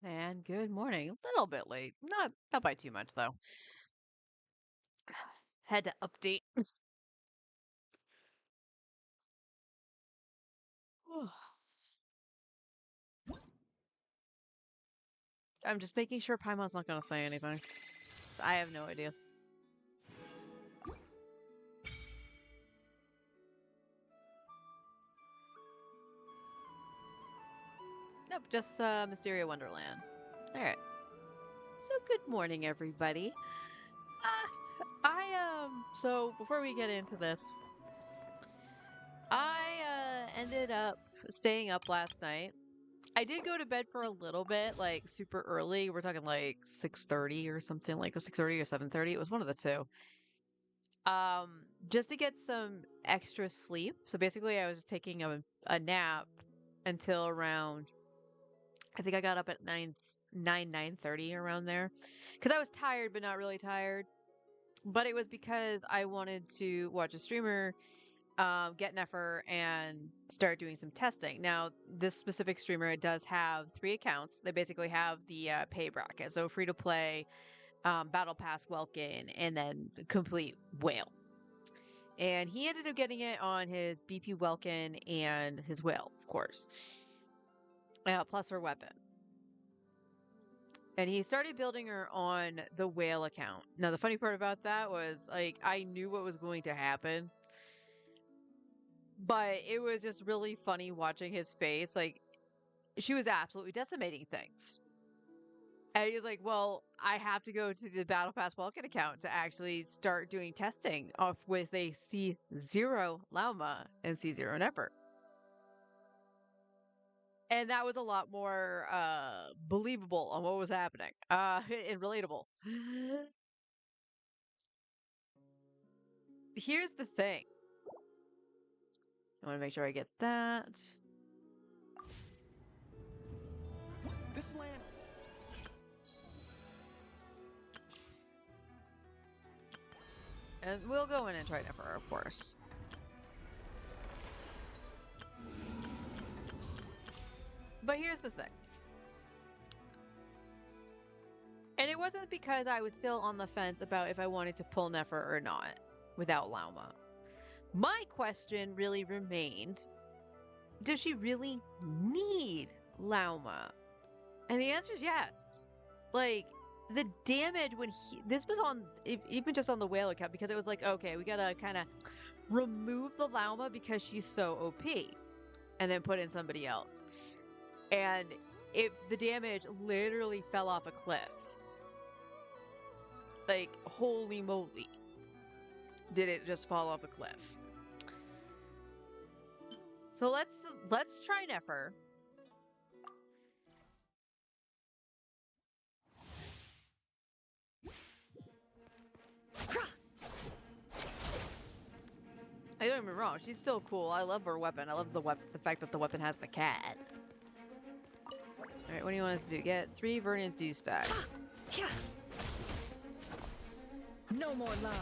And good morning. A little bit late. Not by too much though. Had to update. I'm just making sure Paimon's not gonna say anything. I have no idea. Nope, just Mysteria Wonderland. Alright. So good morning everybody. So before we get into this, I ended up staying up last night. I did go to bed for a little bit, like super early. We're talking like 6:30 or something, like a 6:30 or 7:30. It was one of the two. Just to get some extra sleep. So basically I was taking a nap until around, I think I got up at 9:30 around there. Because I was tired but not really tired. But it was because I wanted to watch a streamer get Nefer and start doing some testing. Now, this specific streamer, it does have 3 accounts. They basically have the pay bracket. So free to play, Battle Pass Welkin, and then complete whale. And he ended up getting it on his BP Welkin and his whale, of course, plus her weapon. And he started building her on the whale account. Now, the funny part about that was, like, I knew what was going to happen, but it was just really funny watching his face. Like, she was absolutely decimating things. And he's like, well, I have to go to the Battle Pass Welkin account to actually start doing testing off with a C0 Lauma and C0 Nefer. And that was a lot more believable on what was happening. And relatable. Here's the thing. I want to make sure I get that. This land. And we'll go in and try Nefer, of course. But here's the thing. And it wasn't because I was still on the fence about if I wanted to pull Nefer or not without Lauma. My question really remained, does she really need Lauma? And the answer is yes. Like, the damage when this was on, even just on the whale account, because it was like, okay, we gotta kind of remove the Lauma because she's so OP and then put in somebody else. And if the damage literally fell off a cliff. Like, holy moly. Did it just fall off a cliff? So let's try Nefer. I don't get me wrong, she's still cool. I love her weapon. I love the fact that the weapon has the cat. Alright, what do you want us to do? Get 3 Verdant Dew stacks. No more lies.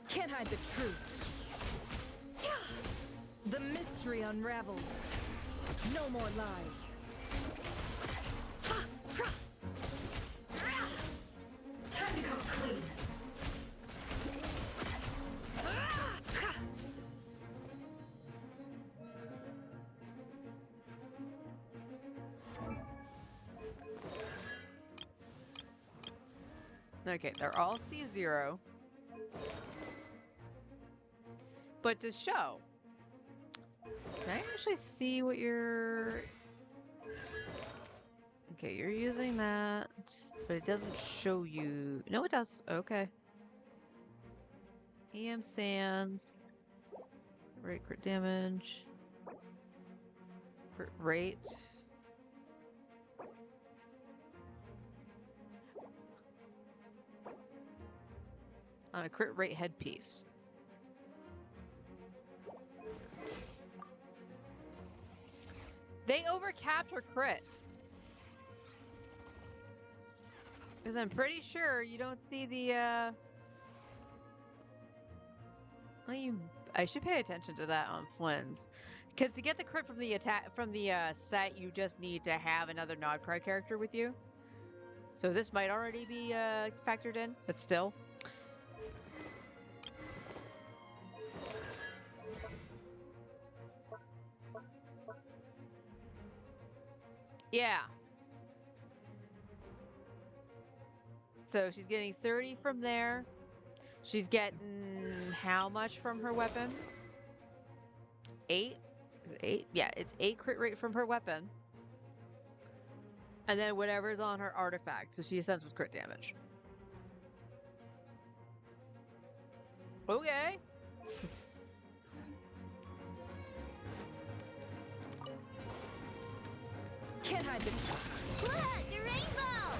Can't hide the truth. The mystery unravels. No more lies. Time to come clean. Okay, they're all C0. But to show, can I actually see what you're... Okay, you're using that, but it doesn't show you... No, it does. Okay. EM Sands. Crit damage. Crit rate. On a crit rate headpiece. They overcapped her crit. Because I'm pretty sure you don't see the, I should pay attention to that on Flynn's. Because to get the crit from the set, you just need to have another Nod Cry character with you. So this might already be factored in, but still. Yeah. So she's getting 30 from there. She's getting how much from her weapon? 8? Is it 8? Yeah, it's 8 crit rate from her weapon. And then whatever's on her artifact. So she ascends with crit damage. Okay. Can't hide the truth. Look, the rainbow!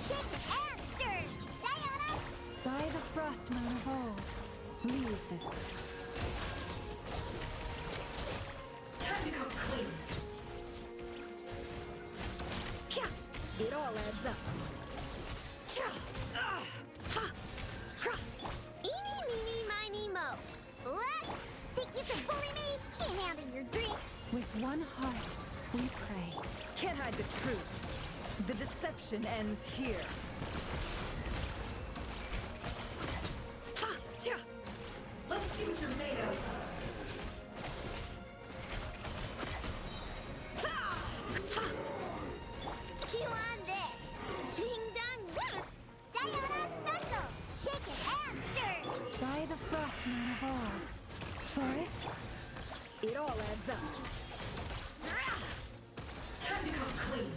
Shake and stir! Diana! By the frost moon of old, leave this. Time to come clean. It all adds up. Eeny, meeny, miny, mo. What? Think you can bully me? Can't handle your drink. With one heart, we pray. Can't hide the truth. The deception ends here. Let's see what you're made of. Chew on this. Ding dong. Diana special. Shake it and stir. By the frost moon of old. Forest, it all adds up. Time to come clean.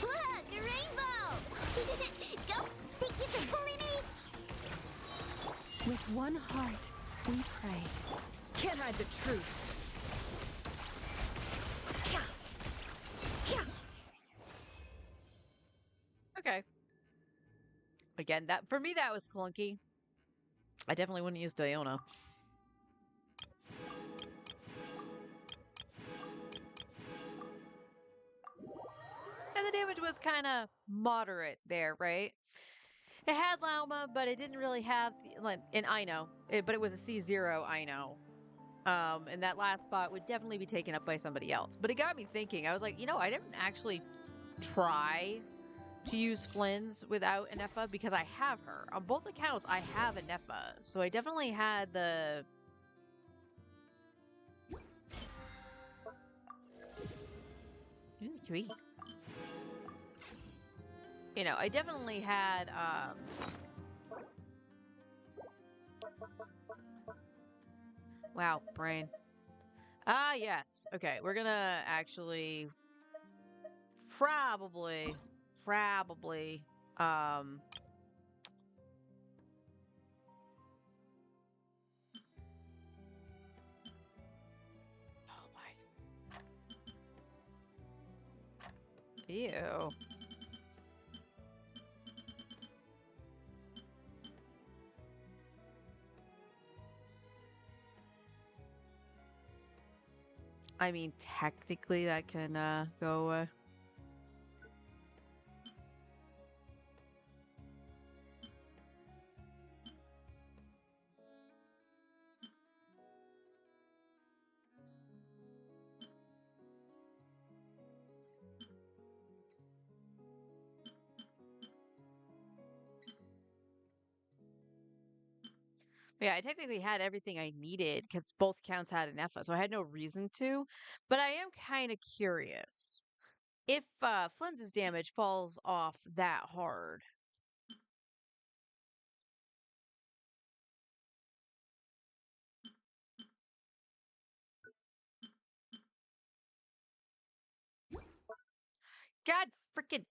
Look, a rainbow. Go. Think you can bully me? With one heart, we pray. Can't hide the truth. Okay. Again, that for me that was clunky. I definitely wouldn't use Diona. And the damage was kind of moderate there, right? It had Lauma, but it didn't really have like an Ino. But it was a C0 Ino. And that last spot would definitely be taken up by somebody else. But it got me thinking. I was like, I didn't actually try to use Flynn's without an Neffa because I have her. On both accounts, I have a Neffa. So I definitely had the... Ooh, sweet. I definitely had, wow, brain. Ah, yes. Okay, we're gonna actually probably, oh my. Ew. I mean, technically that can go away. Yeah, I technically had everything I needed because both accounts had an EFA, so I had no reason to. But I am kind of curious if Flynn's damage falls off that hard. God freaking.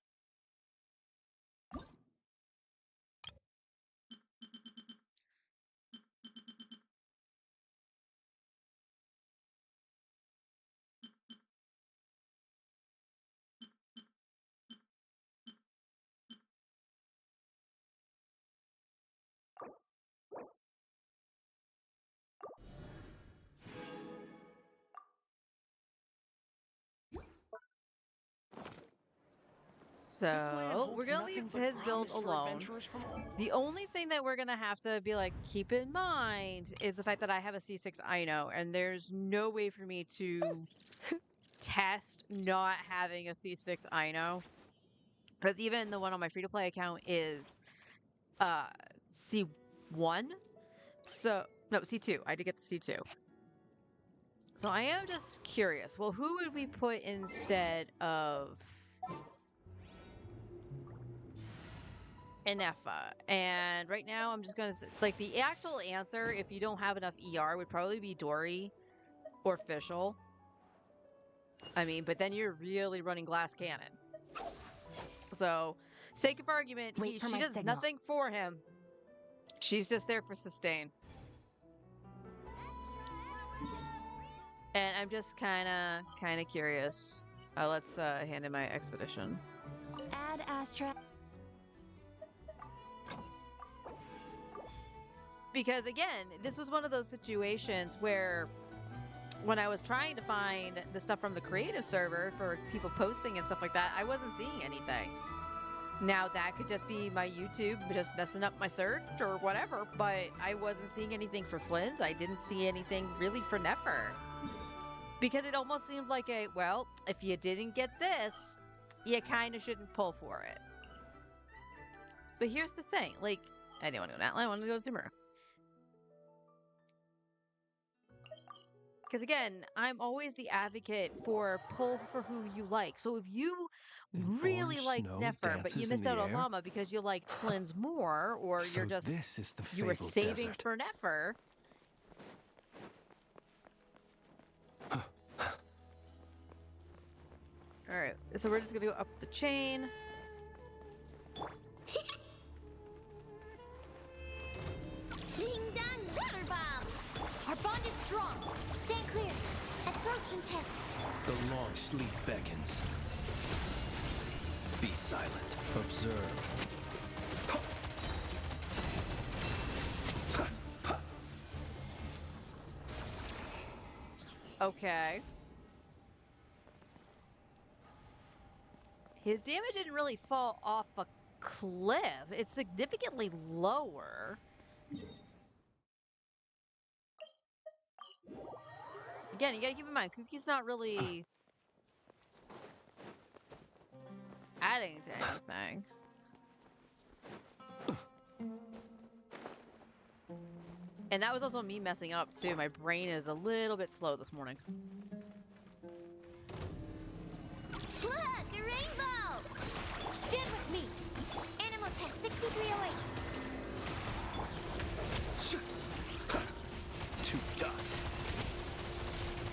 land So holds we're gonna nothing leave but his build promise for alone. adventurers from all. The only thing that we're gonna have to be like keep in mind is the fact that I have a C6 Ino, and there's no way for me to test not having a C6 Ino. Because even the one on my free to play account is uh C1. So no, C2. I did get the C2. So I am just curious. Well, who would we put instead of Inefa? And right now I'm just gonna like the actual answer, if you don't have enough ER, would probably be Dory or Fischl. I mean, but then you're really running glass cannon. So, sake of argument, Wait for she my does signal. nothing for him. She's just there for sustain. And I'm just kind of curious. Let's hand in my expedition. Add Astra. Because again, this was one of those situations where when I was trying to find the stuff from the creative server for people posting and stuff like that, I wasn't seeing anything. Now that could just be my YouTube just messing up my search or whatever, but I wasn't seeing anything for Flynn's. I didn't see anything really for Nefer. Because it almost seemed like a, well, if you didn't get this, you kind of shouldn't pull for it. But here's the thing, like, I didn't want to go to Natlan, I wanted to go to Sumeru. Because again, I'm always the advocate for pull for who you like. So if you really like Nefer, but you missed out on Llama because you liked Flynn's more, or So you're just, this is the you were fabled saving desert. for Nefer. All right, so we're just gonna go up the chain. Ding dong water bomb. Our bond is strong. Stand clear. Absorption test. The long sleep beckons. Be silent. Observe. Okay. His damage didn't really fall off a cliff. It's significantly lower. Again, you gotta keep in mind, Cookie's not really adding to anything. And that was also me messing up too. My brain is a little bit slow this morning. Look, a rainbow. Stand with me. Animal test 6308. To dust.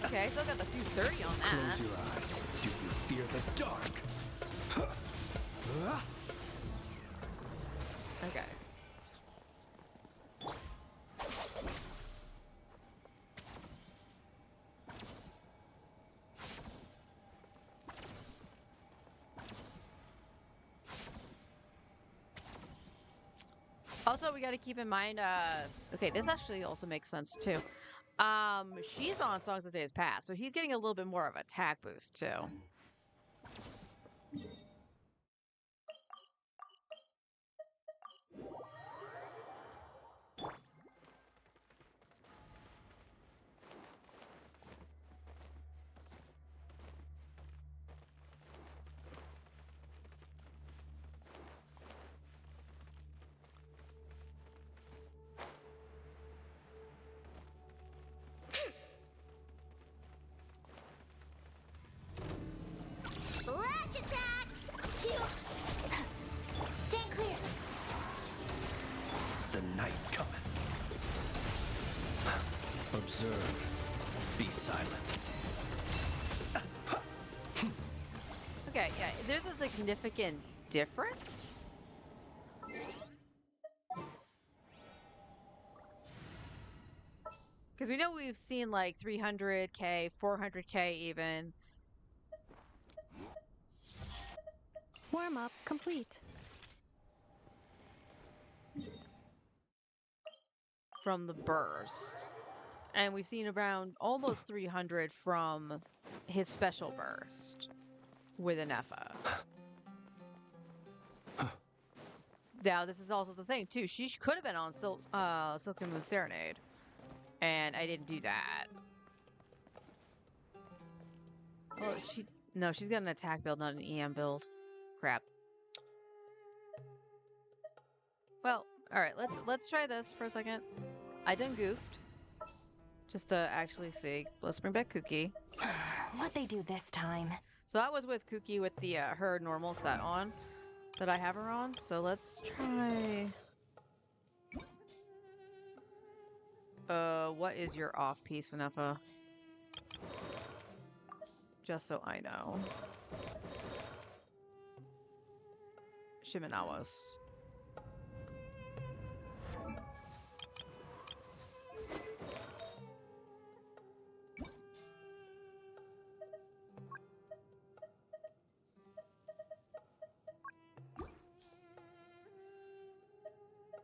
Okay, still got the 230 on that. Close your eyes. Do you fear the dark? Okay. Also, we got to keep in mind, okay, this actually also makes sense too. She's on Songs of Days Past, so he's getting a little bit more of attack boost too. Flash attack. Stand clear. The night cometh. Observe. Be silent. Okay, yeah, there's a significant difference. Because we know we've seen like 300k, 400k even. Warm up complete. From the burst. And we've seen around almost 300 from his special burst with Anefa. Now, this is also the thing, too. She could have been on Silken Moon Serenade. And I didn't do that. Oh, no, she's got an attack build, not an EM build. Crap. Well, all right, let's try this for a second. I done goofed. Just to actually see. Let's bring back Kuki. What they do this time? So that was with Kuki with the her normal set on that I have her on. So let's try. What is your off piece, Anefa? Just so I know. Shimenawa's.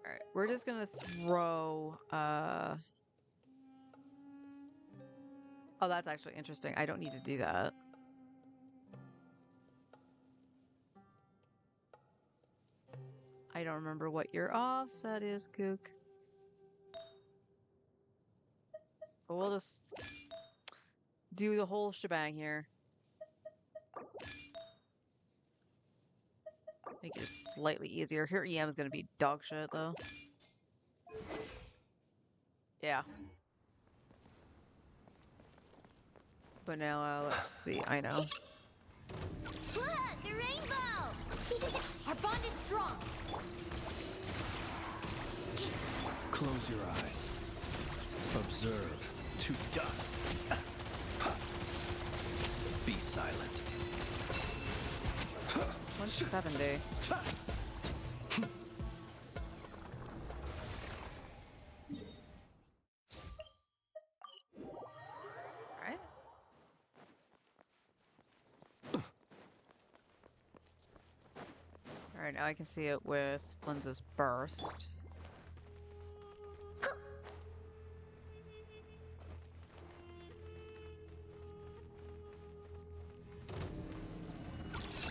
Alright, we're just gonna throw, Oh, that's actually interesting. I don't need to do that. I don't remember what your offset is, Kook. But we'll just do the whole shebang here. Make it slightly easier. Her EM is gonna be dog shit, though. Yeah. But now, let's see. I know. Look, the rainbow! Our bond is strong. Close your eyes. Observe to dust. Be silent. 170. Alright. Alright, now I can see it with Lenza's burst.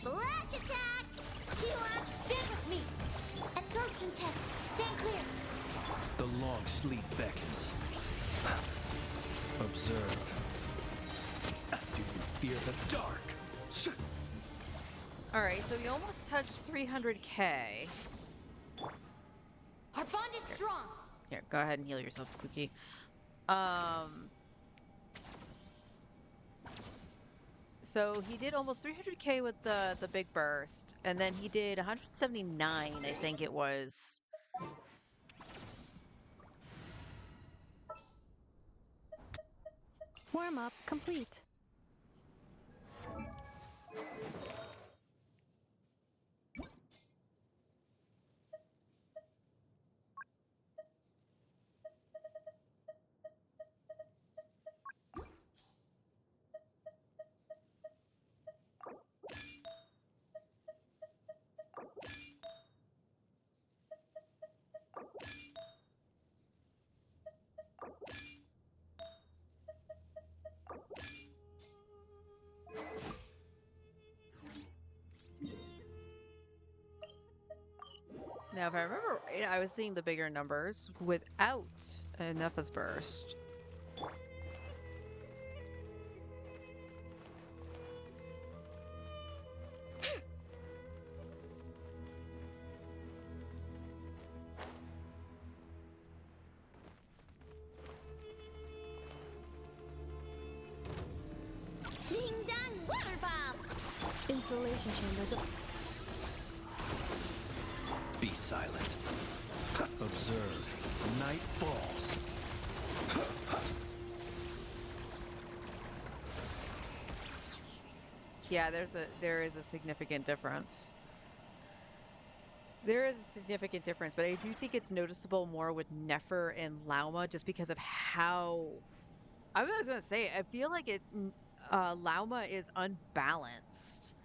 Flash attack! Chila, stand with me! Absorption test, stand clear! The long sleep beckons. Observe. Do you fear the dark? Alright, so we almost touched 300k. Our bond is strong! Here, go ahead and heal yourself, Cookie. So he did almost 300k with the big burst, and then he did 179, I think it was. Warm up complete. Now, if I remember right, I was seeing the bigger numbers without Nefa's burst. Ding dong, water bomb! Insulation chamber. Be silent. Observe. Night falls. Yeah, there is a significant difference. There is a significant difference, but I do think it's noticeable more with Nefer and Lauma just because of how I was gonna say I feel like Lauma is unbalanced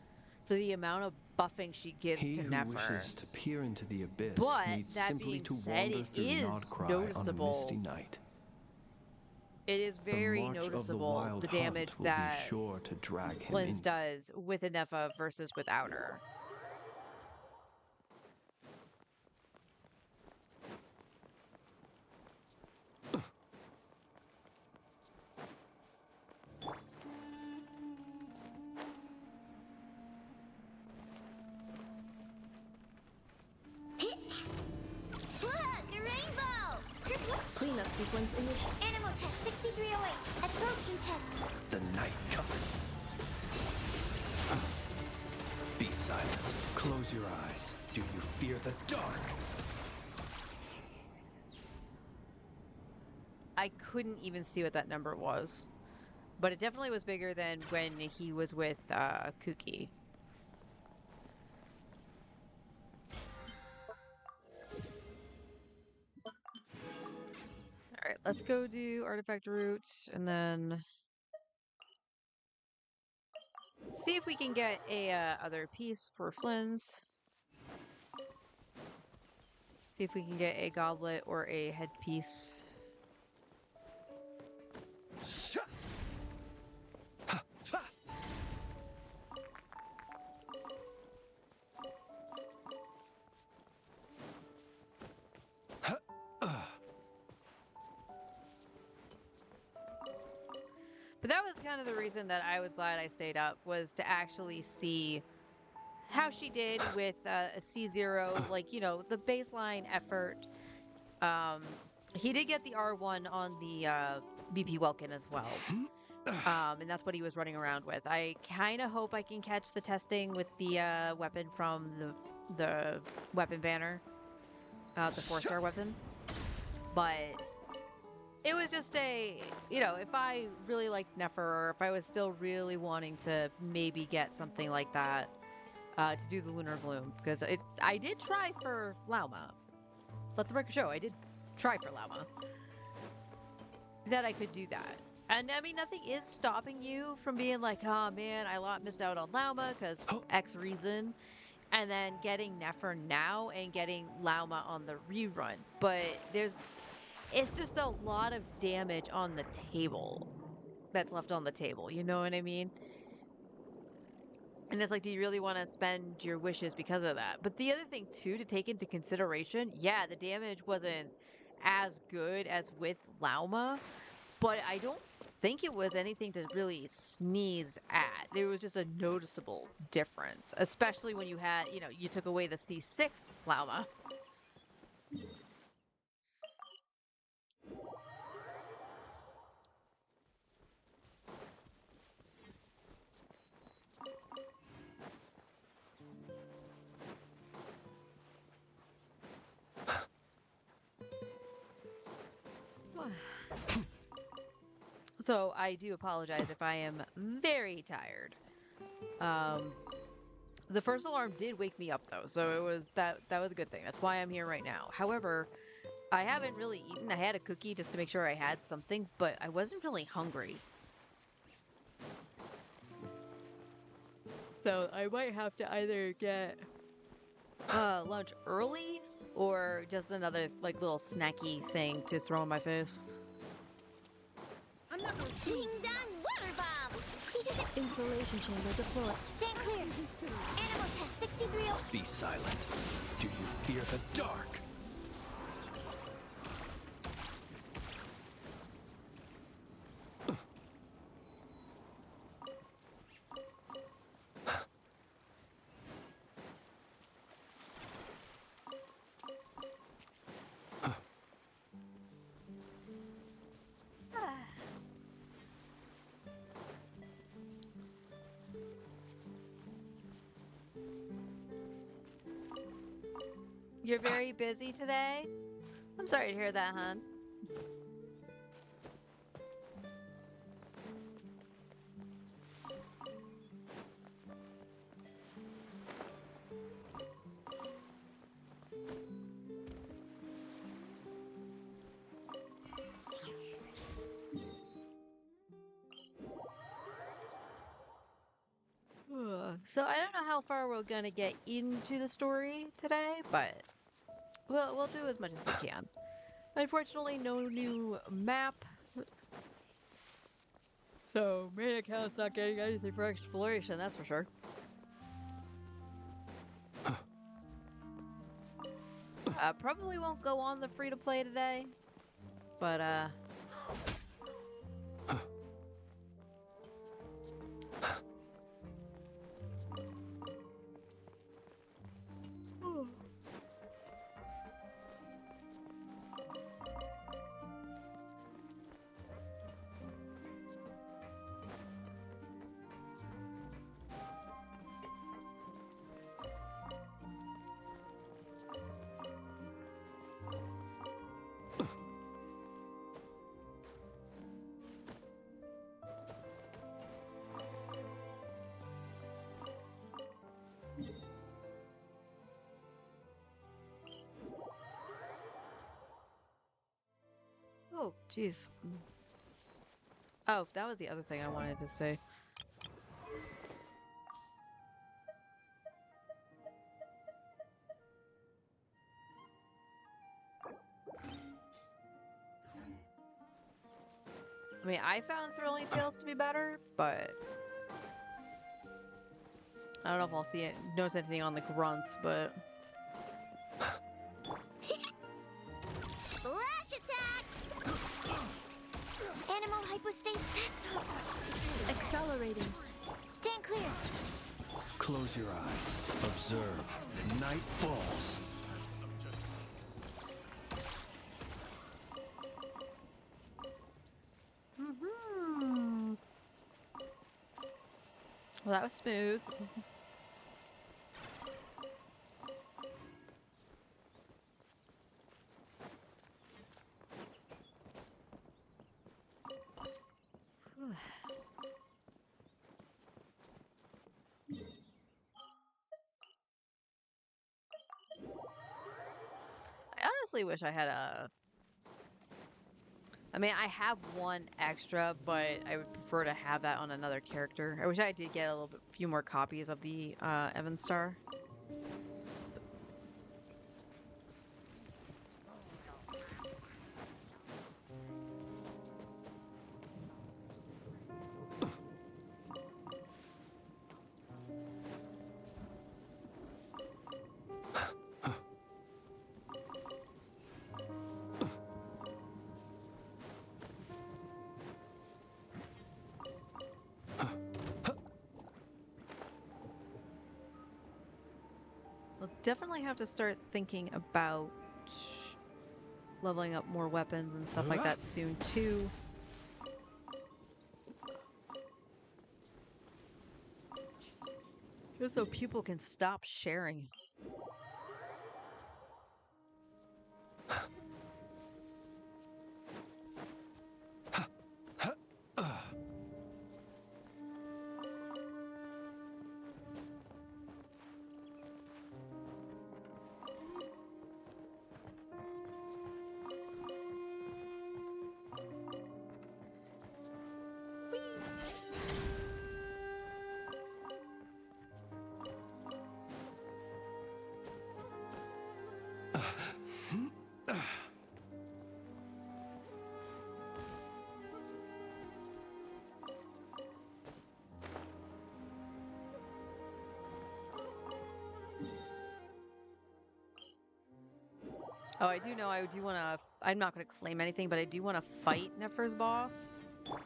for the amount of buffing she gives He to who Nefer. wishes to peer into the abyss But needs that simply being to said, wander it through is Nodcry on a noticeable. misty night. It is very the march of the noticeable wild the damage hunt will that be sure to drag him Lens in. does with Anefa versus without her. sequence initiated. Animal test 6308. Absorption test. The night cometh. Be silent. Close your eyes. Do you fear the dark? I couldn't even see what that number was. But it definitely was bigger than when he was with Kuki. Alright, let's go do artifact route and then see if we can get a other piece for Flynn's. See if we can get a goblet or a headpiece. But that was kind of the reason that I was glad I stayed up, was to actually see how she did with a C0, like, you know, the baseline effort. He did get the R1 on the BP Welkin as well. And that's what he was running around with. I kind of hope I can catch the testing with the weapon from the weapon banner, the 4-star weapon. But it was just a, you know, if I really liked Nefer, or if I was still really wanting to maybe get something like that to do the Lunar Bloom, because I did try for Lauma. Let the record show, I did try for Lauma. That I could do that. And I mean, nothing is stopping you from being like, oh man, I missed out on Lauma because X reason. And then getting Nefer now and getting Lauma on the rerun. But it's just a lot of damage on the table that's left on the table. You know what I mean? And it's like, do you really want to spend your wishes because of that? But the other thing, too, to take into consideration, yeah, the damage wasn't as good as with Lauma, but I don't think it was anything to really sneeze at. There was just a noticeable difference, especially when you had, you know, you took away the C6 Lauma. So I do apologize if I am very tired. The first alarm did wake me up though, so it was that was a good thing. That's why I'm here right now. However, I haven't really eaten. I had a cookie just to make sure I had something, but I wasn't really hungry. So I might have to either get lunch early or just another like little snacky thing to throw in my face. Ding dong water bomb! Installation chamber deployed. Stand clear. Animal test 6308. Be silent. Do you fear the dark? You're very busy today? I'm sorry to hear that, hon. So I don't know how far we're gonna get into the story today, but we'll do as much as we can. Unfortunately, no new map. So, main account's not getting anything for exploration, that's for sure. Probably won't go on the free-to-play today, but Jeez. Oh, that was the other thing I wanted to say. I mean, I found Thrilling Tales to be better, but I don't know if I'll see it, notice anything on the grunts, but Flash attack! Animal hypostasis. That's not. Accelerating. Stand clear. Close your eyes. Observe. Night falls. well, that was smooth. I honestly wish I had a. I mean, I have one extra, but I would prefer to have that on another character. I wish I did get a little bit, few more copies of the Evan Star. We'll definitely have to start thinking about leveling up more weapons and stuff like that soon too. Just so people can stop sharing. Oh, I do know I do want to. I'm not going to claim anything, but I do want to fight Nefer's boss. 'Cause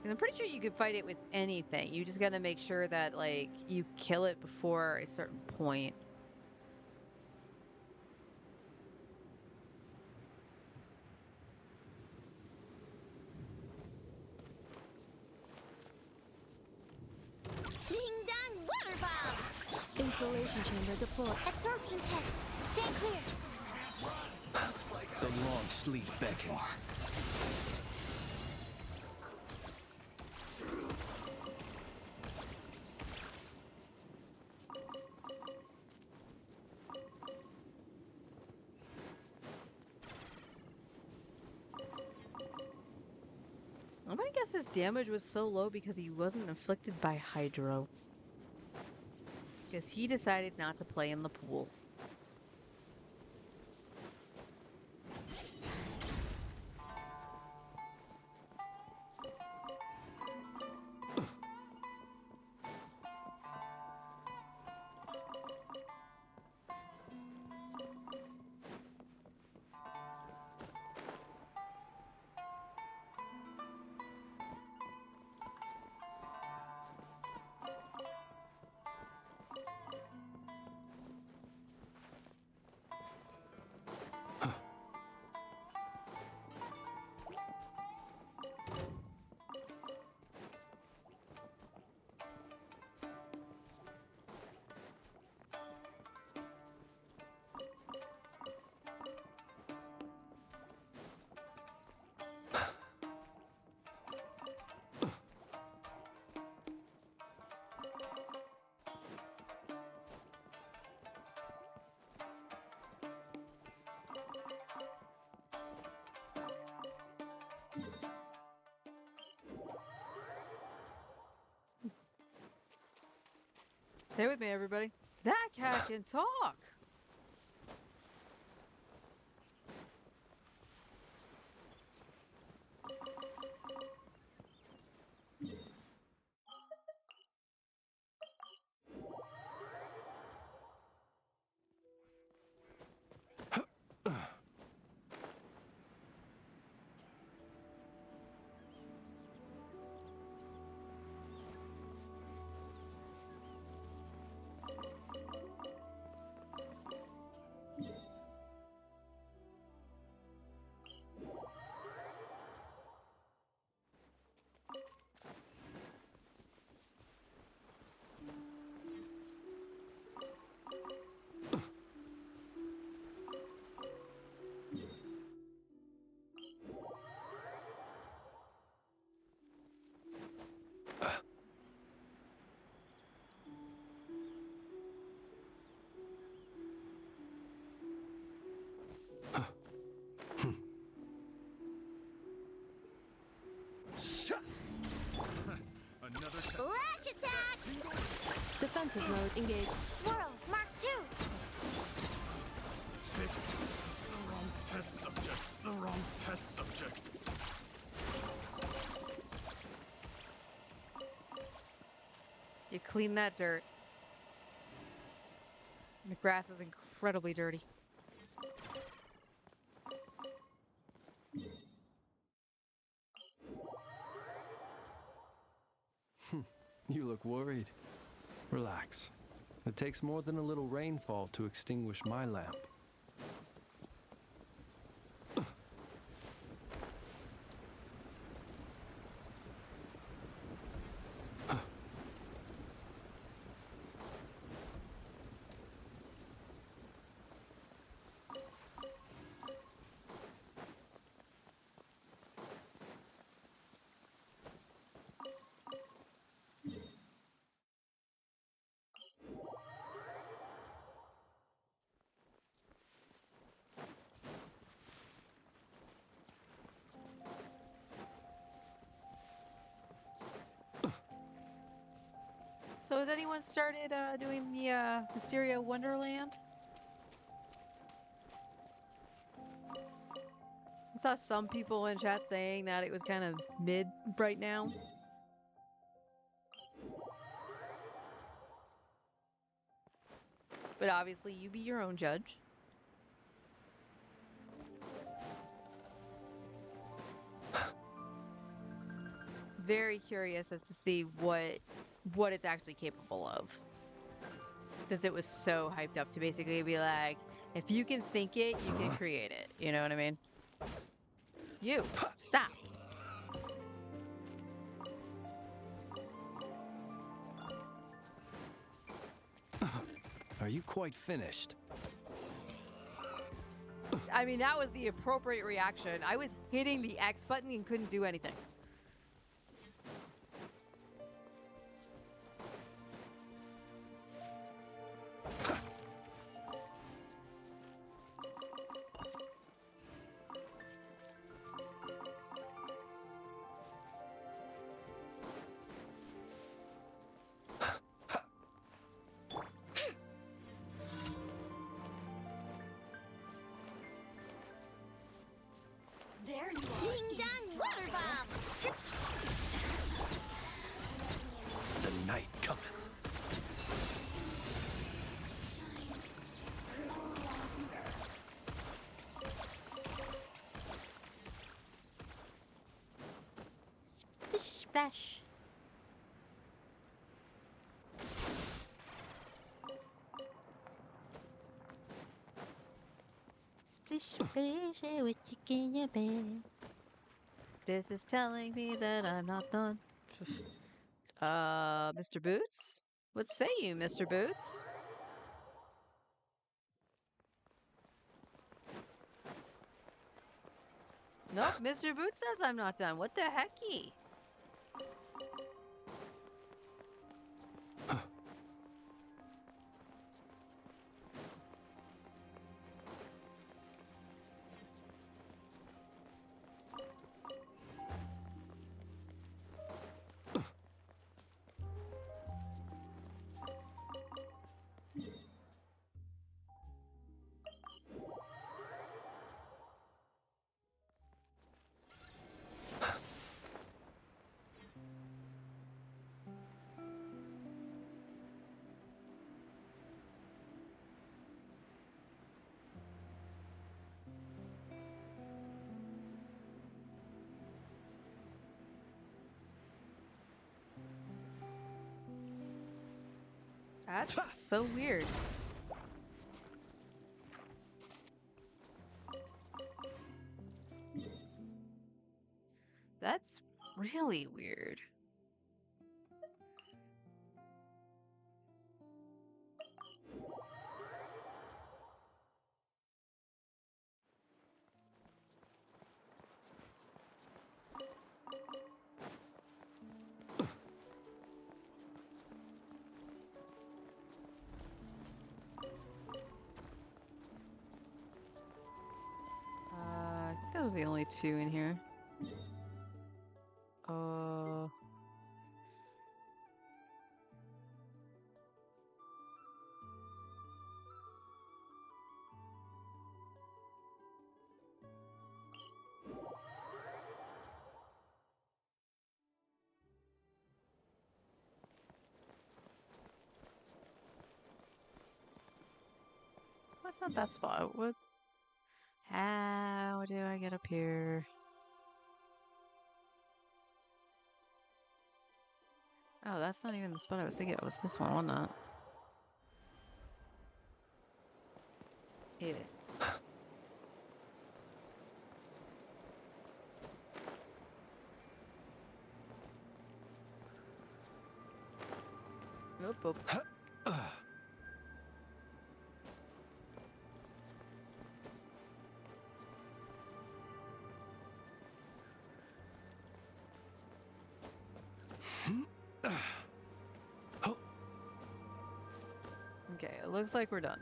I'm pretty sure you could fight it with anything. You just got to make sure that, like, you kill it before a certain point. Ding dong water bomb! Insulation chamber deployed. Absorption test. Stand clear. The long sleep beckons. I'm gonna guess his damage was so low because he wasn't inflicted by Hydro. Because he decided not to play in the pool. Stay with me, everybody. That cat can talk. Another test. Flash attack! Defensive mode engaged. Swirl, Mark II! Pick the wrong test subject. The wrong test subject. You clean that dirt. The grass is incredibly dirty. You look worried. Relax. It takes more than a little rainfall to extinguish my lamp. So has anyone started doing the Mysteria Wonderland? I saw some people in chat saying that it was kind of mid right now. But obviously, you be your own judge. Very curious as to see what it's actually capable of. Since it was so hyped up to basically be like, if you can think it, you can create it. You know what I mean? You, stop. Are you quite finished? I mean, that was the appropriate reaction. I was hitting the X button and couldn't do anything. There you are. Ding dong water bomb! The night cometh. Splish splash. Splish splash, with chicken in your bed. This is telling me that I'm not done. Mr. Boots? What say you, Mr. Boots? Nope, Mr. Boots says I'm not done. What the hecky? That's so weird. That's really weird. I think those are the only two in here. What's not that spot? What? How do I get up here? Oh, that's not even the spot I was thinking. It was this one, wasn't it? Yeah. Oop, oop. Okay, it looks like we're done.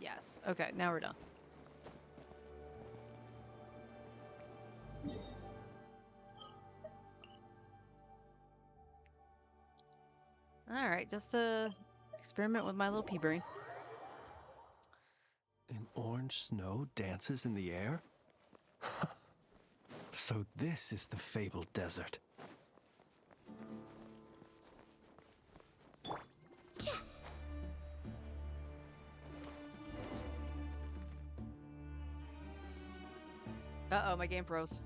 Yes. Okay, now we're done. Alright, just to experiment with my little pea brain. An orange snow dances in the air? So this is the fabled desert. Uh-oh, my game froze.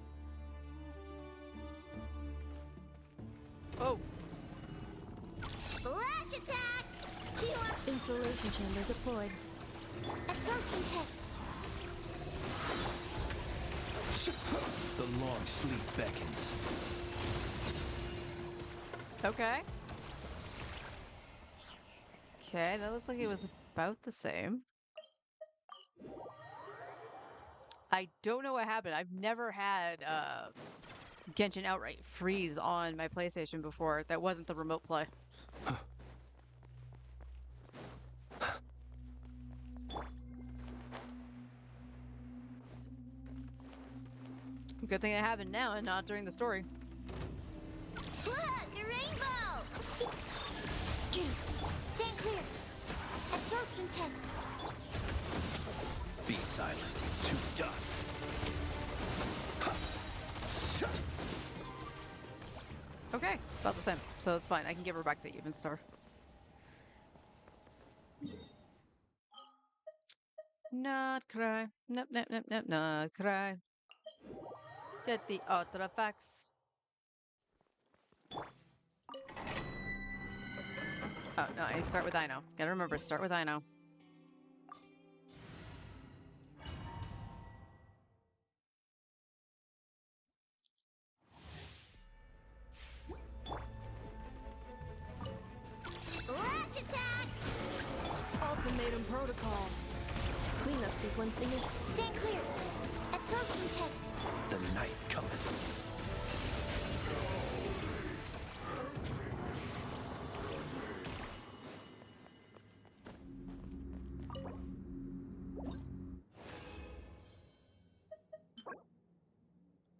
Oh! Flash attack! Insulation chamber deployed. Absorption test. The long sleep beckons. Okay. Okay, that looks like it was about the same. I don't know what happened. I've never had Genshin outright freeze on my PlayStation before. That wasn't the remote play. Good thing I haven't now and not during the story. Look, a rainbow! Stand clear. Absorption test. Be silent to dust. Okay, about the same. So it's fine. I can give her back the even star. Not cry. Nope, nope, nope, nope, not cry. Get the artifacts. Oh, no, I start with Ino. Gotta remember, start with Ino. Flash attack! Ultimatum protocol. Cleanup sequence initiated. Stand clear. Absorption test. The night cometh.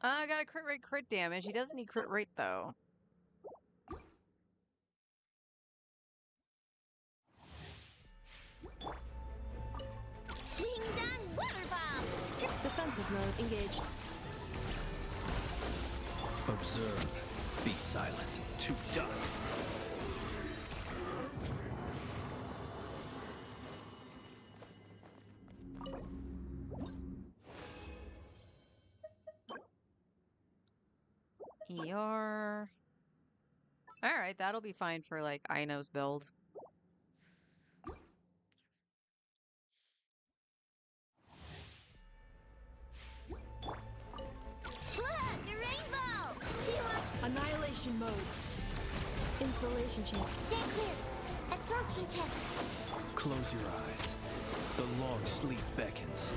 I got a crit damage. He doesn't need crit rate though. Ding dong water bomb! Defensive mode engaged. Observe. Be silent to dust. Alright, that'll be fine for, like, Ino's build. Look, the rainbow! She wants Annihilation mode. Installation check. stay clear. Absorption test. Close your eyes. The long sleep beckons.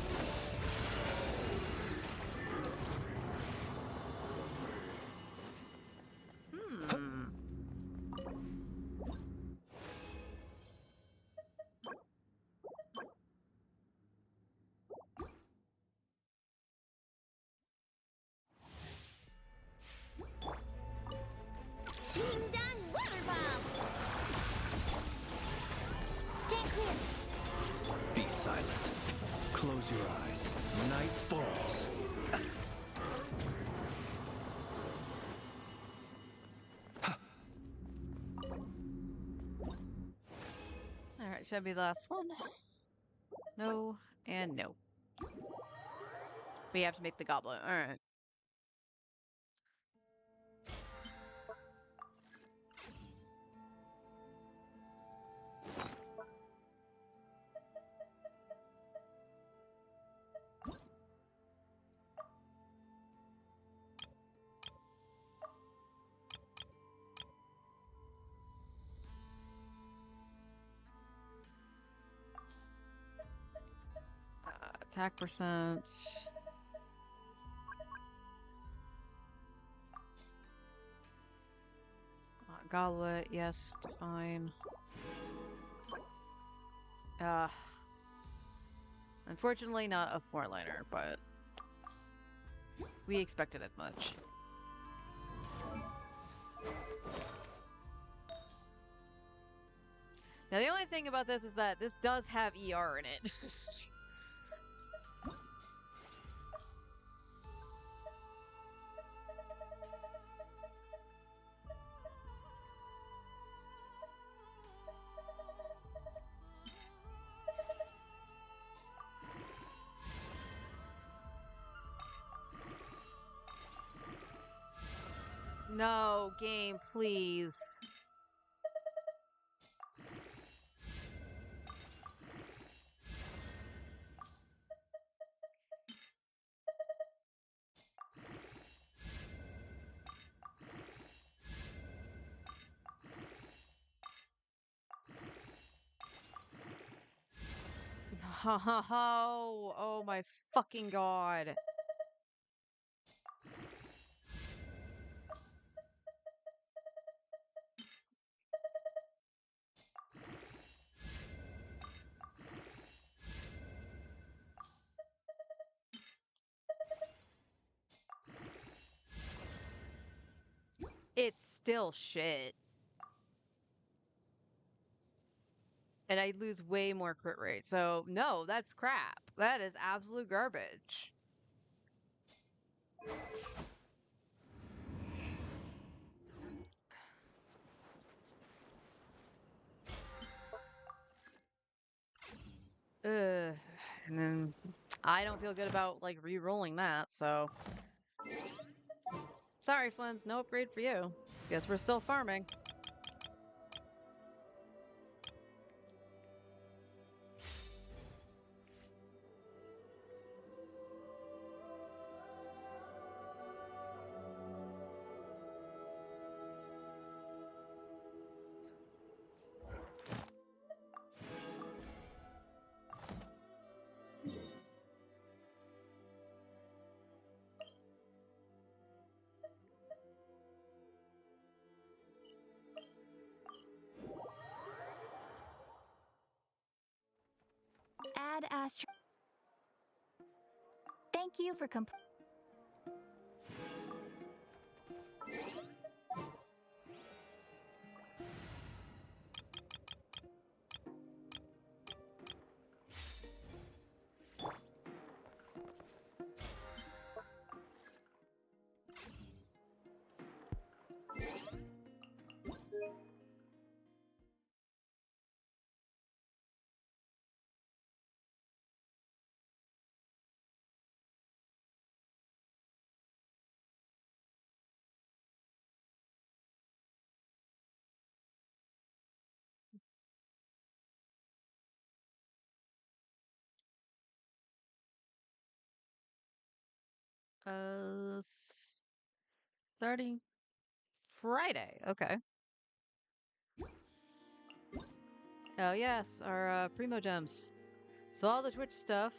Ding dong water bomb. Stay clear. Be silent. Close your eyes. Night falls. Alright, should be the last one. No, and no. We have to make the goblet. Alright. Attack percent. Goblet, yes, fine. Unfortunately not a four-liner, but we expected it much. Now the only thing about this is that this does have ER in it. No, game, please. Oh my fucking god. It's still shit. And I lose way more crit rate. So, no, that's crap. That is absolute garbage. Ugh. And then I don't feel good about, like, re-rolling that, so... Sorry, Flins, no upgrade for you. Guess we're still farming. Add astro. Thank you for Starting Friday. Okay. Oh yes, our Primo Gems. So all the Twitch stuff.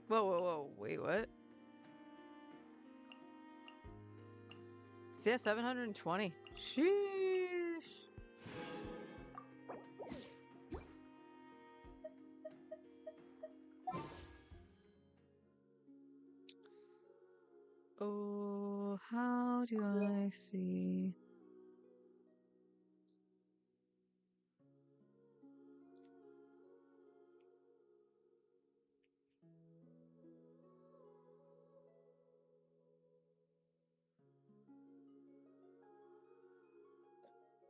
Whoa, whoa, whoa! Wait, what? Yeah, 720. Sheesh. Oh, how do I see?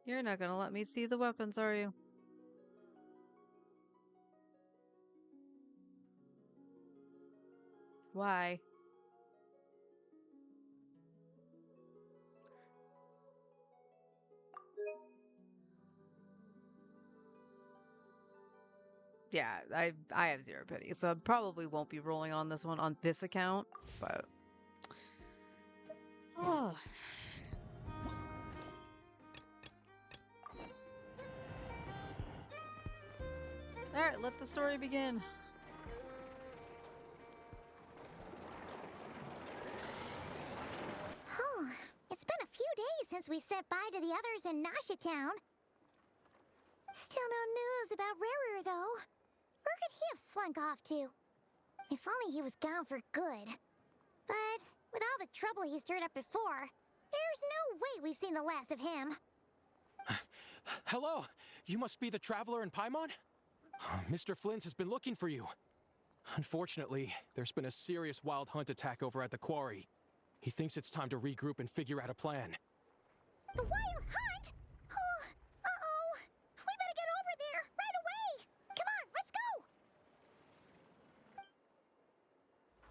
You're not gonna let me see the weapons, are you? Why? Yeah, I have zero pity, so I probably won't be rolling on this one on this account, but oh. All right, let the story begin. Huh. It's been a few days since we said bye to the others in Nasha Town. Still no news about Rarer, though. Where could he have slunk off to? If only he was gone for good. But with all the trouble he stirred up before, there's no way we've seen the last of him. Hello! You must be the traveler in Paimon? Mr. Flynn's has been looking for you. Unfortunately, there's been a serious wild hunt attack over at the quarry. He thinks it's time to regroup and figure out a plan. The Wild Hunt? Oh, uh-oh. We better get over there, right away! Come on, let's go!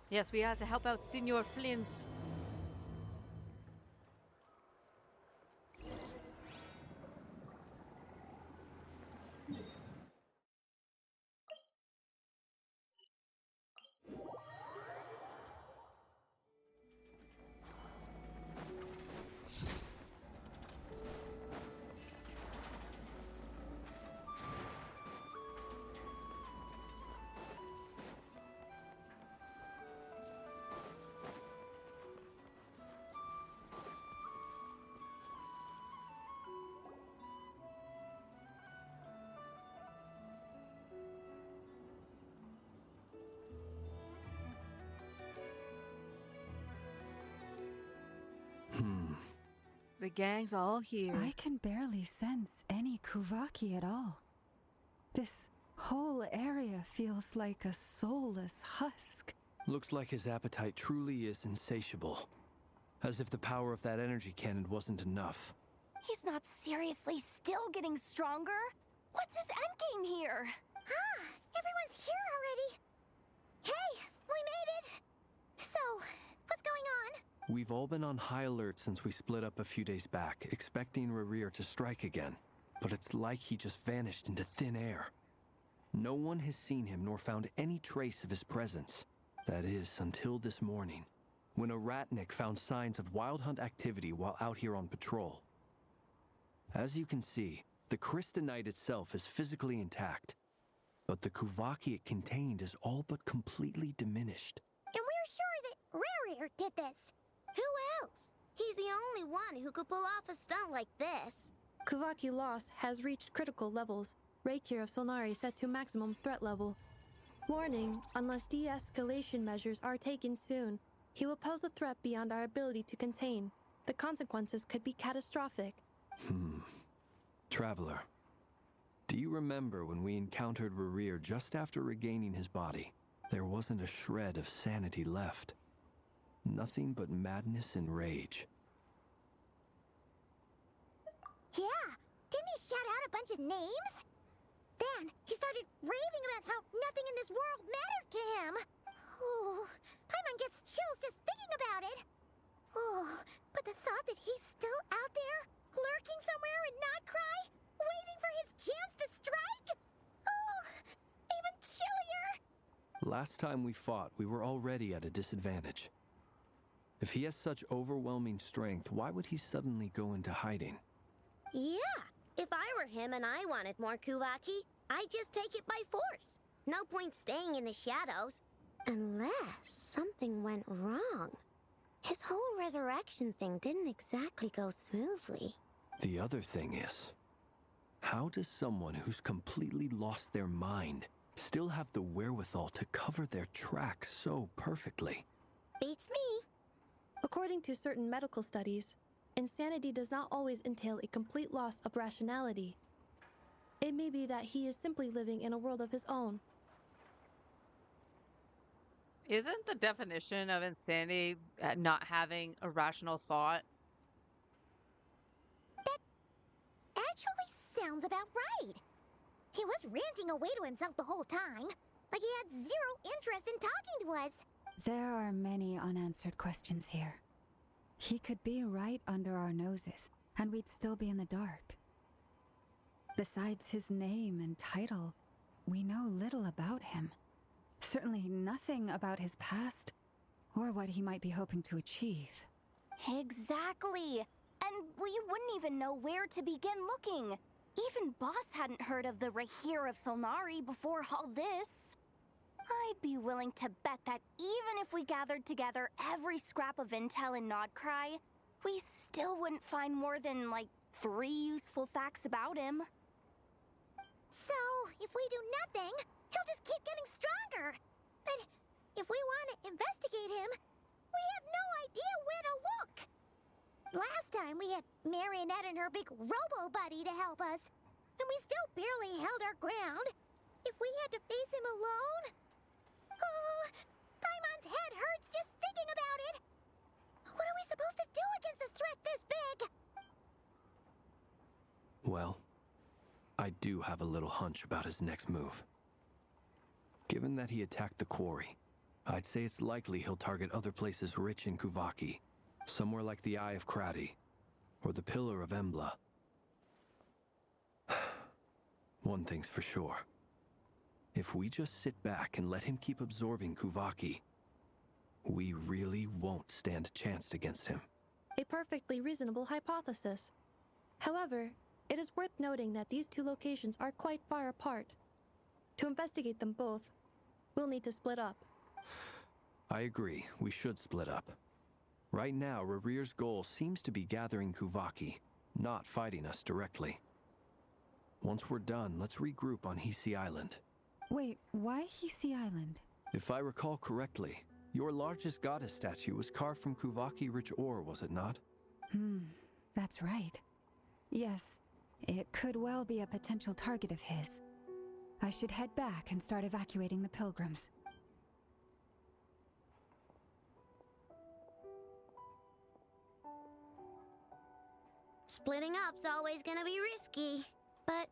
Yes, we have to help out Senor Flins. The gang's all here. I can barely sense any Kuvaki at all. This whole area feels like a soulless husk. Looks like his appetite truly is insatiable. As if the power of that energy cannon wasn't enough. He's not seriously still getting stronger? What's his endgame here? Ah, everyone's here already. Hey, we made it! So, what's going on? We've all been on high alert since we split up a few days back, expecting Rarir to strike again. But it's like he just vanished into thin air. No one has seen him nor found any trace of his presence. That is, until this morning, when a ratnik found signs of wild hunt activity while out here on patrol. As you can see, the Crystonite itself is physically intact, but the Kuvaki it contained is all but completely diminished. And we're sure that Rarir did this. Who else? He's the only one who could pull off a stunt like this. Kuvaki loss has reached critical levels. Reikir of Solnari set to maximum threat level. Warning, unless de-escalation measures are taken soon, he will pose a threat beyond our ability to contain. The consequences could be catastrophic. Traveler, do you remember when we encountered Rarir just after regaining his body? There wasn't a shred of sanity left. Nothing but madness and rage. Yeah, didn't he shout out a bunch of names? Then he started raving about how nothing in this world mattered to him. Oh, Paimon gets chills just thinking about it. Oh, last time we fought, we were already at a disadvantage. If he has such overwhelming strength, why would he suddenly go into hiding? Yeah, if I were him and I wanted more Kuvaki, I'd just take it by force. No point staying in the shadows. Unless something went wrong. His whole resurrection thing didn't exactly go smoothly. The other thing is, how does someone who's completely lost their mind still have the wherewithal to cover their tracks so perfectly? Beats me. According to certain medical studies, insanity does not always entail a complete loss of rationality. It may be that he is simply living in a world of his own. Isn't the definition of insanity not having a rational thought? Actually sounds about right. He was ranting away to himself the whole time, like he had zero interest in talking to us. There are many unanswered questions here. He could be right under our noses, and we'd still be in the dark. Besides his name and title, we know little about him. Certainly nothing about his past, or what he might be hoping to achieve. Exactly. And we wouldn't even know where to begin looking. Even Boss hadn't heard of the Rahir of Solnari before all this. I'd be willing to bet that even if we gathered together every scrap of intel in Nodcry, we still wouldn't find more than, like, 3 useful facts about him. So, if we do nothing, he'll just keep getting stronger. But if we want to investigate him, we have no idea where to look. Last time we had Marionette and her big robo-buddy to help us, and we still barely held our ground. If we had to face him alone... Oh, Paimon's head hurts just thinking about it. What are we supposed to do against a threat this big? Well, I do have a little hunch about his next move. Given that he attacked the quarry, I'd say it's likely he'll target other places rich in Kuvaki. Somewhere like the Eye of Krati, or the Pillar of Embla. One thing's for sure. If we just sit back and let him keep absorbing Kuvaki, we really won't stand a chance against him. A perfectly reasonable hypothesis. However, it is worth noting that these two locations are quite far apart. To investigate them both, we'll need to split up. I agree, we should split up. Right now, Rarir's goal seems to be gathering Kuvaki, not fighting us directly. Once we're done, let's regroup on Hisi Island. Wait, why Hisi Island? If I recall correctly, your largest goddess statue was carved from Kuvaki-rich ore, was it not? That's right. Yes, it could well be a potential target of his. I should head back and start evacuating the pilgrims. Splitting up's always gonna be risky. But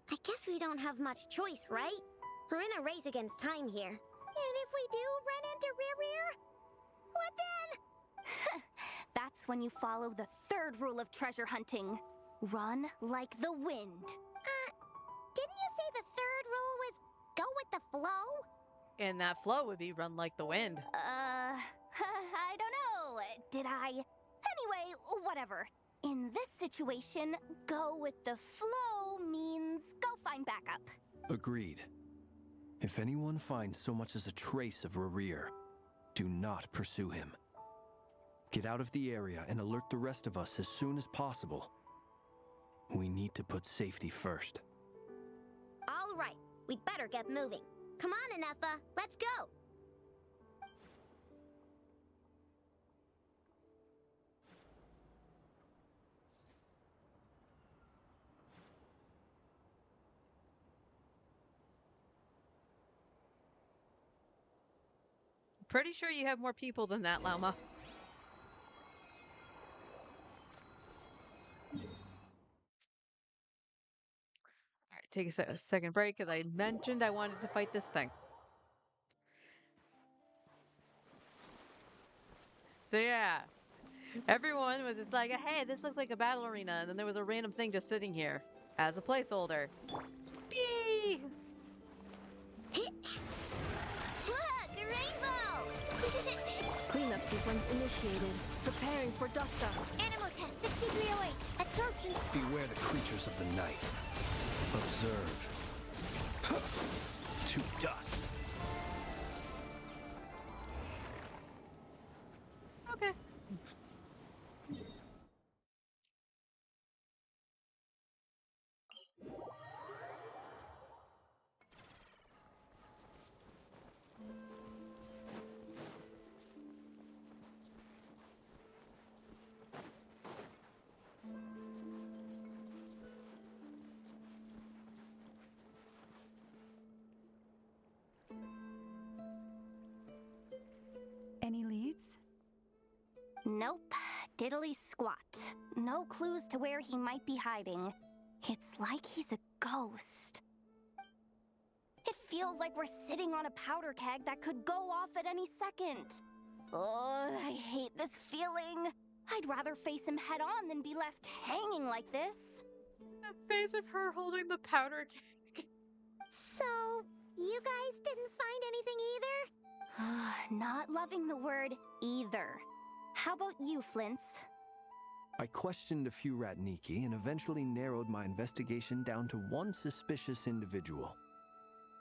I guess we don't have much choice, right? We're in a race against time here. And if we do run into Rear, what then? That's when you follow the 3rd rule of treasure hunting. Run like the wind. Didn't you say the 3rd rule was go with the flow? And that flow would be run like the wind. I don't know. Did I? Anyway, whatever. In this situation, go with the flow means go find backup. Agreed. If anyone finds so much as a trace of Rarir, do not pursue him. Get out of the area and alert the rest of us as soon as possible. We need to put safety first. All right, we'd better get moving. Come on, Anefa, let's go. Pretty sure you have more people than that, Llama. Alright, take a second break because I mentioned I wanted to fight this thing. So yeah, everyone was just like, hey, this looks like a battle arena, and then there was a random thing just sitting here as a placeholder. Bee! Look! sequence initiated. Preparing for dust up. Animal test 6308. Absorption. Beware the creatures of the night. Observe. To dust. Okay. Any leads? Nope. Diddly squat. No clues to where he might be hiding. It's like he's a ghost. It feels like we're sitting on a powder keg that could go off at any second. Oh, I hate this feeling. I'd rather face him head on than be left hanging like this. That face of her holding the powder keg. So, you guys didn't find anything either? Not loving the word either. How about you, Flints? I questioned a few Ratniki and eventually narrowed my investigation down to one suspicious individual.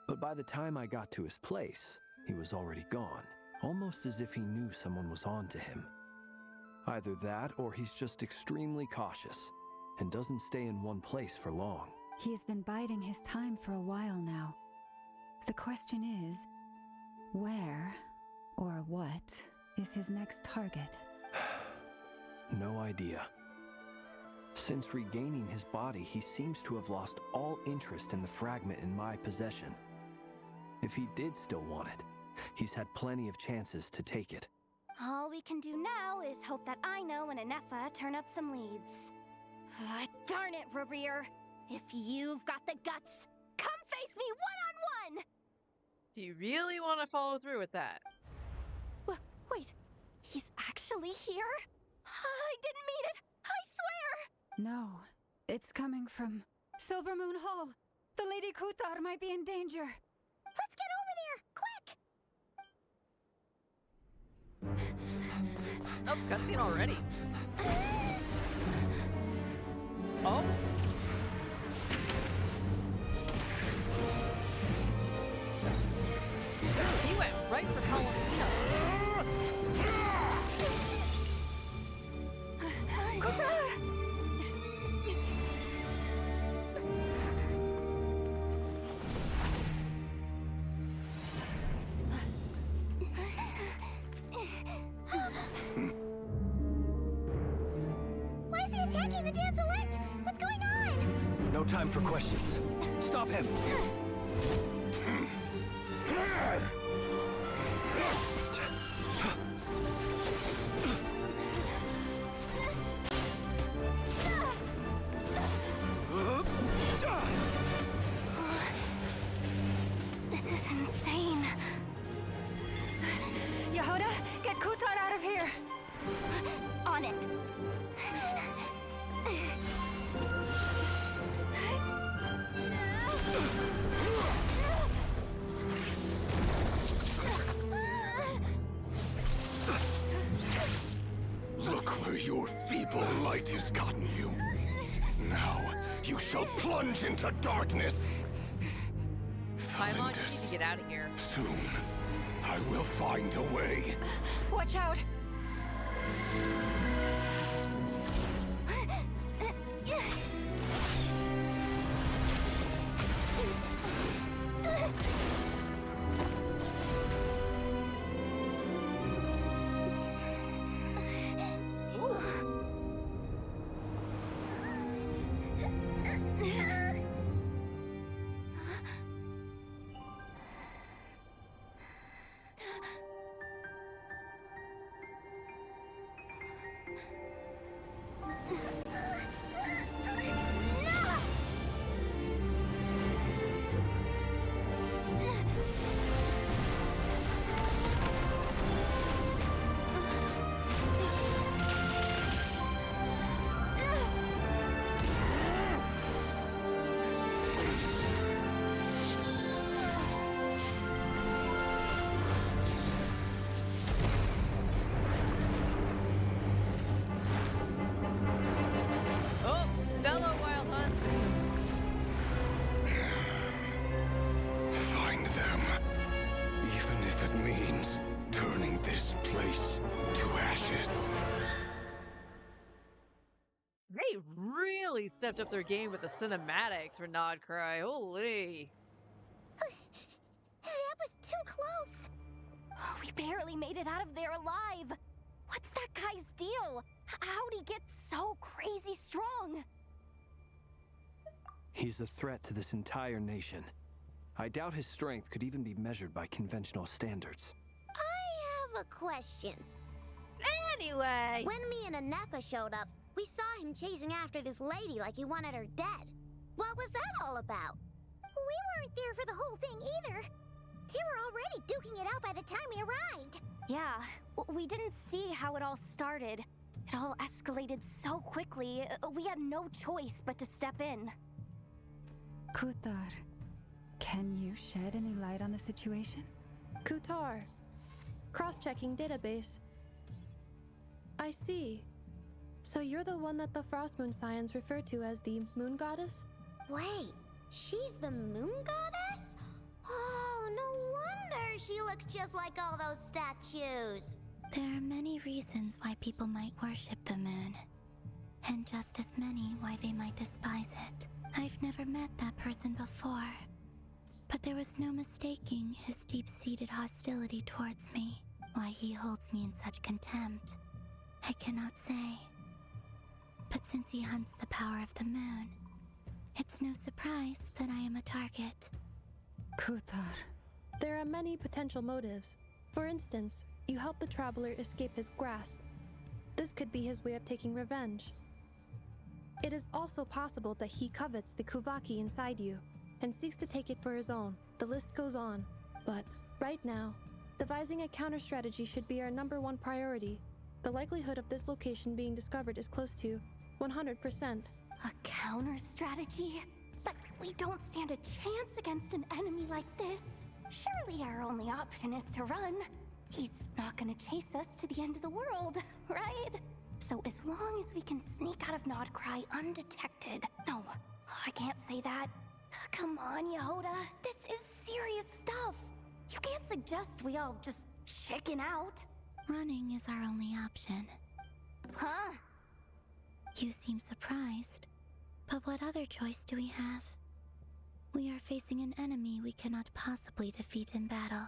But by the time I got to his place, he was already gone, almost as if he knew someone was on to him. Either that or he's just extremely cautious and doesn't stay in one place for long. He's been biding his time for a while now. The question is, where or what is his next target? No idea. Since regaining his body, he seems to have lost all interest in the fragment in my possession. If he did still want it, he's had plenty of chances to take it. All we can do now is hope that Ino and Anefa turn up some leads. Darn it, Rarir! If you've got the guts, come face me one-on-one! Do you really want to follow through with that? Wait, he's actually here? I didn't mean it! I swear! No, it's coming from Silvermoon Hall. The Lady Kutar might be in danger. Let's get over there, quick! Oh, cutscene already. Oh. He went right for Palomino. Kutar! Why is he attacking the damsel elect? What's going on? No time for questions. Stop him! This is insane. Yehuda, get Kutar out of here! On it. Look where your feeble light has gotten you. Now, you shall plunge into darkness. Paimon, you need to get out of here. Soon, I will find a way. Watch out! really stepped up their game with the cinematics for Nod Cry. Holy. That was too close. We barely made it out of there alive. What's that guy's deal? How'd he get so crazy strong? He's a threat to this entire nation. I doubt his strength could even be measured by conventional standards. I have a question. Anyway. When me and Anefa showed up, we saw him chasing after this lady like he wanted her dead. What was that all about? We weren't there for the whole thing either. They were already duking it out by the time we arrived. Yeah, we didn't see how it all started. It all escalated so quickly, we had no choice but to step in. Kutar, can you shed any light on the situation? Kutar. Cross-checking database. I see. So you're the one that the Frost Moon Scions refer to as the Moon Goddess? Wait, she's the moon goddess? Oh, no wonder she looks just like all those statues. There are many reasons why people might worship the moon, and just as many why they might despise it. I've never met that person before, but there was no mistaking his deep-seated hostility towards me. Why he holds me in such contempt, I cannot say. But since he hunts the power of the moon, it's no surprise that I am a target. Kutar. There are many potential motives. For instance, you help the traveler escape his grasp. This could be his way of taking revenge. It is also possible that he covets the Kuvaki inside you and seeks to take it for his own. The list goes on. But right now, devising a counter strategy should be our #1 priority. The likelihood of this location being discovered is close to 100%. A counter strategy? But we don't stand a chance against an enemy like this. Surely our only option is to run. He's not gonna chase us to the end of the world, right? So as long as we can sneak out of Nodcry undetected. No, I can't say that. Come on, Yehoda. This is serious stuff. You can't suggest we all just chicken out. Running is our only option. Huh? You seem surprised. But what other choice do we have? We are facing an enemy we cannot possibly defeat in battle.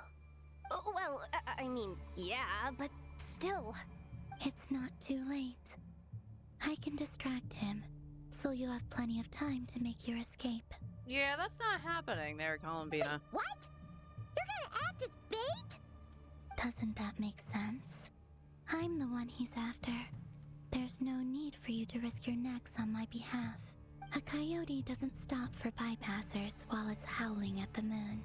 Well, I mean, yeah, but still. It's not too late. I can distract him, so you have plenty of time to make your escape. Yeah, that's not happening there, Columbina. What? You're gonna act as bait? Doesn't that make sense? I'm the one he's after. There's no need for you to risk your necks on my behalf. A coyote doesn't stop for bypassers while it's howling at the moon.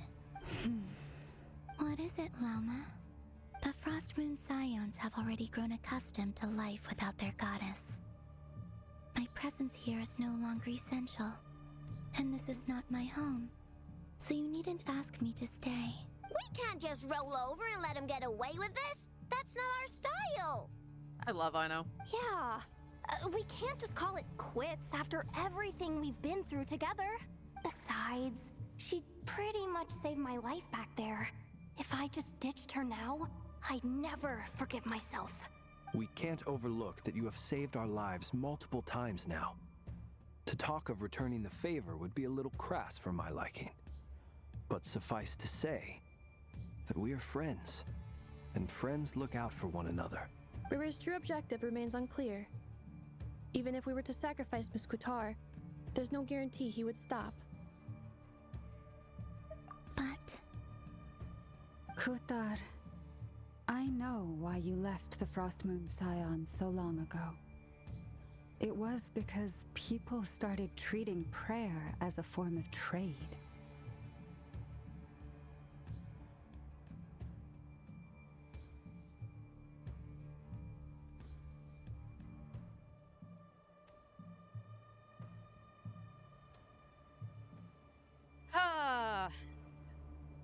What is it, Loma? The Frost Moon Scions have already grown accustomed to life without their goddess. My presence here is no longer essential, and this is not my home, so you needn't ask me to stay. We can't just roll over and let him get away with this. That's not our style. I love Ino. Yeah. We can't just call it quits after everything we've been through together. Besides, she pretty much saved my life back there. If I just ditched her now, I'd never forgive myself. We can't overlook that you have saved our lives multiple times now. To talk of returning the favor would be a little crass for my liking. But suffice to say that we are friends, and friends look out for one another. River's true objective remains unclear. Even if we were to sacrifice Miss Kutar, there's no guarantee he would stop. But Kutar, I know why you left the Frost Moon Scions so long ago. It was because people started treating prayer as a form of trade.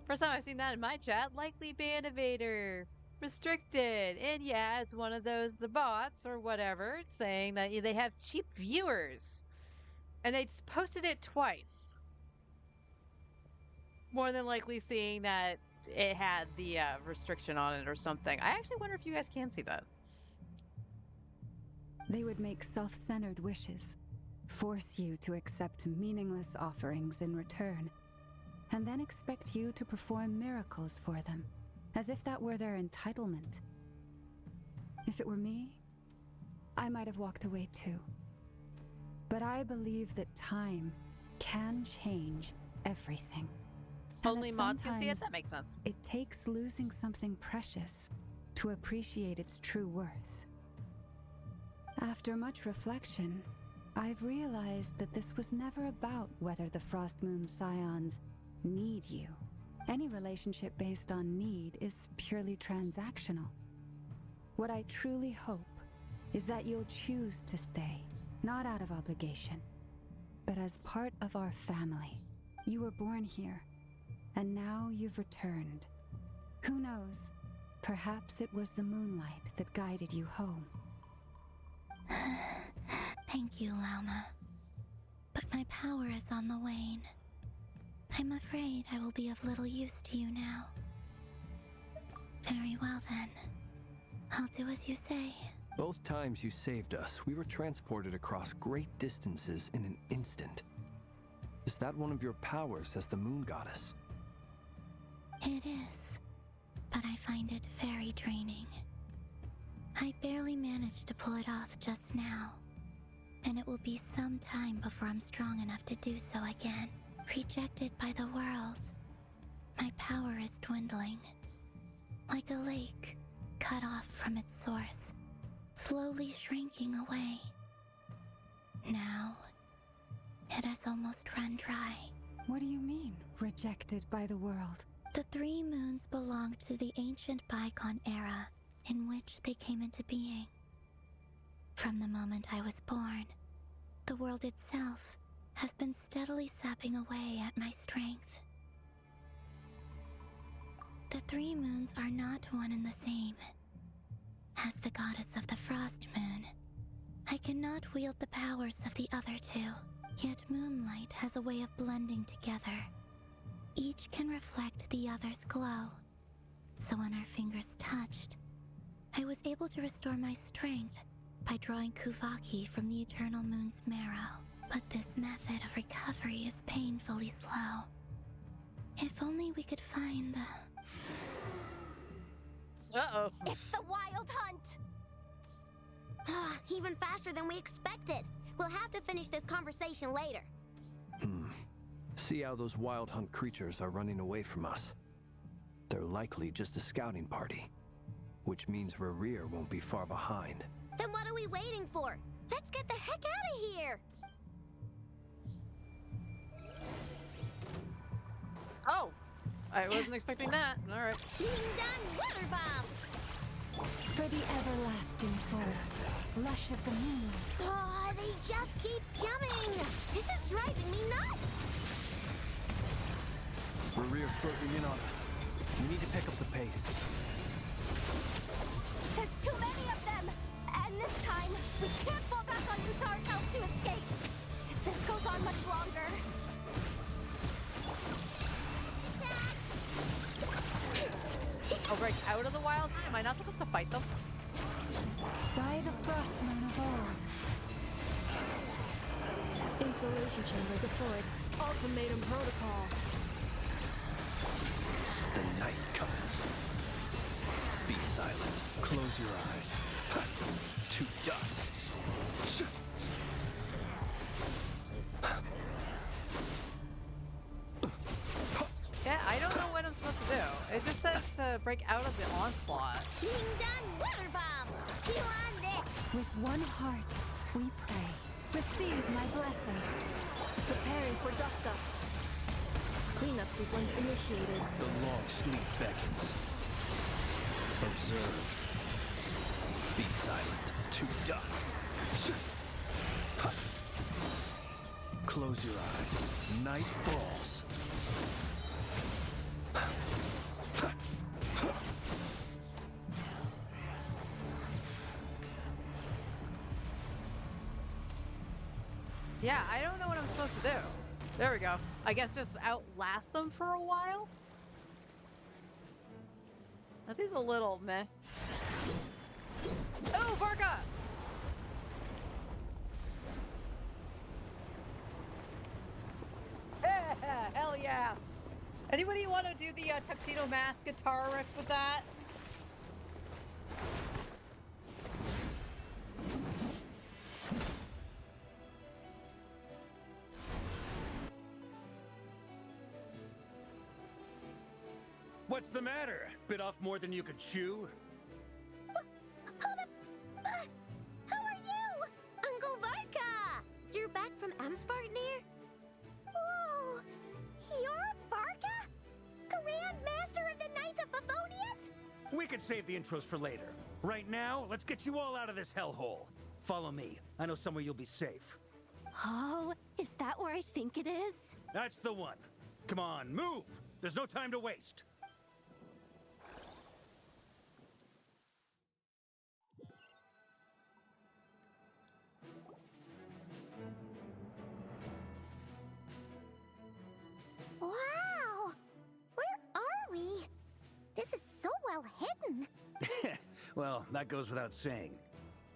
First time I've seen that in my chat. Likely ban evader. Restricted. And yeah, it's one of those bots or whatever saying that they have cheap viewers. And they posted it twice. More than likely seeing that it had the restriction on it or something. I actually wonder if you guys can see that. They would make self-centered wishes, force you to accept meaningless offerings in return, and then expect you to perform miracles for them, as if that were their entitlement. If it were me, I might have walked away too. But I believe that time can change everything. And Only that mods can see it? sometimes That makes sense. it takes losing something precious to appreciate its true worth. After much reflection, I've realized that this was never about whether the Frost Moon Scions need you. Any relationship based on need is purely transactional. What I truly hope is that you'll choose to stay, not out of obligation, but as part of our family. You were born here, and now you've returned. Who knows? Perhaps it was the moonlight that guided you home. Thank you, Lauma. But my power is on the wane. I'm afraid I will be of little use to you now. Very well then. I'll do as you say. Both times you saved us, we were transported across great distances in an instant. Is that one of your powers as the moon goddess? It is, but I find it very draining. I barely managed to pull it off just now, and it will be some time before I'm strong enough to do so again. Rejected by the world, my power is dwindling. Like a lake, cut off from its source, slowly shrinking away. Now, it has almost run dry. What do you mean, rejected by the world? The 3 moons belonged to the ancient bygone era in which they came into being. From the moment I was born, the world itself has been steadily sapping away at my strength. The 3 moons are not one and the same. As the goddess of the Frost Moon, I cannot wield the powers of the other 2, yet moonlight has a way of blending together. Each can reflect the other's glow, so when our fingers touched, I was able to restore my strength by drawing Kuvaki from the eternal moon's marrow. But this method of recovery is painfully slow. If only we could find the... Uh-oh. It's the Wild Hunt! Even faster than we expected. We'll have to finish this conversation later. See how those wild hunt creatures are running away from us. They're likely just a scouting party, which means Rerir won't be far behind. Then what are we waiting for? Let's get the heck out of here! Oh! I wasn't expecting that. Alright. Ding dong weather bomb! For the everlasting forest, lush as the moonlight. Oh, they just keep coming! This is driving me nuts! Rerir's closing in on us. We need to pick up the pace. There's too many of them! And this time, we can't fall back on Utar's help to escape! If this goes on much longer... Oh, break out of the wild hunt? Am I not supposed to fight them? By the Frost Moon of old. Installation chamber deployed. Ultimatum protocol. The night comes. Be silent. Close your eyes. To dust. Yeah, I don't know what I'm supposed to do. It just says to break out of the onslaught. Ding dong weather bomb! Chew on this! With one heart, we pray. Receive my blessing. Preparing for dust up. Cleanup sequence initiated. The long sleep beckons. Observe. Be silent. To dust. Close your eyes. Night falls. Yeah, I don't know what I'm supposed to do. There we go. I guess just outlast them for a while? That seems a little meh. Oh, Barca! yeah! Hell yeah! Anybody want to do the Tuxedo Mask guitar riff with that? What's the matter? Bit off more than you could chew? Who are you? Uncle Varka! You're back from Amsvartnir? Whoa! You're Varka? Grand Master of the Knights of Favonius? We could save the intros for later. Right now, let's get you all out of this hellhole. Follow me. I know somewhere you'll be safe. Oh, is that where I think it is? That's the one. Come on, move! There's no time to waste. Wow! Where are we? This is so well hidden. Well, that goes without saying.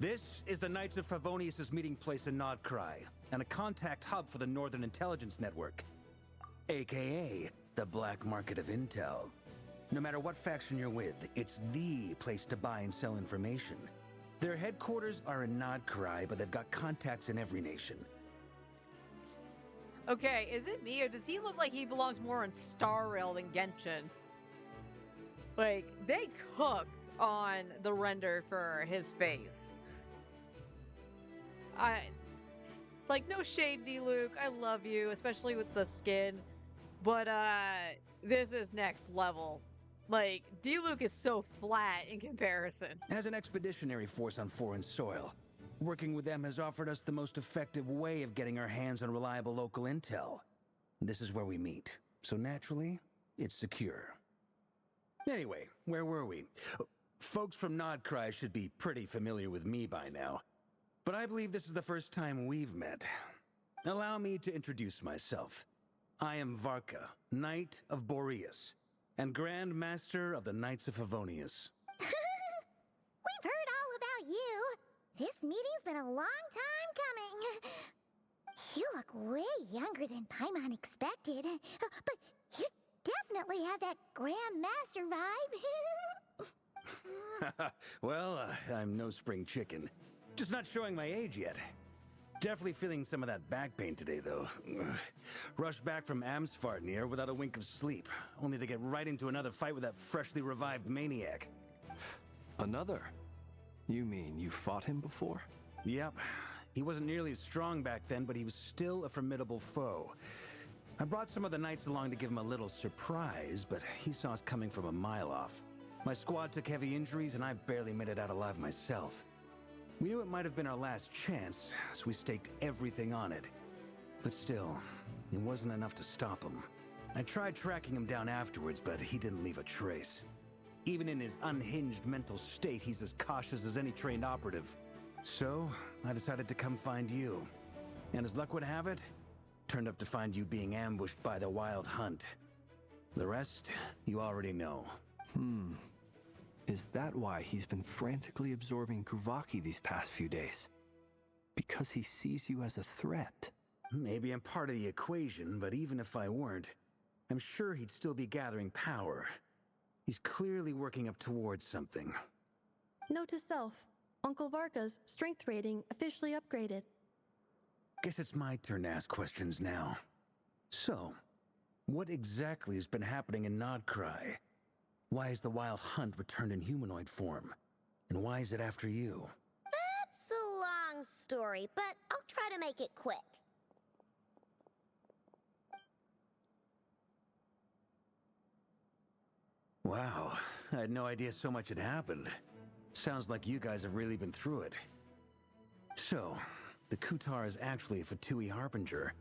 This is the Knights of Favonius' meeting place in Nodcry, and a contact hub for the Northern Intelligence Network, aka the Black Market of Intel. No matter what faction you're with, it's the place to buy and sell information. Their headquarters are in Nodcry, but they've got contacts in every nation. Okay, is it me or does he look like he belongs more on Star Rail than Genshin? Like, they cooked on the render for his face. Like, no shade, D-Luke. I love you, especially with the skin. But, this is next level. Like, D-Luke is so flat in comparison. As an expeditionary force on foreign soil, working with them has offered us the most effective way of getting our hands on reliable local intel. This is where we meet, so naturally, it's secure. Anyway, where were we? Folks from Nodcry should be pretty familiar with me by now, but I believe this is the first time we've met. Allow me to introduce myself. I am Varka, Knight of Boreas, and Grand Master of the Knights of Favonius. We've heard all about you. This meeting's been a long time coming. You look way younger than Paimon expected, but you definitely have that Grand Master vibe. Well, I'm no spring chicken. Just not showing my age yet. Definitely feeling some of that back pain today, though. Rushed back from Amsvartnir without a wink of sleep, only to get right into another fight with that freshly revived maniac. Another? You mean you fought him before? Yep. He wasn't nearly as strong back then, but he was still a formidable foe. I brought some of the knights along to give him a little surprise, but he saw us coming from a mile off. My squad took heavy injuries, and I barely made it out alive myself. We knew it might have been our last chance, so we staked everything on it. But still, it wasn't enough to stop him. I tried tracking him down afterwards, but he didn't leave a trace. Even in his unhinged mental state, he's as cautious as any trained operative. So, I decided to come find you. And as luck would have it, turned up to find you being ambushed by the Wild Hunt. The rest, you already know. Is that why he's been frantically absorbing Kuvaki these past few days? Because he sees you as a threat? Maybe I'm part of the equation, but even if I weren't, I'm sure he'd still be gathering power. He's clearly working up towards something. Note to self, Uncle Varka's strength rating officially upgraded. Guess it's my turn to ask questions now. So, what exactly has been happening in Nodcry? Why is the Wild Hunt returned in humanoid form? And why is it after you? That's a long story, but I'll try to make it quick. Wow, I had no idea so much had happened. Sounds like you guys have really been through it. So, the Kutar is actually a Fatui Harbinger.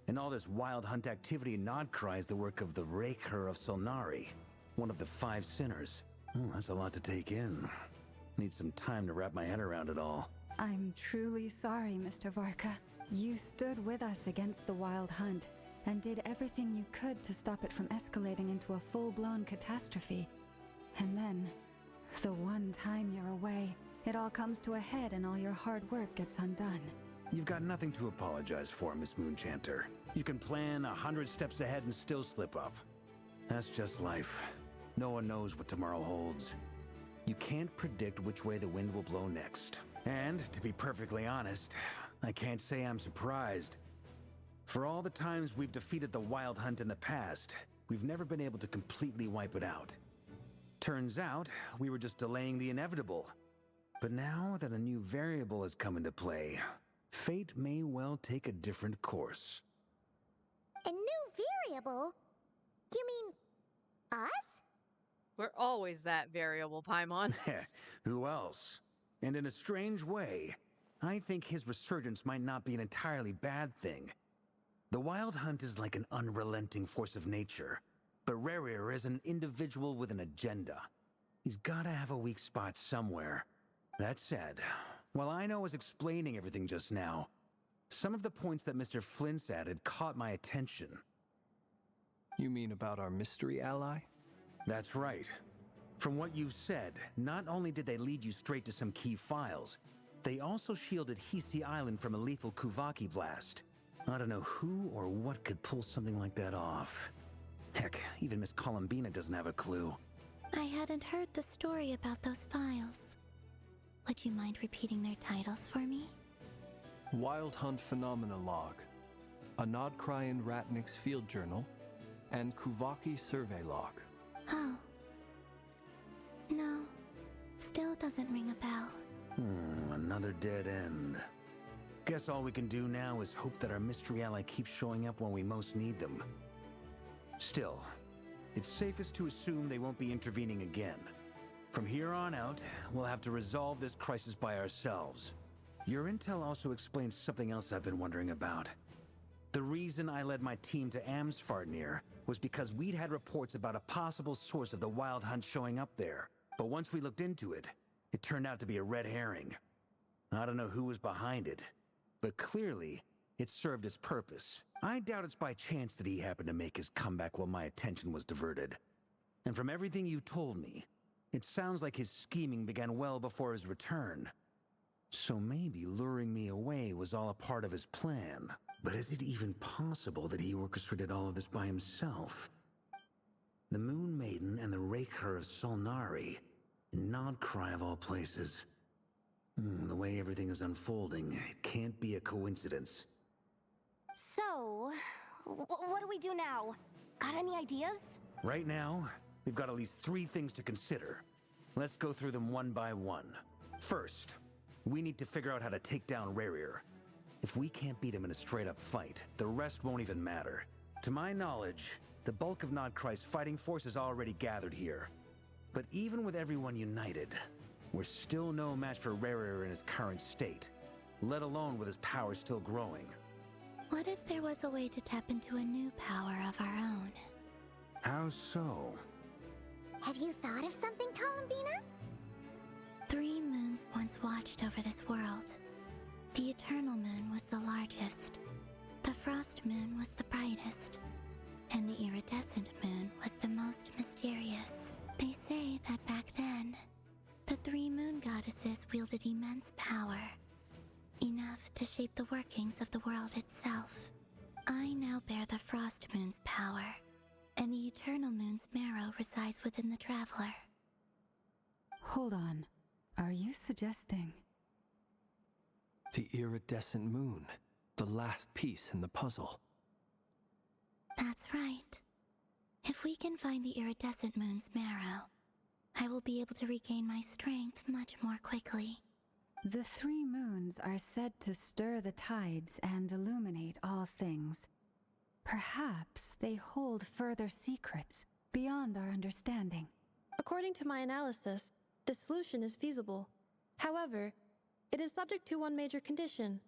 And all this Wild Hunt activity in Nodcry is the work of the Raker of Solnari, one of the 5 sinners. That's a lot to take in. Need some time to wrap my head around it all. I'm truly sorry, Mr. Varka. You stood with us against the Wild Hunt and did everything you could to stop it from escalating into a full-blown catastrophe. And then, the one time you're away, it all comes to a head and all your hard work gets undone. You've got nothing to apologize for, Miss Moonchanter. You can plan 100 steps ahead and still slip up. That's just life. No one knows what tomorrow holds. You can't predict which way the wind will blow next. And, to be perfectly honest, I can't say I'm surprised. For all the times we've defeated the Wild Hunt in the past, we've never been able to completely wipe it out. Turns out, we were just delaying the inevitable. But now that a new variable has come into play, fate may well take a different course. A new variable? You mean us? We're always that variable, Paimon. Who else? And in a strange way, I think his resurgence might not be an entirely bad thing. The Wild Hunt is like an unrelenting force of nature, but Rerir is an individual with an agenda. He's gotta have a weak spot somewhere. That said, while I was explaining everything just now, some of the points that Mr. Flint's added caught my attention. You mean about our mystery ally? That's right. From what you've said, not only did they lead you straight to some key files, they also shielded Hisi Island from a lethal Kuvaki blast. I don't know who or what could pull something like that off. Heck, even Miss Columbina doesn't have a clue. I hadn't heard the story about those files. Would you mind repeating their titles for me? Wild Hunt Phenomena Log, a Nodcrian Ratnik's Field Journal, and Kuvaki Survey Log. Oh. No. Still doesn't ring a bell. Another dead end. Guess all we can do now is hope that our mystery ally keeps showing up when we most need them. Still, it's safest to assume they won't be intervening again. From here on out, we'll have to resolve this crisis by ourselves. Your intel also explains something else I've been wondering about. The reason I led my team to Amsfartnir was because we'd had reports about a possible source of the Wild Hunt showing up there. But once we looked into it, it turned out to be a red herring. I don't know who was behind it, but clearly, it served its purpose. I doubt it's by chance that he happened to make his comeback while my attention was diverted. And from everything you told me, it sounds like his scheming began well before his return. So maybe luring me away was all a part of his plan. But is it even possible that he orchestrated all of this by himself? The Moon Maiden and the Raker of Solnari, Nodcry of all places. The way everything is unfolding, it can't be a coincidence. So, what do we do now? Got any ideas? Right now, we've got at least 3 things to consider. Let's go through them one by one. First, we need to figure out how to take down Rerir. If we can't beat him in a straight-up fight, the rest won't even matter. To my knowledge, the bulk of Nodcry's fighting force is already gathered here. But even with everyone united, we're still no match for Rerir in his current state, let alone with his power still growing. What if there was a way to tap into a new power of our own? How so? Have you thought of something, Columbina? 3 moons once watched over this world. The Eternal Moon was the largest. The Frost Moon was the brightest. And the Iridescent Moon was the most mysterious. They say that back then, the 3 moon goddesses wielded immense power. Enough to shape the workings of the world itself. I now bear the Frost Moon's power, and the Eternal Moon's marrow resides within the Traveler. Hold on. Are you suggesting... The iridescent moon, the last piece in the puzzle. That's right. If we can find the Iridescent Moon's marrow, I will be able to regain my strength much more quickly. The 3 moons are said to stir the tides and illuminate all things. Perhaps they hold further secrets beyond our understanding. According to my analysis, this solution is feasible. However, it is subject to one major condition.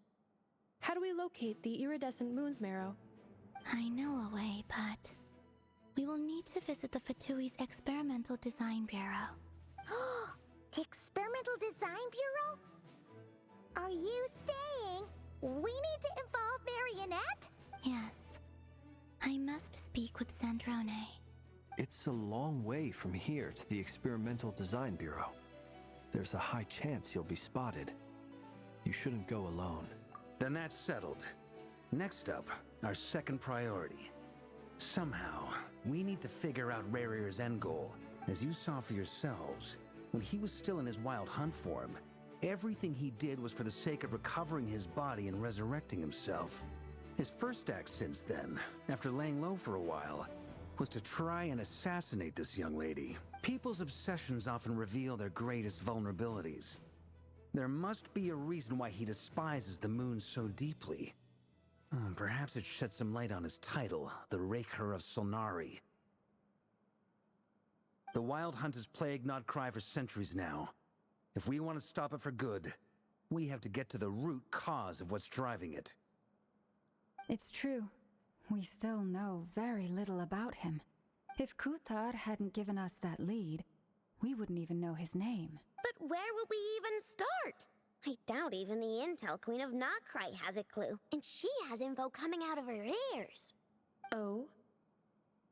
How do we locate the iridescent moon's marrow? I know a way, but we will need to visit the Fatui's Experimental Design Bureau. The Experimental Design Bureau? Are you saying we need to involve Marionette? Yes. I must speak with Zandrone. It's a long way from here to the Experimental Design Bureau. There's a high chance you'll be spotted. You shouldn't go alone. Then that's settled. Next up, our second priority. Somehow, we need to figure out Rarir's end goal. As you saw for yourselves, when he was still in his wild hunt form, everything he did was for the sake of recovering his body and resurrecting himself. His first act since then, after laying low for a while, was to try and assassinate this young lady. People's obsessions often reveal their greatest vulnerabilities. There must be a reason why he despises the moon so deeply. Perhaps it sheds some light on his title, the Raker of Solnari. The Wild Hunt has plagued Notcry for centuries now. If we want to stop it for good, we have to get to the root cause of what's driving it. It's true. We still know very little about him. If Kuthar hadn't given us that lead, we wouldn't even know his name. But where would we even start? I doubt even the Intel Queen of Notcry has a clue, and she has info coming out of her ears. Oh?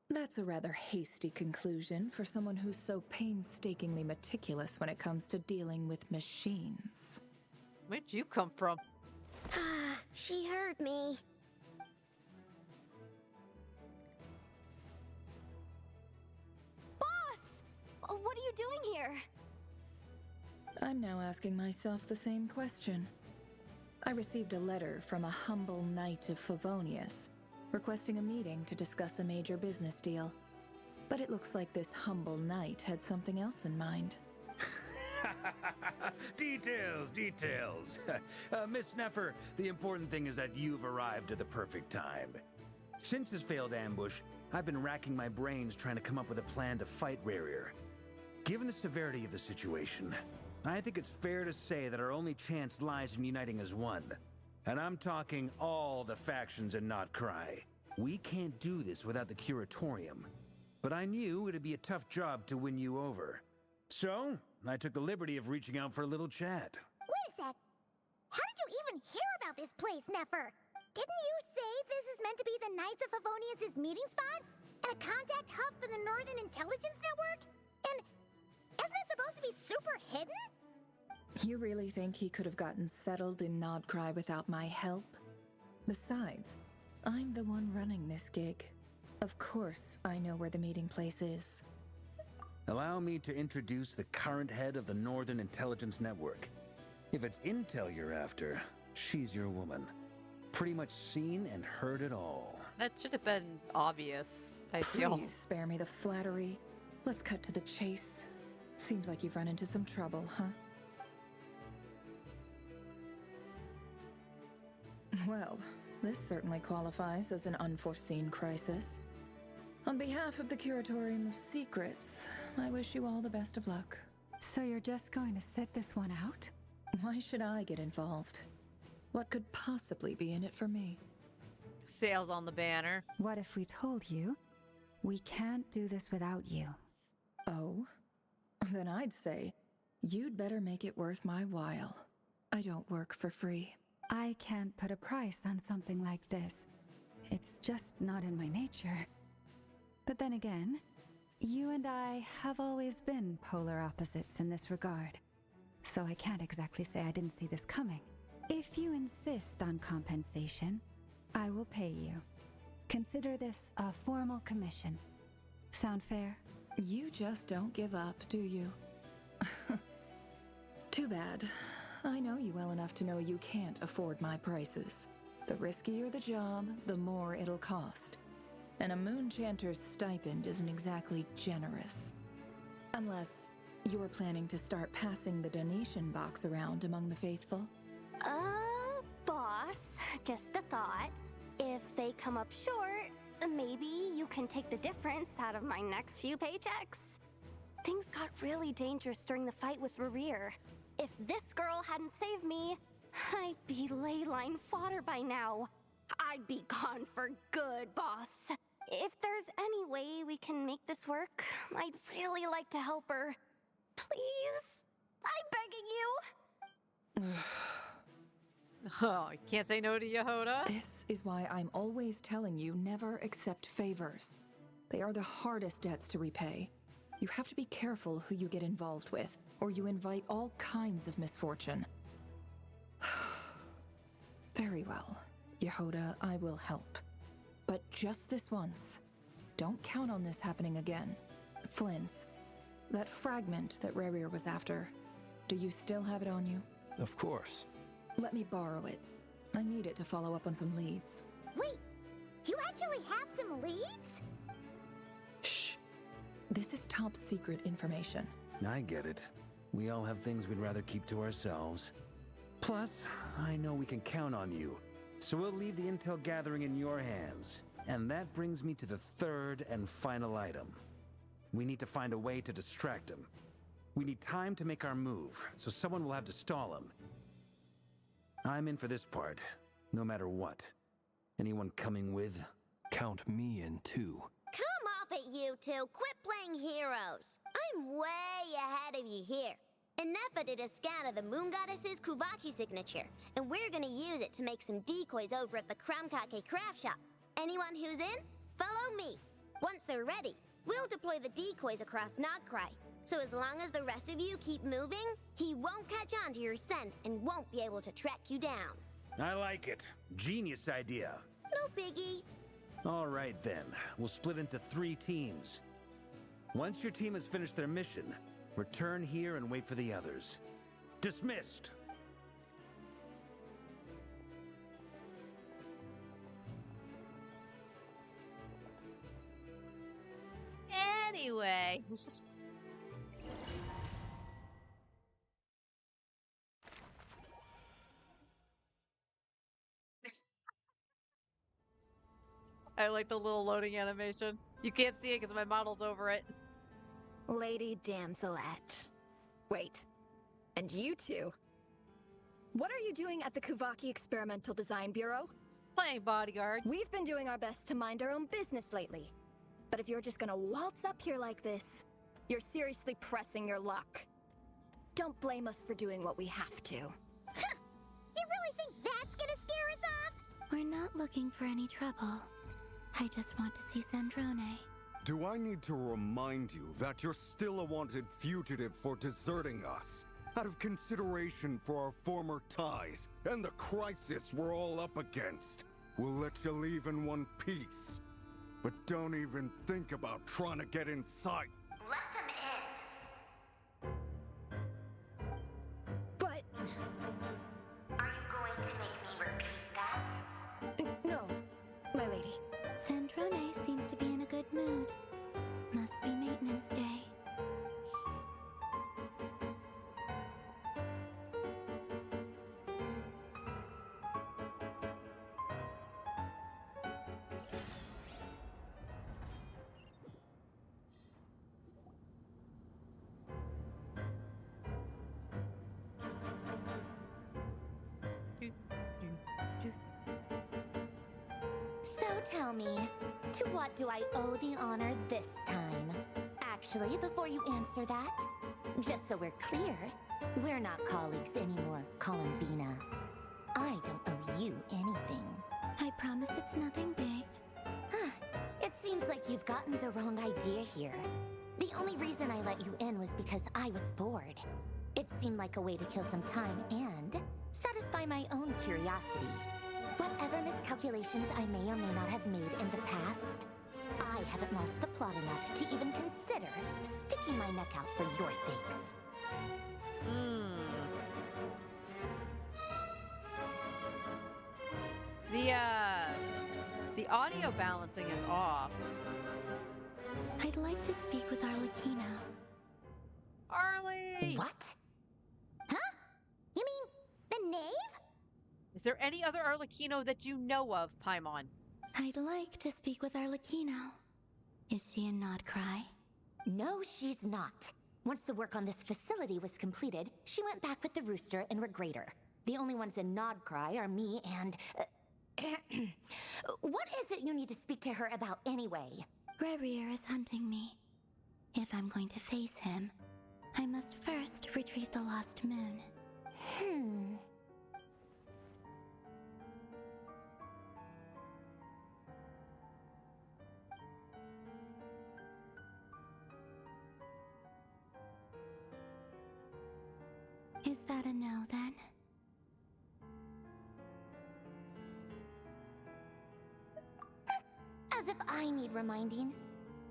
That's a rather hasty conclusion for someone who's so painstakingly meticulous when it comes to dealing with machines. Where'd you come from? She heard me. Boss! What are you doing here? I'm now asking myself the same question. I received a letter from a humble knight of Favonius, requesting a meeting to discuss a major business deal. But it looks like this humble knight had something else in mind. Details. Miss Neffer, the important thing is that you've arrived at the perfect time. Since his failed ambush, I've been racking my brains trying to come up with a plan to fight Rarir. Given the severity of the situation, I think it's fair to say that our only chance lies in uniting as one. And I'm talking all the factions in Notcry. We can't do this without the Curatorium. But I knew it'd be a tough job to win you over. So, I took the liberty of reaching out for a little chat. Wait a sec. How did you even hear about this place, Neffer? Didn't you say this is meant to be the Knights of Favonius' meeting spot? And a contact hub for the Northern Intelligence Network? And isn't it supposed to be super hidden? You really think he could have gotten settled in Nodcry without my help? Besides, I'm the one running this gig. Of course I know where the meeting place is. Allow me to introduce the current head of the Northern Intelligence Network. If it's intel you're after, she's your woman. Pretty much seen and heard it all. That should have been obvious, I feel. Please spare me the flattery. Let's cut to the chase. Seems like you've run into some trouble, huh? Well, this certainly qualifies as an unforeseen crisis. On behalf of the Curatorium of Secrets, I wish you all the best of luck. So you're just going to sit this one out? Why should I get involved? What could possibly be in it for me? Sails on the banner. What if we told you we can't do this without you? Oh? Then I'd say you'd better make it worth my while. I don't work for free. I can't put a price on something like this. It's just not in my nature. But then again, you and I have always been polar opposites in this regard. So I can't exactly say I didn't see this coming. If you insist on compensation, I will pay you. Consider this a formal commission. Sound fair? You just don't give up, do you? Too bad. I know you well enough to know you can't afford my prices. The riskier the job, the more it'll cost. And a Moonchanter's stipend isn't exactly generous. Unless you're planning to start passing the donation box around among the faithful. Boss, just a thought. If they come up short, maybe you can take the difference out of my next few paychecks. Things got really dangerous during the fight with Rarir. If this girl hadn't saved me, I'd be ley line fodder by now. I'd be gone for good, boss. If there's any way we can make this work, I'd really like to help her. Please? I'm begging you. Oh, I can't say no to Yehoda. This is why I'm always telling you never accept favors. They are the hardest debts to repay. You have to be careful who you get involved with, or you invite all kinds of misfortune. Very well. Yehoda, I will help. But just this once. Don't count on this happening again. Flynn's. That fragment that Rerir was after. Do you still have it on you? Of course. Let me borrow it. I need it to follow up on some leads. Wait, you actually have some leads? Shh. This is top secret information. I get it. We all have things we'd rather keep to ourselves. Plus, I know we can count on you. So we'll leave the intel gathering in your hands. And that brings me to the third and final item. We need to find a way to distract him. We need time to make our move, so someone will have to stall him. I'm in for this part, no matter what. Anyone coming with? Count me in too. Come off it, you two. Quit playing heroes. I'm way ahead of you here. Nefa did a scan of the Moon Goddess's Kuvaki signature, and we're gonna use it to make some decoys over at the Krumkake craft shop. Anyone who's in, follow me. Once they're ready, we'll deploy the decoys across Nogcry. So as long as the rest of you keep moving, he won't catch on to your scent and won't be able to track you down. I like it. Genius idea. No biggie. All right then, we'll split into 3 teams. Once your team has finished their mission, return here and wait for the others. Dismissed! Anyway. I like the little loading animation. You can't see it because my model's over it. Lady Damselette. Wait. And you two? What are you doing at the Kuvaki Experimental Design Bureau? Playing bodyguard. We've been doing our best to mind our own business lately. But if you're just gonna waltz up here like this, you're seriously pressing your luck. Don't blame us for doing what we have to. Huh! You really think that's gonna scare us off? We're not looking for any trouble. I just want to see Zandrone. Do I need to remind you that you're still a wanted fugitive for deserting us? Out of consideration for our former ties and the crisis we're all up against, we'll let you leave in one piece. But don't even think about trying to get inside. Let them in. But... Are you going to make me repeat that? No, my lady. Zandrone seems to be in a good mood. Must be maintenance day. So tell me, to what do I owe the honor this time? Actually, before you answer that, just so we're clear, we're not colleagues anymore, Columbina. I don't owe you anything. I promise it's nothing big. It seems like you've gotten the wrong idea here. The only reason I let you in was because I was bored. It seemed like a way to kill some time and satisfy my own curiosity. Whatever miscalculations I may or may not have made in the past, I haven't lost the plot enough to even consider sticking my neck out for your sakes. The audio balancing is off. I'd like to speak with Arlecchino. Arlie! What? Huh? You mean the knave? Is there any other Arlecchino that you know of, Paimon? I'd like to speak with Arlecchino. Is she in Nodcry? No, she's not. Once the work on this facility was completed, she went back with the Rooster and Regrator. The only ones in Nodcry are me and... What is it you need to speak to her about anyway? Rerir is hunting me. If I'm going to face him, I must first retrieve the lost moon. Is that a no, then? I need reminding.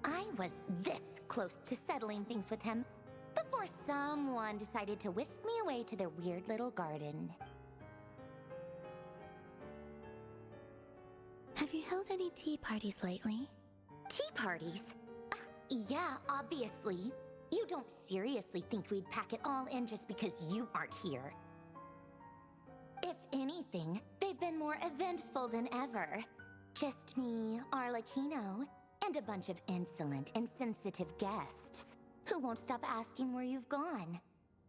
I was this close to settling things with him before someone decided to whisk me away to their weird little garden. Have you held any tea parties lately? Tea parties? Yeah, obviously. You don't seriously think we'd pack it all in just because you aren't here. If anything, they've been more eventful than ever. Just me, Arlecchino, and a bunch of insolent and sensitive guests who won't stop asking where you've gone.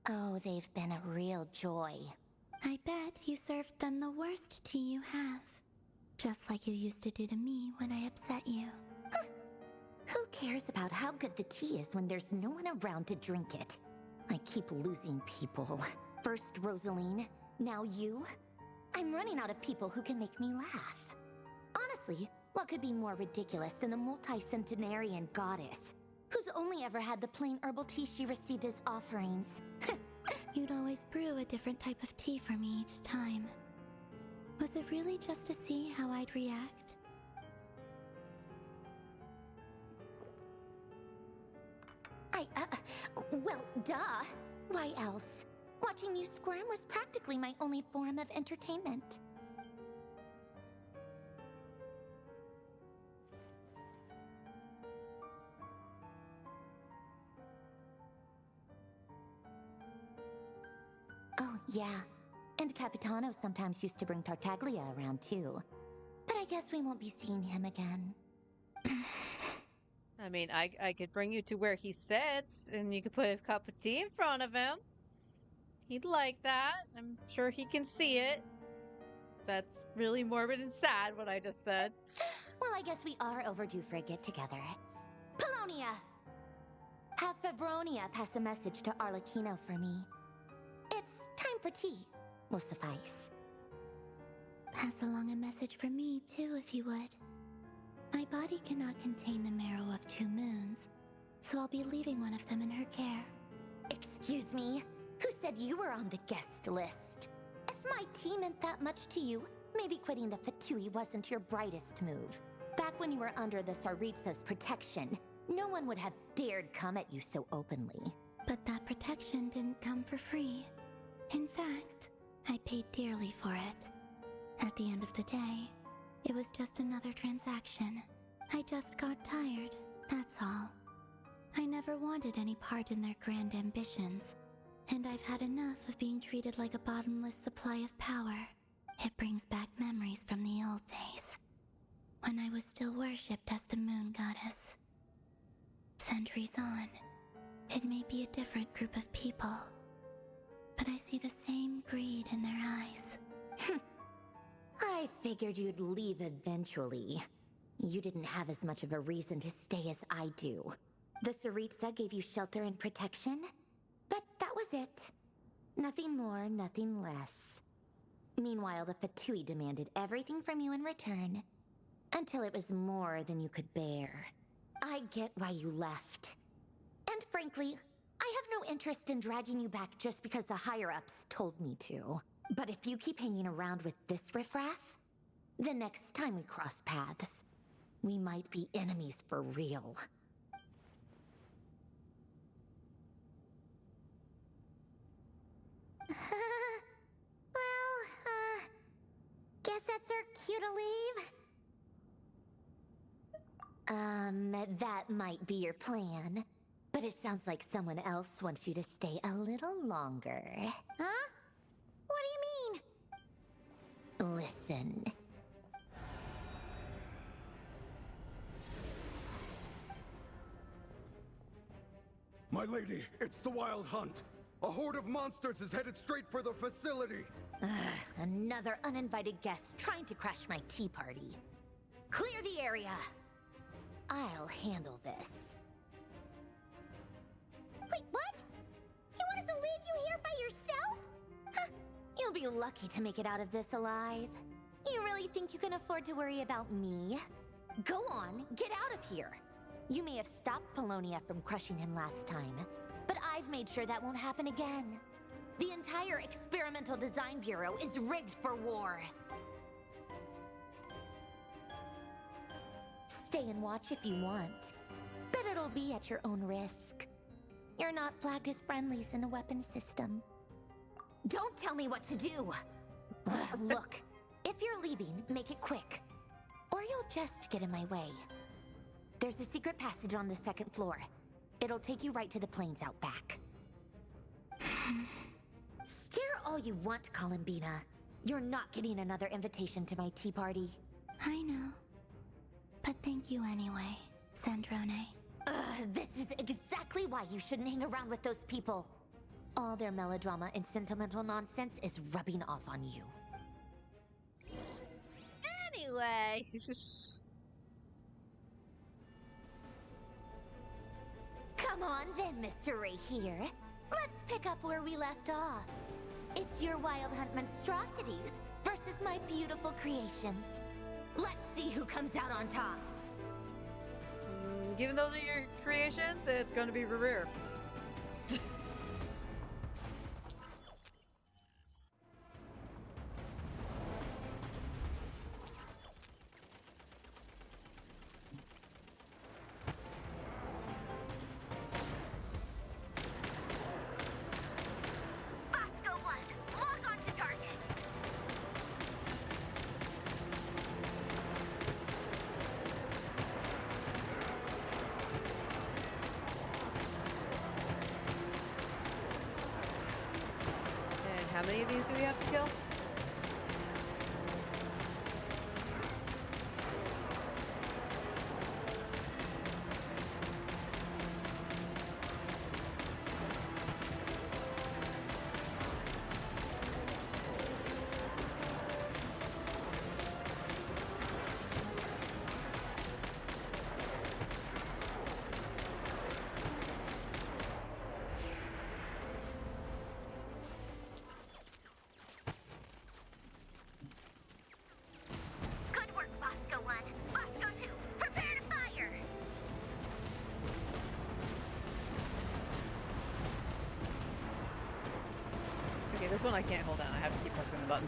Oh, they've been a real joy. I bet you served them the worst tea you have. Just like you used to do to me when I upset you. Who cares about how good the tea is when there's no one around to drink it? I keep losing people. First Rosaline, now you. I'm running out of people who can make me laugh. Honestly, what could be more ridiculous than the multi-centenarian goddess, who's only ever had the plain herbal tea she received as offerings? You'd always brew a different type of tea for me each time. Was it really just to see how I'd react? Well, duh. Why else? Watching you squirm was practically my only form of entertainment. Oh, yeah. And Capitano sometimes used to bring Tartaglia around too. But I guess we won't be seeing him again. I mean, I could bring you to where he sits, and you could put a cup of tea in front of him. He'd like that. I'm sure he can see it. That's really morbid and sad, what I just said. Well, I guess we are overdue for a get-together. Polonia! Have Febronia pass a message to Arlecchino for me. It's time for tea. Will suffice. Pass along a message for me, too, if you would. My body cannot contain the marrow of 2 moons, so I'll be leaving one of them in her care. Excuse me? Who said you were on the guest list? If my tea meant that much to you, maybe quitting the Fatui wasn't your brightest move. Back when you were under the Tsaritsa's protection, no one would have dared come at you so openly. But that protection didn't come for free. In fact, I paid dearly for it. At the end of the day, it was just another transaction. I just got tired, that's all. I never wanted any part in their grand ambitions, and I've had enough of being treated like a bottomless supply of power. It brings back memories from the old days, when I was still worshipped as the moon goddess. Centuries on, it may be a different group of people, but I see the same greed in their eyes. I figured you'd leave eventually. You didn't have as much of a reason to stay as I do. The Tsaritsa gave you shelter and protection, but that was it. Nothing more, nothing less. Meanwhile, the Fatui demanded everything from you in return, until it was more than you could bear. I get why you left. And frankly, I have no interest in dragging you back just because the higher-ups told me to. But if you keep hanging around with this riffraff, the next time we cross paths, we might be enemies for real. Guess that's our cue to leave. That might be your plan. But it sounds like someone else wants you to stay a little longer. Huh? What do you mean? Listen. My lady, it's the Wild Hunt. A horde of monsters is headed straight for the facility. Another uninvited guest trying to crash my tea party. Clear the area. I'll handle this. Wait, what? You want us to leave you here by yourself? Huh. You'll be lucky to make it out of this alive. You really think you can afford to worry about me? Go on, get out of here. You may have stopped Polonia from crushing him last time, but I've made sure that won't happen again. The entire Experimental Design Bureau is rigged for war. Stay and watch if you want, but it'll be at your own risk. You're not flagged as friendlies in the weapon system. Don't tell me what to do! Look, if you're leaving, make it quick. Or you'll just get in my way. There's a secret passage on the second floor. It'll take you right to the plains out back. Stare all you want, Columbina. You're not getting another invitation to my tea party. I know. But thank you anyway, Sandrone. This is exactly why you shouldn't hang around with those people. All their melodrama and sentimental nonsense is rubbing off on you. Anyway. Come on then, Mr. Ray here. Let's pick up where we left off. It's your Wild Hunt monstrosities versus my beautiful creations. Let's see who comes out on top. Given those are your creations, it's going to be Rerir. How many of these do we have to kill? Okay, this one I can't hold down. I have to keep pressing the button.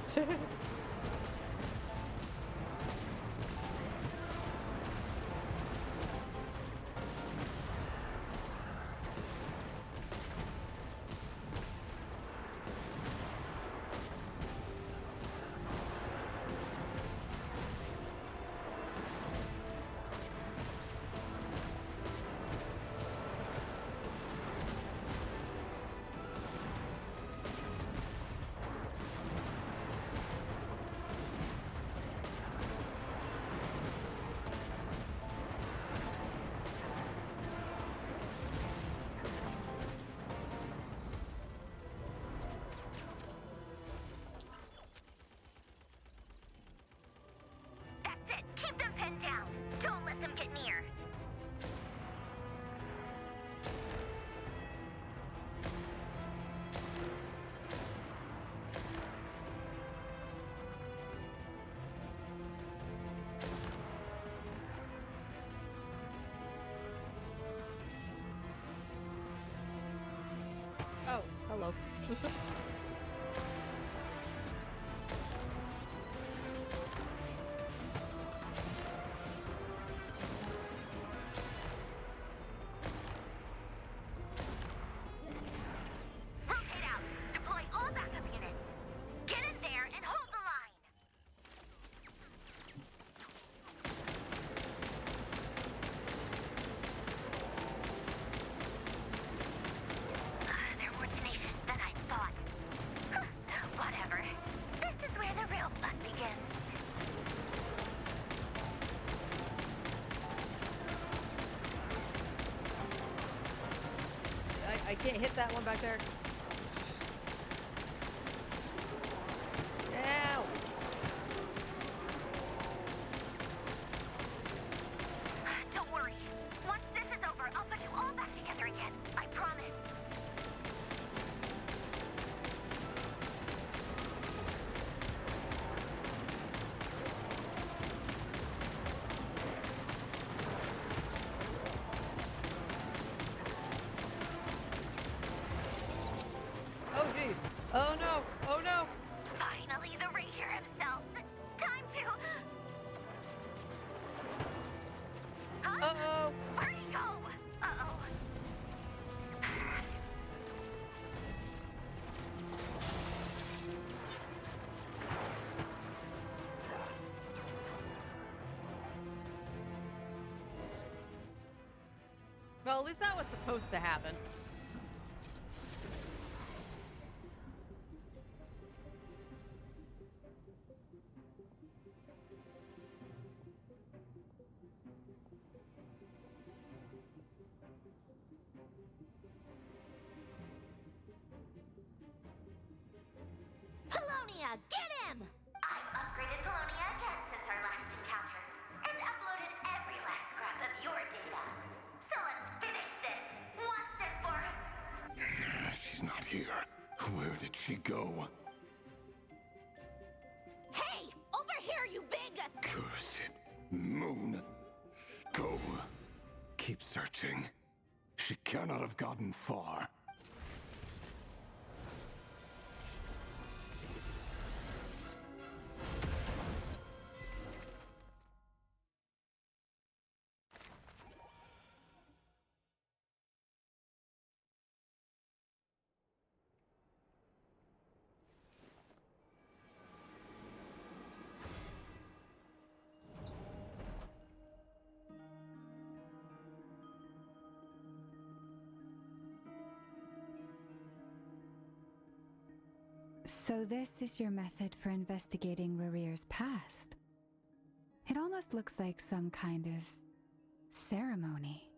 Oh, hello. Rotate out! Deploy all backup units! Get in there and hold the line! They're more tenacious than I thought. Whatever. This is where the real fun begins. I can't hit that one back there. Ow! Don't worry. Once this is over, I'll put you all back together again. I promise. Oh jeez. Oh no. Oh no. Finally, the Ranger himself. Time to... Well, at least that was supposed to happen. Polonia, get him! I've upgraded Polonia again since our last encounter, and uploaded every last scrap of your data. So let's finish this, once and for... She's not here. Where did she go? Hey! Over here, you big... Curse it, Moon. Go. Keep searching. She cannot have gotten far. So this is your method for investigating Rarir's past. It almost looks like some kind of ceremony.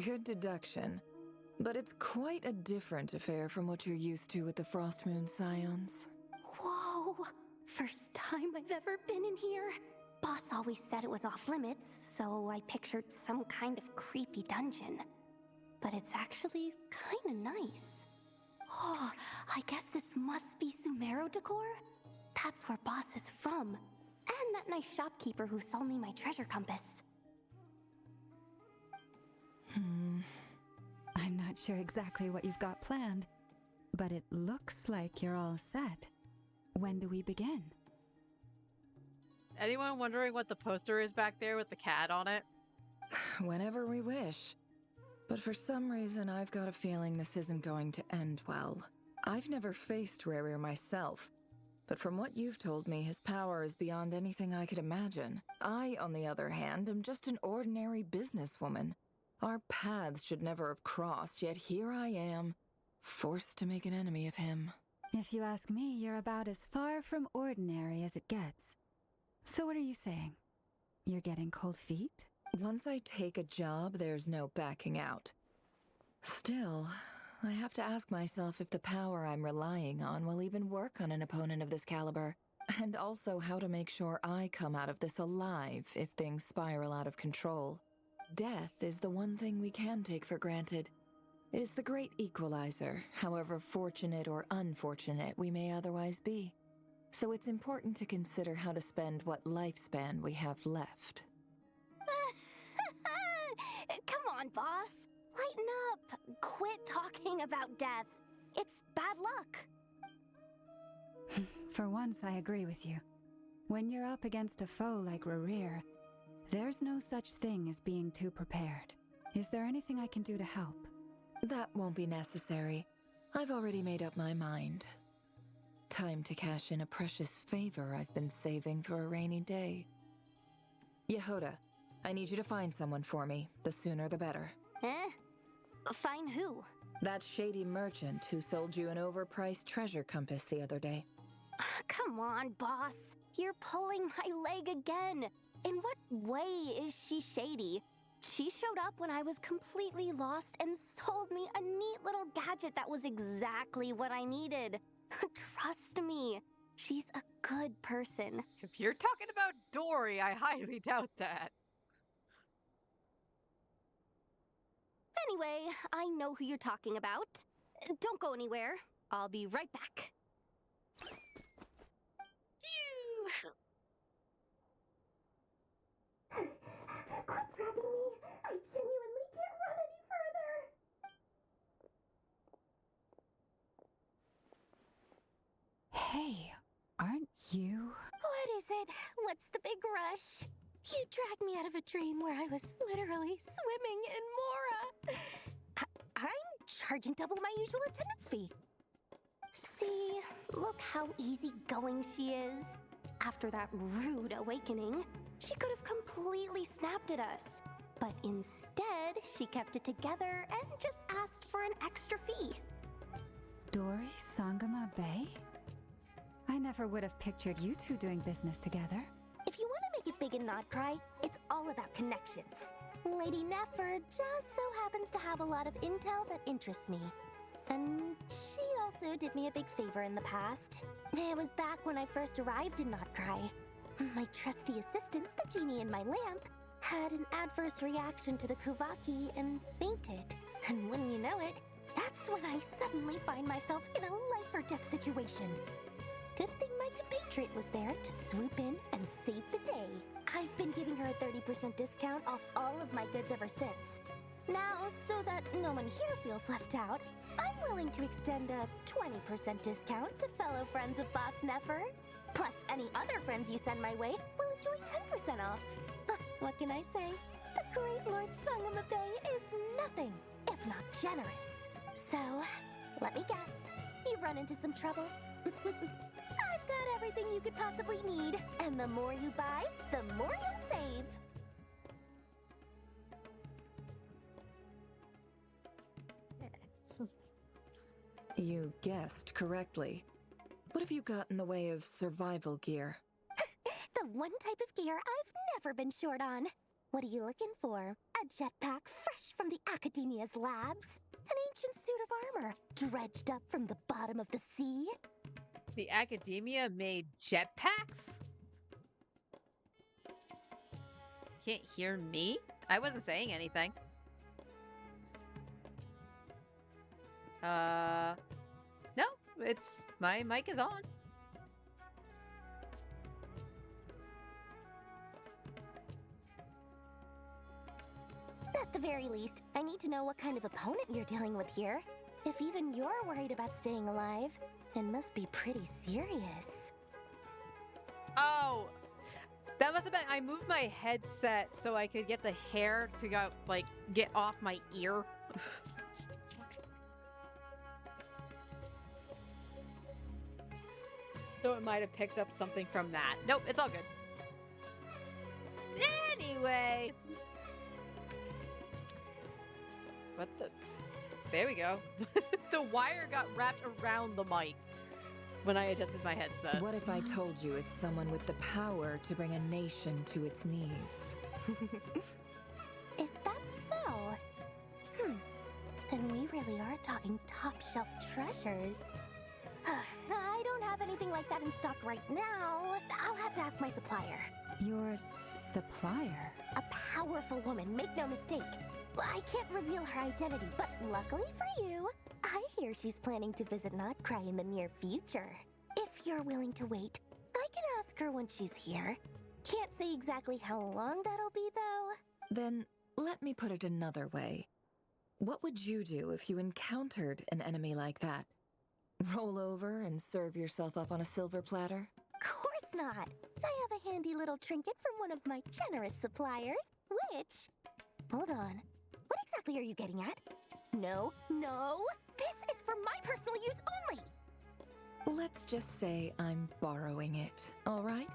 Good deduction. But it's quite a different affair from what you're used to with the Frost Moon Scions. Whoa! First time I've ever been in here. Boss always said it was off limits, so I pictured some kind of creepy dungeon. But it's actually kinda nice. Oh, I guess this must be Sumero decor? That's where Boss is from. And that nice shopkeeper who sold me my treasure compass. I'm not sure exactly what you've got planned, but it looks like you're all set. When do we begin? Anyone wondering what the poster is back there with the cat on it? Whenever we wish. But for some reason, I've got a feeling this isn't going to end well. I've never faced Rarir myself, but from what you've told me, his power is beyond anything I could imagine. I, on the other hand, am just an ordinary businesswoman. Our paths should never have crossed, yet here I am, forced to make an enemy of him. If you ask me, you're about as far from ordinary as it gets. So what are you saying? You're getting cold feet? Once I take a job, there's no backing out. Still, I have to ask myself if the power I'm relying on will even work on an opponent of this caliber. And also how to make sure I come out of this alive if things spiral out of control. Death is the one thing we can take for granted. It is the great equalizer, however fortunate or unfortunate we may otherwise be. So it's important to consider how to spend what lifespan we have left. Come on, boss. Lighten up. Quit talking about death. It's bad luck. For once, I agree with you. When you're up against a foe like Rarir, there's no such thing as being too prepared. Is there anything I can do to help? That won't be necessary. I've already made up my mind. Time to cash in a precious favor I've been saving for a rainy day. Yehoda, I need you to find someone for me. The sooner the better. Find who? That shady merchant who sold you an overpriced treasure compass the other day. Come on, boss. You're pulling my leg again. In what way is she shady? She showed up when I was completely lost and sold me a neat little gadget that was exactly what I needed. Trust me, she's a good person. If you're talking about Dory, I highly doubt that. Anyway, I know who you're talking about. Don't go anywhere. I'll be right back. Quit dragging me! I genuinely can't run any further! Hey, aren't you? What is it? What's the big rush? You dragged me out of a dream where I was literally swimming in Mora. I'm charging double my usual attendance fee. See, look how easygoing she is. After that rude awakening, she could have completely snapped at us. But instead, she kept it together and just asked for an extra fee. Dori Sangama Bay? I never would have pictured you two doing business together. If you want to make it big in Notcry, it's all about connections. Lady Nefer just so happens to have a lot of intel that interests me. And she also did me a big favor in the past. It was back when I first arrived in Notcry. My trusty assistant, the genie in my lamp, had an adverse reaction to the Kuvaki and fainted. And when you know it, that's when I suddenly find myself in a life-or-death situation. Good thing my compatriot was there to swoop in and save the day. I've been giving her a 30% discount off all of my goods ever since. Now, so that no one here feels left out, I'm willing to extend a 20% discount to fellow friends of Boss Nefer. Plus, any other friends you send my way will enjoy 10% off. What can I say? The great Lord Sangama Bay is nothing if not generous. So, let me guess. You've run into some trouble. I've got everything you could possibly need, and the more you buy, the more you'll save. You guessed correctly. What have you got in the way of survival gear? The one type of gear I've never been short on. What are you looking for? A jetpack fresh from the Academia's labs? An ancient suit of armor dredged up from the bottom of the sea? The Academia made jetpacks? Can't hear me? I wasn't saying anything. No, it's my mic is on. At the very least, I need to know what kind of opponent you're dealing with here. If even you're worried about staying alive, it must be pretty serious. Oh, that must have been. I moved my headset so I could get the hair to go, like, get off my ear. So it might have picked up something from that. Nope, it's all good. Anyways. What the? There we go. The wire got wrapped around the mic when I adjusted my headset. What if I told you it's someone with the power to bring a nation to its knees? Is that so? Then we really are talking top-shelf treasures. I don't have anything like that in stock right now. I'll have to ask my supplier. Your supplier? A powerful woman, make no mistake. I can't reveal her identity, but luckily for you, I hear she's planning to visit Notcry in the near future. If you're willing to wait, I can ask her when she's here. Can't say exactly how long that'll be, though. Then let me put it another way. What would you do if you encountered an enemy like that? Roll over and serve yourself up on a silver platter? Course not. I have a handy little trinket from one of my generous suppliers, which... Hold on. What exactly are you getting at? No, this is for my personal use only! Let's just say I'm borrowing it, all right?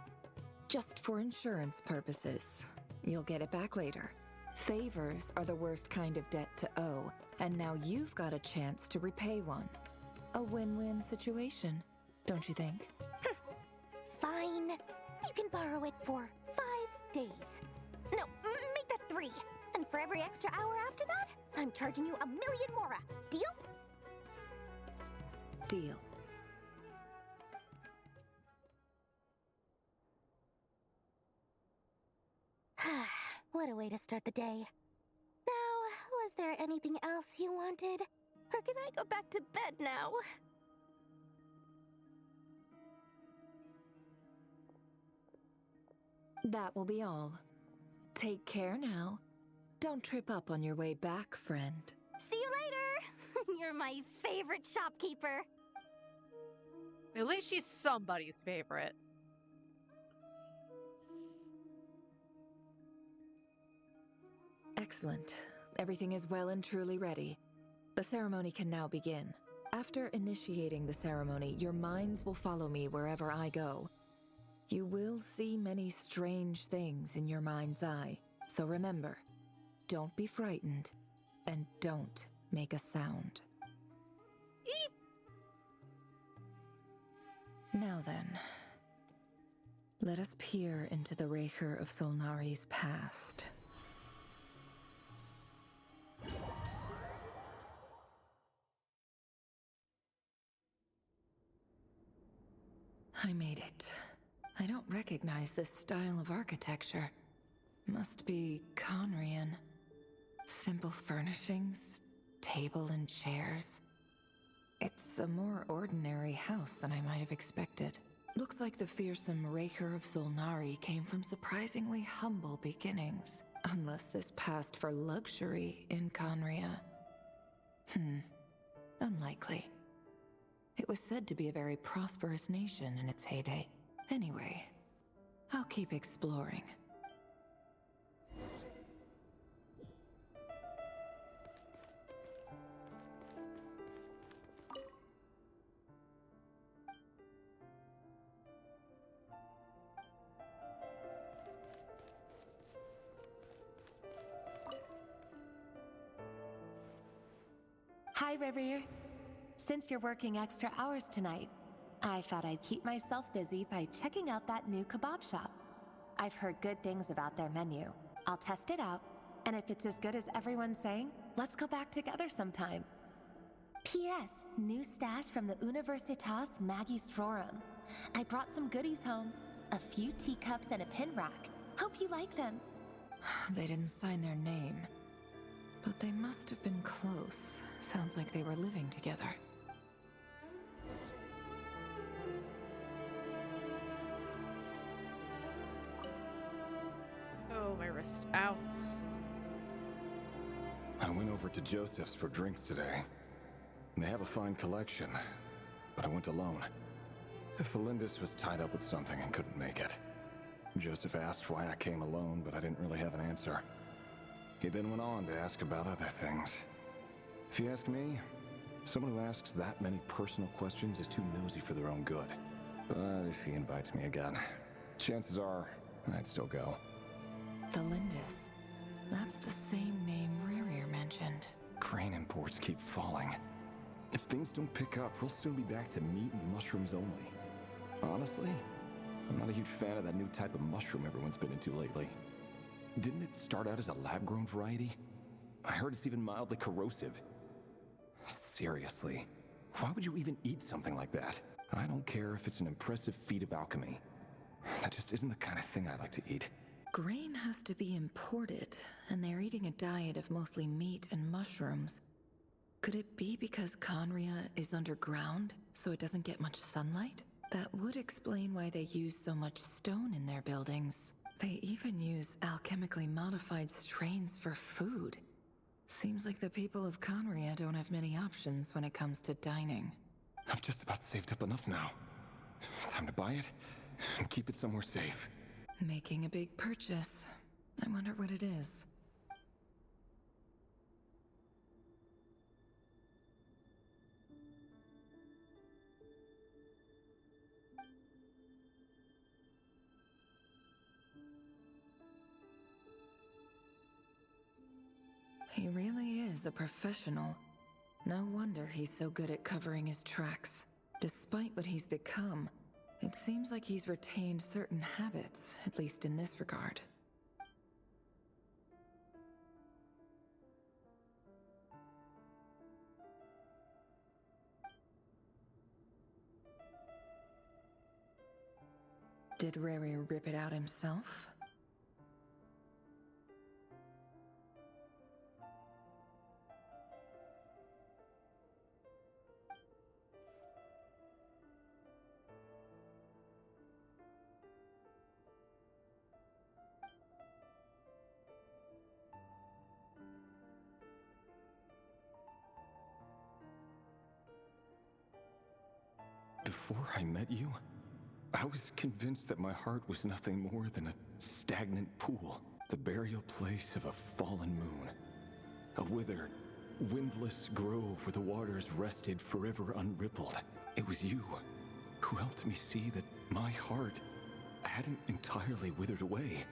Just for insurance purposes. You'll get it back later. Favors are the worst kind of debt to owe, and now you've got a chance to repay one. A win-win situation, don't you think? Fine. You can borrow it for 5 days. No, make that 3. And for every extra hour after that, I'm charging you 1,000,000 mora. Deal? Deal. What a way to start the day. Now, was there anything else you wanted? Or can I go back to bed now? That will be all. Take care now. Don't trip up on your way back, friend. See you later! You're my favorite shopkeeper. At least she's somebody's favorite. Excellent. Everything is well and truly ready. The ceremony can now begin. After initiating the ceremony, your minds will follow me wherever I go. You will see many strange things in your mind's eye, so remember, Don't be frightened, and don't make a sound. Eep. Now then, let us peer into the Raker of Solnari's past. I made it. I don't recognize this style of architecture. Must be Conrian. Simple furnishings, table and chairs. It's a more ordinary house than I might have expected. Looks like the fearsome Raker of Solnari came from surprisingly humble beginnings. Unless this passed for luxury in Conria. Unlikely. It was said to be a very prosperous nation in its heyday. Anyway, I'll keep exploring. Hi, River. Since you're working extra hours tonight, I thought I'd keep myself busy by checking out that new kebab shop. I've heard good things about their menu. I'll test it out, and if it's as good as everyone's saying, let's go back together sometime. P.S. New stash from the Universitas Magistrorum. I brought some goodies home. A few teacups and a pin rack. Hope you like them. They didn't sign their name. But they must have been close. Sounds like they were living together. Oh, my wrist. Ow. I went over to Joseph's for drinks today. They have a fine collection, but I went alone. Felindis was tied up with something and couldn't make it. Joseph asked why I came alone, but I didn't really have an answer. He then went on to ask about other things. If you ask me, someone who asks that many personal questions is too nosy for their own good. But if he invites me again, chances are I'd still go. Felindis. That's the same name Rerir mentioned. Crane imports keep falling. If things don't pick up, we'll soon be back to meat and mushrooms only. Honestly, I'm not a huge fan of that new type of mushroom everyone's been into lately. Didn't it start out as a lab-grown variety? I heard it's even mildly corrosive. Seriously, why would you even eat something like that? I don't care if it's an impressive feat of alchemy. That just isn't the kind of thing I like to eat. Grain has to be imported, and they're eating a diet of mostly meat and mushrooms. Could it be because Conria is underground, so it doesn't get much sunlight? That would explain why they use so much stone in their buildings. They even use alchemically modified strains for food. Seems like the people of Conria don't have many options when it comes to dining. I've just about saved up enough now. Time to buy it and keep it somewhere safe. Making a big purchase. I wonder what it is. He really is a professional. No wonder he's so good at covering his tracks. Despite what he's become, it seems like he's retained certain habits, at least in this regard. Did Rary rip it out himself? Before I met you, I was convinced that my heart was nothing more than a stagnant pool, the burial place of a fallen moon. A withered, windless grove where the waters rested forever unrippled. It was you who helped me see that my heart hadn't entirely withered away.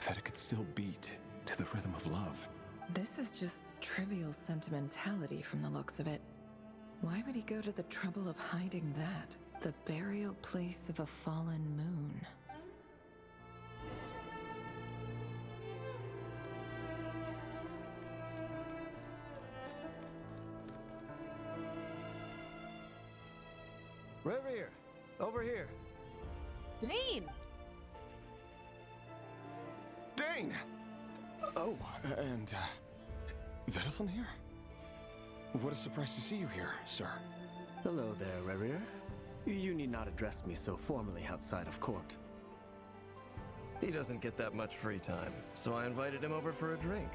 That it could still beat to the rhythm of love. This is just trivial sentimentality from the looks of it. Why would he go to the trouble of hiding that? The burial place of a fallen moon. Reverie, over here. Dane! Dane! Oh, and, Vediflin here? What a surprise to see you here, sir. Hello there, Reverie. You need not address me so formally outside of court. He doesn't get that much free time, so I invited him over for a drink.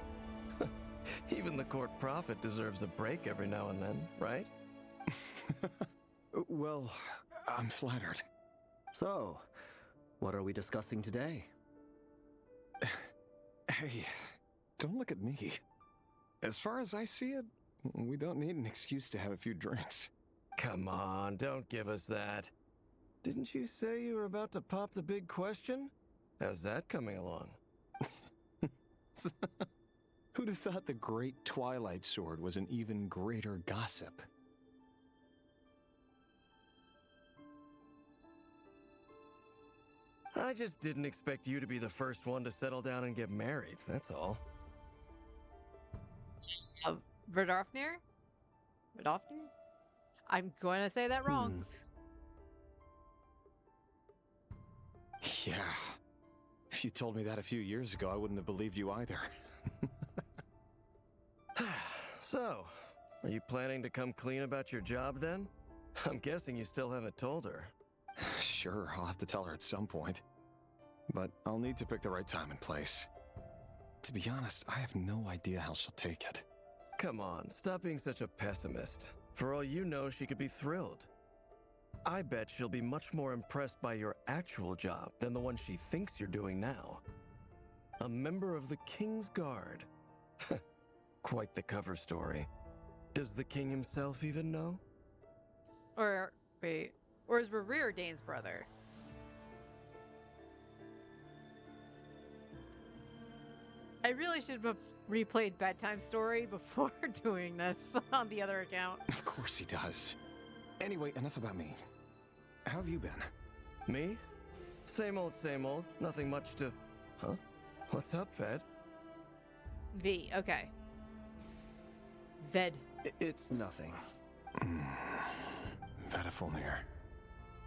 Even the court prophet deserves a break every now and then, right? Well, I'm flattered. So, what are we discussing today? Hey, don't look at me. As far as I see it, we don't need an excuse to have a few drinks. Come on, don't give us that. Didn't you say you were about to pop the big question? How's that coming along? Who'd have thought the great Twilight Sword was an even greater gossip? I just didn't expect you to be the first one to settle down and get married, that's all. Verdorfnir? Verdorfnir? I'm going to say that wrong. Yeah. If you told me that a few years ago, I wouldn't have believed you either. So, are you planning to come clean about your job then? I'm guessing you still haven't told her. Sure, I'll have to tell her at some point. But I'll need to pick the right time and place. To be honest, I have no idea how she'll take it. Come on, stop being such a pessimist. For all you know, she could be thrilled. I bet she'll be much more impressed by your actual job than the one she thinks you're doing now. A member of the King's Guard. Quite the cover story. Does the king himself even know? Or, wait, or is Rerir Dane's brother? I really should have replayed Bedtime Story before doing this on the other account. Of course he does. Anyway, enough about me. How have you been? Me? Same old, same old. Nothing much to... Huh? What's up, Ved? V, okay. Ved. It's nothing. Vediflnir.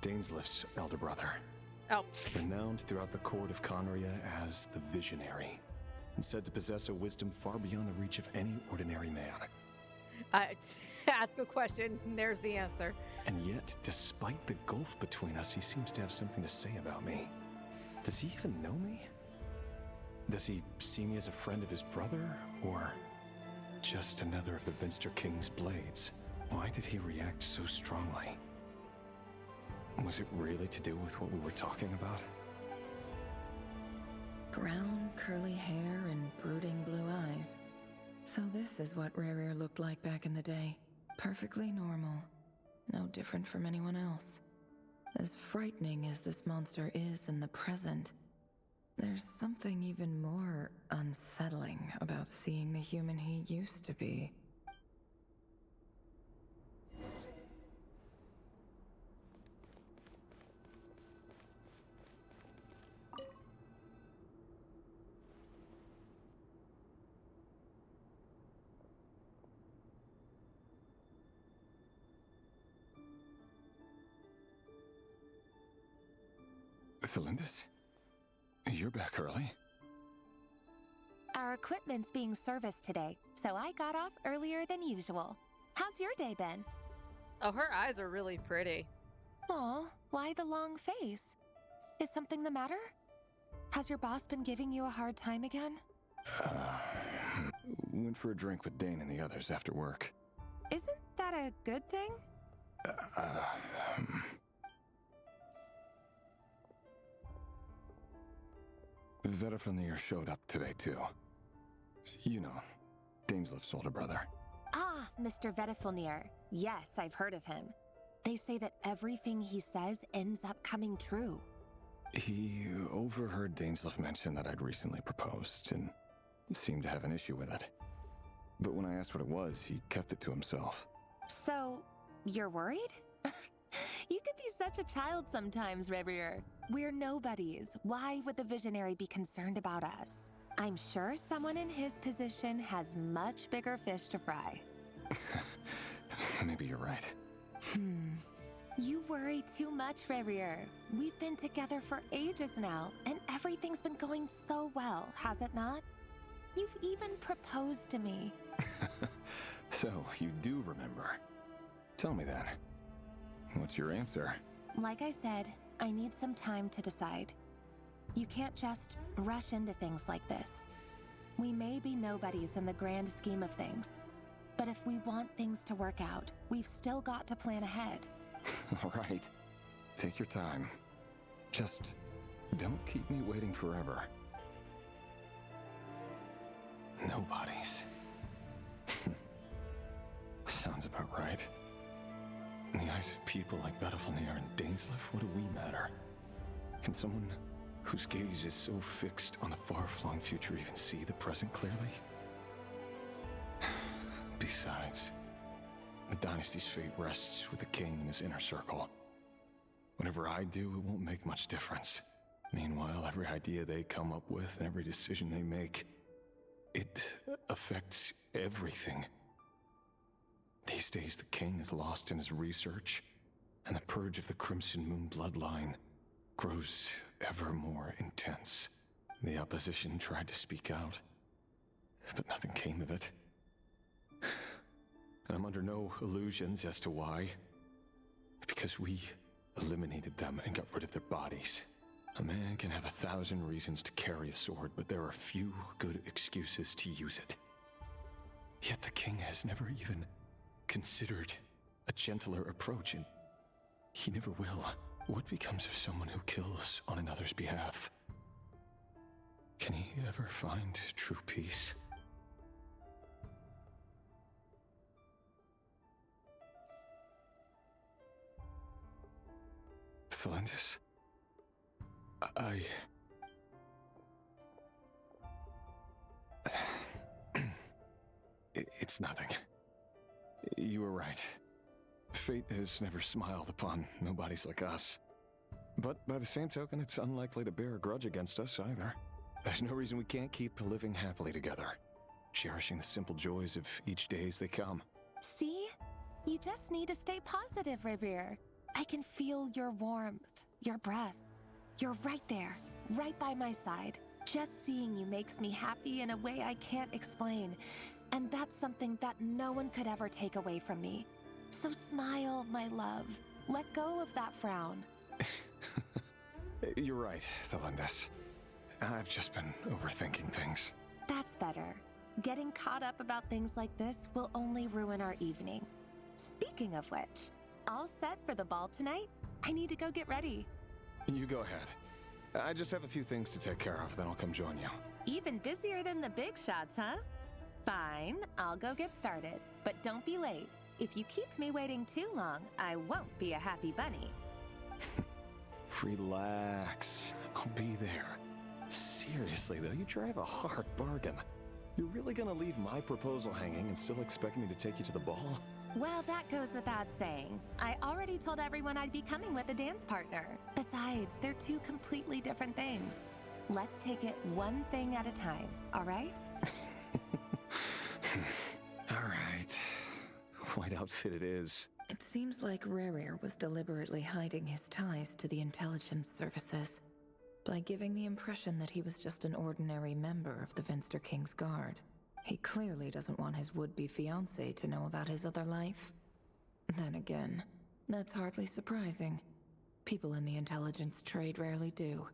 Dainslift's elder brother. Oh. Renowned throughout the court of Conria as the Visionary. And said to possess a wisdom far beyond the reach of any ordinary man. Ask a question, and there's the answer. And yet, despite the gulf between us, he seems to have something to say about me. Does he even know me? Does he see me as a friend of his brother, or just another of the Vinster King's blades? Why did he react so strongly? Was it really to do with what we were talking about? Brown, curly hair and brooding blue eyes. So this is what Rerir looked like back in the day. Perfectly normal. No different from anyone else. As frightening as this monster is in the present, there's something even more unsettling about seeing the human he used to be. Felindis? You're back early? Our equipment's being serviced today, so I got off earlier than usual. How's your day been? Oh, her eyes are really pretty. Aw, why the long face? Is something the matter? Has your boss been giving you a hard time again? Went for a drink with Dane and the others after work. Isn't that a good thing? Vediflnir showed up today, too. You know, Dainslift's older brother. Ah, Mr. Vediflnir. Yes, I've heard of him. They say that everything he says ends up coming true. He overheard Dainslift mention that I'd recently proposed, and seemed to have an issue with it. But when I asked what it was, he kept it to himself. So, you're worried? You can be such a child sometimes, Revier. We're nobodies. Why would the Visionary be concerned about us? I'm sure someone in his position has much bigger fish to fry. Maybe you're right. You worry too much, Revier. We've been together for ages now, and everything's been going so well, has it not? You've even proposed to me. So, you do remember. Tell me then. What's your answer? Like I said, I need some time to decide. You can't just rush into things like this. We may be nobodies in the grand scheme of things, but if we want things to work out, we've still got to plan ahead. All right. Take your time. Just don't keep me waiting forever. Nobodies. Sounds about right. In the eyes of people like Bettelfnir and Dainsleif, what do we matter? Can someone whose gaze is so fixed on a far-flung future even see the present clearly? Besides, the dynasty's fate rests with the king and his inner circle. Whatever I do, it won't make much difference. Meanwhile, every idea they come up with and every decision they make, it affects everything. These days, the king is lost in his research, and the purge of the Crimson Moon bloodline grows ever more intense. The opposition tried to speak out, but nothing came of it. And I'm under no illusions as to why. Because we eliminated them and got rid of their bodies. A man can have 1,000 reasons to carry a sword, but there are few good excuses to use it. Yet the king has never even considered a gentler approach, and he never will. What becomes of someone who kills on another's behalf? Can he ever find true peace? Thelendis? It's nothing. You were right. Fate has never smiled upon nobodies like us. But by the same token, it's unlikely to bear a grudge against us either. There's no reason we can't keep living happily together, cherishing the simple joys of each day as they come. See? You just need to stay positive, Revier. I can feel your warmth, your breath. You're right there, right by my side. Just seeing you makes me happy in a way I can't explain. And that's something that no one could ever take away from me. So smile, my love. Let go of that frown. You're right, Thelendis. I've just been overthinking things. That's better. Getting caught up about things like this will only ruin our evening. Speaking of which, all set for the ball tonight? I need to go get ready. You go ahead. I just have a few things to take care of, then I'll come join you. Even busier than the big shots, huh? Fine, I'll go get started. But don't be late. If you keep me waiting too long, I won't be a happy bunny. Relax. I'll be there. Seriously, though, you drive a hard bargain. You're really gonna leave my proposal hanging and still expect me to take you to the ball? Well, that goes without saying. I already told everyone I'd be coming with a dance partner. Besides, they're two completely different things. Let's take it one thing at a time, all right? All right. White outfit it is. It seems like Rerir was deliberately hiding his ties to the intelligence services by giving the impression that he was just an ordinary member of the Vinster King's Guard. He clearly doesn't want his would-be fiancée to know about his other life. Then again, that's hardly surprising. People in the intelligence trade rarely do.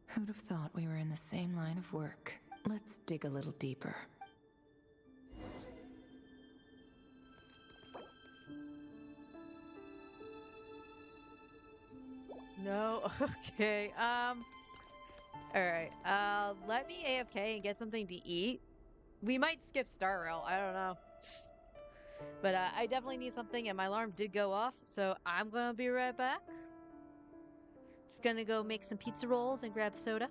Who'd have thought we were in the same line of work? Let's dig a little deeper. No, okay. Alright. Let me AFK and get something to eat. We might skip Star Rail, I don't know. But I definitely need something, and my alarm did go off, so I'm gonna be right back. Just gonna go make some pizza rolls and grab soda.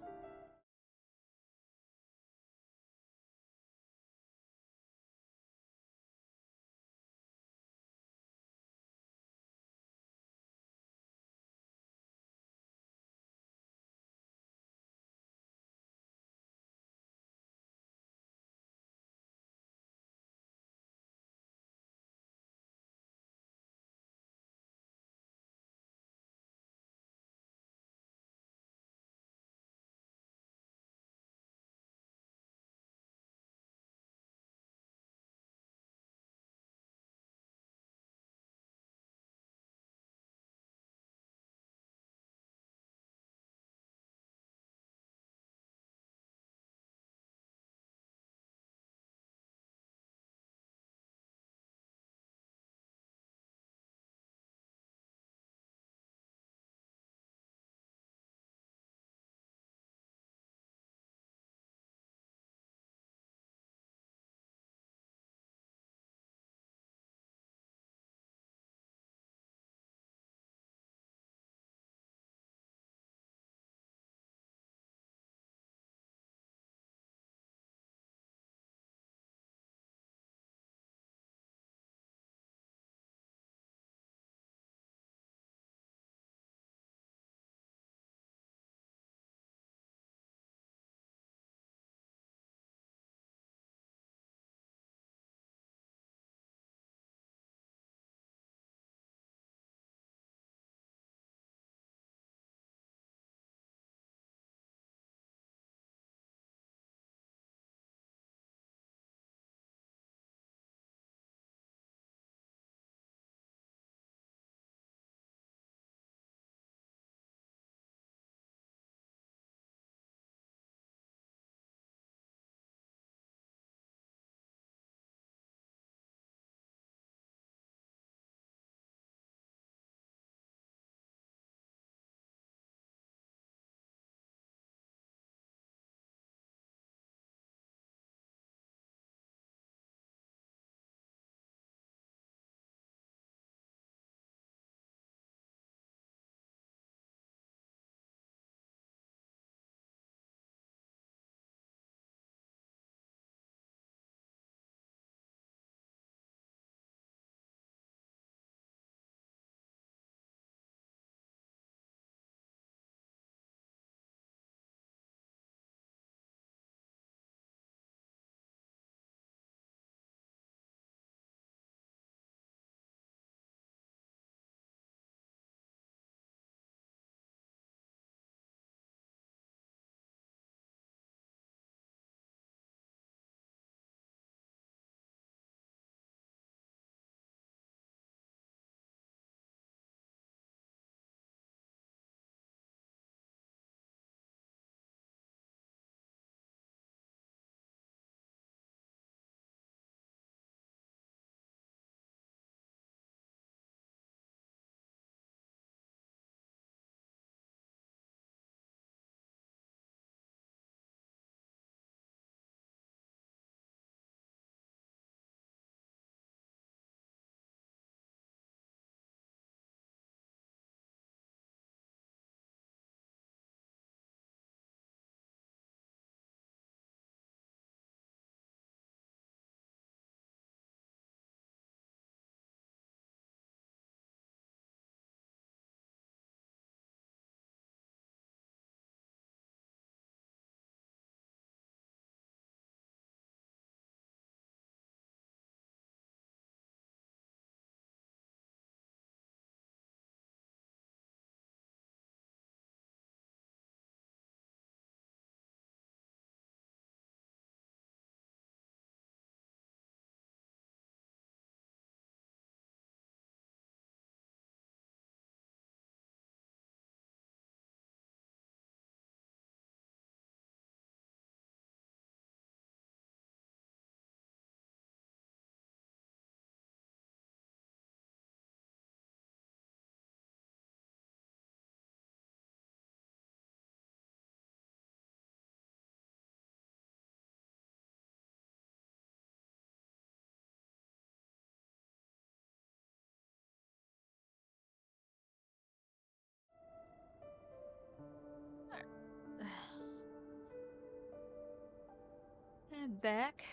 back.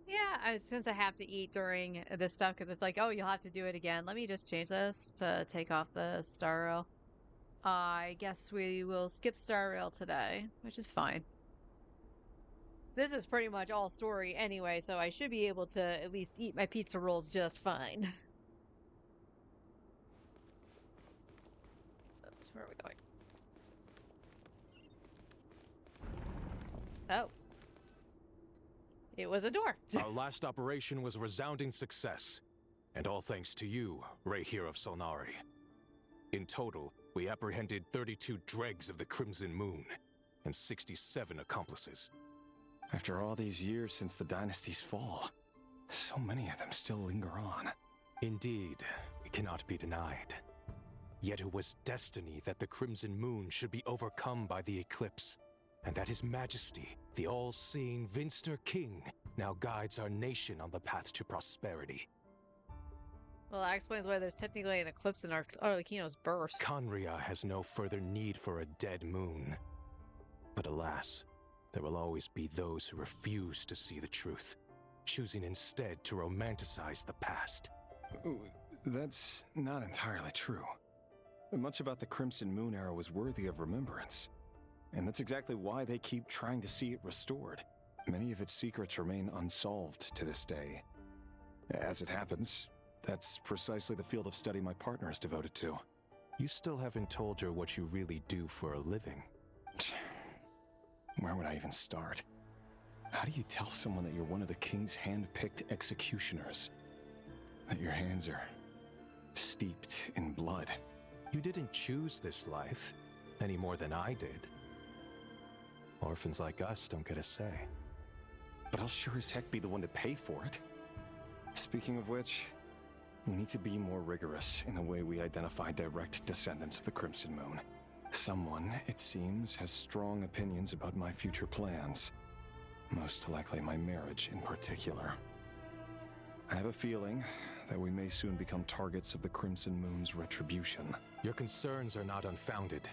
Yeah, since I have to eat during this stuff, because it's like, oh, you'll have to do it again. Let me just change this to take off the star rail. I guess we will skip star rail today, which is fine. This is pretty much all story anyway, so I should be able to at least eat my pizza rolls just fine. Oops, where are we going? Oh. It was a door. Our last operation was a resounding success, and all thanks to you, Rehir of Solnari. In total, we apprehended 32 dregs of the Crimson Moon, and 67 accomplices. After all these years since the dynasty's fall, so many of them still linger on. Indeed, it cannot be denied. Yet it was destiny that the Crimson Moon should be overcome by the eclipse, and that His Majesty, the all-seeing Vinster King, now guides our nation on the path to prosperity. Well, that explains why there's technically an eclipse in Arlecchino's burst. Conria has no further need for a dead moon. But alas, there will always be those who refuse to see the truth, choosing instead to romanticize the past. That's not entirely true. Much about the Crimson Moon era was worthy of remembrance. And that's exactly why they keep trying to see it restored. Many of its secrets remain unsolved to this day. As it happens, that's precisely the field of study my partner is devoted to. You still haven't told her what you really do for a living. Where would I even start? How do you tell someone that you're one of the king's hand-picked executioners? That your hands are steeped in blood? You didn't choose this life, any more than I did. Orphans like us don't get a say. But I'll sure as heck be the one to pay for it. Speaking of which, we need to be more rigorous in the way we identify direct descendants of the Crimson Moon. Someone, it seems, has strong opinions about my future plans. Most likely my marriage in particular. I have a feeling that we may soon become targets of the Crimson Moon's retribution. Your concerns are not unfounded.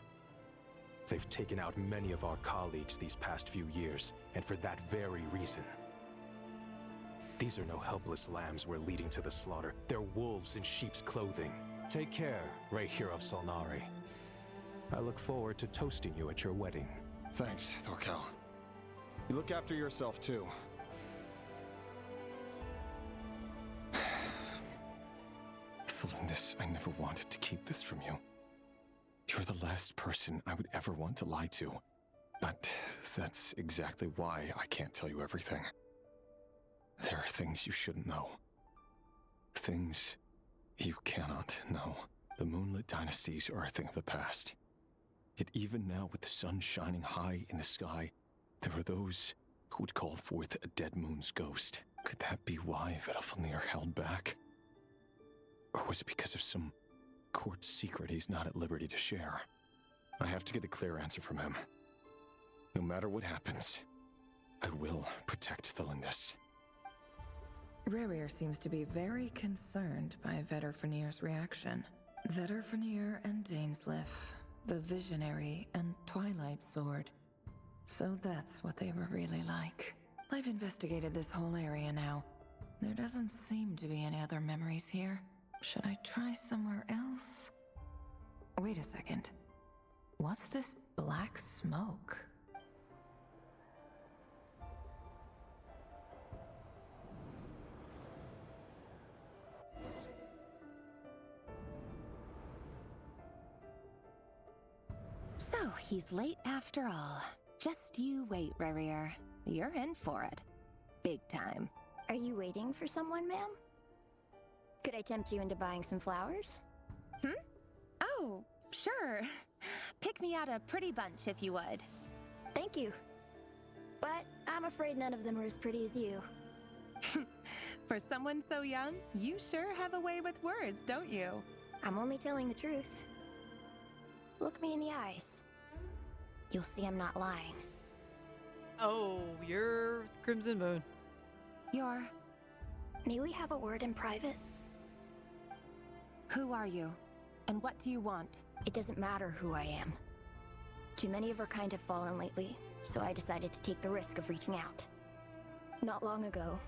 They've taken out many of our colleagues these past few years, and for that very reason. These are no helpless lambs we're leading to the slaughter. They're wolves in sheep's clothing. Take care, Rehir of Solnari. I look forward to toasting you at your wedding. Thanks, Thorkel. You look after yourself, too. Thelindis, I never wanted to keep this from you. You're the last person I would ever want to lie to. But that's exactly why I can't tell you everything. There are things you shouldn't know. Things you cannot know. The Moonlit Dynasties are a thing of the past. Yet even now, with the sun shining high in the sky, there are those who would call forth a dead moon's ghost. Could that be why Vedalfnir held back? Or was it because of some court secret he's not at liberty to share? I have to get a clear answer from him. No matter what happens, I will protect Thelindis. Rerir seems to be very concerned by Vedalfnir's reaction. Vedalfnir and Dainsleif, the Visionary and Twilight Sword. So that's what they were really like. I've investigated this whole area now. There doesn't seem to be any other memories here. Should I try somewhere else? Wait a second. What's this black smoke? So, he's late after all. Just you wait, Rerir. You're in for it. Big time. Are you waiting for someone, ma'am? Could I tempt you into buying some flowers? Oh, sure. Pick me out a pretty bunch if you would. Thank you. But I'm afraid none of them are as pretty as you. For someone so young, you sure have a way with words, don't you? I'm only telling the truth. Look me in the eyes. You'll see I'm not lying. Oh, you're Crimson Moon. You're... May we have a word in private? Who are you? And what do you want? It doesn't matter who I am. Too many of her kind have fallen lately, so I decided to take the risk of reaching out. Not long ago,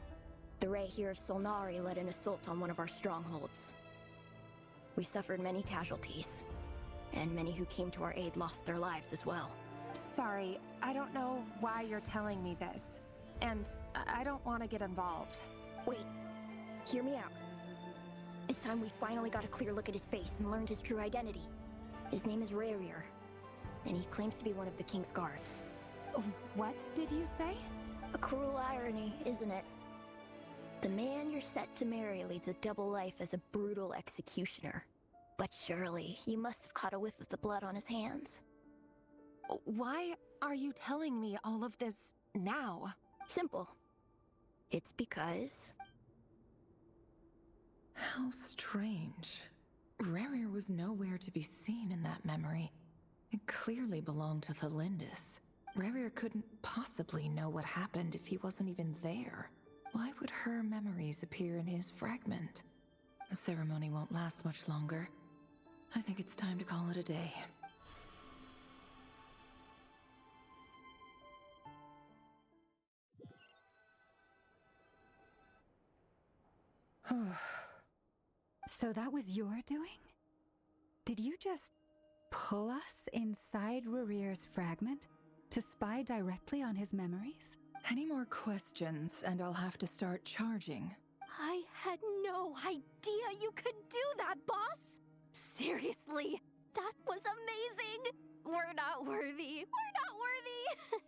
the Ray here of Solnari led an assault on one of our strongholds. We suffered many casualties, and many who came to our aid lost their lives as well. Sorry, I don't know why you're telling me this, and I don't want to get involved. Wait, hear me out. This time we finally got a clear look at his face and learned his true identity. His name is Rarier, and he claims to be one of the King's guards. What did you say? A cruel irony, isn't it? The man you're set to marry leads a double life as a brutal executioner. But surely, you must have caught a whiff of the blood on his hands. Why are you telling me all of this now? Simple. It's because... How strange. Rarier was nowhere to be seen in that memory. It clearly belonged to Thelindis. Rarier couldn't possibly know what happened if he wasn't even there. Why would her memories appear in his fragment? The ceremony won't last much longer. I think it's time to call it a day. So that was your doing? Did you just pull us inside Rarier's fragment to spy directly on his memories? Any more questions, and I'll have to start charging. I had no idea you could do that, boss! Seriously, that was amazing! We're not worthy. We're not worthy!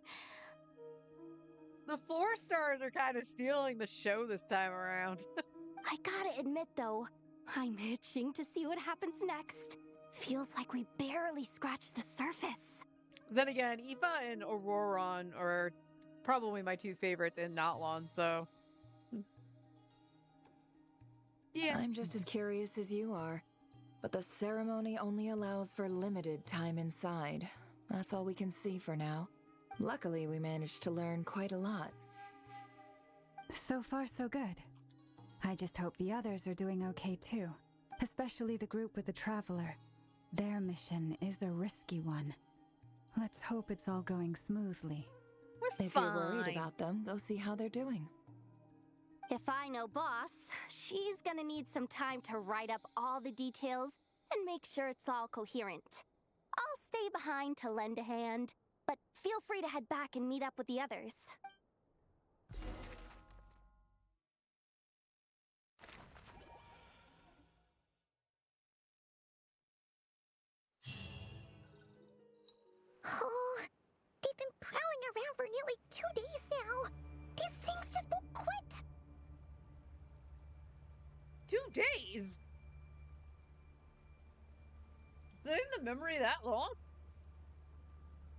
The 4 stars are kind of stealing the show this time around. I gotta admit, though, I'm itching to see what happens next. Feels like we barely scratched the surface. Then again, Aoife and Auroron are probably my 2 favorites in Notlon, so... Yeah. I'm just as curious as you are. But the ceremony only allows for limited time inside. That's all we can see for now. Luckily, we managed to learn quite a lot. So far, so good. I just hope the others are doing okay too. Especially the group with the Traveler. Their mission is a risky one. Let's hope it's all going smoothly. If you're worried about them, go see how they're doing. If I know boss, she's gonna need some time to write up all the details and make sure it's all coherent. I'll stay behind to lend a hand, but feel free to head back and meet up with the others. Oh, they've been prowling around for nearly 2 days now. These things just won't quit. 2 days? Isn't the memory that long?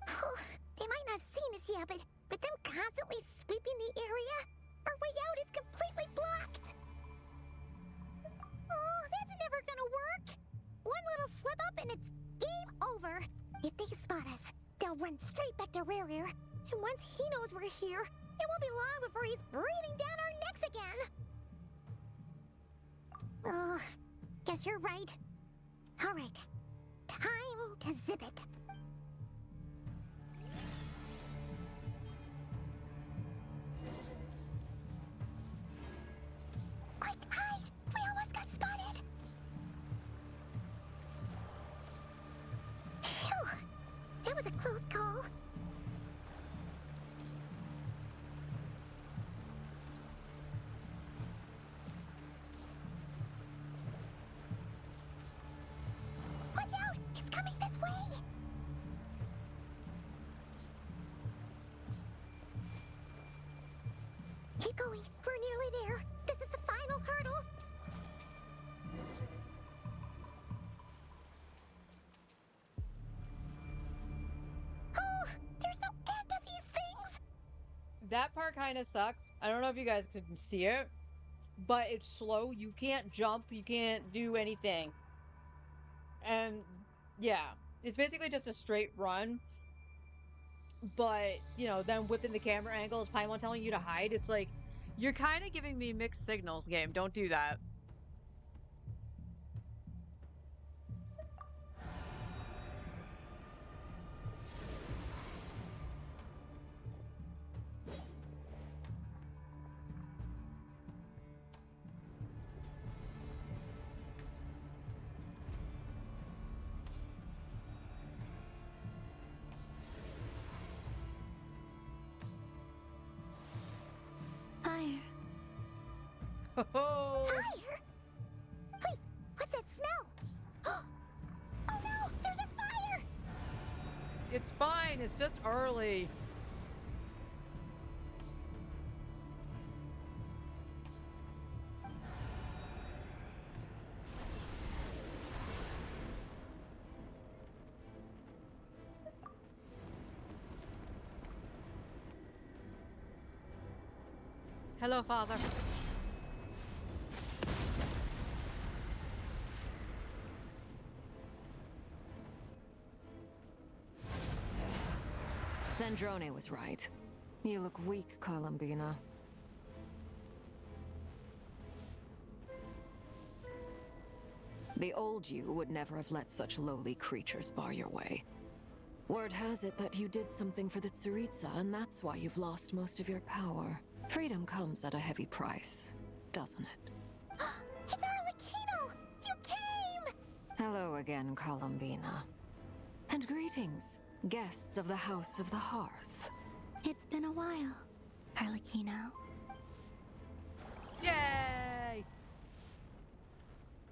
Oh, they might not have seen us yet, but them constantly sweeping the area, our way out is completely blocked. Oh, that's never gonna work. One little slip up and it's game over. If they spot us, they'll run straight back to Rarier. And once he knows we're here, it won't be long before he's breathing down our necks again. Oh, guess you're right. All right, time to zip it. Quick, hide! We almost got spotted! Phew! That was a close call. Watch out! It's coming this way! Keep going. We're nearly there. This is the final hurdle. Oh, there's no end to these things. That part kind of sucks. I don't know if you guys can see it, but it's slow. You can't jump. You can't do anything. And yeah, it's basically just a straight run. But, you know, then whipping the camera angles, Paimon telling you to hide. It's like, you're kind of giving me mixed signals, game. Don't do that. Oh, Fire? Wait, what's that smell? Oh no, there's a fire! it's fine. It's just early. Hello, Father. Sandrone was right. You look weak, Columbina. The old you would never have let such lowly creatures bar your way. Word has it that you did something for the Tsaritsa, and that's why you've lost most of your power. Freedom comes at a heavy price, doesn't it? It's Arlecchino! You came! Hello again, Columbina. And greetings, guests of the House of the Hearth. It's been a while, Arlecchino. Yay!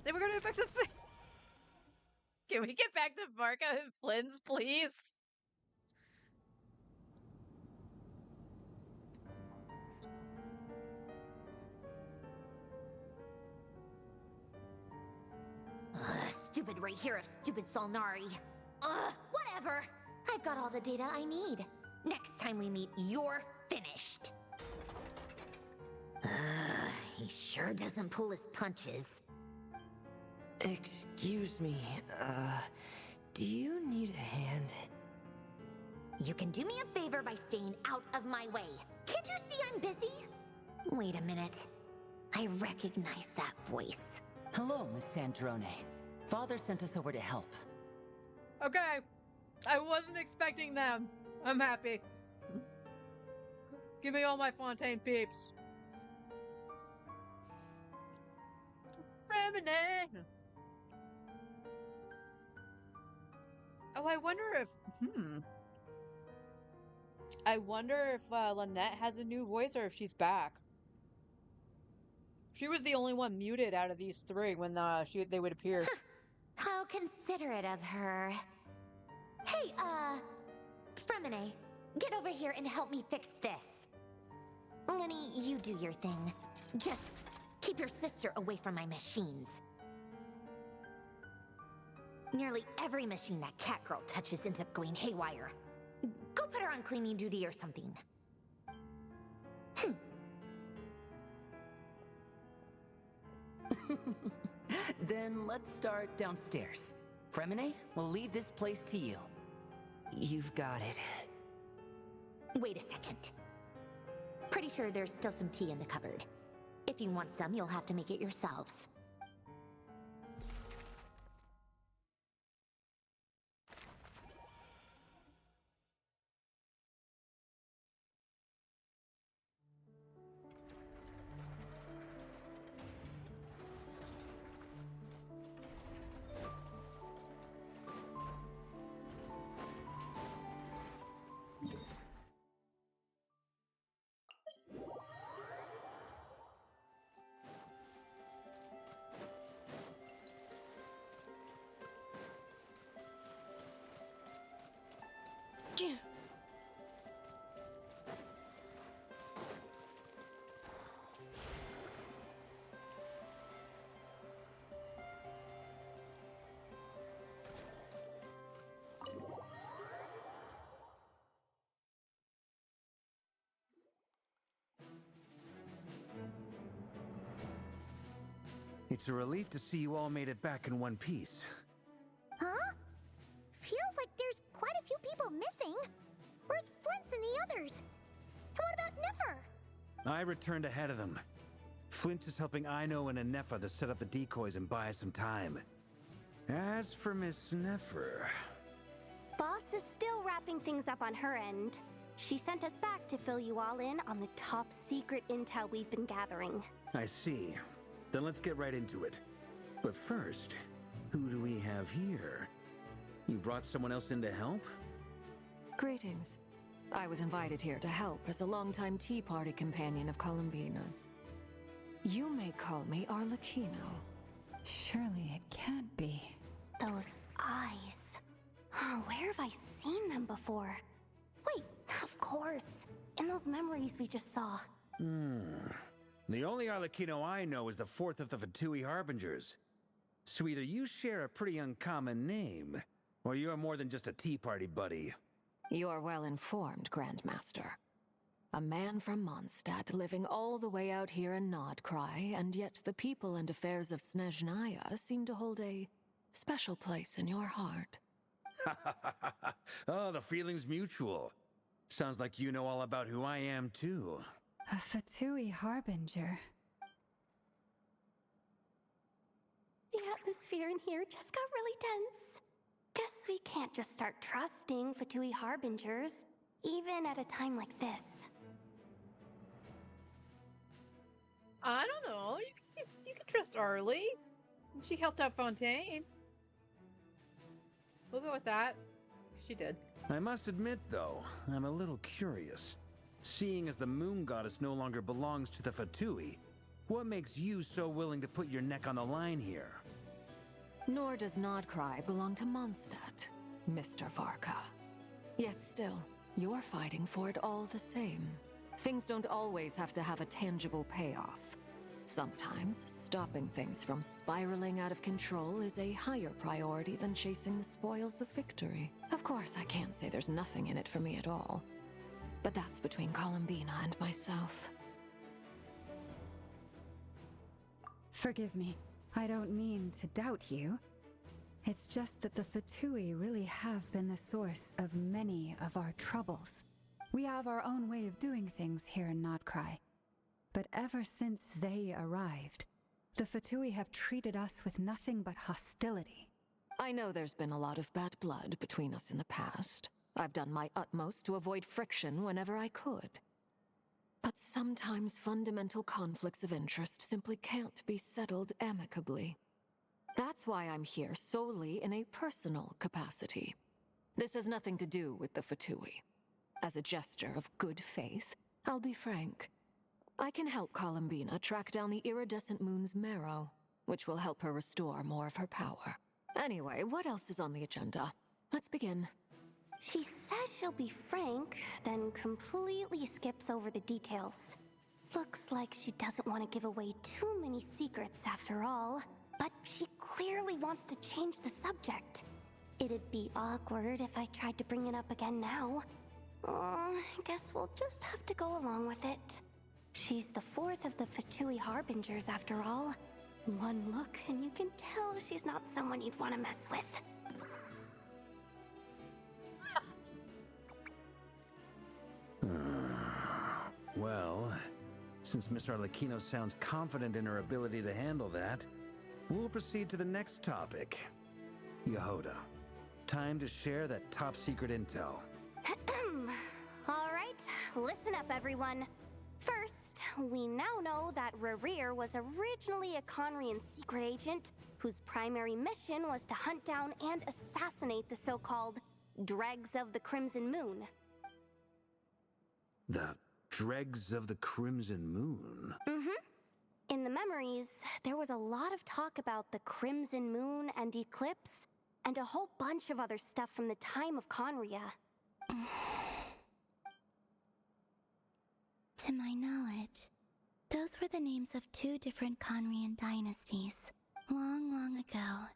Then we're gonna get back to. Can we get back to Marco and Flynn's, please? Stupid right here of stupid Solnari. Whatever. I've got all the data I need. Next time we meet, you're finished. He sure doesn't pull his punches. Excuse me, do you need a hand? You can do me a favor by staying out of my way. Can't you see I'm busy? Wait a minute. I recognize that voice. Hello, Miss Sandrone. Father sent us over to help. Okay. I wasn't expecting them. I'm happy. Give me all my Fontaine peeps. Remini! Oh, I wonder if... I wonder if Lynette has a new voice or if she's back. She was the only one muted out of these three when they would appear. How considerate of her. Hey, Fremine, get over here and help me fix this. Lenny, you do your thing. Just keep your sister away from my machines. Nearly every machine that Catgirl touches ends up going haywire. Go put her on cleaning duty or something. Then let's start downstairs. Fremine, we'll leave this place to you. You've got it. Wait a second. Pretty sure there's still some tea in the cupboard. If you want some, you'll have to make it yourselves. It's a relief to see you all made it back in one piece. Huh? Feels like there's quite a few people missing. Where's Flint's and the others? And what about Niffer? I returned ahead of them. Flint is helping Ino and Anefa to set up the decoys and buy some time. As for Miss Neffer... Boss is still wrapping things up on her end. She sent us back to fill you all in on the top secret intel we've been gathering. I see. Then let's get right into it. But first, who do we have here? You brought someone else in to help? Greetings. I was invited here to help as a longtime Tea Party companion of Columbina's. You may call me Arlecchino. Surely it can't be. Those eyes. Oh, where have I seen them before? Wait, of course. In those memories we just saw. The only Arlecchino I know is the fourth of the Fatui Harbingers. So either you share a pretty uncommon name, or you're more than just a tea party buddy. You're well informed, Grandmaster. A man from Mondstadt living all the way out here in Nodcry, and yet the people and affairs of Snezhnaya seem to hold a special place in your heart. Oh, the feeling's mutual. Sounds like you know all about who I am, too. A Fatui Harbinger. The atmosphere in here just got really tense. Guess we can't just start trusting Fatui Harbingers, even at a time like this. I don't know. You can trust Arlie. She helped out Fontaine. We'll go with that. She did. I must admit, though, I'm a little curious. Seeing as the moon goddess no longer belongs to the Fatui, what makes you so willing to put your neck on the line here? Nor does Nodcry belong to Mondstadt, Mr. Varka. Yet still, you're fighting for it all the same. Things don't always have to have a tangible payoff. Sometimes, stopping things from spiraling out of control is a higher priority than chasing the spoils of victory. Of course, I can't say there's nothing in it for me at all. But that's between Columbina and myself. Forgive me. I don't mean to doubt you. It's just that the Fatui really have been the source of many of our troubles. We have our own way of doing things here in Nodcry. But ever since they arrived, the Fatui have treated us with nothing but hostility. I know there's been a lot of bad blood between us in the past. I've done my utmost to avoid friction whenever I could. But sometimes fundamental conflicts of interest simply can't be settled amicably. That's why I'm here solely in a personal capacity. This has nothing to do with the Fatui. As a gesture of good faith, I'll be frank. I can help Columbina track down the iridescent moon's marrow, which will help her restore more of her power. Anyway, what else is on the agenda? Let's begin. She says she'll be frank, then completely skips over the details. Looks like she doesn't want to give away too many secrets after all, but she clearly wants to change the subject. It'd be awkward if I tried to bring it up again now. I guess we'll just have to go along with it. She's the fourth of the Fatui Harbingers after all. One look and you can tell she's not someone you'd want to mess with. Well, since Miss Arlecchino sounds confident in her ability to handle that, we'll proceed to the next topic. Yehoda, time to share that top secret intel. All right, listen up everyone. First, we now know that Rerir was originally a Conrian secret agent whose primary mission was to hunt down and assassinate the so-called Dregs of the Crimson Moon. The Dregs of the Crimson Moon? In the memories, there was a lot of talk about the Crimson Moon and Eclipse, and a whole bunch of other stuff from the time of Conria. To my knowledge, those were the names of two different Conrian dynasties. Long, long ago,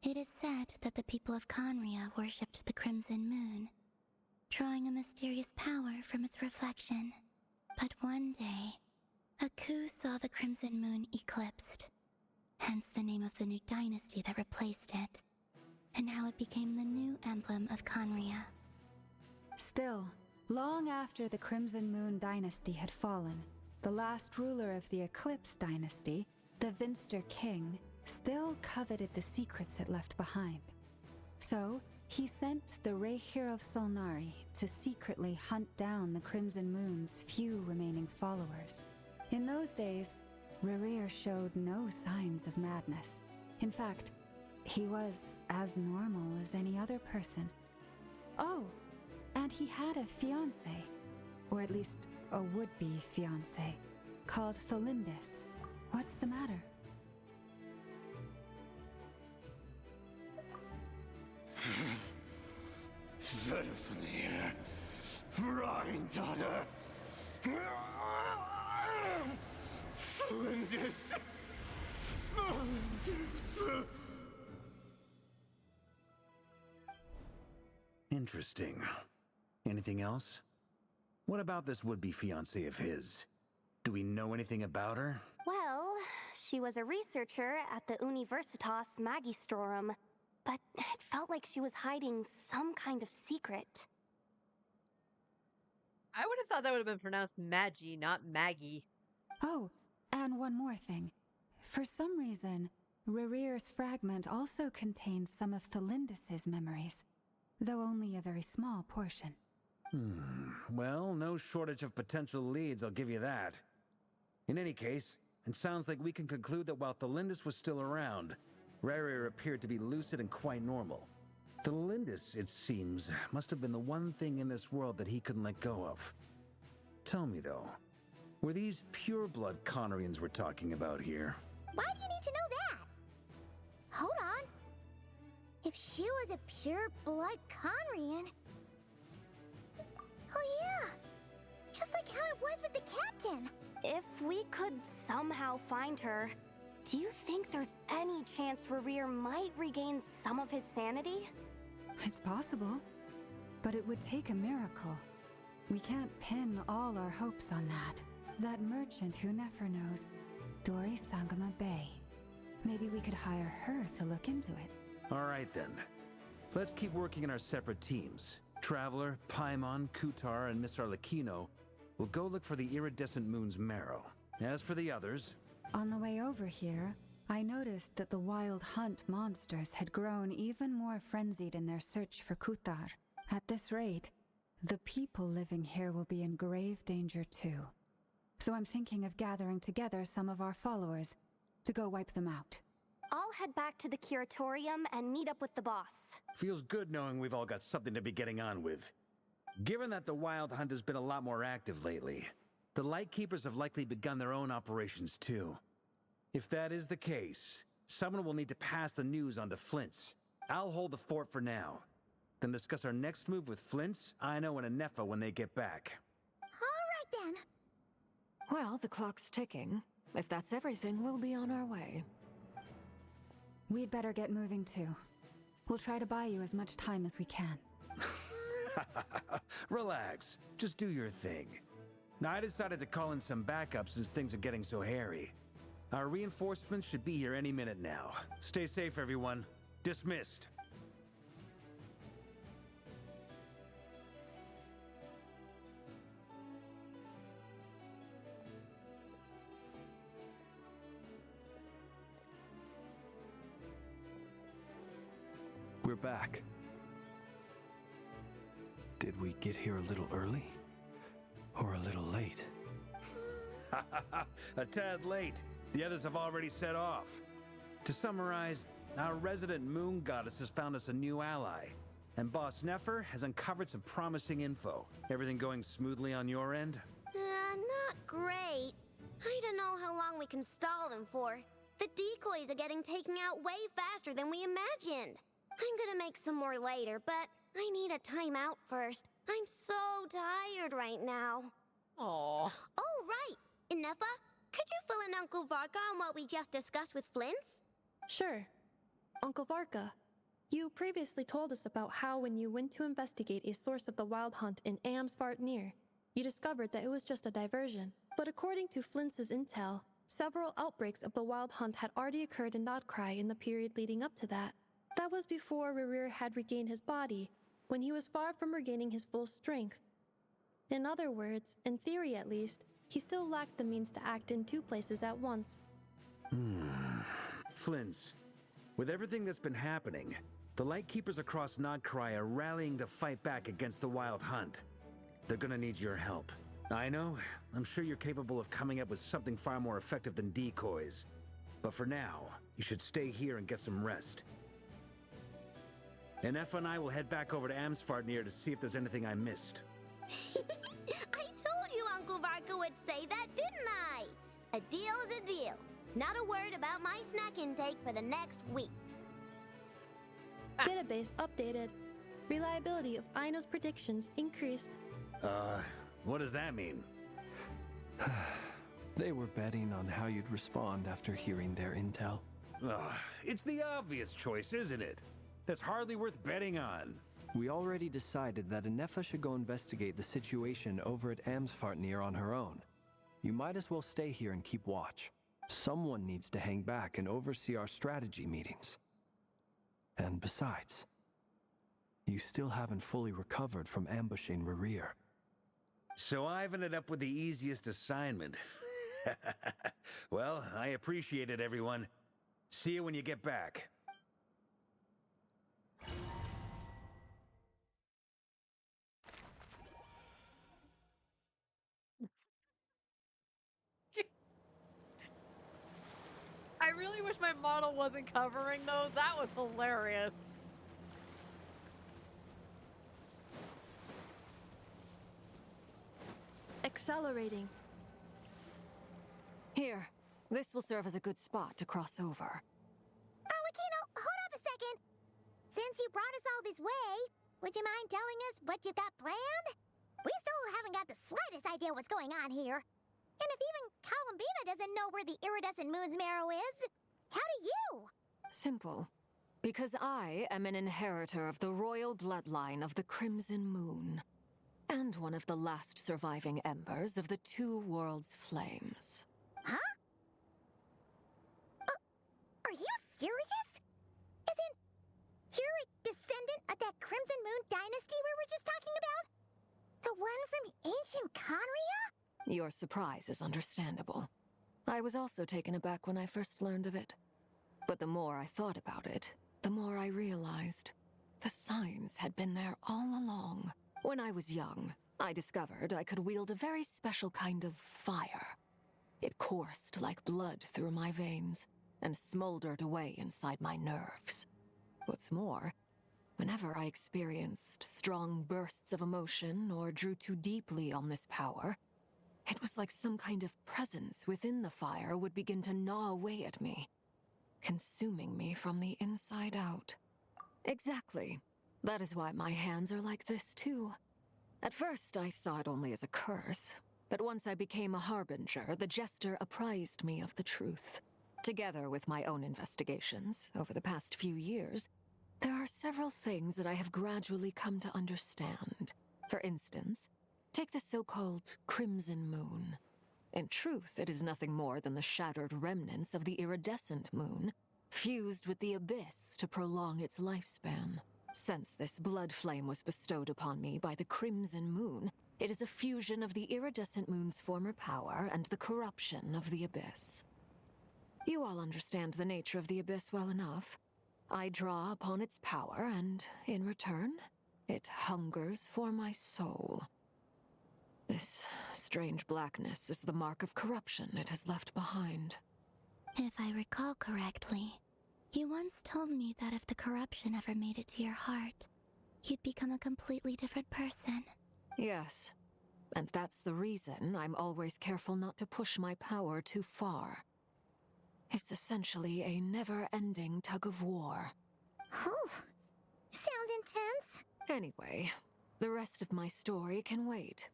it is said that the people of Conria worshipped the Crimson Moon, drawing a mysterious power from its reflection. But one day, a coup saw the Crimson Moon eclipsed, hence the name of the new dynasty that replaced it, and how it became the new emblem of Conria. Still, long after the Crimson Moon dynasty had fallen, the last ruler of the Eclipse dynasty, the Vinster King, still coveted the secrets it left behind. So, he sent the Rehir of Solnari to secretly hunt down the Crimson Moon's few remaining followers. In those days, Rerir showed no signs of madness. In fact, he was as normal as any other person. Oh, and he had a fiancé, or at least a would-be fiancé, called Tholindis. What's the matter? Verfnir, Freindaughter, Flinders, Flinders. Interesting. Anything else? What about this would-be fiancée of his? Do we know anything about her? Well, she was a researcher at the Universitas Magistrorum, but it felt like she was hiding some kind of secret. I would have thought that would have been pronounced Maggie, not Maggie. Oh, and one more thing. For some reason, Rerear's fragment also contains some of Thelindis' memories, though only a very small portion. Well, no shortage of potential leads, I'll give you that. In any case, it sounds like we can conclude that while Thelindis was still around, Rerear appeared to be lucid and quite normal. Thelindis, it seems, must have been the one thing in this world that he couldn't let go of. Tell me, though, were these pure-blood Connorians we're talking about here? Why do you need to know that? Hold on. If she was a pure-blood Conrian... Oh yeah! Just like how it was with the captain! If we could somehow find her, do you think there's any chance Rerear might regain some of his sanity? It's possible, but it would take a miracle. We can't pin all our hopes on that. That merchant who never knows, Dori Sangama Bay. Maybe we could hire her to look into it. All right, then. Let's keep working in our separate teams. Traveler, Paimon, Kutar, and Miss Arlecchino will go look for the iridescent moon's marrow. As for the others... On the way over here, I noticed that the Wild Hunt monsters had grown even more frenzied in their search for Kutar. At this rate, the people living here will be in grave danger too. So I'm thinking of gathering together some of our followers to go wipe them out. I'll head back to the curatorium and meet up with the boss. Feels good knowing we've all got something to be getting on with. Given that the Wild Hunt has been a lot more active lately, the Lightkeepers have likely begun their own operations too. If that is the case, someone will need to pass the news on to Flint's. I'll hold the fort for now, then discuss our next move with Flint's, Aino, and Anefa when they get back. All right then. Well, the clock's ticking. If that's everything, we'll be on our way. We'd better get moving too. We'll try to buy you as much time as we can. Relax. Just do your thing. Now, I decided to call in some backup since things are getting so hairy. Our reinforcements should be here any minute now. Stay safe, everyone. Dismissed. We're back. Did we get here a little early? Or a little late? A tad late. The others have already set off. To summarize, our resident moon goddess has found us a new ally, and Boss Nefer has uncovered some promising info. Everything going smoothly on your end? Not great. I don't know how long we can stall them for. The decoys are getting taken out way faster than we imagined. I'm gonna make some more later, but I need a timeout first. I'm so tired right now. Aww. Oh, right! Inefa, could you fill in Uncle Varka on what we just discussed with Flint's? Sure. Uncle Varka, you previously told us about how when you went to investigate a source of the Wild Hunt in Amsvartnir, you discovered that it was just a diversion. But according to Flint's intel, several outbreaks of the Wild Hunt had already occurred in Nodcry in the period leading up to that. That was before Rerear had regained his body, when he was far from regaining his full strength. In other words, in theory at least, he still lacked the means to act in two places at once. Flint's, with everything that's been happening, the Lightkeepers across Nodcry are rallying to fight back against the Wild Hunt. They're gonna need your help. I know, I'm sure you're capable of coming up with something far more effective than decoys. But for now, you should stay here and get some rest. Anefa and I will head back over to Amsvartnir to see if there's anything I missed. I told you Uncle Varka would say that, didn't I? A deal is a deal. Not a word about my snack intake for the next week. Database updated. Reliability of Aino's predictions increased. What does that mean? They were betting on how you'd respond after hearing their intel. It's the obvious choice, isn't it? That's hardly worth betting on. We already decided that Anefa should go investigate the situation over at Amsfartnir on her own. You might as well stay here and keep watch. Someone needs to hang back and oversee our strategy meetings. And besides, you still haven't fully recovered from ambushing Rerir. So I've ended up with the easiest assignment. Well, I appreciate it, everyone. See you when you get back. I really wish my model wasn't covering those. That was hilarious. Accelerating. Here, this will serve as a good spot to cross over. Arlecchino, hold up a second. Since you brought us all this way, would you mind telling us what you've got planned? We still haven't got the slightest idea what's going on here. And if even Columbina doesn't know where the iridescent moon's marrow is, how do you? Simple. Because I am an inheritor of the royal bloodline of the Crimson Moon, and one of the last surviving embers of the Two Worlds' flames. Huh? Are you serious? Isn't you're a descendant of that Crimson Moon dynasty we were just talking about? The one from ancient Conria? Your surprise is understandable. I was also taken aback when I first learned of it. But the more I thought about it, the more I realized the signs had been there all along. When I was young, I discovered I could wield a very special kind of fire. It coursed like blood through my veins and smoldered away inside my nerves. What's more, whenever I experienced strong bursts of emotion or drew too deeply on this power, it was like some kind of presence within the fire would begin to gnaw away at me, consuming me from the inside out. Exactly. That is why my hands are like this, too. At first, I saw it only as a curse, but once I became a harbinger, the jester apprised me of the truth. Together with my own investigations, over the past few years, there are several things that I have gradually come to understand. For instance, take the so-called Crimson Moon. In truth, it is nothing more than the shattered remnants of the iridescent moon, fused with the abyss to prolong its lifespan. Since this blood flame was bestowed upon me by the Crimson Moon, it is a fusion of the iridescent moon's former power and the corruption of the abyss. You all understand the nature of the abyss well enough. I draw upon its power, and in return, it hungers for my soul. This strange blackness is the mark of corruption it has left behind. If I recall correctly, you once told me that if the corruption ever made it to your heart, you'd become a completely different person. Yes, and that's the reason I'm always careful not to push my power too far. It's essentially a never-ending tug-of-war. Oh, sounds intense. Anyway, the rest of my story can wait.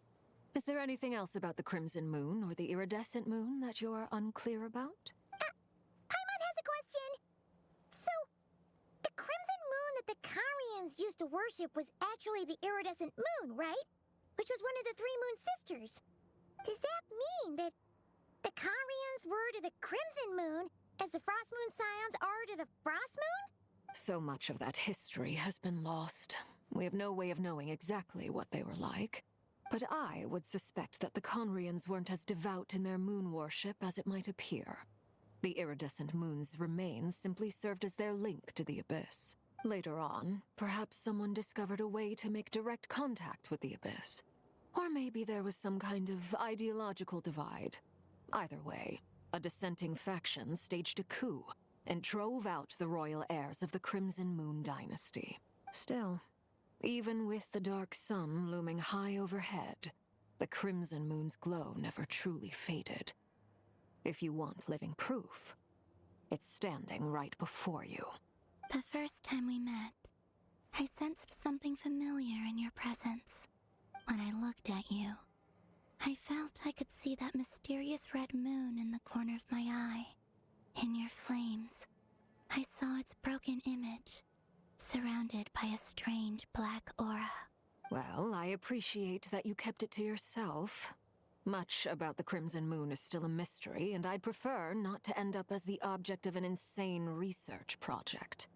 Is there anything else about the Crimson Moon or the Iridescent Moon that you're unclear about? Paimon has a question. So, the Crimson Moon that the Carians used to worship was actually the Iridescent Moon, right? Which was one of the three Moon sisters. Does that mean that the Carians were to the Crimson Moon as the Frost Moon Scions are to the Frost Moon? So much of that history has been lost. We have no way of knowing exactly what they were like. But I would suspect that the Conrians weren't as devout in their moon worship as it might appear. The iridescent moon's remains simply served as their link to the Abyss. Later on, perhaps someone discovered a way to make direct contact with the Abyss. Or maybe there was some kind of ideological divide. Either way, a dissenting faction staged a coup and drove out the royal heirs of the Crimson Moon dynasty. Still, even with the dark sun looming high overhead, the Crimson Moon's glow never truly faded. if you want living proof. It's standing right before you. The first time we met, I sensed something familiar in your presence. When I looked at you, I felt I could see that mysterious red moon in the corner of my eye. In your flames, I saw its broken image, surrounded by a strange black aura. Well, I appreciate that you kept it to yourself. Much about the Crimson Moon is still a mystery, and I'd prefer not to end up as the object of an insane research project.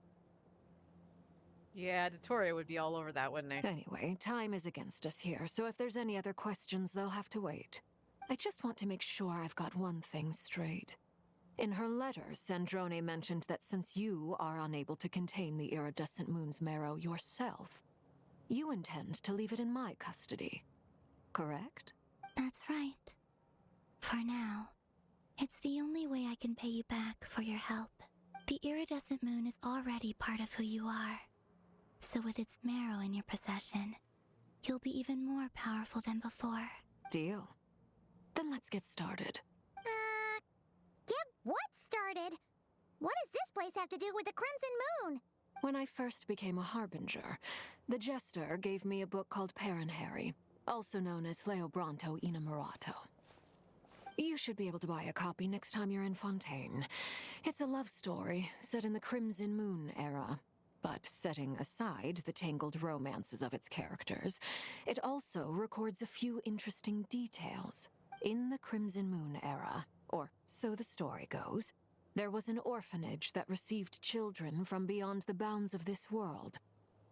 Yeah, Dotoria would be all over that, wouldn't he? Anyway, time is against us here, so if there's any other questions, they'll have to wait. I just want to make sure I've got one thing straight. In her letter, Sandrone mentioned that since you are unable to contain the iridescent moon's marrow yourself, you intend to leave it in my custody. Correct? That's right. For now, it's the only way I can pay you back for your help. The iridescent moon is already part of who you are. So with its marrow in your possession, you'll be even more powerful than before. Deal. Then let's get started. Get what started? What does this place have to do with the Crimson Moon? When I first became a Harbinger, the Jester gave me a book called Paranhari, also known as Leobranto Inamorato. You should be able to buy a copy next time you're in Fontaine. It's a love story set in the Crimson Moon era. But setting aside the tangled romances of its characters, it also records a few interesting details. In the Crimson Moon era, or so the story goes, there was an orphanage that received children from beyond the bounds of this world,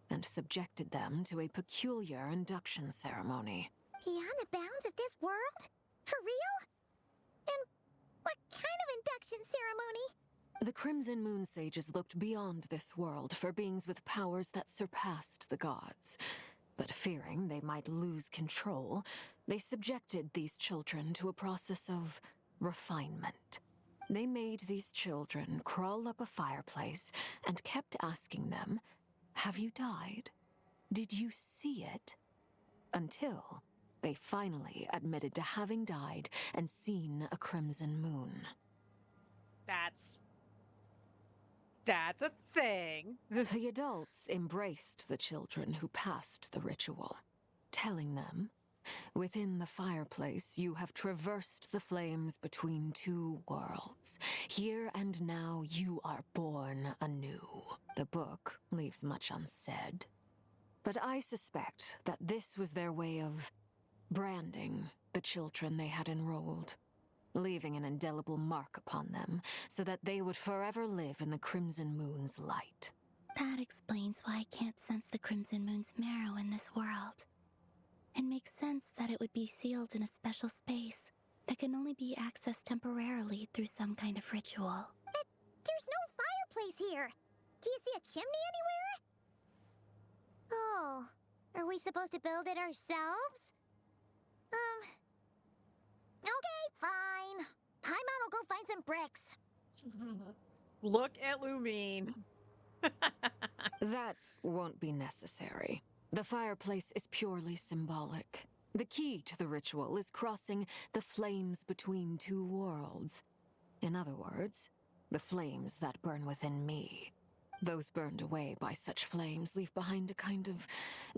and subjected them to a peculiar induction ceremony. Beyond the bounds of this world? For real? And what kind of induction ceremony? The Crimson Moon Sages looked beyond this world for beings with powers that surpassed the gods. But fearing they might lose control, they subjected these children to a process of refinement. They made these children crawl up a fireplace and kept asking them, "Have you died? Did you see it?" Until they finally admitted to having died and seen a crimson moon. That's a thing. The adults embraced the children who passed the ritual, telling them, "Within the fireplace, you have traversed the flames between two worlds. Here and now, you are born anew." The book leaves much unsaid, but I suspect that this was their way of branding the children they had enrolled, leaving an indelible mark upon them so that they would forever live in the Crimson Moon's light. That explains why I can't sense the Crimson Moon's marrow in this world. It makes sense that it would be sealed in a special space that can only be accessed temporarily through some kind of ritual. There's no fireplace here. Do you see a chimney anywhere? Oh, are we supposed to build it ourselves? Okay, fine. Paimon will go find some bricks. Look at Lumine. That won't be necessary. The fireplace is purely symbolic. The key to the ritual is crossing the flames between two worlds. In other words, the flames that burn within me. Those burned away by such flames leave behind a kind of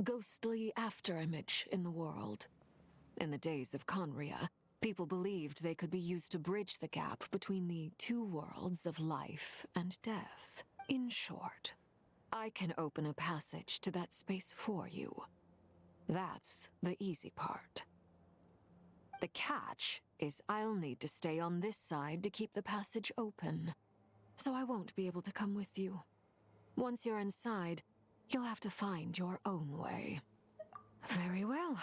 ghostly afterimage in the world. In the days of Conria, people believed they could be used to bridge the gap between the two worlds of life and death. In short, I can open a passage to that space for you. That's the easy part. The catch is I'll need to stay on this side to keep the passage open, so I won't be able to come with you. Once you're inside, you'll have to find your own way. Very well.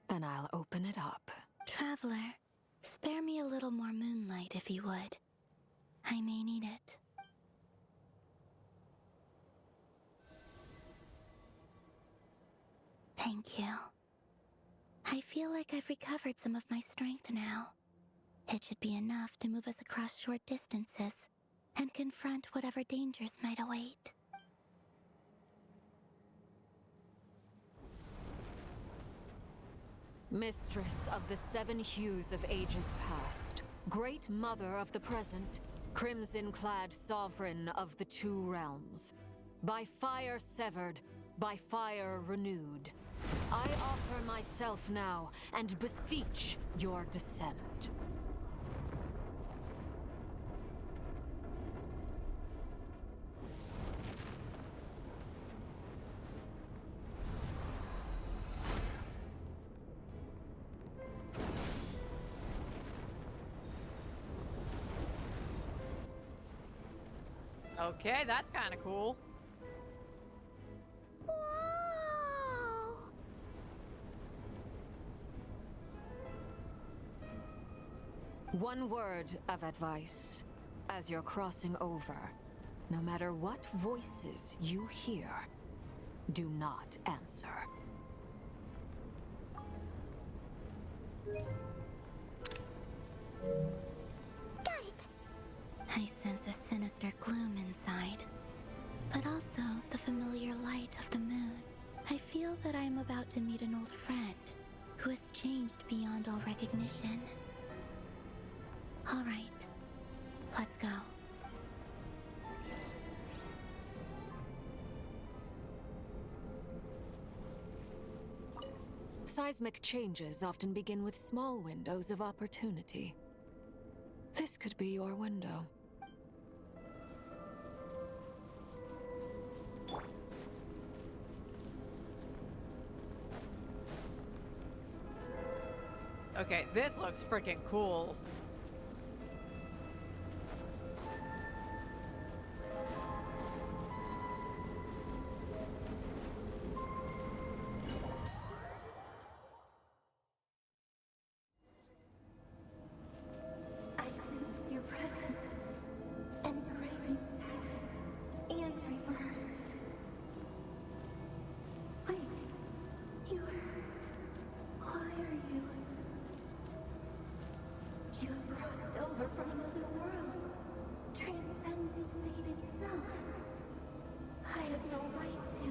Then I'll open it up. Traveler, spare me a little more moonlight if you would. I may need it. Thank you. I feel like I've recovered some of my strength now. It should be enough to move us across short distances and confront whatever dangers might await. Mistress of the 7 hues of ages past, Great Mother of the present, crimson-clad sovereign of the two realms. By fire severed, by fire renewed. I offer myself now and beseech your descent. Okay, that's kind of cool. Whoa! One word of advice as you're crossing over. No matter what voices you hear, do not answer. Got it! I sense a sinister gloom inside, but also the familiar light of the moon. I feel that I am about to meet an old friend who has changed beyond all recognition. All right, let's go. Seismic changes often begin with small windows of opportunity. This could be your window. Okay, this looks freaking cool. I sense your presence and craving death and rebirth. Wait, why are you? You have crossed over from another world, transcended fate itself. I have no right to.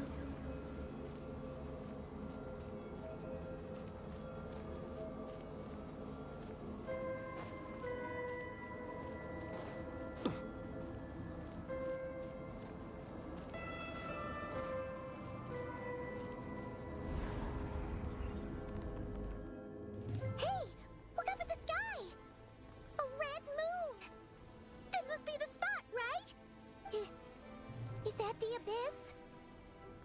Hey! Look up at the sky! A red moon! This must be the spot, right? Is that the abyss?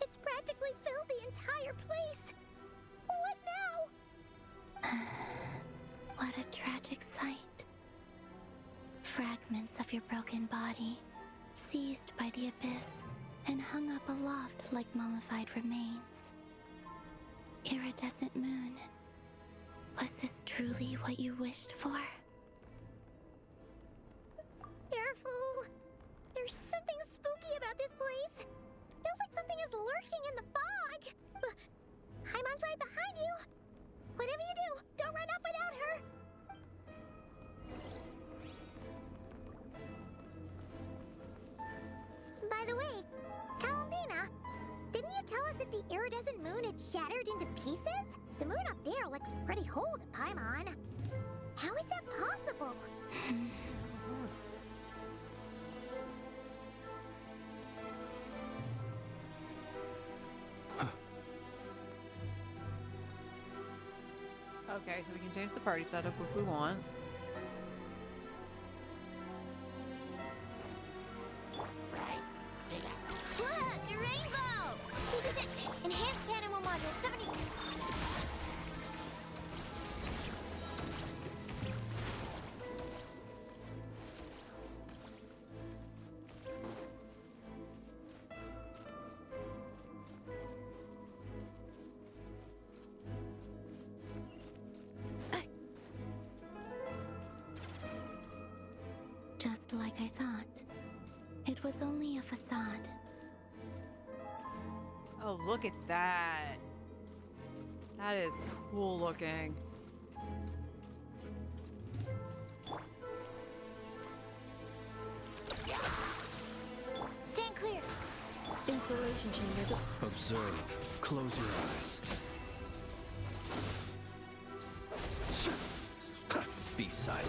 It's practically filled the entire place! What now? What a tragic sight. Fragments of your broken body, seized by the abyss, and hung up aloft like mummified remains. Iridescent moon. Was this truly what you wished for? Careful! There's something spooky about this place. Feels like something is lurking in the fog. Haimon's right behind you. Whatever you do, don't run off without her. By the way, Columbina, didn't you tell us that the iridescent moon had shattered into pieces? The moon up there looks pretty whole to Paimon. How is that possible? Okay, so we can change the party setup if we want. Look, a rainbow! Enhanced Animal Module 70. Just like I thought. It was only a facade. Oh, look at that. That is cool looking. Stand clear. Installation chamber. Observe. Close your eyes. Be Be silent.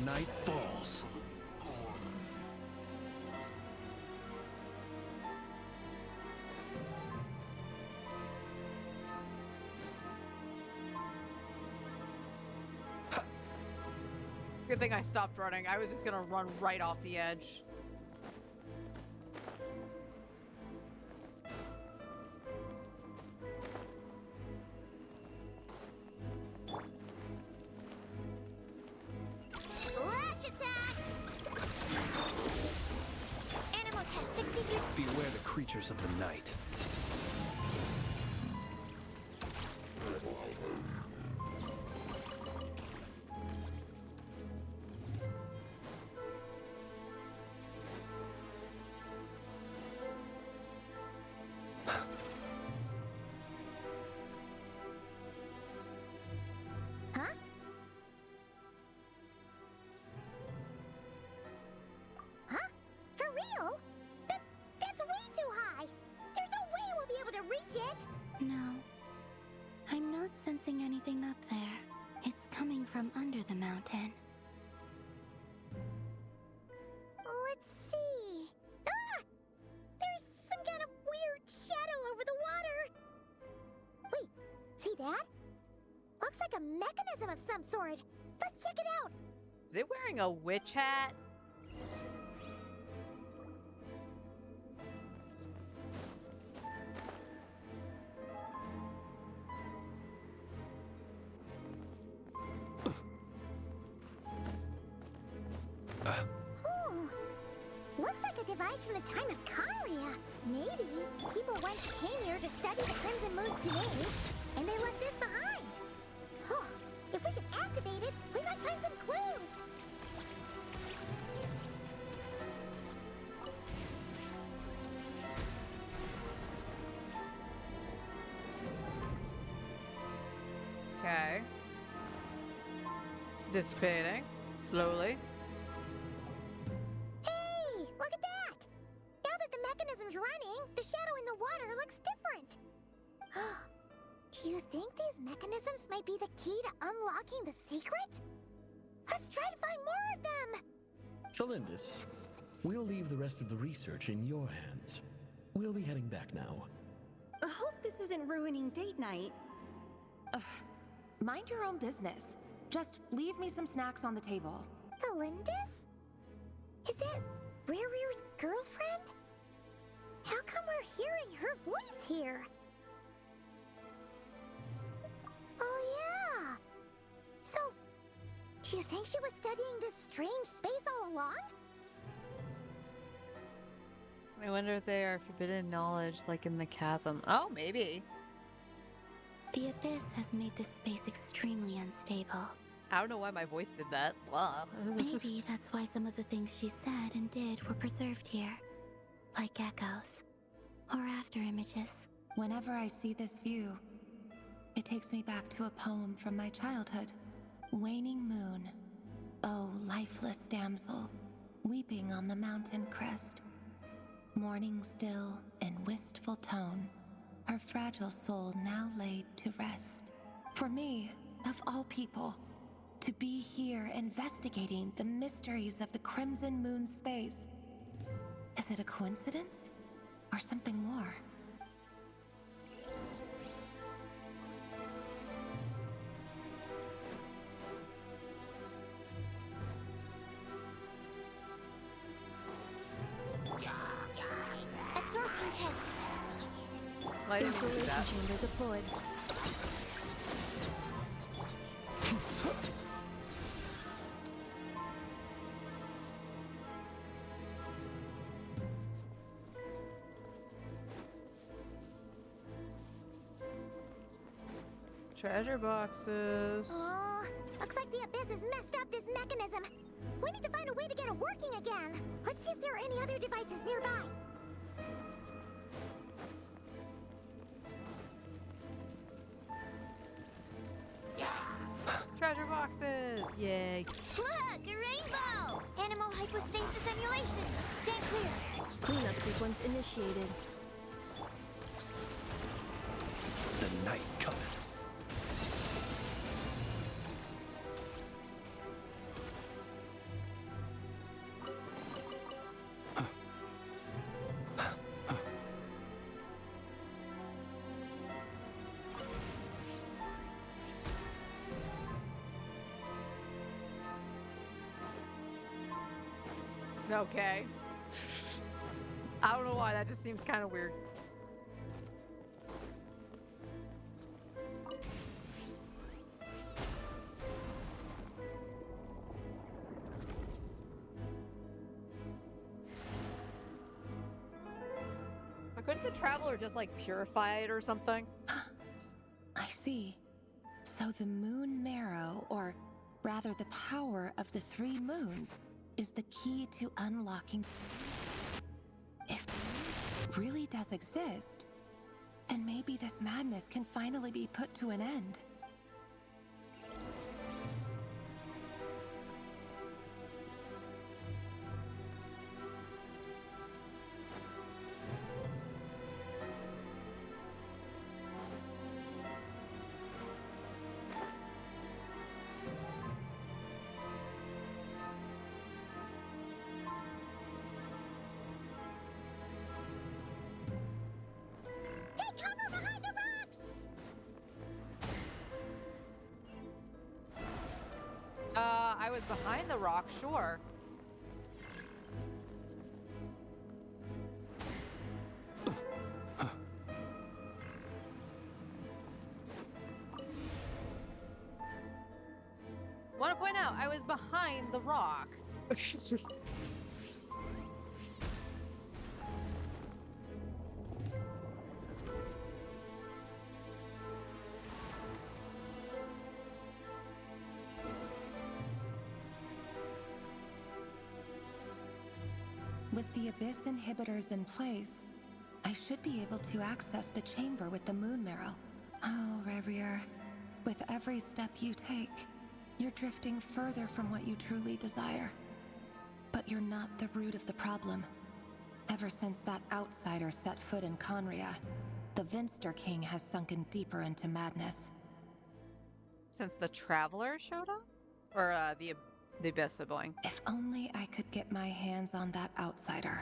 Night falls. Good thing I stopped running. I was just gonna run right off the edge. Lash attack! Animal test 60 feet. Beware the creatures of the night. Huh? Huh? For real? That's way too high! There's no way we'll be able to reach it! No. I'm not sensing anything up there. It's coming from under the mountain. Let's see. Ah! There's some kind of weird shadow over the water! Wait, see that? Looks like a mechanism of some sort. Let's check it out! Is it wearing a witch hat? Hmm. Looks like a device from the time of Kyria. Maybe people once came here to study the Crimson Moon's DNA, and they left this behind. Oh, if we can activate it, we might find some clues. Okay. It's dissipating. Slowly. Hey, look at that! Now that the mechanism's running, the shadow in the water looks different. Do you think these mechanisms might be the key to unlocking the secret? Let's try to find more of them! Felindis, we'll leave the rest of the research in your hands. We'll be heading back now. I hope this isn't ruining date night. Ugh. Mind your own business. Just leave me some snacks on the table. Felindis? Is that Rere's girlfriend? How come we're hearing her voice here? Oh yeah! So, do you think she was studying this strange space all along? I wonder if they are forbidden knowledge, like in the chasm. Oh, maybe. The abyss has made this space extremely unstable. I don't know why my voice did that. Blah. Maybe that's why some of the things she said and did were preserved here. Like echoes. Or after images. Whenever I see this view, it takes me back to a poem from my childhood. Waning moon, oh lifeless damsel, weeping on the mountain crest. Mourning still in wistful tone, her fragile soul now laid to rest. For me, of all people, to be here investigating the mysteries of the Crimson Moon space. Is it a coincidence? Or something more? Absorption test. Why didn't we do Installation that? chamber deployed. Treasure boxes. Oh, looks like the abyss has messed up this mechanism. We need to find a way to get it working again. Let's see if there are any other devices nearby. Treasure boxes! Yay. Look, a rainbow! Animal hypostasis emulation. Stand clear. Cleanup sequence initiated. The night cometh. Okay. I don't know why, that just seems kind of weird. But couldn't the traveler just like purify it or something? I see. So the moon marrow, or rather the power of the 3 moons, is the key to unlocking. If it really does exist, then maybe this madness can finally be put to an end. Take cover behind the rocks! I was behind the rock, sure. Want to point out, I was behind the rock. With the Abyss inhibitors in place, I should be able to access the chamber with the moon marrow. Oh, Revier, with every step you take, you're drifting further from what you truly desire. But you're not the root of the problem. Ever since that outsider set foot in Conria, the Vinster King has sunken deeper into madness. Since the traveler showed up? Or the Abyss sibling? If only I could get my hands on that outsider.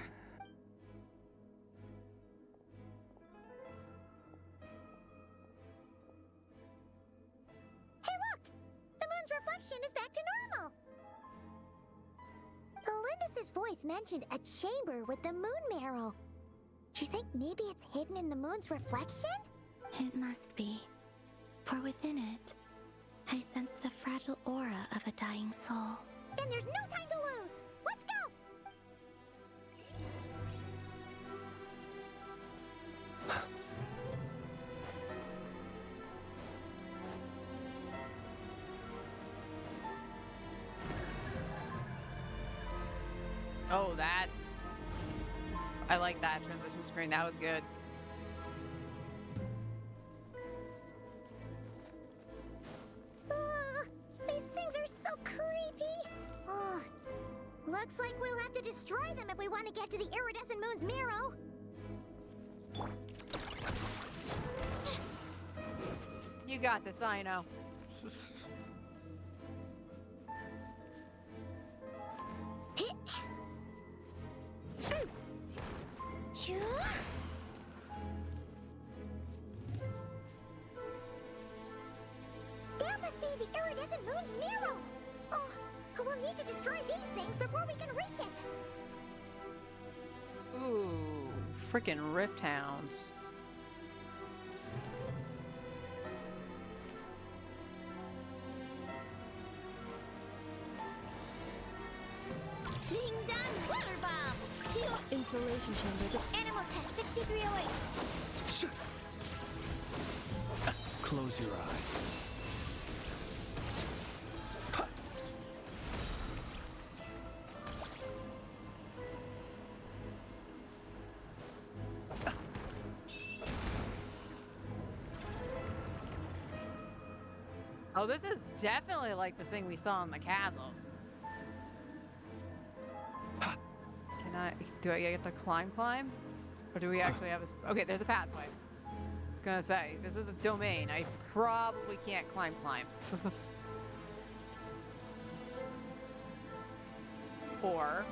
Hey, look! The moon's reflection is back to normal! Elindis' voice mentioned a chamber with the moon marrow. Do you think maybe it's hidden in the moon's reflection? It must be. For within it, I sense the fragile aura of a dying soul. Then there's no time to lose! Let's go! Oh, that's... I like that transition screen. That was good. These things are so creepy! Looks like we'll have to destroy them if we want to get to the iridescent moon's marrow. You got this, I know. That must be the iridescent moon's marrow! Oh, we'll need to destroy these things before we can reach it! Ooh, freaking Rift Hounds. Ding dong water bomb! Installation chamber. Animal test 6308. Close your eyes. Oh, this is definitely like the thing we saw in the castle. Do I get to climb? Or do we actually have a... Okay, there's a pathway. I was gonna say, this is a domain. I probably can't climb. Or...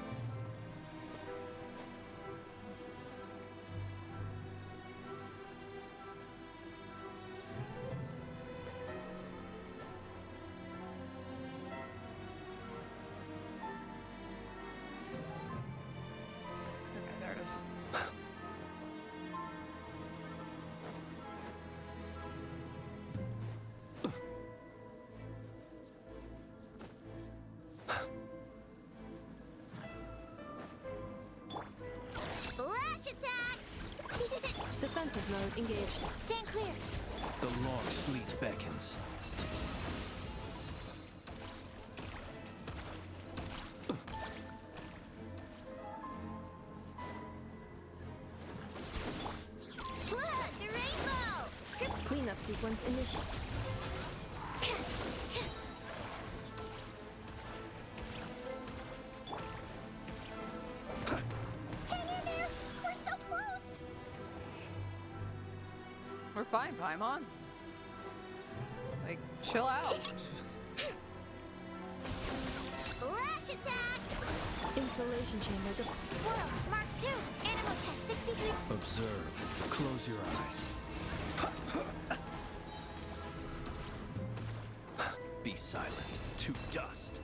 attack! Defensive mode engaged. Stand clear. The long sleep beckons. Look, the rainbow! Cleanup sequence initiated. Hang in there! We're so close! We're fine, Paimon. Like, chill out. Lash attack! Installation chamber. Swirl, Mark 2, Animal Test 63. Observe. Close your eyes. Be silent. To dust.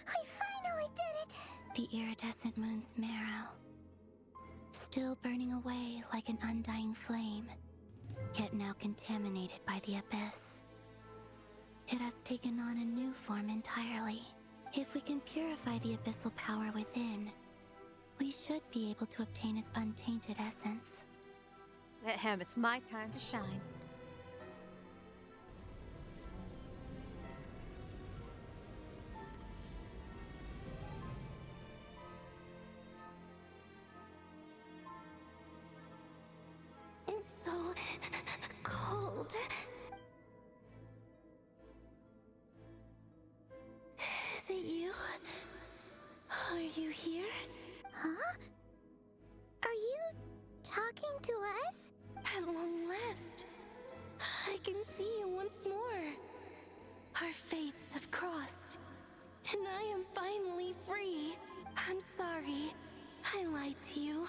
We finally did it! The iridescent moon's marrow, still burning away like an undying flame, yet now contaminated by the abyss. It has taken on a new form entirely. If we can purify the abyssal power within, we should be able to obtain its untainted essence. Let him, it's my time to shine. It's so cold. Is it you? Are you here? Huh? Are you talking to us? At long last, I can see you once more. Our fates have crossed, and I am finally free. I'm sorry, I lied to you.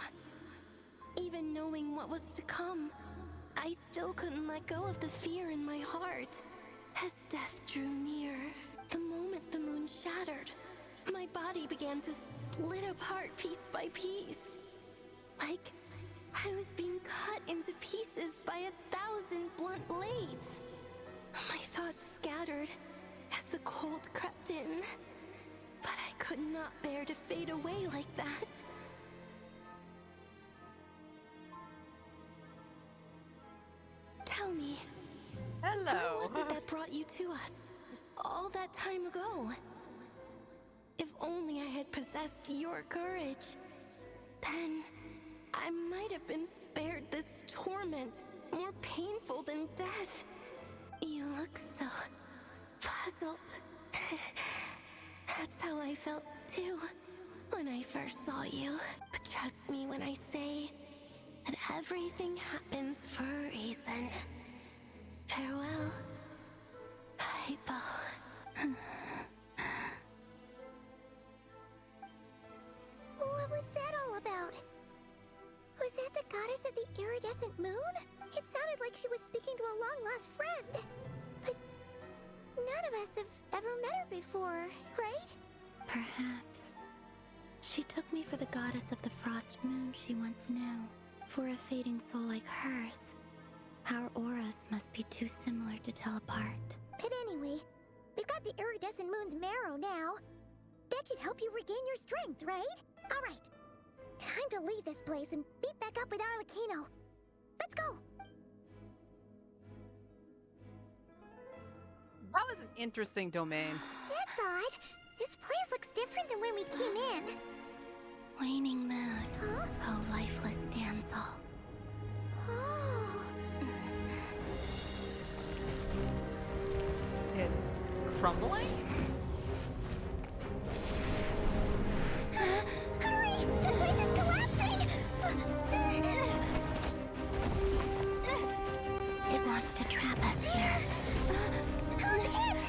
Even knowing what was to come, I still couldn't let go of the fear in my heart. As death drew near, the moment the moon shattered, my body began to split apart piece by piece. Like I was being cut into pieces by 1,000 blunt blades. My thoughts scattered as the cold crept in, but I could not bear to fade away like that. Tell me, hello. what was it that brought you to us all that time ago? If only I had possessed your courage, then I might have been spared this torment, more painful than death. You look so puzzled. That's how I felt too when I first saw you. But trust me when I say that everything happens for a reason. Farewell, Hypo. What was that all about? Was that the goddess of the iridescent moon? It sounded like she was speaking to a long-lost friend. But none of us have ever met her before, right? Perhaps. She took me for the goddess of the frost moon she once knew. For a fading soul like hers, our auras must be too similar to tell apart. But anyway, we've got the iridescent moon's marrow now. That should help you regain your strength, right? Alright. Time to leave this place and meet back up with Arlecchino. Let's go! That was an interesting domain. That's odd. This place looks different than when we came in. Waning moon, Huh? oh lifeless damsel. Oh. It's crumbling? Hurry! The place is collapsing! It wants to trap us here. Who's it?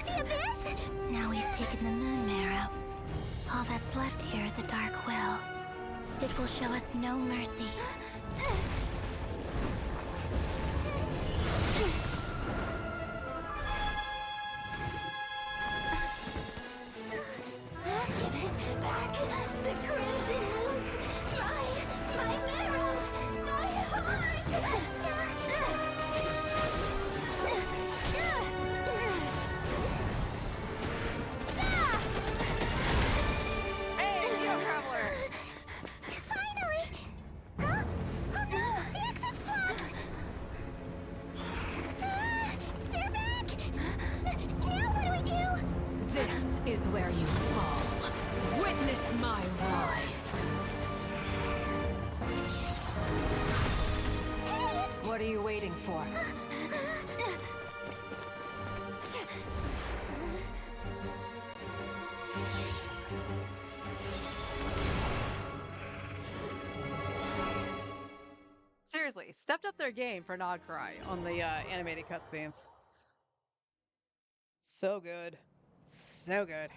The abyss? Now we've taken the moon marrow. All that's left here is a dark will. It will show us no mercy. Give it back. What are you waiting for? Seriously, stepped up their game for Nod Cry on the animated cutscenes. So good. So good.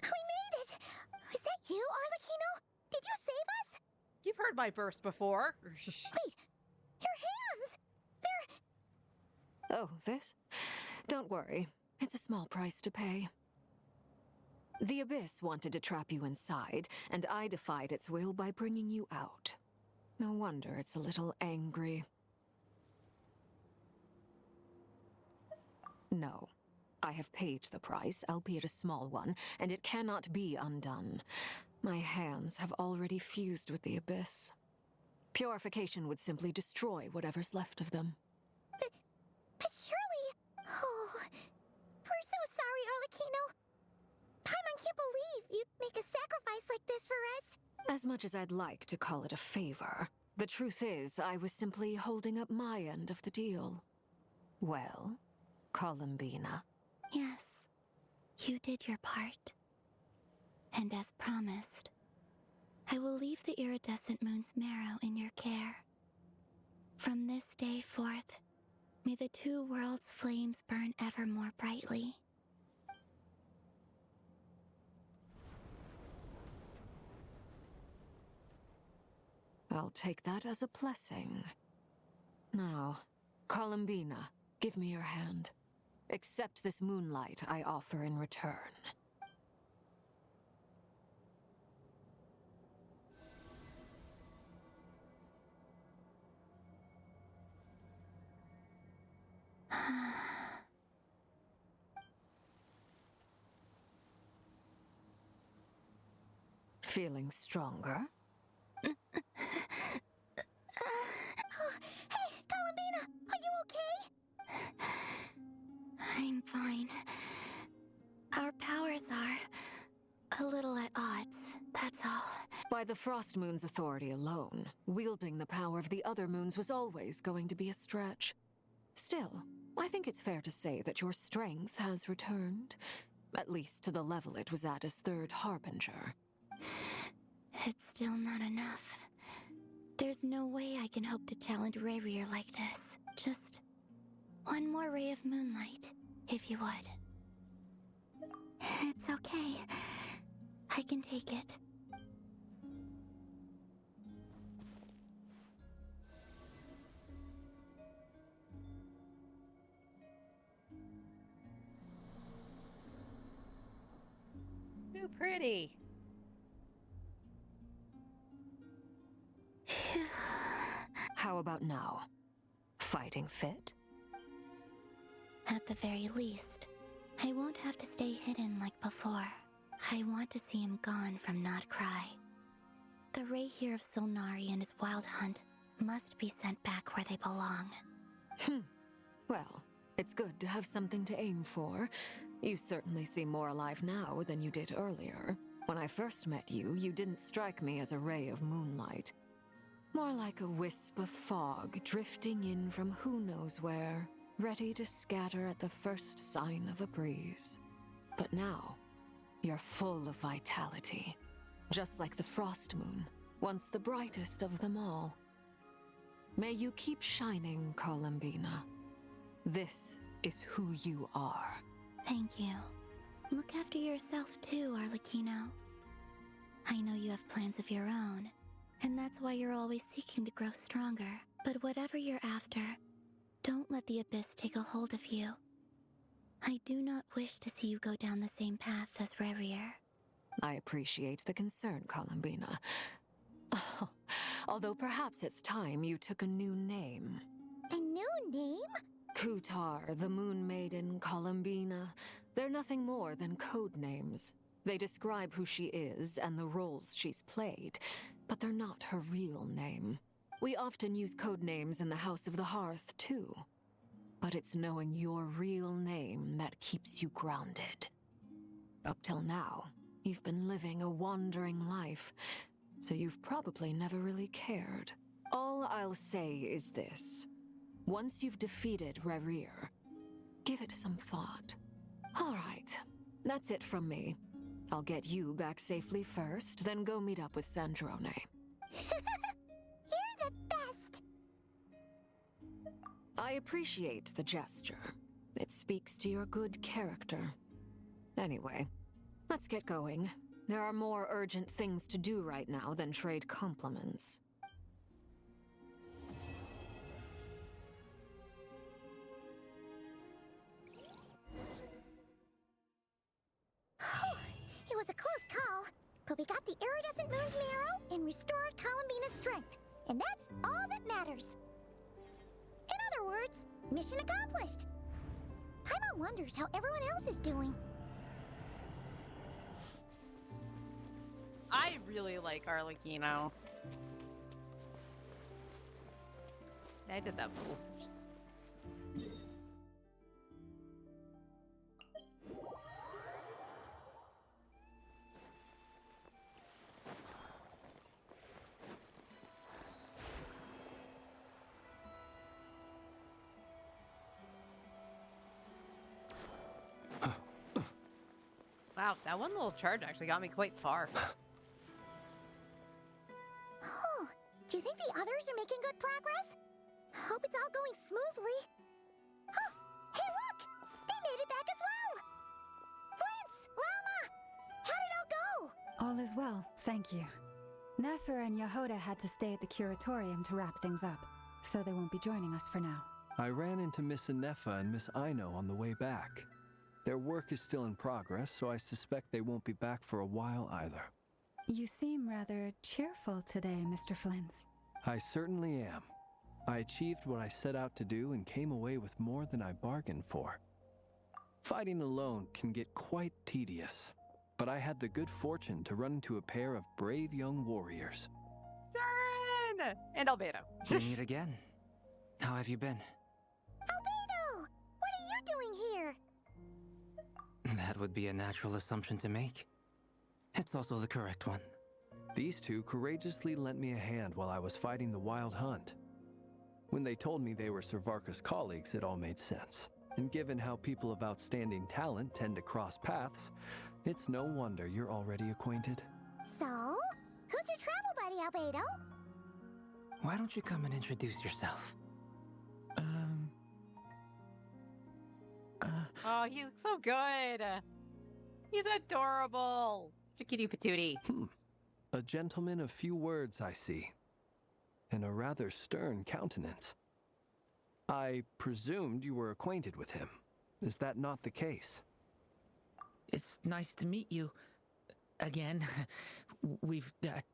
We made it! Is that you, Arlecchino? Did you save us? You've heard my burst before. Wait, your hands! They're... Oh, this? Don't worry. It's a small price to pay. The Abyss wanted to trap you inside, and I defied its will by bringing you out. No wonder it's a little angry. No. I have paid the price, albeit a small one, and it cannot be undone. My hands have already fused with the Abyss. Purification would simply destroy whatever's left of them. But surely... Oh... We're so sorry, Arlecchino. Paimon can't believe you'd make a sacrifice like this for us. As much as I'd like to call it a favor, the truth is I was simply holding up my end of the deal. Well, Columbina. Yes, you did your part. And as promised, I will leave the iridescent moon's marrow in your care. From this day forth, may the two worlds' flames burn ever more brightly. I'll take that as a blessing. Now, Columbina, give me your hand. Accept this moonlight I offer in return. Feeling stronger? Hey, Columbina, are you okay? I'm fine. Our powers are a little at odds, that's all. By the Frost Moon's authority alone, wielding the power of the other moons was always going to be a stretch. Still, I think it's fair to say that your strength has returned, at least to the level it was at as Third Harbinger. It's still not enough. There's no way I can hope to challenge Rayrir like this. Just one more ray of moonlight, if you would. It's okay. I can take it. Too pretty. How about now? Fighting fit? At the very least, I won't have to stay hidden like before. I want to see him gone from Not Cry. The Rayhir of Solnari and his wild hunt must be sent back where they belong. Well, it's good to have something to aim for. You certainly seem more alive now than you did earlier. When I first met you, you didn't strike me as a ray of moonlight. More like a wisp of fog drifting in from who knows where, ready to scatter at the first sign of a breeze. But now, you're full of vitality, just like the Frost Moon, once the brightest of them all. May you keep shining, Columbina. This is who you are. Thank you. Look after yourself too, Arlecchino. I know you have plans of your own, and that's why you're always seeking to grow stronger. But whatever you're after, don't let the Abyss take a hold of you. I do not wish to see you go down the same path as Rayrir. I appreciate the concern, Columbina. Although perhaps it's time you took a new name. A new name? Kutar, the Moon Maiden, Columbina. They're nothing more than code names. They describe who she is and the roles she's played, but they're not her real name. We often use code names in the House of the Hearth, too. But it's knowing your real name that keeps you grounded. Up till now, You've been living a wandering life, so you've probably never really cared. All I'll say is this. Once you've defeated Rerir, give it some thought. All right, that's it from me. I'll get you back safely first, then go meet up with Sandrone. You're the best! I appreciate the gesture. It speaks to your good character. Anyway, let's get going. There are more urgent things to do right now than trade compliments. It was a close call, but we got the iridescent moon's marrow and restored Columbina's strength, and that's all that matters. In other words, mission accomplished. Paimon wonders how everyone else is doing. I really like Arlecchino. I did that move. Wow, that one little charge actually got me quite far. Oh, do you think the others are making good progress? Hope it's all going smoothly. Oh, hey look! They made it back as well! Flintz! Lama! How did it all go? All is well, thank you. Nefer and Yehoda had to stay at the curatorium to wrap things up, so they won't be joining us for now. I ran into Miss Anefa and Miss Aino on the way back. Their work is still in progress, so I suspect they won't be back for a while either. You seem rather cheerful today, Mr. Flintz. I certainly am. I achieved what I set out to do and came away with more than I bargained for. Fighting alone can get quite tedious, but I had the good fortune to run into a pair of brave young warriors. Darren! And Albedo. We meet again. How have you been? Albedo! What are you doing here? That would be a natural assumption to make. It's also the correct one. These two courageously lent me a hand while I was fighting the Wild Hunt. When they told me they were Servarka's colleagues, it all made sense. And given how people of outstanding talent tend to cross paths, it's no wonder you're already acquainted. So, who's your travel buddy, Albedo? Why don't you come and introduce yourself? Oh, he looks so good. He's adorable. Such a cutie patootie. A gentleman of few words, I see. And a rather stern countenance. I presumed you were acquainted with him. Is that not the case? It's nice to meet you. Again. We've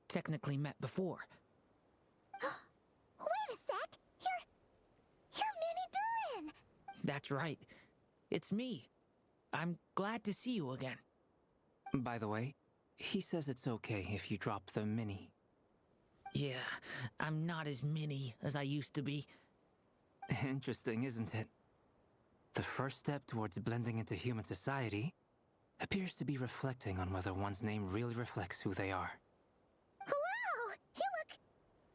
technically met before. Wait a sec! You're Minnie Durin! That's right. It's me. I'm glad to see you again. By the way, he says it's okay if you drop the mini. Yeah, I'm not as mini as I used to be. Interesting, isn't it? The first step towards blending into human society appears to be reflecting on whether one's name really reflects who they are. Wow! You look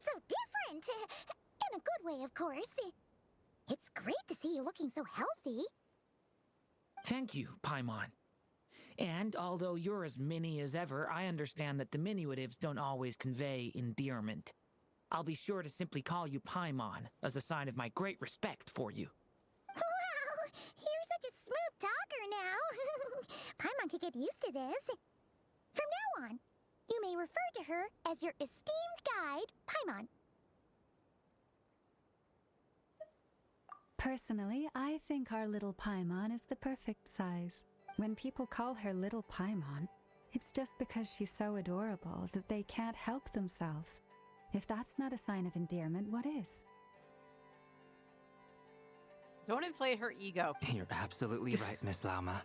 so different! In a good way, of course. It's great to see you looking so healthy. Thank you, Paimon. And although you're as mini as ever, I understand that diminutives don't always convey endearment. I'll be sure to simply call you Paimon as a sign of my great respect for you. Wow! You're such a smooth talker now. Paimon could get used to this. From now on, you may refer to her as your esteemed guide, Paimon. Personally, I think our little Paimon is the perfect size. When people call her Little Paimon, it's just because she's so adorable that they can't help themselves. If that's not a sign of endearment, what is? Don't inflate her ego. You're absolutely right, Miss Lauma.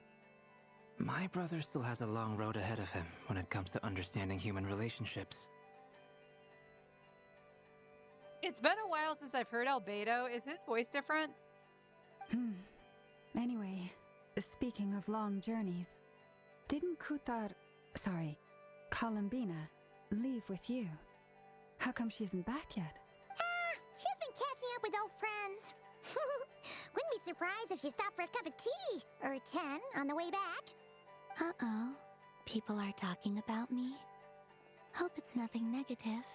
My brother still has a long road ahead of him when it comes to understanding human relationships. It's been a while since I've heard Albedo. Is his voice different? Anyway, speaking of long journeys, didn't Kuthar... sorry, Columbina, leave with you? How come she isn't back yet? She's been catching up with old friends. Wouldn't be surprised if she stopped for a cup of tea or 10 on the way back. Uh-oh. People are talking about me. Hope it's nothing negative.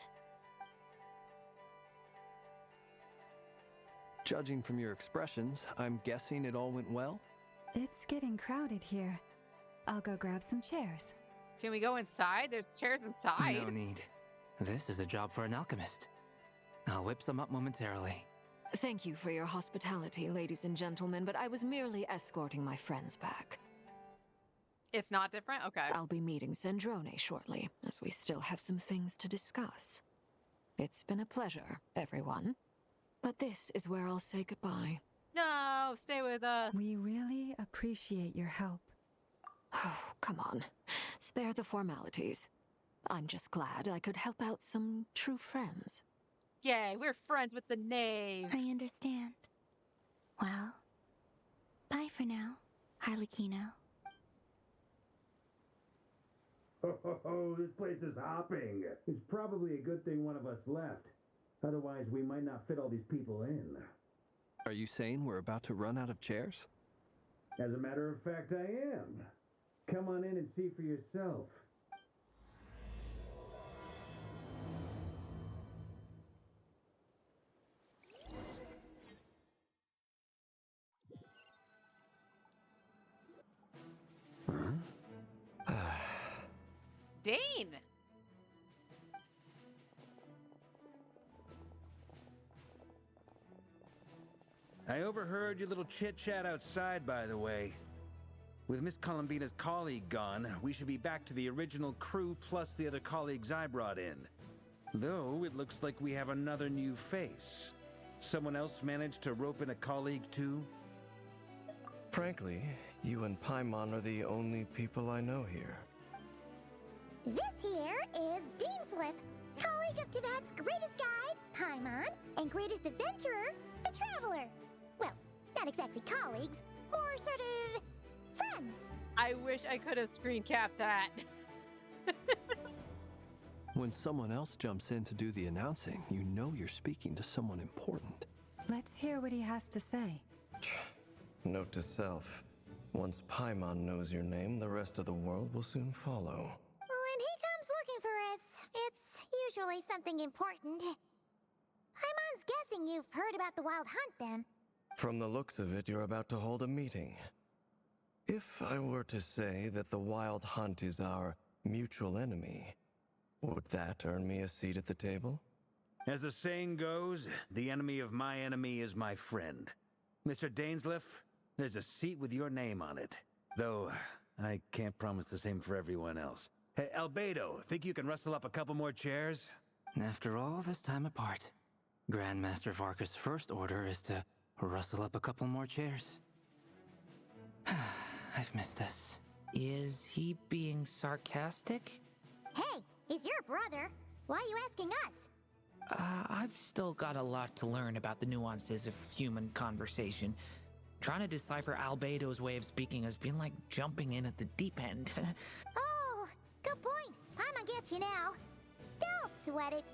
Judging from your expressions, I'm guessing it all went well? It's getting crowded here. I'll go grab some chairs. Can we go inside? There's chairs inside. No need. This is a job for an alchemist. I'll whip some up momentarily. Thank you for your hospitality, ladies and gentlemen, but I was merely escorting my friends back. It's not different? Okay. I'll be meeting Zendrone shortly, as we still have some things to discuss. It's been a pleasure, everyone. But this is where I'll say goodbye. No, stay with us. We really appreciate your help. Oh, come on. Spare the formalities. I'm just glad I could help out some true friends. Yay, we're friends with the knave. I understand. Well, bye for now, Harlequino. Oh, this place is hopping. It's probably a good thing one of us left. Otherwise, we might not fit all these people in. Are you saying we're about to run out of chairs? As a matter of fact, I am. Come on in and see for yourself. Dane! I overheard your little chit-chat outside, by the way. With Miss Columbina's colleague gone, we should be back to the original crew plus the other colleagues I brought in. Though, it looks like we have another new face. Someone else managed to rope in a colleague too? Frankly, you and Paimon are the only people I know here. This here is Deansliff, colleague of Tivat's greatest guide, Paimon, and greatest adventurer, the Traveler. Well, not exactly colleagues, more sort of friends. I wish I could have screen capped that. When someone else jumps in to do the announcing, you know you're speaking to someone important. Let's hear what he has to say. Note to self. Once Paimon knows your name, the rest of the world will soon follow. When he comes looking for us, it's usually something important. Paimon's guessing you've heard about the Wild Hunt, then. From the looks of it, you're about to hold a meeting. If I were to say that the Wild Hunt is our mutual enemy, would that earn me a seat at the table? As the saying goes, the enemy of my enemy is my friend. Mr. Dainsliff, there's a seat with your name on it. Though, I can't promise the same for everyone else. Hey, Albedo, think you can rustle up a couple more chairs? After all this time apart, Grandmaster Varka's first order is to rustle up a couple more chairs. I've missed this. Is he being sarcastic? Hey, he's your brother. Why are you asking us? I've still got a lot to learn about the nuances of human conversation. Trying to decipher Albedo's way of speaking has been like jumping in at the deep end. Oh, good point. Paimon gets you now. Don't sweat it.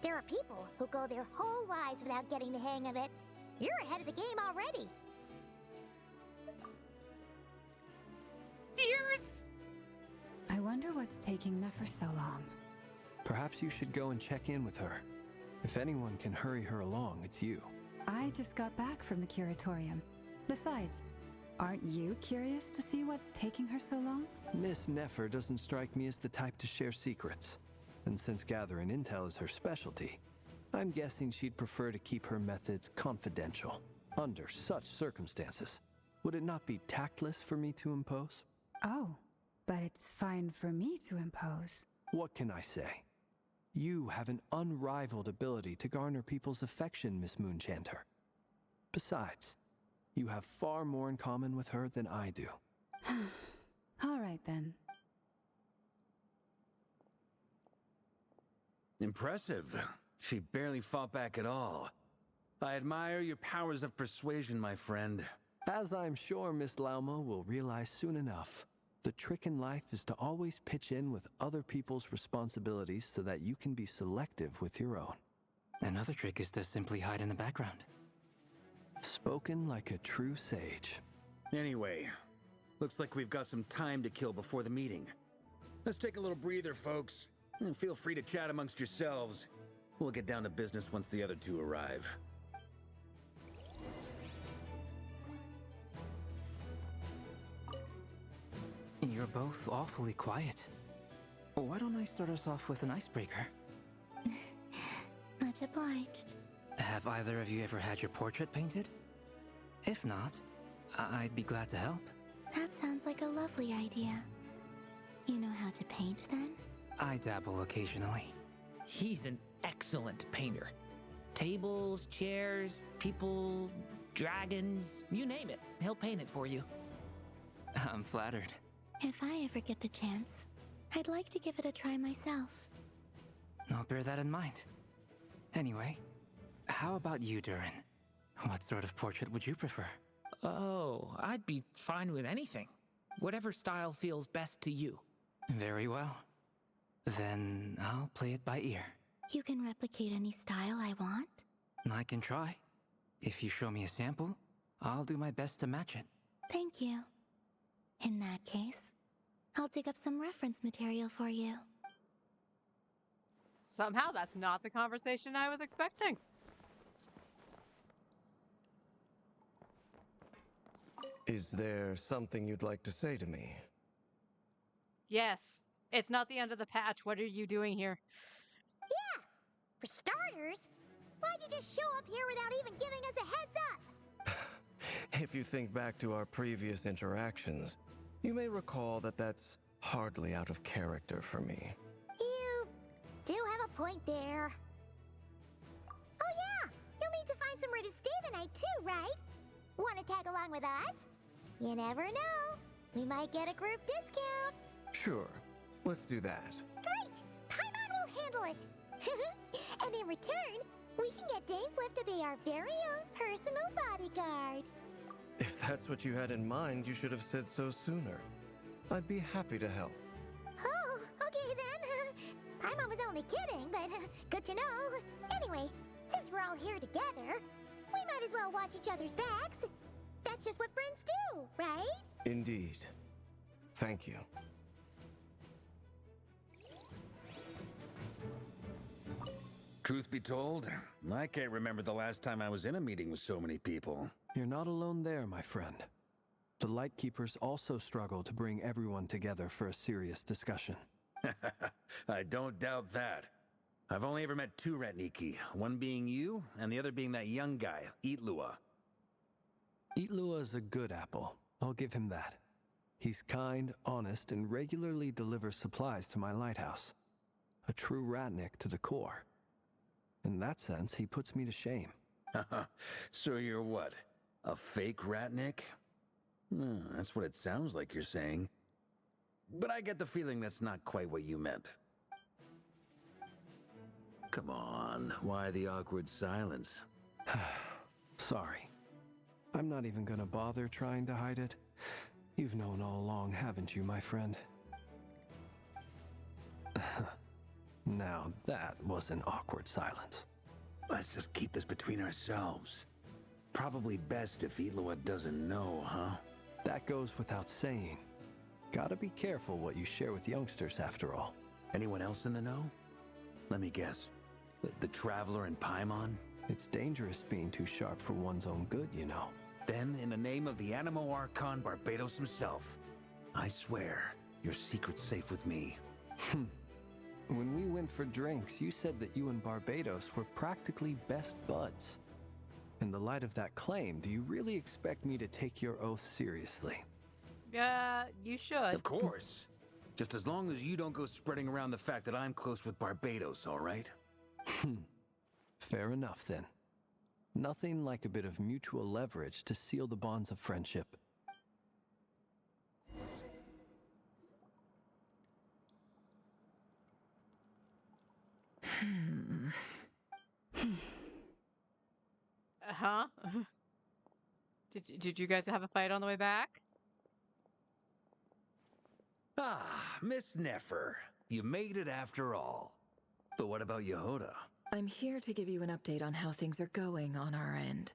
There are people who go their whole lives without getting the hang of it. You're ahead of the game already. Dears! I wonder what's taking Nefer so long. Perhaps you should go and check in with her. If anyone can hurry her along, it's you. I just got back from the curatorium. Besides, aren't you curious to see what's taking her so long? Miss Nefer doesn't strike me as the type to share secrets. And since gathering intel is her specialty, I'm guessing she'd prefer to keep her methods confidential. Under such circumstances, would it not be tactless for me to impose? Oh, but it's fine for me to impose. What can I say? You have an unrivaled ability to garner people's affection, Miss Moonchanter. Besides, you have far more in common with her than I do. All right, then. Impressive. She barely fought back at all. I admire your powers of persuasion, my friend. As I'm sure Miss Lauma will realize soon enough. The trick in life is to always pitch in with other people's responsibilities so that you can be selective with your own. Another trick is to simply hide in the background. Spoken like a true sage. Anyway, looks like we've got some time to kill before the meeting. Let's take a little breather, folks. And feel free to chat amongst yourselves. We'll get down to business once the other two arrive. You're both awfully quiet. Why don't I start us off with an icebreaker? Much obliged. Have either of you ever had your portrait painted? If not, I'd be glad to help. That sounds like a lovely idea. You know how to paint, then? I dabble occasionally. He's an excellent painter. Tables, chairs, people, dragons, you name it. He'll paint it for you. I'm flattered. If I ever get the chance, I'd like to give it a try myself. I'll bear that in mind. Anyway, how about you, Durin? What sort of portrait would you prefer? Oh, I'd be fine with anything. Whatever style feels best to you. Very well. Then I'll play it by ear. You can replicate any style I want? I can try. If you show me a sample, I'll do my best to match it. Thank you. In that case, I'll dig up some reference material for you. Somehow that's not the conversation I was expecting. Is there something you'd like to say to me? Yes. It's not the end of the patch. What are you doing here? Yeah! For starters, why'd you just show up here without even giving us a heads up? If you think back to our previous interactions, you may recall that that's hardly out of character for me. You do have a point there. Oh yeah! You'll need to find somewhere to stay the night too, right? Want to tag along with us? You never know. We might get a group discount. Sure, let's do that. Great! Paimon will handle it. And in return, we can get Dainslift to be our very own personal bodyguard. If that's what you had in mind, you should have said so sooner. I'd be happy to help. Oh, okay then. Paimon was only kidding, but good to know. Anyway, since we're all here together, we might as well watch each other's backs. That's just what friends do, right? Indeed. Thank you. Truth be told, I can't remember the last time I was in a meeting with so many people. You're not alone there, my friend. The Lightkeepers also struggle to bring everyone together for a serious discussion. I don't doubt that. I've only ever met two Ratniki, one being you, and the other being that young guy, Eatlua. Eatlua is a good apple. I'll give him that. He's kind, honest, and regularly delivers supplies to my lighthouse. A true Ratnik to the core. In that sense, he puts me to shame. So you're what? A fake Ratnik? That's what it sounds like you're saying. But I get the feeling that's not quite what you meant. Come on, why the awkward silence? Sorry. I'm not even gonna bother trying to hide it. You've known all along, haven't you, my friend? Now, that was an awkward silence. Let's just keep this between ourselves. Probably best if Eatlua doesn't know, huh? That goes without saying. Gotta be careful what you share with youngsters, after all. Anyone else in the know? Let me guess. The Traveler and Paimon? It's dangerous being too sharp for one's own good, you know. Then, in the name of the Animo Archon Barbados himself, I swear, your secret's safe with me. When we went for drinks, you said that you and Barbados were practically best buds. In the light of that claim, do you really expect me to take your oath seriously? You should. Of course. Just as long as you don't go spreading around the fact that I'm close with Barbados, all right? Fair enough, then. Nothing like a bit of mutual leverage to seal the bonds of friendship. Huh? Did you guys have a fight on the way back? Ah, Miss Nefer. You made it after all. But what about Yehoda? I'm here to give you an update on how things are going on our end.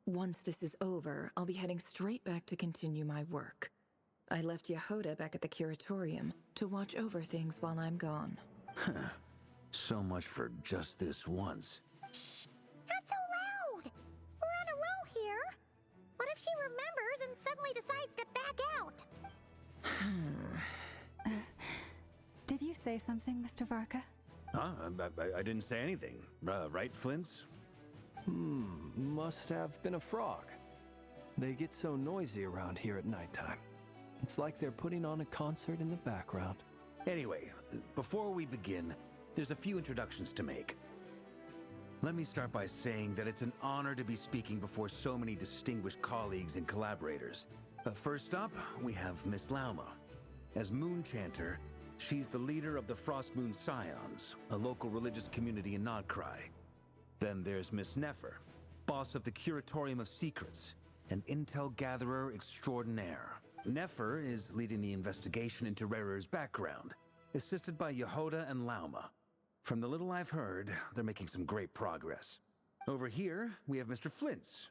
Once this is over, I'll be heading straight back to continue my work. I left Yehoda back at the curatorium to watch over things while I'm gone. Huh. So much for just this once. Shh! Not so loud! We're on a roll here. What if she remembers and suddenly decides to back out? Did you say something, Mr. Varka? Huh? I didn't say anything. Right, Flints? Must have been a frog. They get so noisy around here at nighttime. It's like they're putting on a concert in the background. Anyway, before we begin, there's a few introductions to make. Let me start by saying that it's an honor to be speaking before so many distinguished colleagues and collaborators. First up, we have Miss Lauma. As Moon Chanter, she's the leader of the Frost Moon Scions, a local religious community in Nodcry. Then there's Miss Nefer, boss of the Curatorium of Secrets, an intel gatherer extraordinaire. Nefer is leading the investigation into Rerer's background, assisted by Yehoda and Lauma. From the little I've heard, they're making some great progress. Over here, we have Mr. Flintz,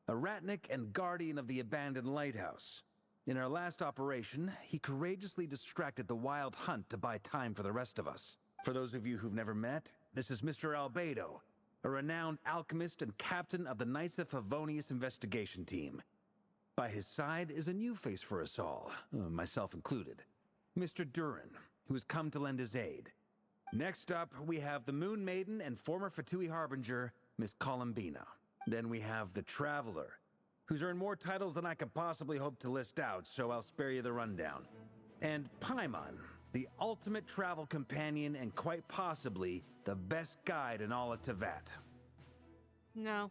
a ratnik and guardian of the abandoned lighthouse. In our last operation, he courageously distracted the Wild Hunt to buy time for the rest of us. For those of you who've never met, this is Mr. Albedo, a renowned alchemist and captain of the Knights of Favonius investigation team. By his side is a new face for us all, myself included, Mr. Durin, who has come to lend his aid. Next up, we have the Moon Maiden and former Fatui Harbinger, Miss Columbina. Then we have the Traveler, who's earned more titles than I could possibly hope to list out, so I'll spare you the rundown. And Paimon, the ultimate travel companion and quite possibly the best guide in all of Tevat. No.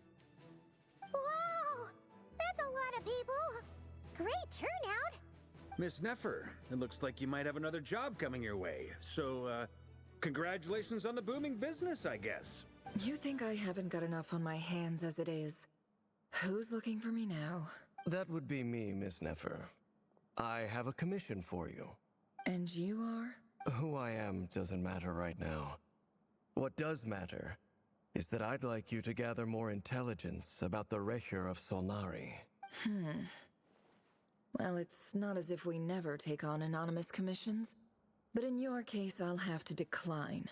Wow! That's a lot of people! Great turnout! Miss Nefer, it looks like you might have another job coming your way, so, congratulations on the booming business, I guess. You think I haven't got enough on my hands as it is? Who's looking for me now? That would be me, Miss Nefer. I have a commission for you. And you are? Who I am doesn't matter right now. What does matter is that I'd like you to gather more intelligence about the Rehur of Solnari. Well, it's not as if we never take on anonymous commissions. But in your case, I'll have to decline.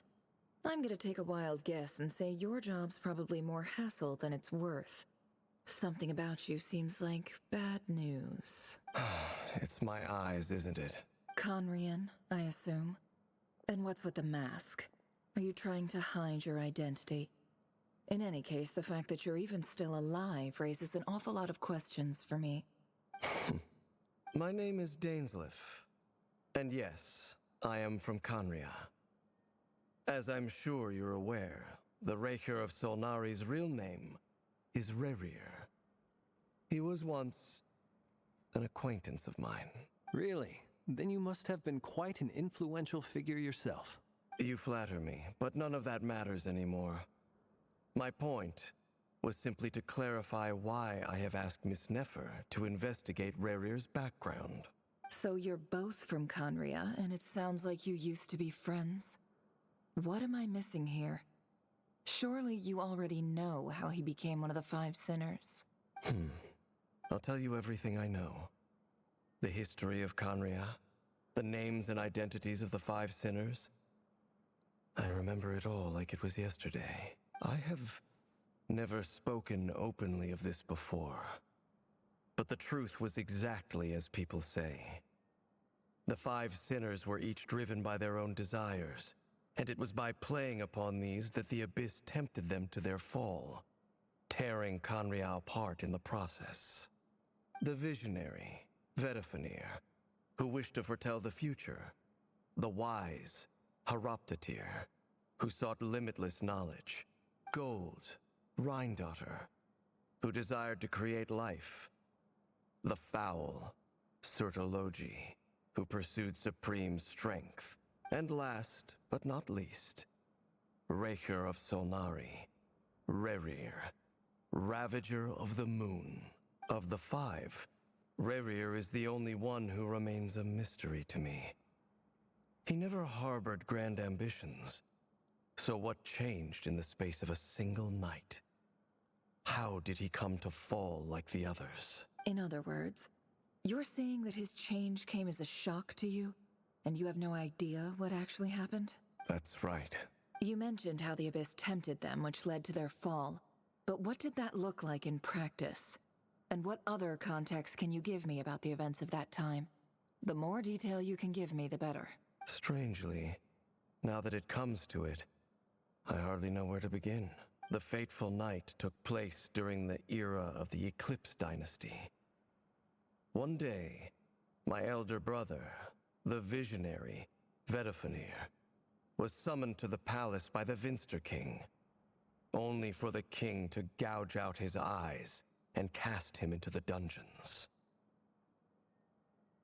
I'm gonna take a wild guess and say your job's probably more hassle than it's worth. Something about you seems like bad news. It's my eyes, isn't it? Conrian, I assume. And what's with the mask? Are you trying to hide your identity? In any case, the fact that you're even still alive raises an awful lot of questions for me. My name is Dainsleif. And yes, I am from Conria. As I'm sure you're aware, the Rehur of Solnari's real name is Rerir. He was once an acquaintance of mine. Really? Then you must have been quite an influential figure yourself. You flatter me, but none of that matters anymore. My point was simply to clarify why I have asked Miss Nefer to investigate Rerir's background. So you're both from Conria, and it sounds like you used to be friends? What am I missing here? Surely you already know how he became one of the Five Sinners. I'll tell you everything I know. The history of Conria, the names and identities of the Five Sinners. I remember it all like it was yesterday. I have never spoken openly of this before. But the truth was exactly as people say. The Five Sinners were each driven by their own desires, and it was by playing upon these that the Abyss tempted them to their fall, tearing Conria apart in the process. The visionary, Vedafenir, who wished to foretell the future. The wise, Haroptatir, who sought limitless knowledge. Gold, Rhindaughter, who desired to create life. The foul, Surtologi, who pursued supreme strength. And last, but not least, Rehur of Solnari, Rerir, Ravager of the Moon. Of the five, Rerir is the only one who remains a mystery to me. He never harbored grand ambitions. So what changed in the space of a single night? How did he come to fall like the others? In other words, you're saying that his change came as a shock to you, and you have no idea what actually happened? That's right. You mentioned how the Abyss tempted them, which led to their fall. But what did that look like in practice? And what other context can you give me about the events of that time? The more detail you can give me, the better. Strangely, now that it comes to it, I hardly know where to begin. The fateful night took place during the era of the Eclipse Dynasty. One day, my elder brother, the visionary, Vedifenir, was summoned to the palace by the Vinster King, only for the king to gouge out his eyes and cast him into the dungeons.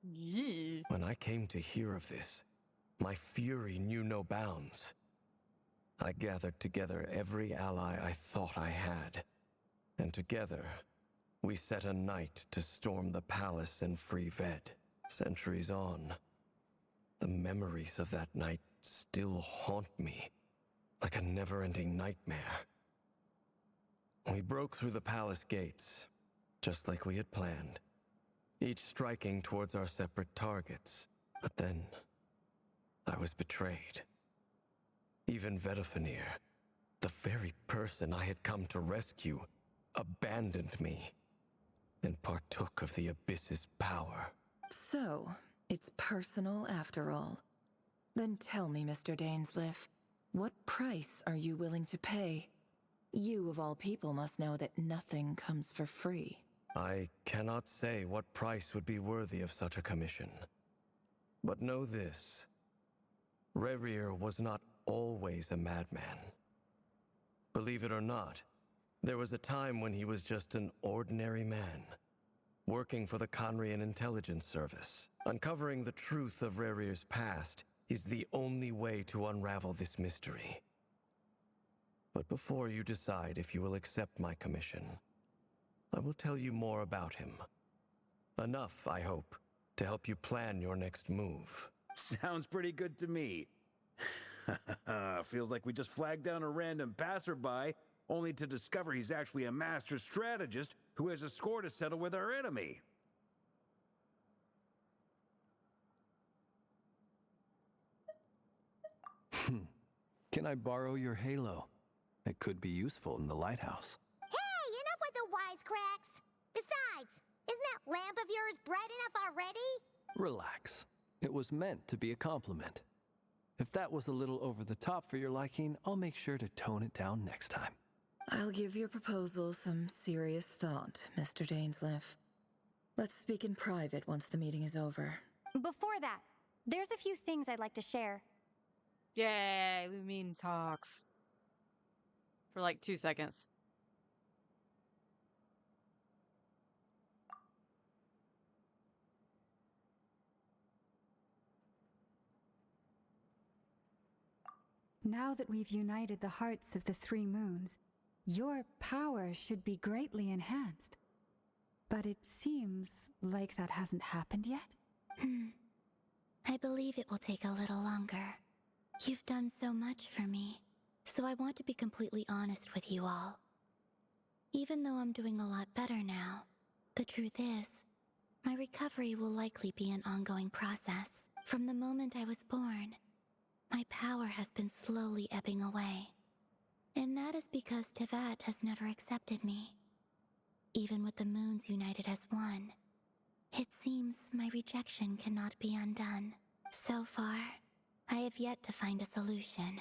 Yeah. When I came to hear of this, my fury knew no bounds. I gathered together every ally I thought I had, and together, we set a night to storm the palace and free Ved. Centuries on, the memories of that night still haunt me, like a never-ending nightmare. We broke through the palace gates, just like we had planned, each striking towards our separate targets. But then, I was betrayed. Even Vedifenir, the very person I had come to rescue, abandoned me and partook of the Abyss's power. So, it's personal after all. Then tell me, Mr. Dainsleif, what price are you willing to pay? You, of all people, must know that nothing comes for free. I cannot say what price would be worthy of such a commission. But know this. Rerir was not always a madman. Believe it or not, there was a time when he was just an ordinary man, working for the Conrian Intelligence Service. Uncovering the truth of Rerir's past is the only way to unravel this mystery. But before you decide if you will accept my commission, I will tell you more about him. Enough, I hope, to help you plan your next move. Sounds pretty good to me. Feels like we just flagged down a random passerby, only to discover he's actually a master strategist who has a score to settle with our enemy. Can I borrow your halo? It could be useful in the lighthouse. Hey, enough with the wisecracks! Besides, isn't that lamp of yours bright enough already? Relax. It was meant to be a compliment. If that was a little over the top for your liking, I'll make sure to tone it down next time. I'll give your proposal some serious thought, Mr. Dainsleif. Let's speak in private once the meeting is over. Before that, there's a few things I'd like to share. Yay, Lumine talks. For like 2 seconds. Now that we've united the hearts of the three moons, your power should be greatly enhanced. But it seems like that hasn't happened yet? I believe it will take a little longer. You've done so much for me, so I want to be completely honest with you all. Even though I'm doing a lot better now, the truth is, my recovery will likely be an ongoing process. From the moment I was born, my power has been slowly ebbing away. And that is because Tevat has never accepted me. Even with the moons united as one, it seems my rejection cannot be undone. So far, I have yet to find a solution.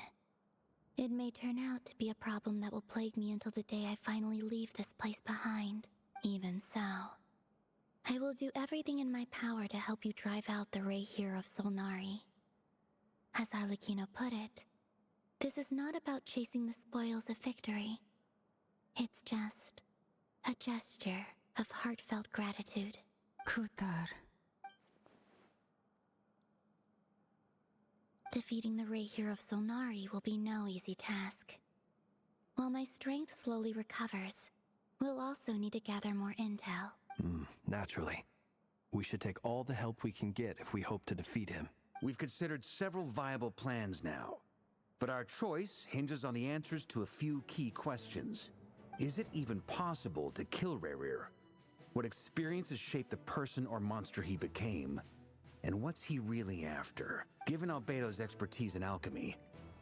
It may turn out to be a problem that will plague me until the day I finally leave this place behind. Even so, I will do everything in my power to help you drive out the Rehir of Solnari. As Arlecchino put it, this is not about chasing the spoils of victory. It's just a gesture of heartfelt gratitude. Kutar. Defeating the Rehir of Solnari will be no easy task. While my strength slowly recovers, we'll also need to gather more intel. Naturally. We should take all the help we can get if we hope to defeat him. We've considered several viable plans now, but our choice hinges on the answers to a few key questions. Is it even possible to kill Rerir? What experiences shaped the person or monster he became? And what's he really after? Given Albedo's expertise in alchemy,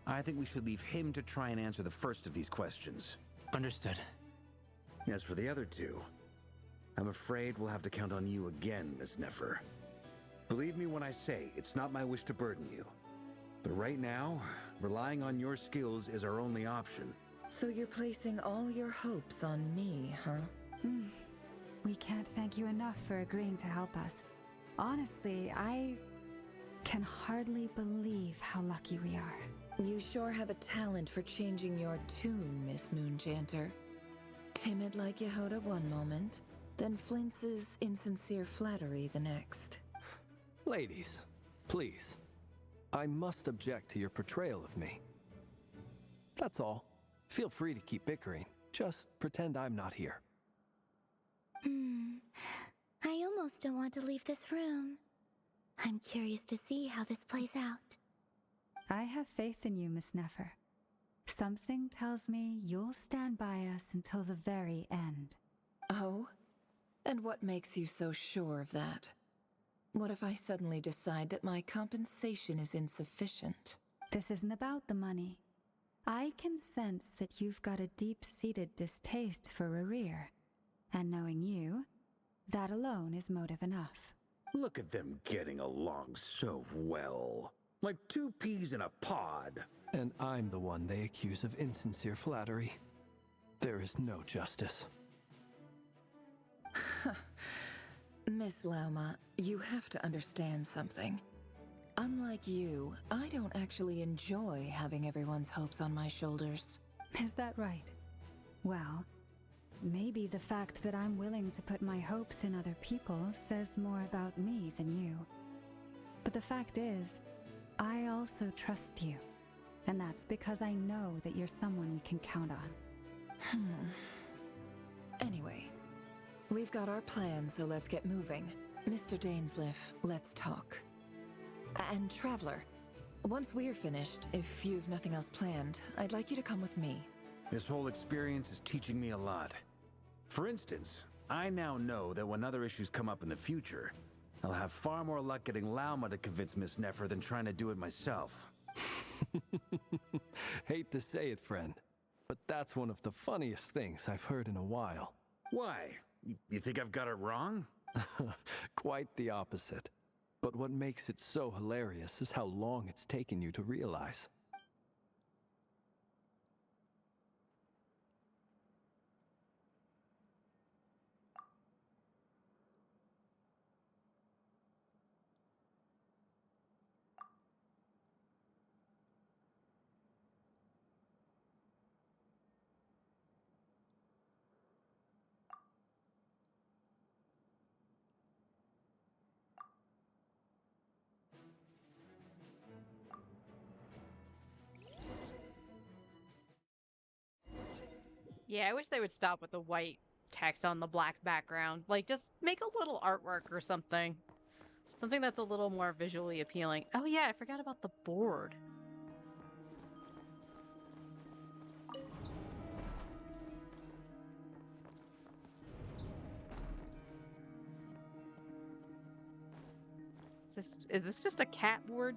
I think we should leave him to try and answer the first of these questions. Understood. As for the other two, I'm afraid we'll have to count on you again, Miss Nefer. Believe me when I say it's not my wish to burden you. But right now, relying on your skills is our only option. So you're placing all your hopes on me, huh? We can't thank you enough for agreeing to help us. Honestly, I can hardly believe how lucky we are. You sure have a talent for changing your tune, Miss Moonchanter. Timid like Yehoda one moment, then flinches insincere flattery the next. Ladies, please. I must object to your portrayal of me. That's all. Feel free to keep bickering. Just pretend I'm not here. I almost don't want to leave this room. I'm curious to see how this plays out. I have faith in you, Miss Nefer. Something tells me you'll stand by us until the very end. Oh? And what makes you so sure of that? What if I suddenly decide that my compensation is insufficient? This isn't about the money. I can sense that you've got a deep-seated distaste for Rerir. And knowing you, that alone is motive enough. Look at them getting along so well. Like two peas in a pod. And I'm the one they accuse of insincere flattery. There is no justice. Miss Lauma, you have to understand something. Unlike you, I don't actually enjoy having everyone's hopes on my shoulders. Is that right? Well, maybe the fact that I'm willing to put my hopes in other people says more about me than you. But the fact is, I also trust you. And that's because I know that you're someone we can count on. Anyway, we've got our plan, so let's get moving. Mr. Dainsleif, let's talk. And Traveler, once we're finished, if you've nothing else planned, I'd like you to come with me. This whole experience is teaching me a lot. For instance, I now know that when other issues come up in the future, I'll have far more luck getting Lauma to convince Miss Nefer than trying to do it myself. Hate to say it, friend, but that's one of the funniest things I've heard in a while. Why? You think I've got it wrong? Quite the opposite. But what makes it so hilarious is how long it's taken you to realize. Yeah, I wish they would stop with the white text on the black background. Like, just make a little artwork or something. Something that's a little more visually appealing. Oh yeah, I forgot about the board. Is this just a cat board?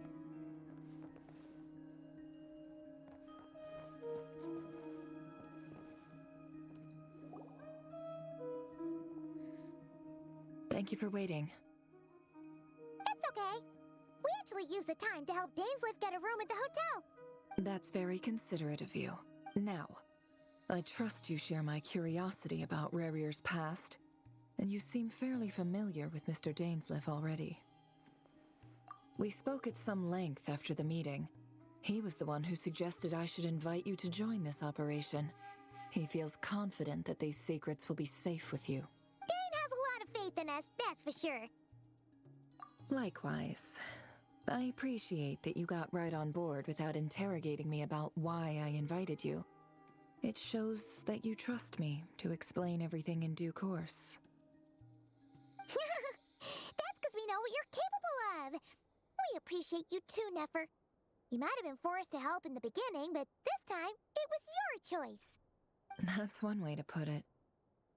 Thank you for waiting. It's okay. We actually used the time to help Dainsleif get a room at the hotel. That's very considerate of you. Now, I trust you share my curiosity about Rerir's past, and you seem fairly familiar with Mr. Dainsleif already. We spoke at some length after the meeting. He was the one who suggested I should invite you to join this operation. He feels confident that these secrets will be safe with you. Dane has a lot of faith in us, that's for sure. Likewise. I appreciate that you got right on board without interrogating me about why I invited you. It shows that you trust me to explain everything in due course. That's because we know what you're capable of. really appreciate you too, Nefer. You might have been forced to help in the beginning, but this time, it was your choice. That's one way to put it.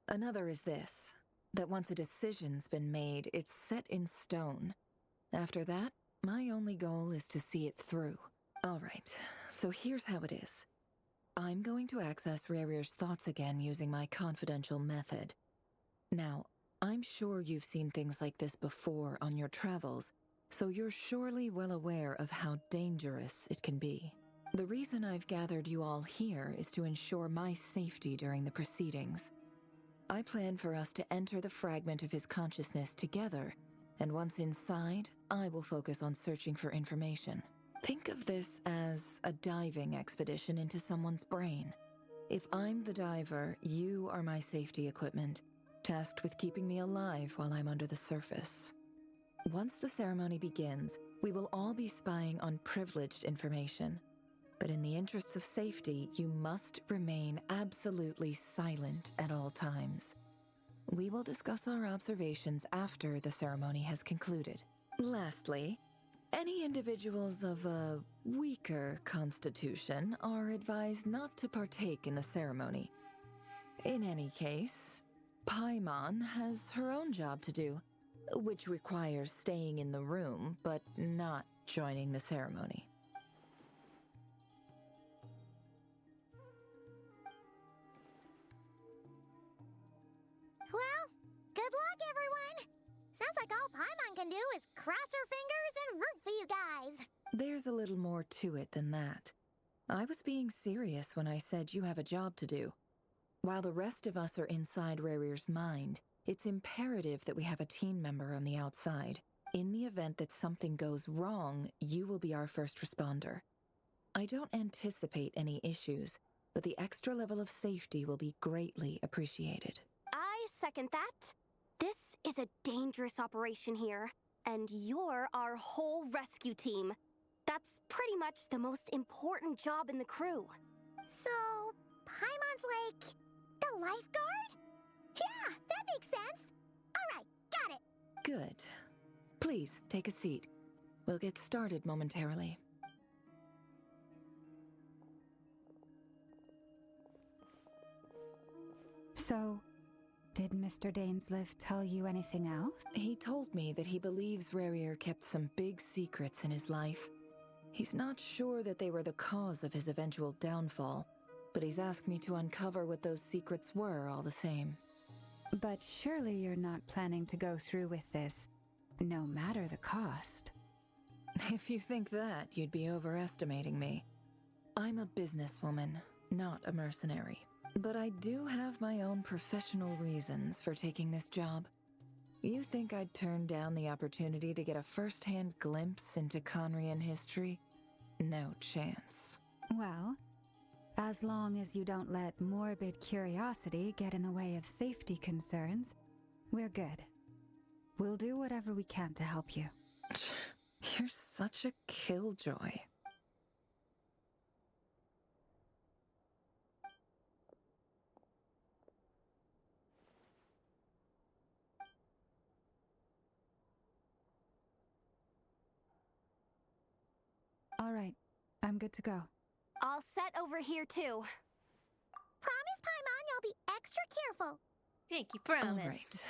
Another is this, that once a decision's been made, it's set in stone. After that, my only goal is to see it through. Alright, so here's how it is. I'm going to access Rerir's thoughts again using my confidential method. Now, I'm sure you've seen things like this before on your travels, so you're surely well aware of how dangerous it can be. The reason I've gathered you all here is to ensure my safety during the proceedings. I plan for us to enter the fragment of his consciousness together, and once inside, I will focus on searching for information. Think of this as a diving expedition into someone's brain. If I'm the diver, you are my safety equipment, tasked with keeping me alive while I'm under the surface. Once the ceremony begins, we will all be spying on privileged information. But in the interests of safety, you must remain absolutely silent at all times. We will discuss our observations after the ceremony has concluded. Lastly, any individuals of a weaker constitution are advised not to partake in the ceremony. In any case, Paimon has her own job to do, which requires staying in the room but not joining the ceremony. Well, good luck, everyone. Sounds like all Paimon can do is cross her fingers and root for you guys. There's a little more to it than that. I was being serious when I said you have a job to do. While the rest of us are inside Rerir's mind, it's imperative that we have a team member on the outside. In the event that something goes wrong, you will be our first responder. I don't anticipate any issues, but the extra level of safety will be greatly appreciated. I second that. This is a dangerous operation here, and you're our whole rescue team. That's pretty much the most important job in the crew. So, Paimon's like the lifeguard? Yeah, that makes sense. All right, got it. Good. Please, take a seat. We'll get started momentarily. So, did Mr. Dainsliff tell you anything else? He told me that he believes Rerir kept some big secrets in his life. He's not sure that they were the cause of his eventual downfall, but he's asked me to uncover what those secrets were all the same. But surely you're not planning to go through with this, no matter the cost. If you think that, you'd be overestimating me. I'm a businesswoman, not a mercenary. But I do have my own professional reasons for taking this job. You think I'd turn down the opportunity to get a first-hand glimpse into Conrian history? No chance. Well, as long as you don't let morbid curiosity get in the way of safety concerns, we're good. We'll do whatever we can to help you. You're such a killjoy. All right, I'm good to go. All set over here, too. Promise, Paimon, you'll be extra careful. Pinky promise. All right.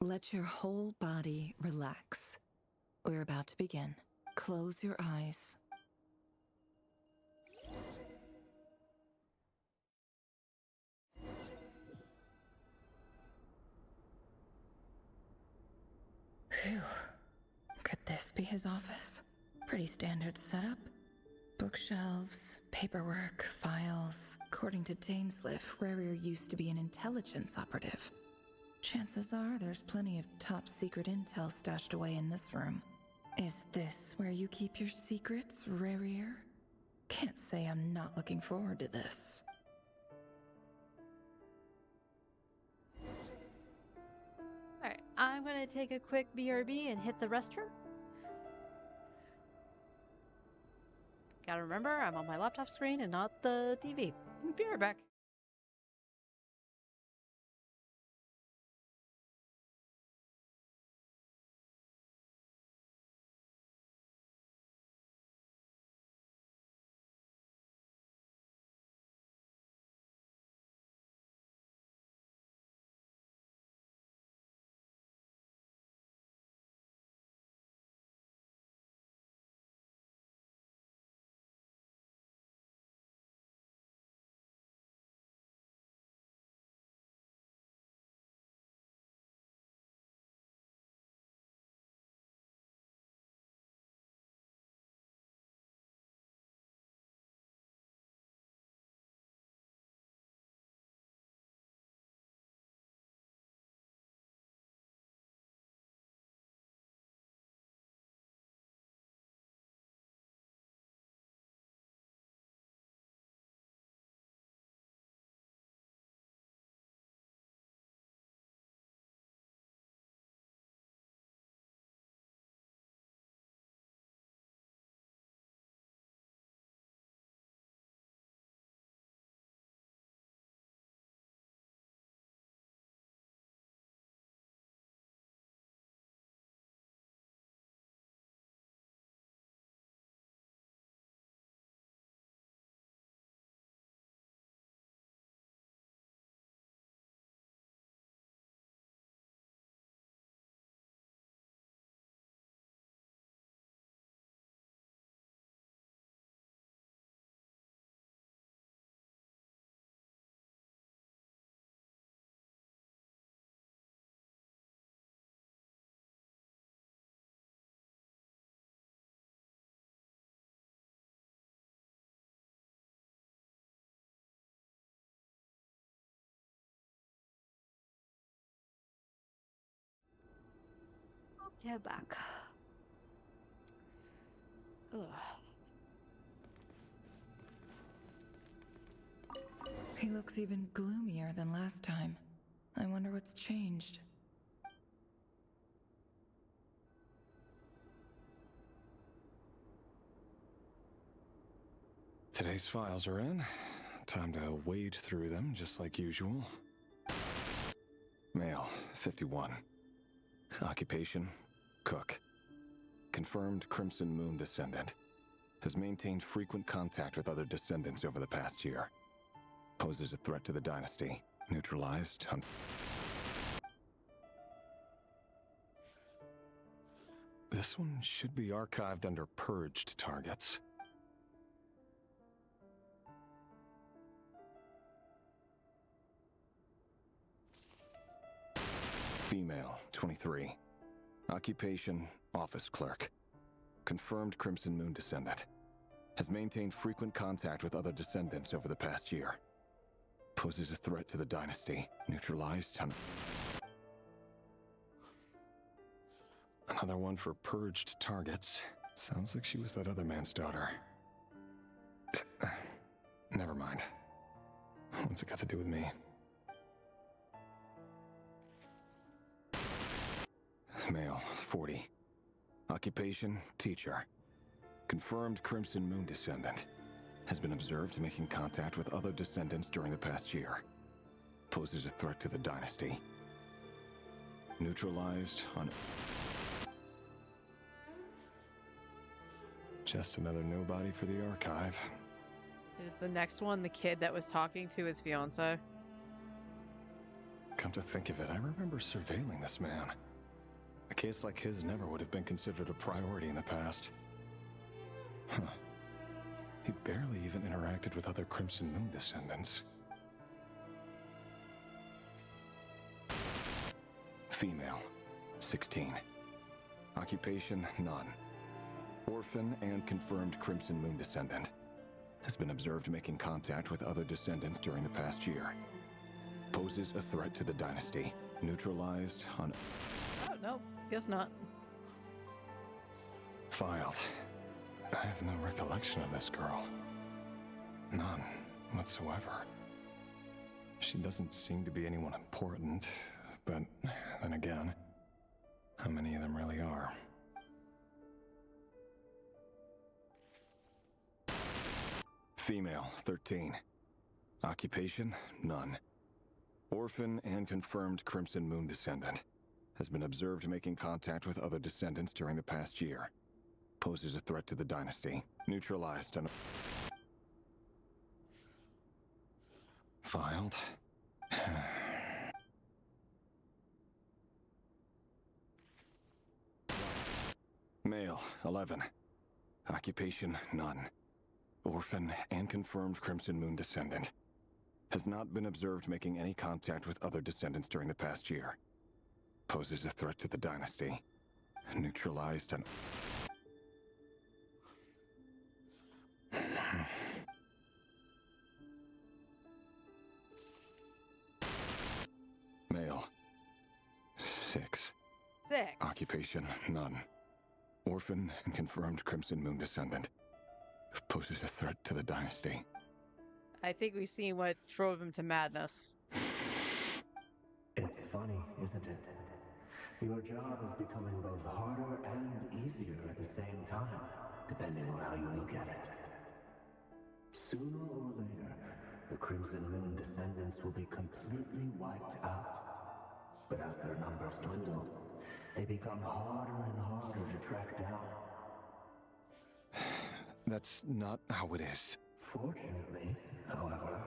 Let your whole body relax. We're about to begin. Close your eyes. Phew. Could this be his office? Pretty standard setup. Bookshelves, paperwork, files. According to Dainsliff, Rerir used to be an intelligence operative. Chances are there's plenty of top secret intel stashed away in this room. Is this where you keep your secrets, Rerir? Can't say I'm not looking forward to this. Alright, I'm gonna take a quick BRB and hit the restroom. Gotta remember, I'm on my laptop screen and not the TV. Be right back. Get back. Ugh. He looks even gloomier than last time. I wonder what's changed. Today's files are in. Time to wade through them, just like usual. Male, 51. Occupation, cook. Confirmed Crimson Moon descendant. Has maintained frequent contact with other descendants over the past year. Poses a threat to the dynasty. Neutralized. This one should be archived under purged targets. Female, 23. Occupation, office clerk. Confirmed Crimson Moon descendant. Has maintained frequent contact with other descendants over the past year. Poses a threat to the dynasty. Neutralized. Another one for purged targets. Sounds like she was that other man's daughter. Never mind. What's it got to do with me? Male, 40. Occupation, teacher. Confirmed Crimson Moon descendant. Has been observed making contact with other descendants during the past year. Poses a threat to the dynasty. Neutralized on... Just another nobody for the archive. Is the next one the kid that was talking to his fiance? Come to think of it, I remember surveilling this man. A case like his never would have been considered a priority in the past. Huh. He barely even interacted with other Crimson Moon descendants. Female, 16. Occupation, none. Orphan and confirmed Crimson Moon descendant. Has been observed making contact with other descendants during the past year. Poses a threat to the dynasty. Neutralized on... Oh, no. Guess not. Filed. I have no recollection of this girl. None whatsoever. She doesn't seem to be anyone important, but then again, how many of them really are? Female, 13. Occupation, none. Orphan and confirmed Crimson Moon descendant. Has been observed making contact with other descendants during the past year. Poses a threat to the dynasty. Neutralized on... Filed. Male, 11. Occupation, none. Orphan and confirmed Crimson Moon descendant. Has not been observed making any contact with other descendants during the past year. Poses a threat to the dynasty. Neutralized on... Male. 6. Occupation, none. Orphan and confirmed Crimson Moon descendant. Poses a threat to the dynasty. I think we've seen what drove him to madness. It's funny, isn't it? Your job is becoming both harder and easier at the same time, depending on how you look at it. Sooner or later, the Crimson Moon descendants will be completely wiped out. But as their numbers dwindle, they become harder and harder to track down. That's not how it is. Fortunately, however,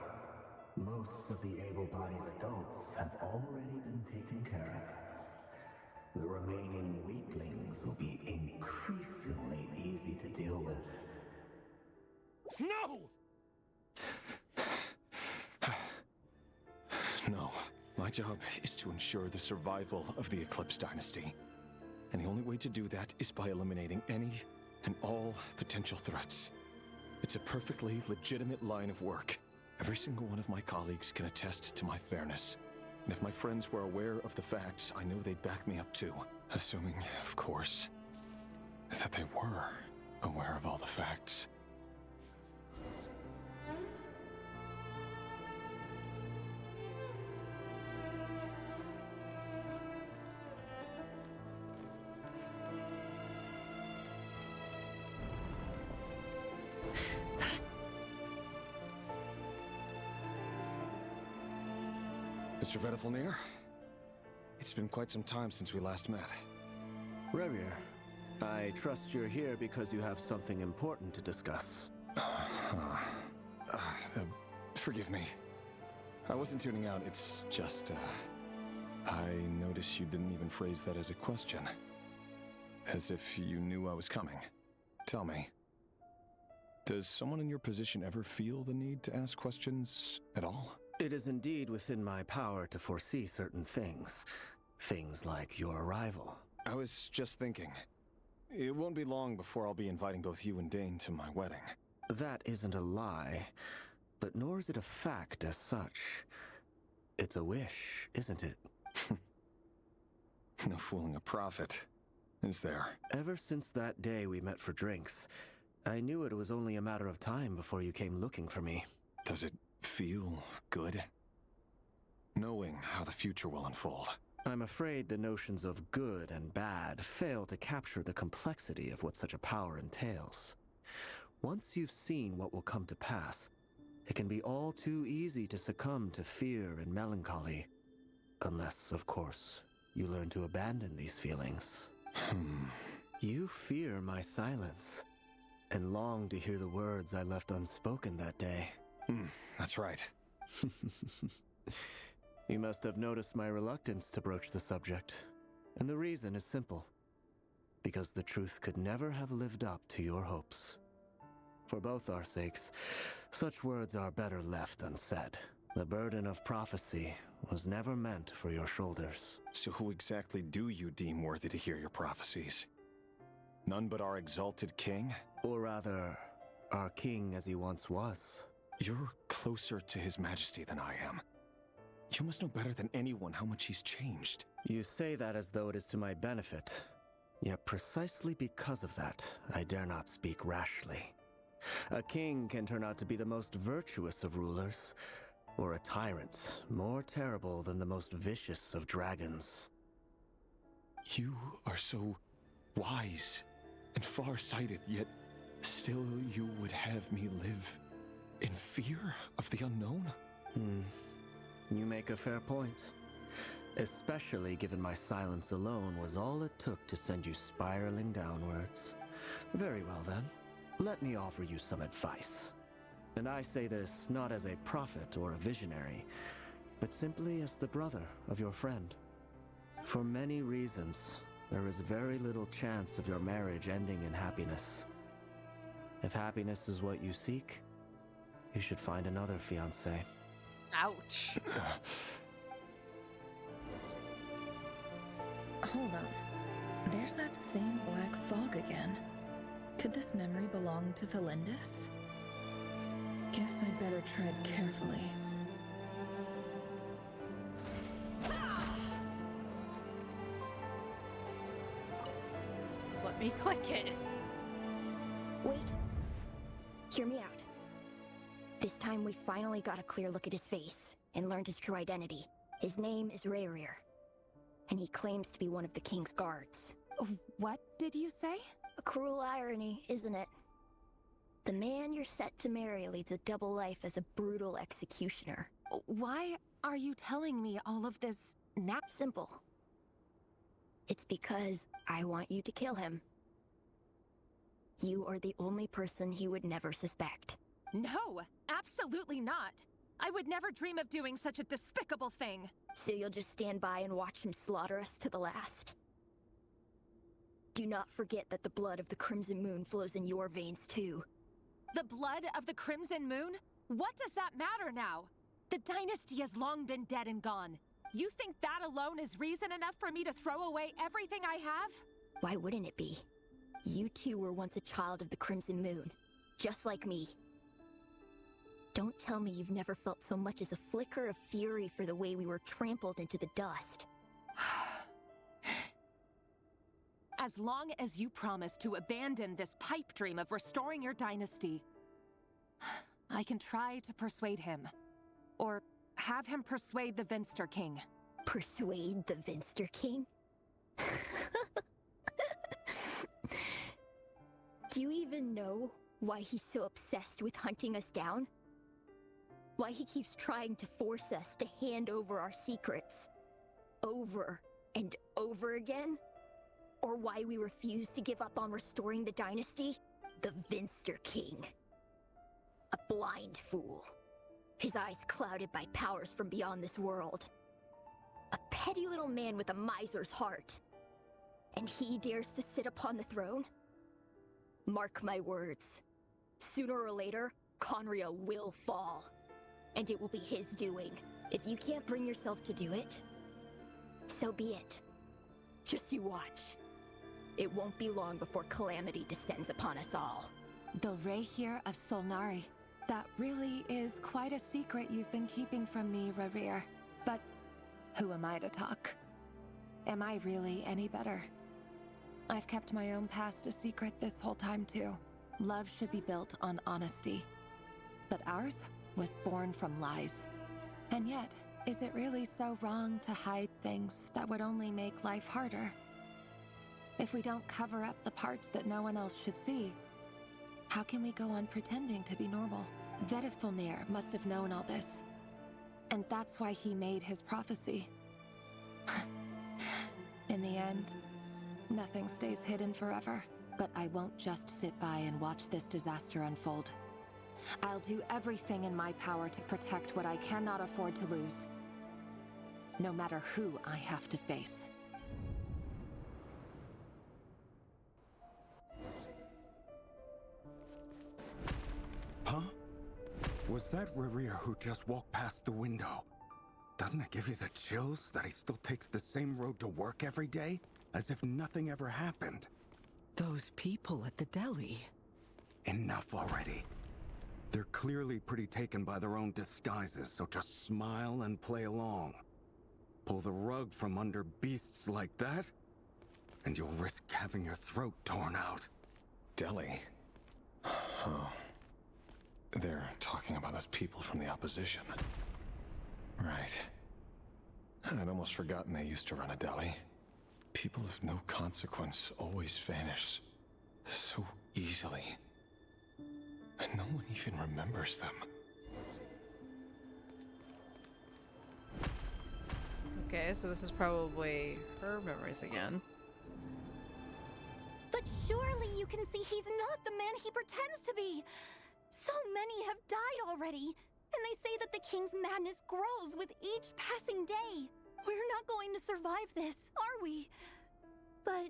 most of the able-bodied adults have already been taken care of. The remaining weaklings will be increasingly easy to deal with. No! No. My job is to ensure the survival of the Eclipse Dynasty. And the only way to do that is by eliminating any and all potential threats. It's a perfectly legitimate line of work. Every single one of my colleagues can attest to my fairness. And if my friends were aware of the facts, I know they'd back me up too. Assuming, of course, that they were aware of all the facts. Mr. Venifalnir, it's been quite some time since we last met. Rerir, I trust you're here because you have something important to discuss. Forgive me. I wasn't tuning out, it's just, I noticed you didn't even phrase that as a question. As if you knew I was coming. Tell me, does someone in your position ever feel the need to ask questions at all? It is indeed within my power to foresee certain things. Things like your arrival. I was just thinking. It won't be long before I'll be inviting both you and Dane to my wedding. That isn't a lie, but nor is it a fact as such. It's a wish, isn't it? No fooling a prophet, is there? Ever since that day we met for drinks, I knew it was only a matter of time before you came looking for me. Does it feel good? Knowing how the future will unfold. I'm afraid the notions of good and bad fail to capture the complexity of what such a power entails. Once you've seen what will come to pass, it can be all too easy to succumb to fear and melancholy. Unless, of course, you learn to abandon these feelings. You fear my silence, and long to hear the words I left unspoken that day. That's right. You must have noticed my reluctance to broach the subject, and the reason is simple. Because the truth could never have lived up to your hopes. For both our sakes, such words are better left unsaid. The burden of prophecy was never meant for your shoulders. So who exactly do you deem worthy to hear your prophecies? None but our exalted king? Or rather, our king as he once was. You're closer to his majesty than I am. You must know better than anyone how much he's changed. You say that as though it is to my benefit. Yet precisely because of that, I dare not speak rashly. A king can turn out to be the most virtuous of rulers, or a tyrant more terrible than the most vicious of dragons. You are so wise and far-sighted, yet still you would have me live in fear of the unknown? You make a fair point. Especially given my silence alone was all it took to send you spiraling downwards. Very well then, let me offer you some advice. And I say this not as a prophet or a visionary, but simply as the brother of your friend. For many reasons, there is very little chance of your marriage ending in happiness. If happiness is what you seek, you should find another fiancé. Ouch. Hold on. There's that same black fog again. Could this memory belong to Thelindis? Guess I'd better tread carefully. Let me click it. Wait. Hear me out. This time we finally got a clear look at his face and learned his true identity. His name is Rerir, and he claims to be one of the king's guards. What did you say? A cruel irony, isn't it? The man you're set to marry leads a double life as a brutal executioner. Why are you telling me all of this now? Simple. It's because I want you to kill him. You are the only person he would never suspect. No, absolutely not. I would never dream of doing such a despicable thing. So you'll just stand by and watch him slaughter us to the last? Do not forget that the blood of the Crimson Moon flows in your veins too. The blood of the Crimson Moon? What does that matter now? The dynasty has long been dead and gone. You think that alone is reason enough for me to throw away everything I have? Why wouldn't it be? You too were once a child of the Crimson Moon, just like me. Don't tell me you've never felt so much as a flicker of fury for the way we were trampled into the dust. As long as you promise to abandon this pipe dream of restoring your dynasty, I can try to persuade him. Or have him persuade the Vinster King. Persuade the Vinster King? Do you even know why he's so obsessed with hunting us down? Why he keeps trying to force us to hand over our secrets over and over again? Or why we refuse to give up on restoring the dynasty? The Vinster King. A blind fool. His eyes clouded by powers from beyond this world. A petty little man with a miser's heart. And he dares to sit upon the throne? Mark my words. Sooner or later, Conria will fall. And it will be his doing. If you can't bring yourself to do it, so be it. Just you watch. It won't be long before calamity descends upon us all. The Rehir of Solnari. That really is quite a secret you've been keeping from me, Rerir. But who am I to talk? Am I really any better? I've kept my own past a secret this whole time too. Love should be built on honesty. But ours was born from lies. And yet, is it really so wrong to hide things that would only make life harder? If we don't cover up the parts that no one else should see, how can we go on pretending to be normal? Vedifulnir must have known all this. And that's why he made his prophecy. In the end, nothing stays hidden forever. But I won't just sit by and watch this disaster unfold. I'll do everything in my power to protect what I cannot afford to lose. No matter who I have to face. Huh? Was that Rerir who just walked past the window? Doesn't it give you the chills that he still takes the same road to work every day? As if nothing ever happened. Those people at the deli. Enough already. They're clearly pretty taken by their own disguises, so just smile and play along. Pull the rug from under beasts like that, and you'll risk having your throat torn out. Deli? Oh. They're talking about those people from the opposition. Right. I'd almost forgotten they used to run a deli. People of no consequence always vanish so easily. And no one even remembers them. Okay, so this is probably her memories again. But surely you can see he's not the man he pretends to be. So many have died already, and they say that the king's madness grows with each passing day. We're not going to survive this, are we? But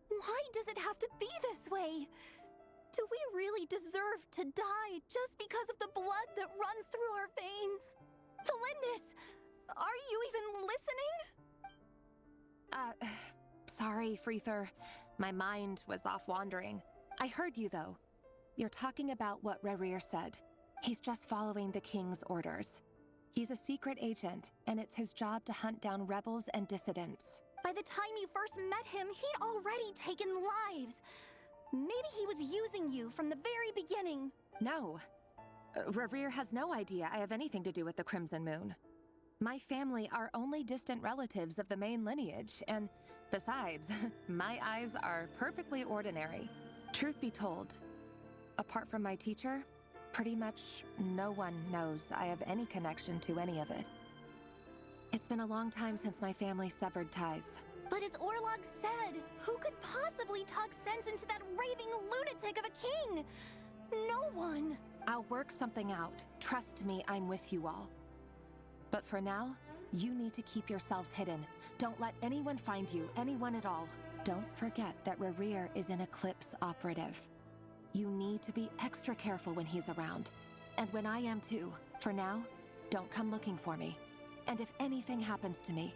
why does it have to be this way? Do we really deserve to die just because of the blood that runs through our veins? Felindis, are you even listening? Sorry, Freether. My mind was off wandering. I heard you, though. You're talking about what Rerir said. He's just following the king's orders. He's a secret agent, and it's his job to hunt down rebels and dissidents. By the time you first met him, he'd already taken lives. Maybe he was using you from the very beginning. No. Rerir has no idea I have anything to do with the Crimson Moon. My family are only distant relatives of the main lineage, and besides, my eyes are perfectly ordinary. Truth be told, apart from my teacher, pretty much no one knows I have any connection to any of it. It's been a long time since my family severed ties. But as Orlog said, who could possibly talk sense into that raving lunatic of a king? No one. I'll work something out. Trust me, I'm with you all. But for now, you need to keep yourselves hidden. Don't let anyone find you, anyone at all. Don't forget that Rerir is an Eclipse operative. You need to be extra careful when he's around. And when I am too. For now, don't come looking for me. And if anything happens to me,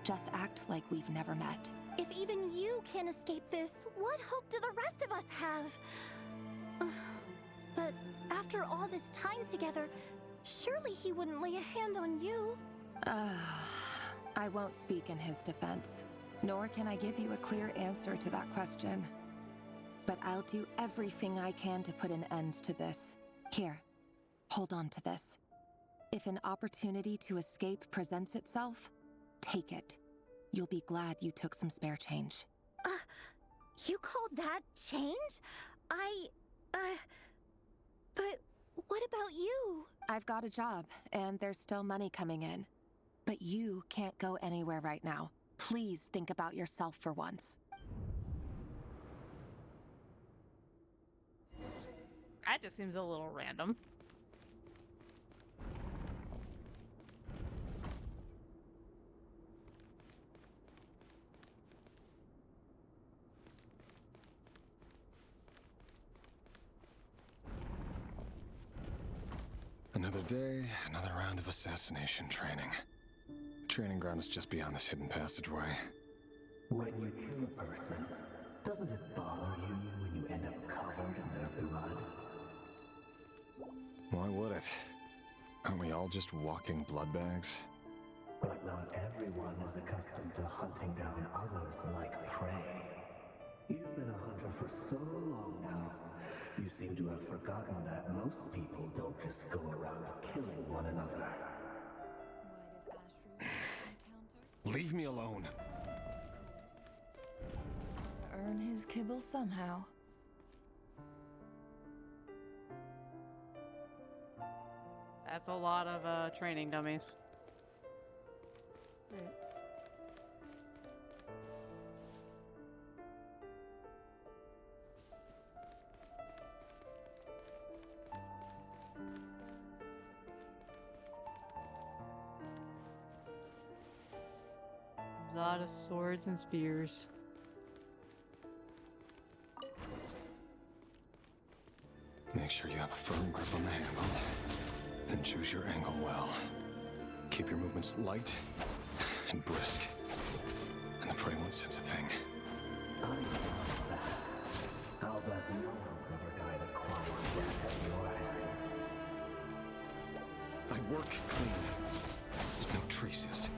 just act like we've never met. If even you can't escape this, what hope do the rest of us have? But after all this time together, surely he wouldn't lay a hand on you. I won't speak in his defense. Nor can I give you a clear answer to that question. But I'll do everything I can to put an end to this. Here, hold on to this. If an opportunity to escape presents itself, take it. You'll be glad you took some spare change. You call that change? But what about you? I've got a job, and there's still money coming in. But you can't go anywhere right now. Please think about yourself for once. That just seems a little random. Another day, another round of assassination training. The training ground is just beyond this hidden passageway. When you kill a person, doesn't it bother you when you end up covered in their blood? Why would it? Aren't we all just walking blood bags? But not everyone is accustomed to hunting down others like prey. You've been a hunter for so long now, you seem to have forgotten that most people don't just go around killing one another. Leave me alone. Earn his kibble somehow. That's a lot of training dummies. A lot of swords and spears. Make sure you have a firm grip on the handle. Then choose your angle well. Keep your movements light and brisk. And the prey won't sense a thing. How that no one's ever died a quiet death at your hands. I work clean. No traces.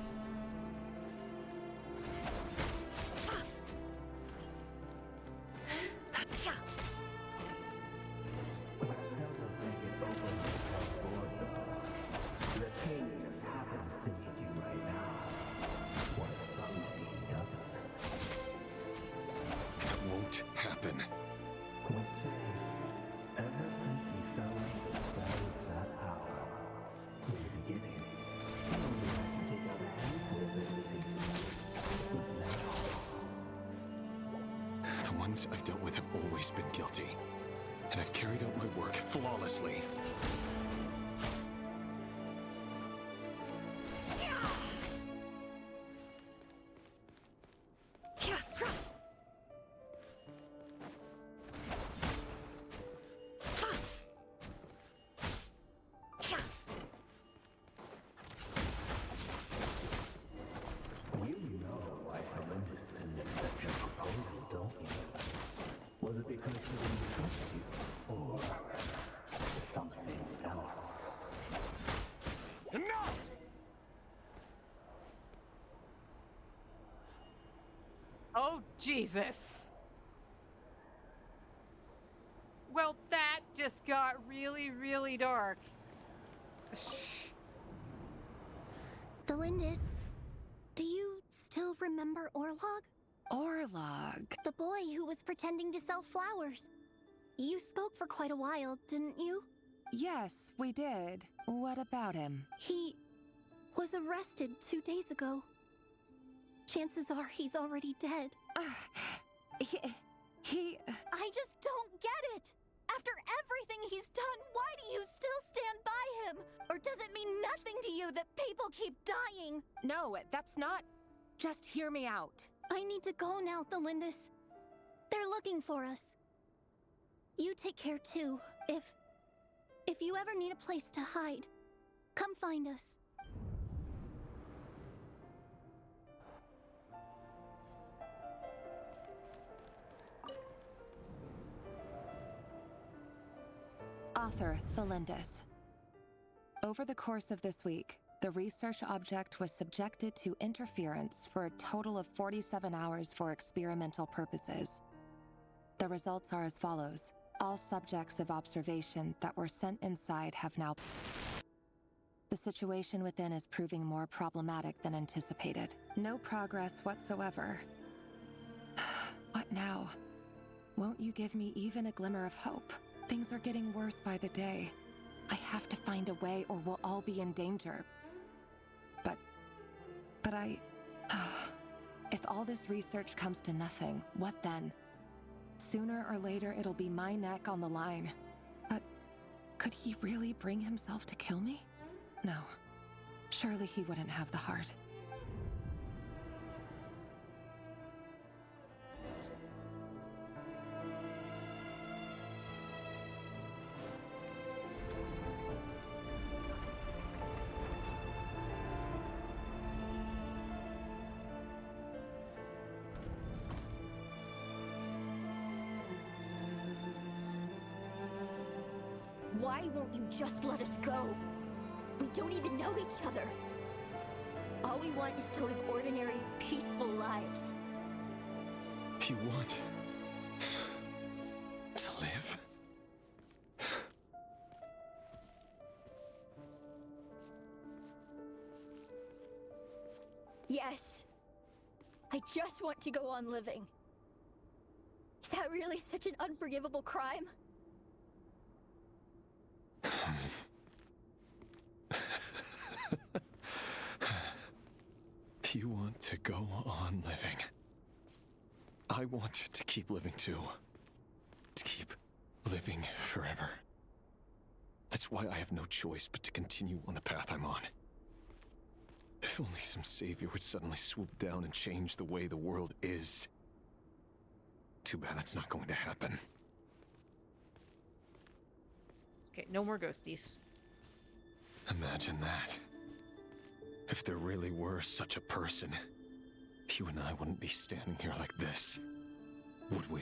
I've dealt with have always been guilty, and I've carried out my work flawlessly. Oh, Jesus. Well, that just got really, really dark. Delindis, do you still remember Orlog? Orlog? The boy who was pretending to sell flowers. You spoke for quite a while, didn't you? Yes, we did. What about him? He was arrested 2 days ago. Chances are he's already dead. He... I just don't get it! After everything he's done, why do you still stand by him? Or does it mean nothing to you that people keep dying? No, that's not... Just hear me out. I need to go now, Thelindis. They're looking for us. You take care too. If you ever need a place to hide, come find us. Author Thelindis. Over the course of this week, The research object was subjected to interference for a total of 47 hours for experimental purposes. The results are as follows. All subjects of observation that were sent inside have now... The situation within is proving more problematic than anticipated. No progress whatsoever. What now? Won't you give me even a glimmer of hope? Things are getting worse by the day. I have to find a way or we'll all be in danger. But I... If all this research comes to nothing, what then? Sooner or later, it'll be my neck on the line. But could he really bring himself to kill me? No. Surely he wouldn't have the heart. Why won't you just let us go? We don't even know each other. All we want is to live ordinary, peaceful lives. You want to live? Yes. I just want to go on living. Is that really such an unforgivable crime? You want to go on living. I want to keep living too. To keep living forever. That's why I have no choice but to continue on the path I'm on. If only some savior would suddenly swoop down and change the way the world is. Too bad that's not going to happen. Okay, no more ghosties. Imagine that. If there really were such a person, you and I wouldn't be standing here like this, would we?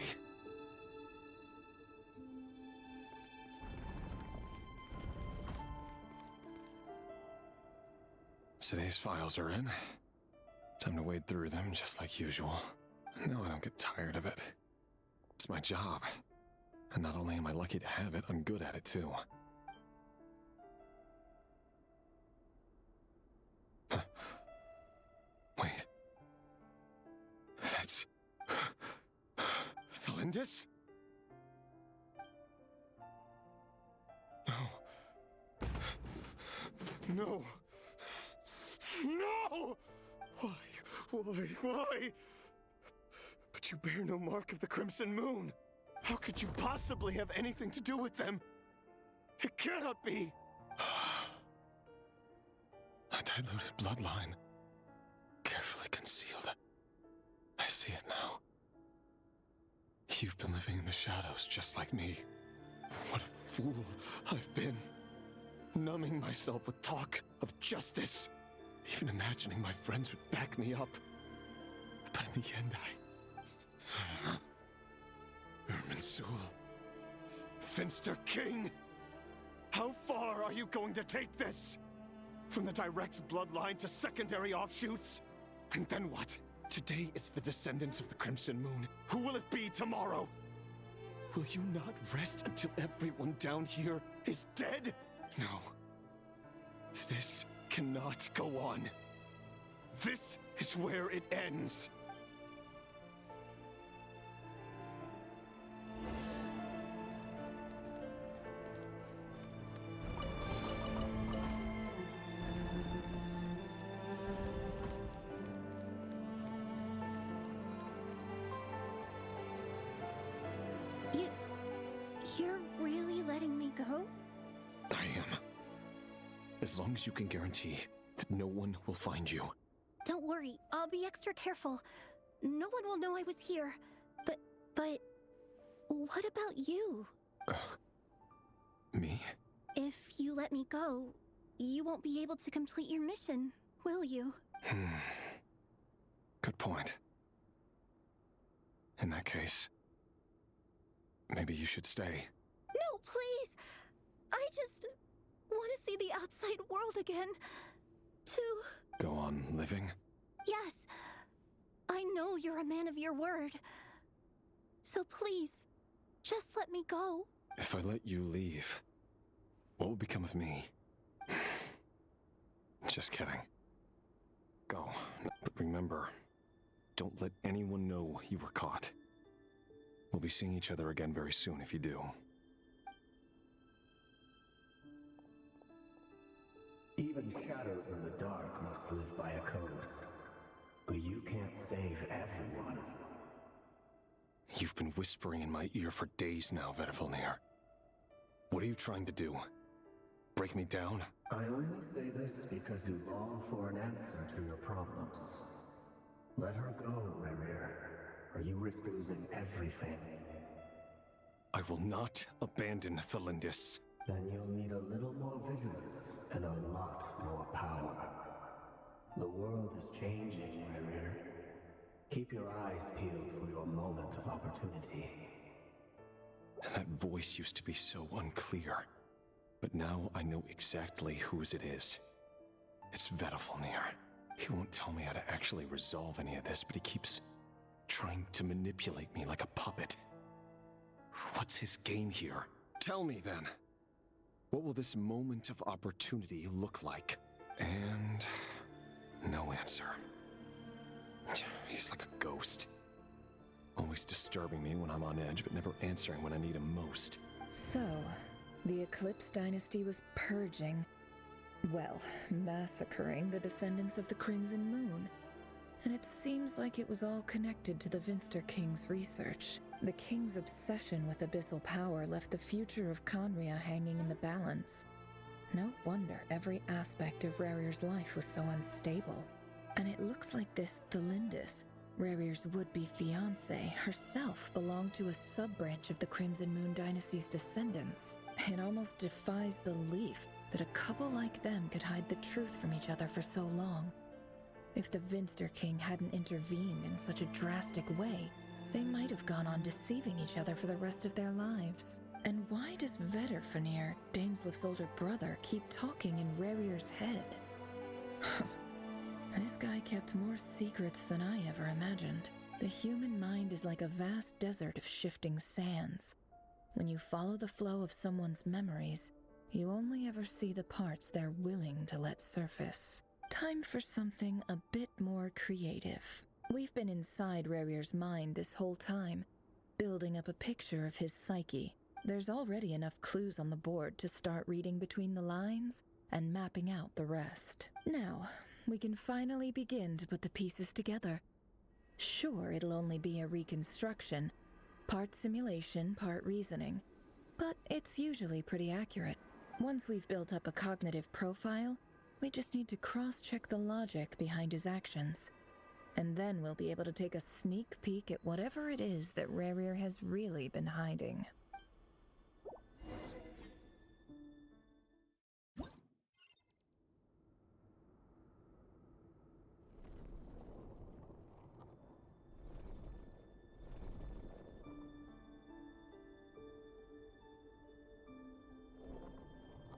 Today's files are in. Time to wade through them just like usual. No, I don't get tired of it. It's my job. And not only am I lucky to have it, I'm good at it too. Wait. That's... Thalindis? No. No. No! Why? But you bear no mark of the Crimson Moon. How could you possibly have anything to do with them? It cannot be! A diluted bloodline. Carefully concealed. I see it now. You've been living in the shadows just like me. What a fool I've been. Numbing myself with talk of justice. Even imagining my friends would back me up. But in the end, Irminsul. Finster King! How far are you going to take this? From the direct bloodline to secondary offshoots? And then what? Today it's the descendants of the Crimson Moon. Who will it be tomorrow? Will you not rest until everyone down here is dead? No. This cannot go on. This is where it ends. You're really letting me go? I am. As long as you can guarantee that no one will find you. Don't worry, I'll be extra careful. No one will know I was here. But what about you? Me? If you let me go, you won't be able to complete your mission, will you? Good point. In that case, maybe you should stay. No, please! I just want to see the outside world again. To... Go on living? Yes. I know you're a man of your word. So please, just let me go. If I let you leave, what will become of me? Just kidding. Go. But remember, don't let anyone know you were caught. We'll be seeing each other again very soon if you do. Even shadows in the dark must live by a code. But you can't save everyone. You've been whispering in my ear for days now, Vedifalnir. What are you trying to do? Break me down? I only say this because you long for an answer to your problems. Let her go, Rerir, or you risk losing everything. I will not abandon Thalindis. Then you'll need a little more vigilance and a lot more power. The world is changing, Rerir. Keep your eyes peeled for your moment of opportunity. That voice used to be so unclear. But now I know exactly whose it is. It's Vedifalnir. He won't tell me how to actually resolve any of this, but he keeps trying to manipulate me like a puppet. What's his game here? Tell me then. What will this moment of opportunity look like? And no answer. He's like a ghost. Always disturbing me when I'm on edge, but never answering when I need him most. So, the Eclipse Dynasty was purging, well, massacring the descendants of the Crimson Moon. And it seems like it was all connected to the Vinster King's research. The King's obsession with abyssal power left the future of Conria hanging in the balance. No wonder every aspect of Rerir's life was so unstable. And it looks like this Thalindis, Rerir's would-be fiancée, herself belonged to a sub-branch of the Crimson Moon Dynasty's descendants. It almost defies belief that a couple like them could hide the truth from each other for so long. If the Vinster King hadn't intervened in such a drastic way, they might have gone on deceiving each other for the rest of their lives. And why does Vedifalnir, Daneslif's older brother, keep talking in Rerir's head? This guy kept more secrets than I ever imagined. The human mind is like a vast desert of shifting sands. When you follow the flow of someone's memories, you only ever see the parts they're willing to let surface. Time for something a bit more creative. We've been inside Rerir's mind this whole time, building up a picture of his psyche. There's already enough clues on the board to start reading between the lines and mapping out the rest. Now, we can finally begin to put the pieces together. Sure, it'll only be a reconstruction, part simulation, part reasoning, but it's usually pretty accurate. Once we've built up a cognitive profile, we just need to cross-check the logic behind his actions. And then we'll be able to take a sneak peek at whatever it is that Rerir has really been hiding.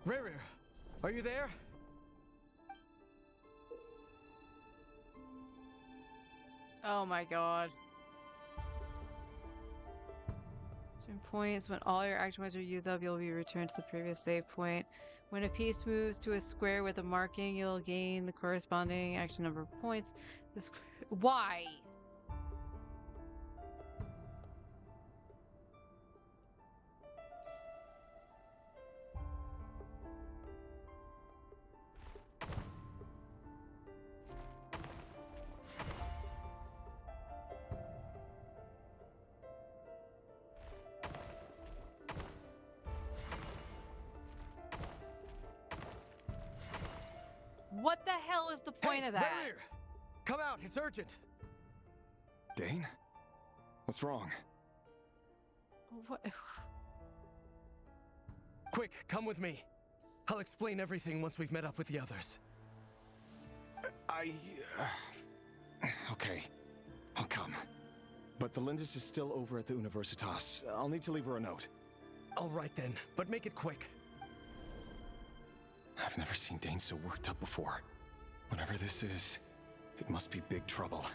Rerir, are you there? Oh my god. Certain points, when all your action points are used up, you'll be returned to the previous save point. When a piece moves to a square with a marking, you'll gain the corresponding action number of points. Why? What the hell is the point of that? Rerir! Come out, it's urgent! Dane? What's wrong? What? Quick, come with me. I'll explain everything once we've met up with the others. Okay. I'll come. But the Lindis is still over at the Universitas. I'll need to leave her a note. All right then, but make it quick. I've never seen Dane so worked up before. Whatever this is, it must be big trouble.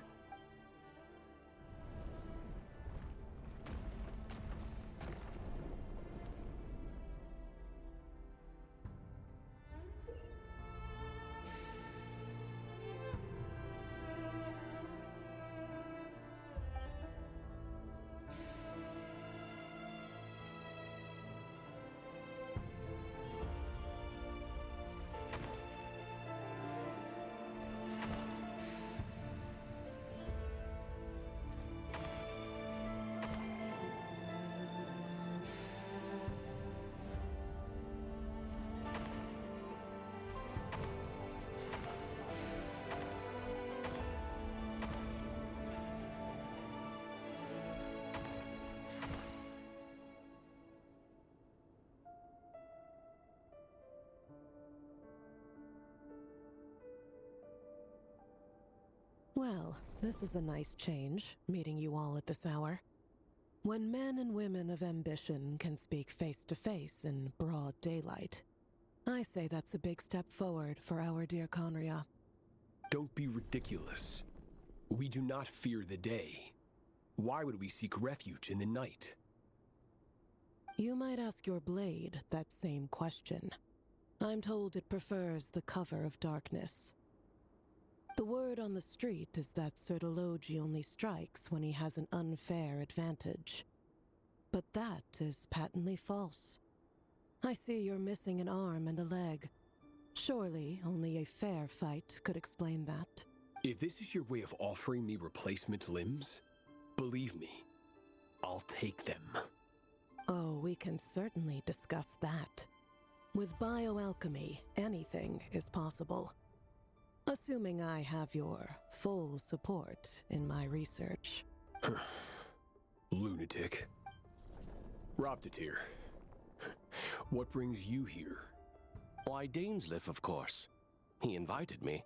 Well, this is a nice change, meeting you all at this hour. When men and women of ambition can speak face to face in broad daylight, I say that's a big step forward for our dear Conria. Don't be ridiculous. We do not fear the day. Why would we seek refuge in the night? You might ask your blade that same question. I'm told it prefers the cover of darkness. The word on the street is that Sir Delogi only strikes when he has an unfair advantage. But that is patently false. I see you're missing an arm and a leg. Surely only a fair fight could explain that. If this is your way of offering me replacement limbs, believe me, I'll take them. Oh, we can certainly discuss that. With bioalchemy, anything is possible. Assuming I have your full support in my research. Lunatic. Robtatir. What brings you here? Why, Dainsleif, of course. He invited me.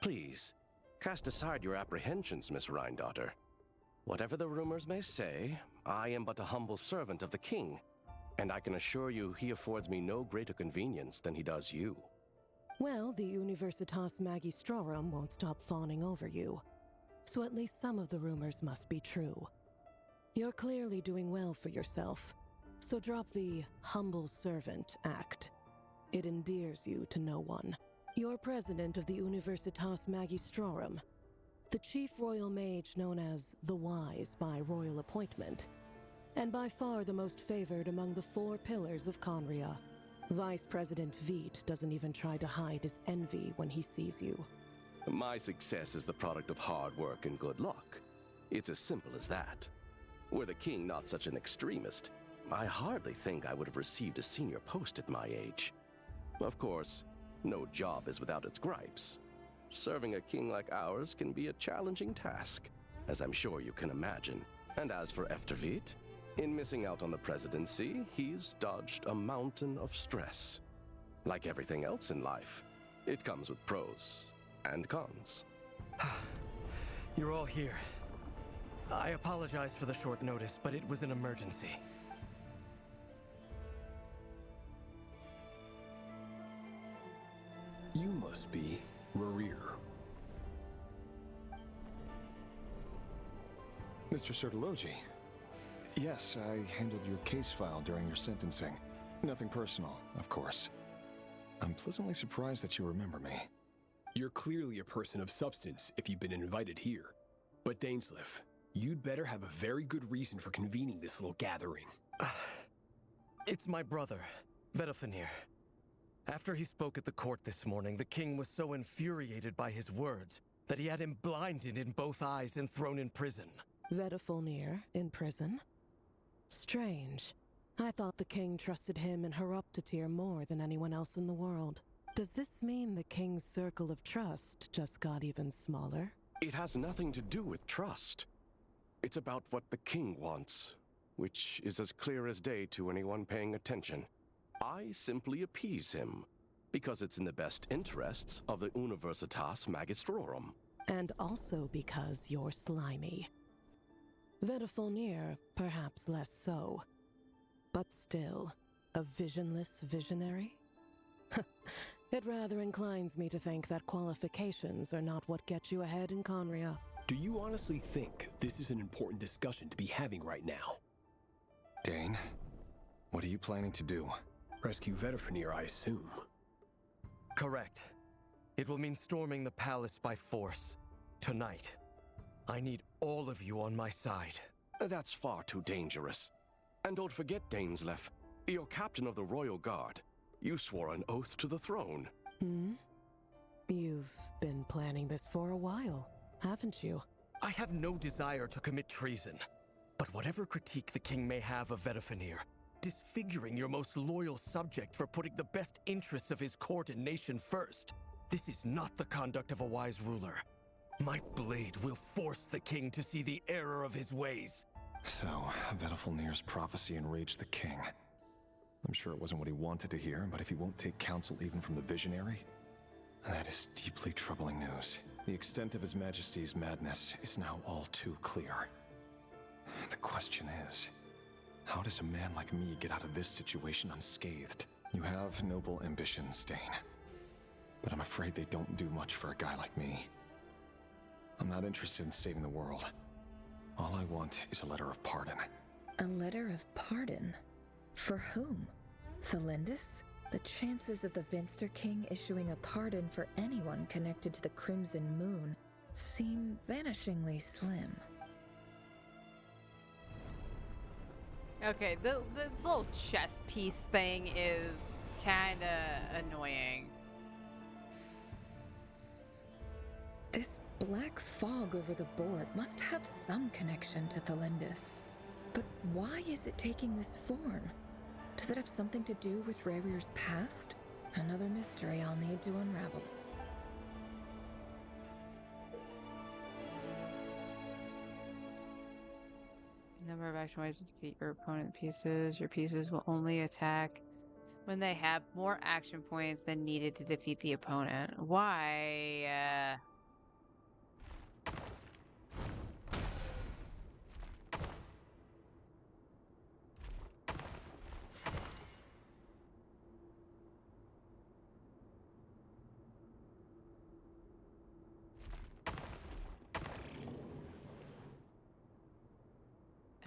Please, cast aside your apprehensions, Miss Rhine-daughter. Whatever the rumors may say, I am but a humble servant of the king, and I can assure you he affords me no greater convenience than he does you. Well, the Universitas Magistrorum won't stop fawning over you, so at least some of the rumors must be true. You're clearly doing well for yourself, so drop the humble servant act. It endears you to no one. You're president of the Universitas Magistrorum, the chief royal mage known as the Wise by royal appointment, and by far the most favored among the 4 pillars of Conria. Vice President Veit doesn't even try to hide his envy when he sees you. My success is the product of hard work and good luck. It's as simple as that. Were the king not such an extremist, I hardly think I would have received a senior post at my age. Of course, no job is without its gripes. Serving a king like ours can be a challenging task, as I'm sure you can imagine. And as for Efterveit, in missing out on the presidency, he's dodged a mountain of stress. Like everything else in life, it comes with pros and cons. You're all here. I apologize for the short notice, but it was an emergency. You must be Rerir. Mr. Sertologi. Yes, I handled your case file during your sentencing. Nothing personal, of course. I'm pleasantly surprised that you remember me. You're clearly a person of substance if you've been invited here. But Dainsleif, you'd better have a very good reason for convening this little gathering. It's my brother, Vedalfenir. After he spoke at the court this morning, the king was so infuriated by his words that he had him blinded in both eyes and thrown in prison. Vedalfenir in prison? Strange. I thought the king trusted him and Horoptatir more than anyone else in the world. Does this mean the king's circle of trust just got even smaller? It has nothing to do with trust. It's about what the king wants, which is as clear as day to anyone paying attention. I simply appease him, because it's in the best interests of the Universitas Magistrorum. And also because you're slimy. Vedalfenir, perhaps less so. But still, a visionless visionary? It rather inclines me to think that qualifications are not what get you ahead in Conria. Do you honestly think this is an important discussion to be having right now? Dane, what are you planning to do? Rescue Vedifenir, I assume. Correct. It will mean storming the palace by force. Tonight. I need all of you on my side. That's far too dangerous. And don't forget, Dainsleif, you're captain of the Royal Guard. You swore an oath to the throne. Hmm? You've been planning this for a while, haven't you? I have no desire to commit treason. But whatever critique the king may have of Vedifenir, disfiguring your most loyal subject for putting the best interests of his court and nation first, this is not the conduct of a wise ruler. My blade will force the king to see the error of his ways. So, Vedifenir's prophecy enraged the king. I'm sure it wasn't what he wanted to hear, but if he won't take counsel even from the visionary, that is deeply troubling news. The extent of His Majesty's madness is now all too clear. The question is, how does a man like me get out of this situation unscathed? You have noble ambitions, Dane, but I'm afraid they don't do much for a guy like me. I'm not interested in saving the world. All I want is a letter of pardon. A letter of pardon? For whom? Thelindis? The chances of the Vinster King issuing a pardon for anyone connected to the Crimson Moon seem vanishingly slim. Okay, this little chess piece thing is kinda annoying. This black fog over the board must have some connection to Thelindis. But why is it taking this form? Does it have something to do with Rarir's past? Another mystery I'll need to unravel. Number of action ways to defeat your opponent pieces. Your pieces will only attack when they have more action points than needed to defeat the opponent. Why?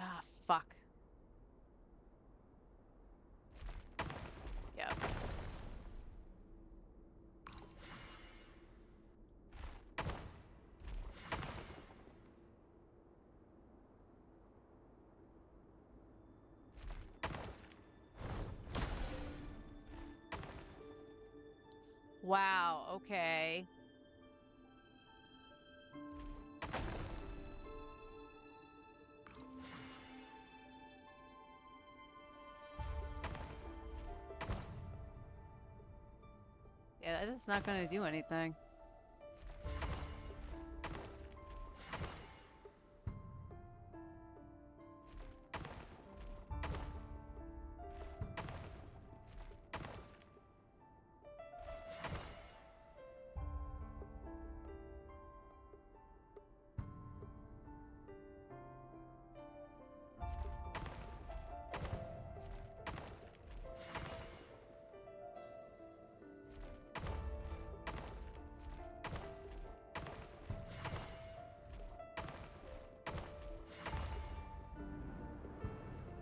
Ah, fuck. Yep. Wow, okay. Yeah, that's not gonna do anything.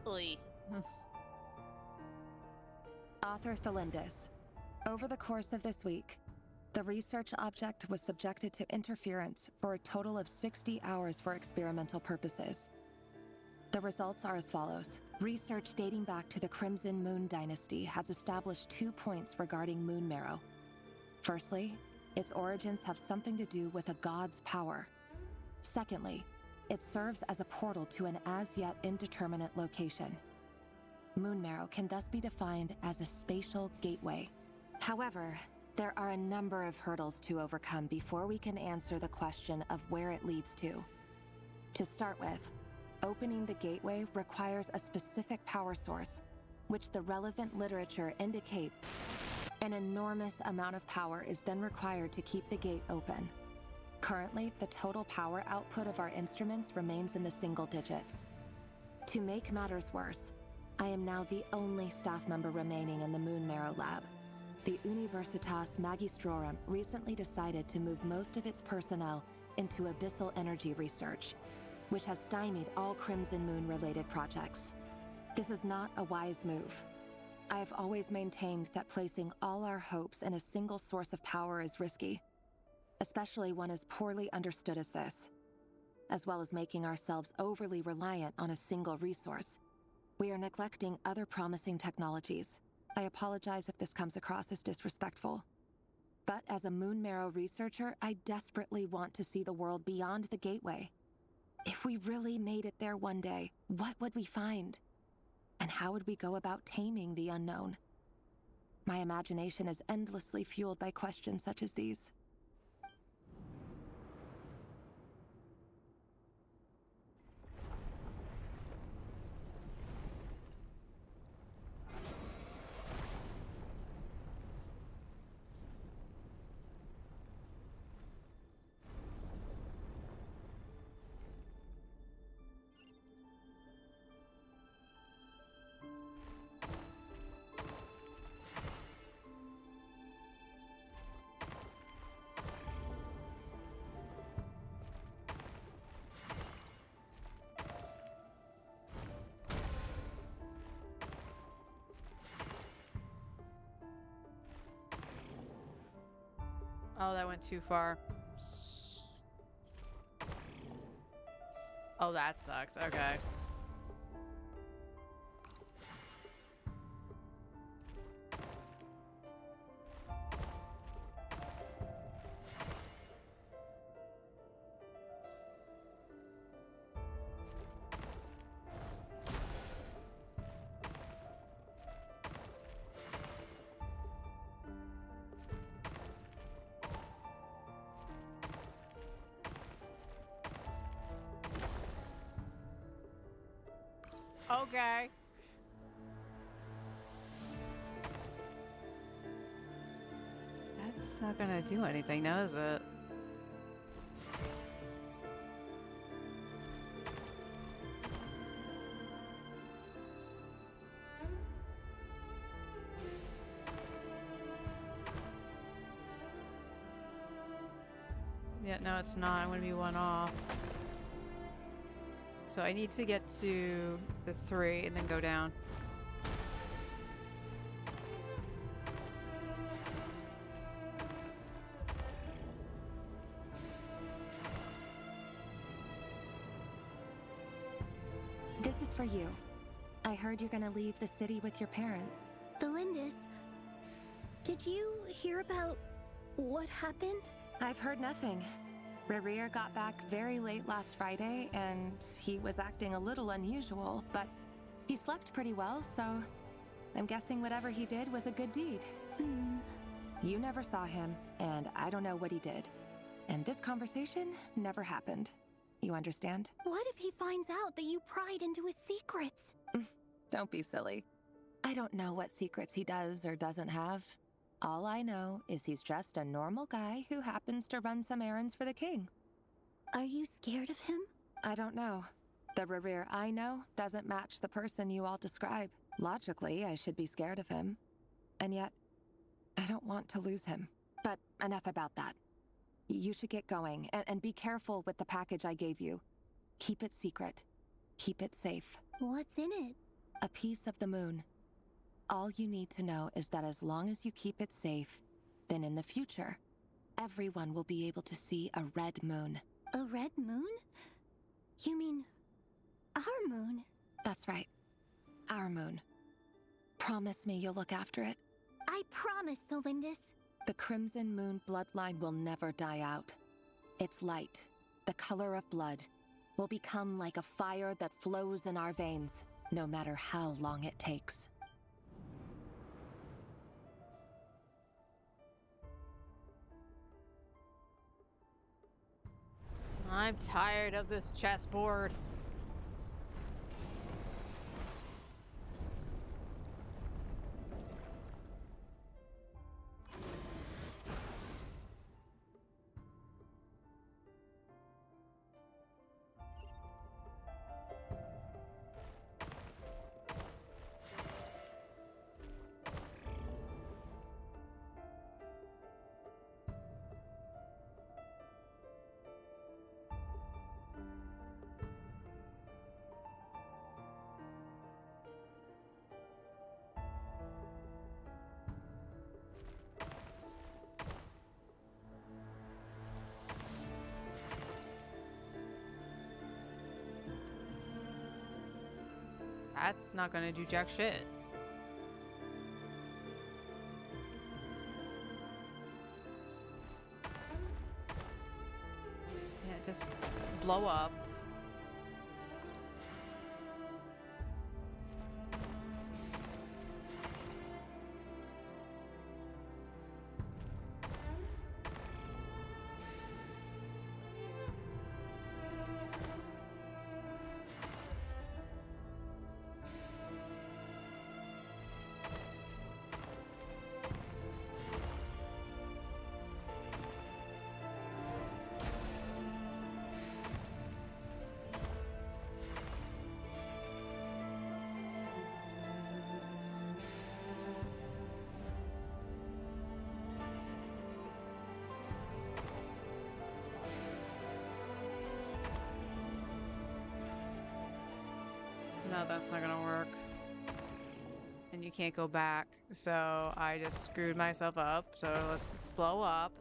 Oy. Author Thelindis. Over the course of this week, the research object was subjected to interference for a total of 60 hours for experimental purposes. The results are as follows. Research dating back to the Crimson Moon Dynasty has established 2 points regarding moon marrow. Firstly, its origins have something to do with a god's power. Secondly, it serves as a portal to an as-yet indeterminate location. Moon marrow can thus be defined as a spatial gateway. However, there are a number of hurdles to overcome before we can answer the question of where it leads to. To start with, opening the gateway requires a specific power source, which the relevant literature indicates an enormous amount of power is then required to keep the gate open. Currently, the total power output of our instruments remains in the single digits. To make matters worse, I am now the only staff member remaining in the Moon Marrow lab. the Universitas Magistrorum recently decided to move most of its personnel into abyssal energy research, which has stymied all Crimson Moon-related projects. This is not a wise move. I have always maintained that placing all our hopes in a single source of power is risky, especially one as poorly understood as this. As well as making ourselves overly reliant on a single resource, we are neglecting other promising technologies. I apologize if this comes across as disrespectful. But as a Moon Marrow researcher, I desperately want to see the world beyond the gateway. If we really made it there one day, what would we find? And how would we go about taming the unknown? My imagination is endlessly fueled by questions such as these. Oh, that went too far. Oh, that sucks. Okay. Okay. That's not gonna do anything now, is it? Yeah, no, it's not. I'm gonna be one off. So I need to get to the 3 and then go down. This is for you. I heard you're gonna leave the city with your parents. Delindis, did you hear about what happened? I've heard nothing. Rerir got back very late last Friday, and he was acting a little unusual, but he slept pretty well, so I'm guessing whatever he did was a good deed. You never saw him, and I don't know what he did. And this conversation never happened. You understand? What if he finds out that you pried into his secrets? Don't be silly. I don't know what secrets he does or doesn't have. All I know is he's just a normal guy who happens to run some errands for the king. Are you scared of him? I don't know. The Rerir I know doesn't match the person you all describe. Logically, I should be scared of him. And yet, I don't want to lose him. But enough about that. You should get going, and be careful with the package I gave you. Keep it secret. Keep it safe. What's in it? A piece of the moon. All you need to know is that as long as you keep it safe, then in the future, everyone will be able to see a red moon. A red moon? You mean our moon? That's right. Our moon. Promise me you'll look after it. I promise, Delindis. The Crimson Moon bloodline will never die out. Its light, the color of blood, will become like a fire that flows in our veins, no matter how long it takes. I'm tired of this chessboard. That's not gonna do jack shit. Yeah, just blow up. No, that's not gonna work. And you can't go back. So I just screwed myself up. So let's blow up.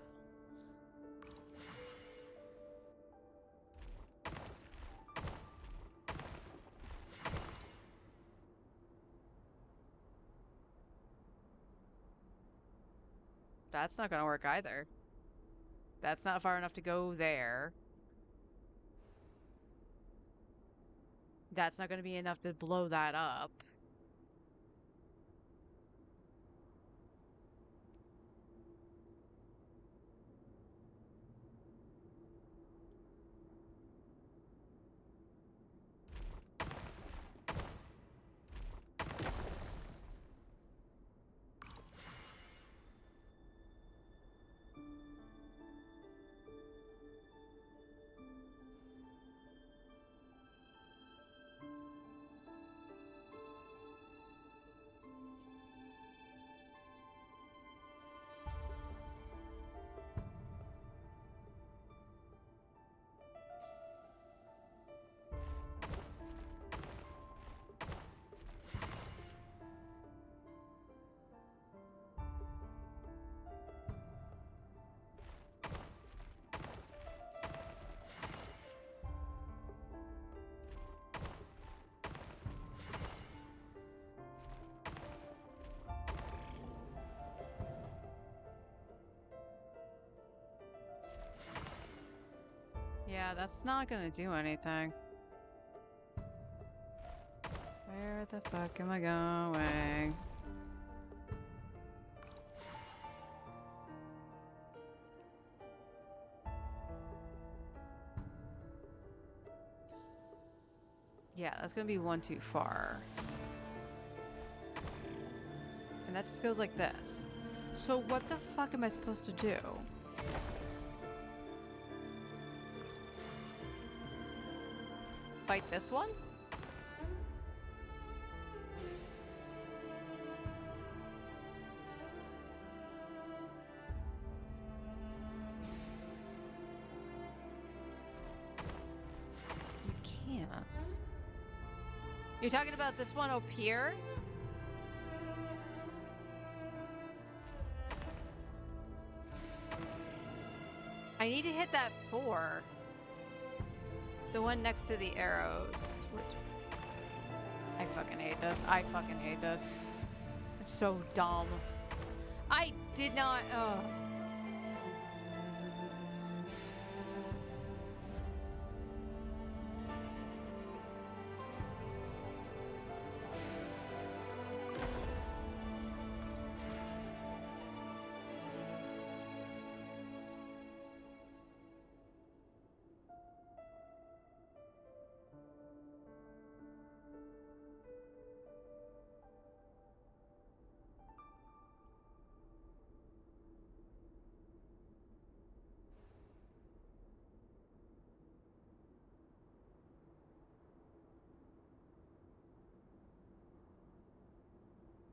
That's not gonna work either. That's not far enough to go there. That's not gonna be enough to blow that up. Yeah, that's not gonna do anything. Where the fuck am I going? Yeah, that's gonna be one too far. And that just goes like this. So what the fuck am I supposed to do? Fight this one? You can't. You're talking about this one up here? I need to hit that 4. The one next to the arrows. I fucking hate this. I fucking hate this. It's so dumb. I did not.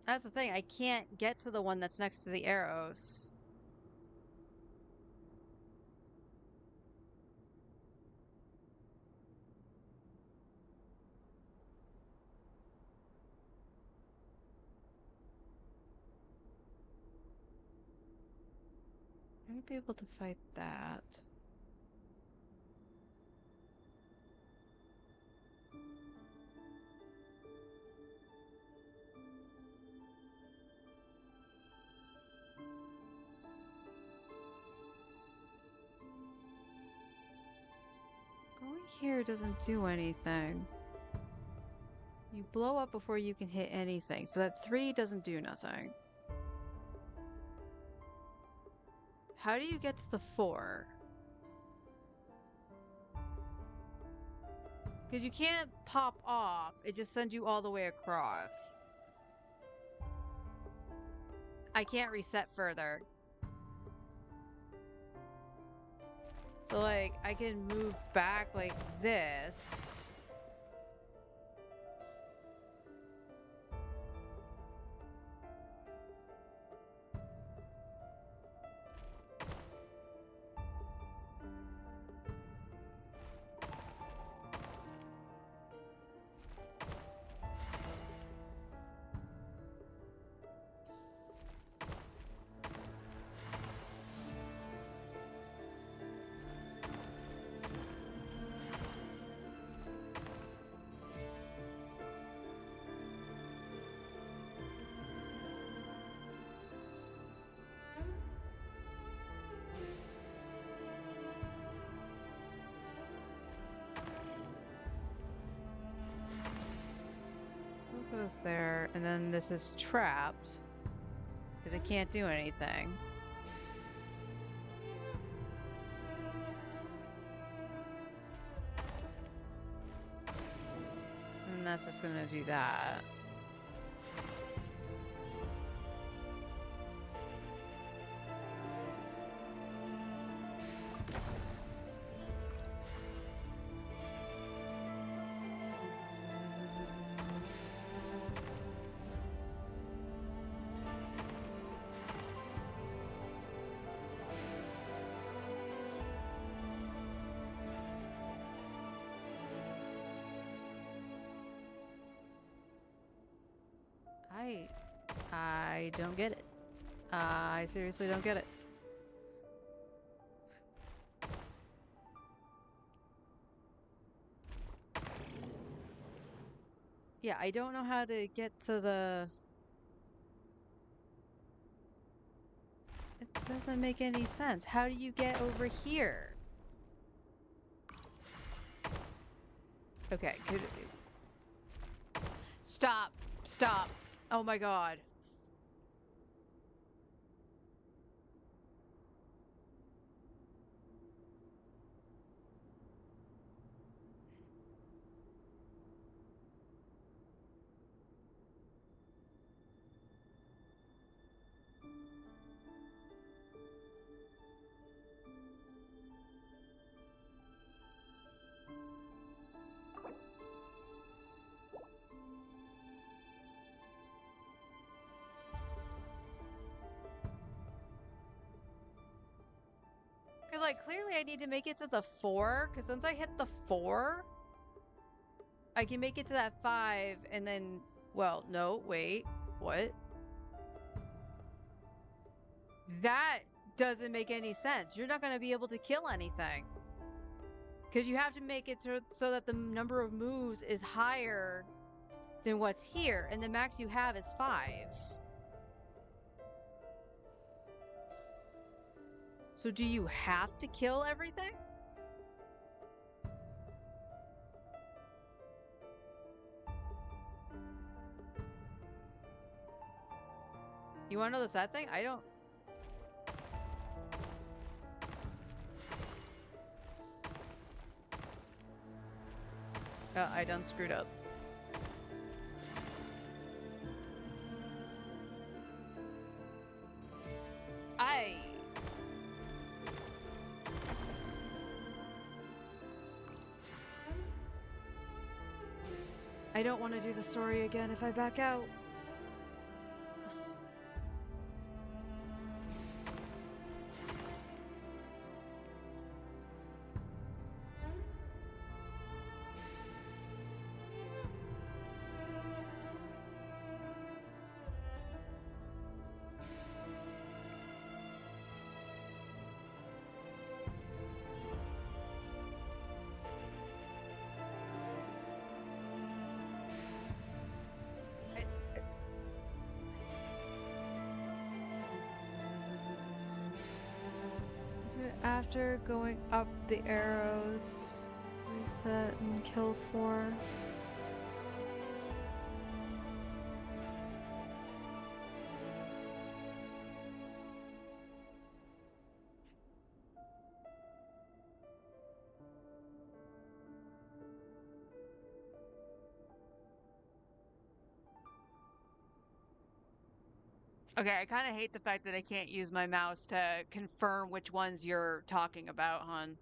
That's the thing. I can't get to the one that's next to the arrows. I'm gonna be able to fight that. here doesn't do anything. You blow up before you can hit anything, so that 3 doesn't do nothing. How do you get to the 4? Because you can't pop off, it just sends you all the way across. I can't reset further. So like, I can move back like this. Goes there, and then this is trapped because it can't do anything. And that's just gonna do that. I don't get it. I seriously don't get it. Yeah, I don't know how to get to the... It doesn't make any sense. How do you get over here? Okay, could... Stop! Stop! Oh my god. Because, like, clearly I need to make it to the 4, because once I hit the 4, I can make it to that 5, and then... Well, no, wait. What? That doesn't make any sense. You're not going to be able to kill anything. Because you have to make it so that the number of moves is higher than what's here, and the max you have is 5. So do you have to kill everything? You want to know the sad thing? I don't... I done screwed up. I don't want to do the story again if I back out. After going up the arrows, Reset and kill 4. Okay, I kind of hate the fact that I can't use my mouse to confirm which ones you're talking about, hon.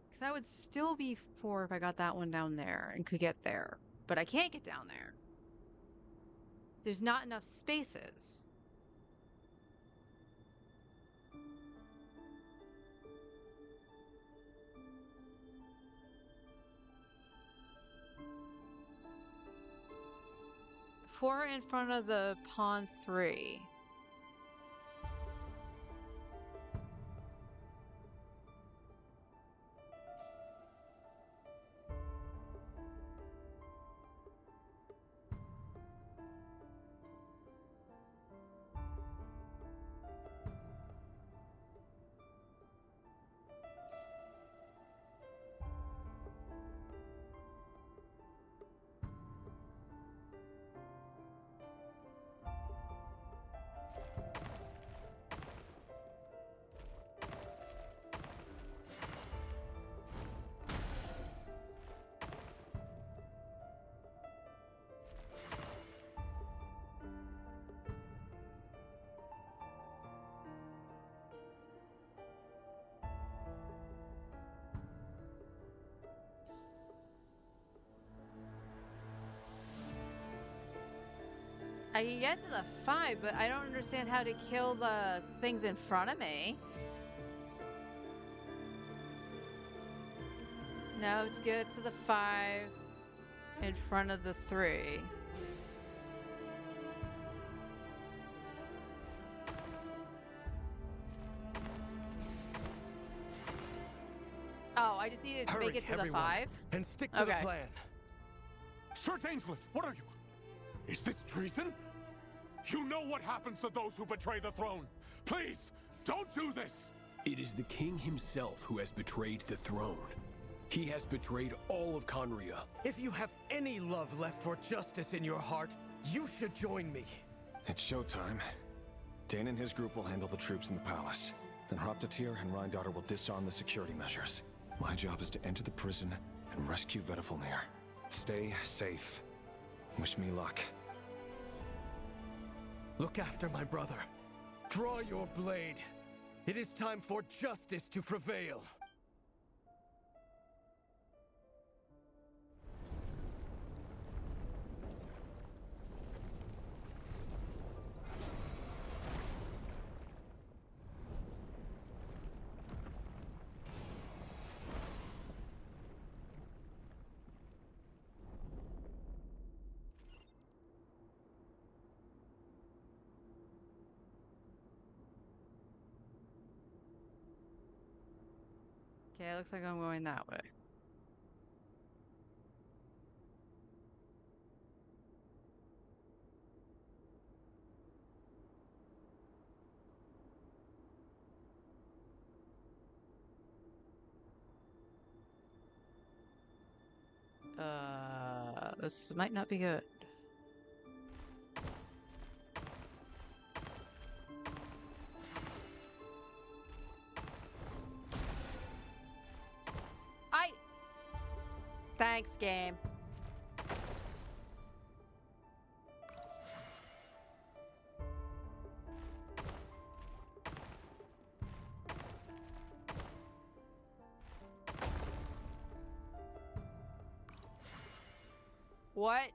Because that would still be 4 if I got that one down there and could get there. But I can't get down there. There's not enough spaces. Four in front of the pawn 3. I can get to the 5, but I don't understand how to kill the things in front of me. No, it's good to the 5 in front of the 3. Oh, I just needed to make it to the 5? And stick to the plan. Sir Dainsleif, what are you? Is this treason? You know what happens to those who betray the throne. Please, don't do this! It is the king himself who has betrayed the throne. He has betrayed all of Conria. If you have any love left for justice in your heart, you should join me. It's showtime. Dane and his group will handle the troops in the palace. Then Hraptatir and Rheindater will disarm the security measures. My job is to enter the prison and rescue Vedifalnir. Stay safe. Wish me luck. Look after my brother. Draw your blade. It is time for justice to prevail. Okay, looks like I'm going that way. This might not be good. Thanks, game. What?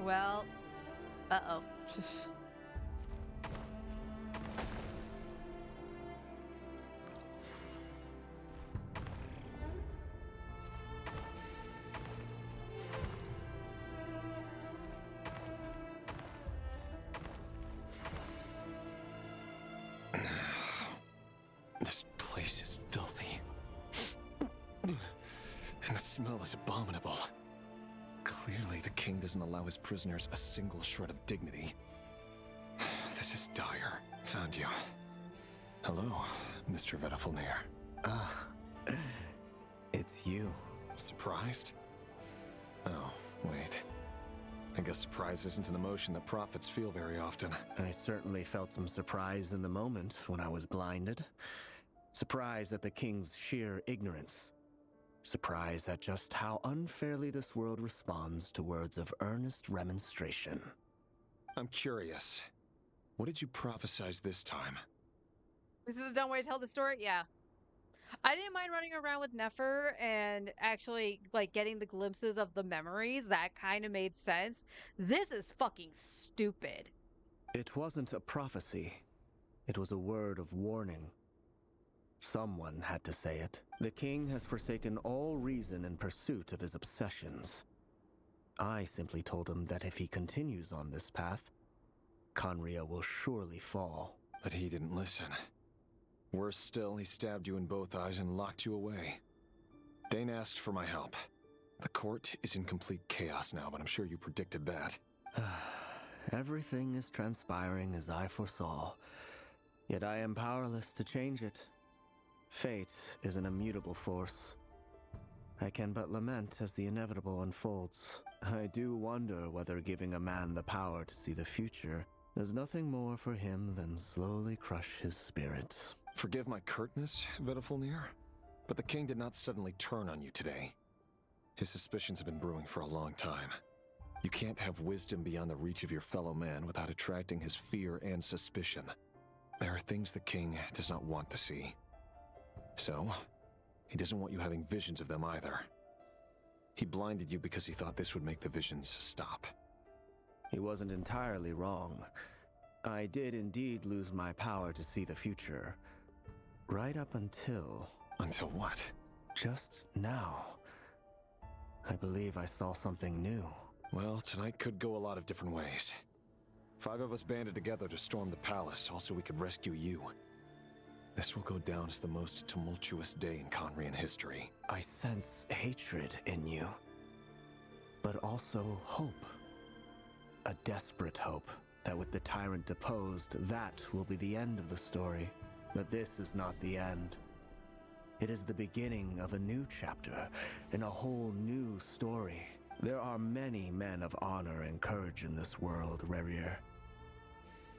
Well, uh-oh. This place is filthy. And the smell is abominable. Clearly, the king doesn't allow his prisoners a single shred of dignity. This is dire. Found you. Hello, Mr. Vedafilnir. Ah, it's you. Surprised? Oh, wait. I guess surprise isn't an emotion that prophets feel very often. I certainly felt some surprise in the moment when I was blinded. Surprise at the king's sheer ignorance. Surprise at just how unfairly this world responds to words of earnest remonstration. I'm curious. What did you prophesize this time? This is a dumb way to tell the story? Yeah. I didn't mind running around with Nefer and actually, like, getting the glimpses of the memories. That kind of made sense. This is fucking stupid. It wasn't a prophecy. It was a word of warning. Someone had to say it. The king has forsaken all reason in pursuit of his obsessions. I simply told him that if he continues on this path, Conria will surely fall. But he didn't listen. Worse still, he stabbed you in both eyes and locked you away. Dane asked for my help. The court is in complete chaos now, but I'm sure you predicted that. Everything is transpiring as I foresaw, yet I am powerless to change it. Fate is an immutable force. I can but lament as the inevitable unfolds. I do wonder whether giving a man the power to see the future does nothing more for him than slowly crush his spirit. Forgive my curtness, Vedafilnir, but the king did not suddenly turn on you today. His suspicions have been brewing for a long time. You can't have wisdom beyond the reach of your fellow man without attracting his fear and suspicion. There are things the king does not want to see. So, he doesn't want you having visions of them either. He blinded you because he thought this would make the visions stop. He wasn't entirely wrong. I did indeed lose my power to see the future. Right up until... Until what? Just now. I believe I saw something new. Well, tonight could go a lot of different ways. 5 of us banded together to storm the palace, also we could rescue you. This will go down as the most tumultuous day in Conrian history. I sense hatred in you, but also hope. A desperate hope that with the tyrant deposed, that will be the end of the story. But this is not the end. It is the beginning of a new chapter, in a whole new story. There are many men of honor and courage in this world, Rerir.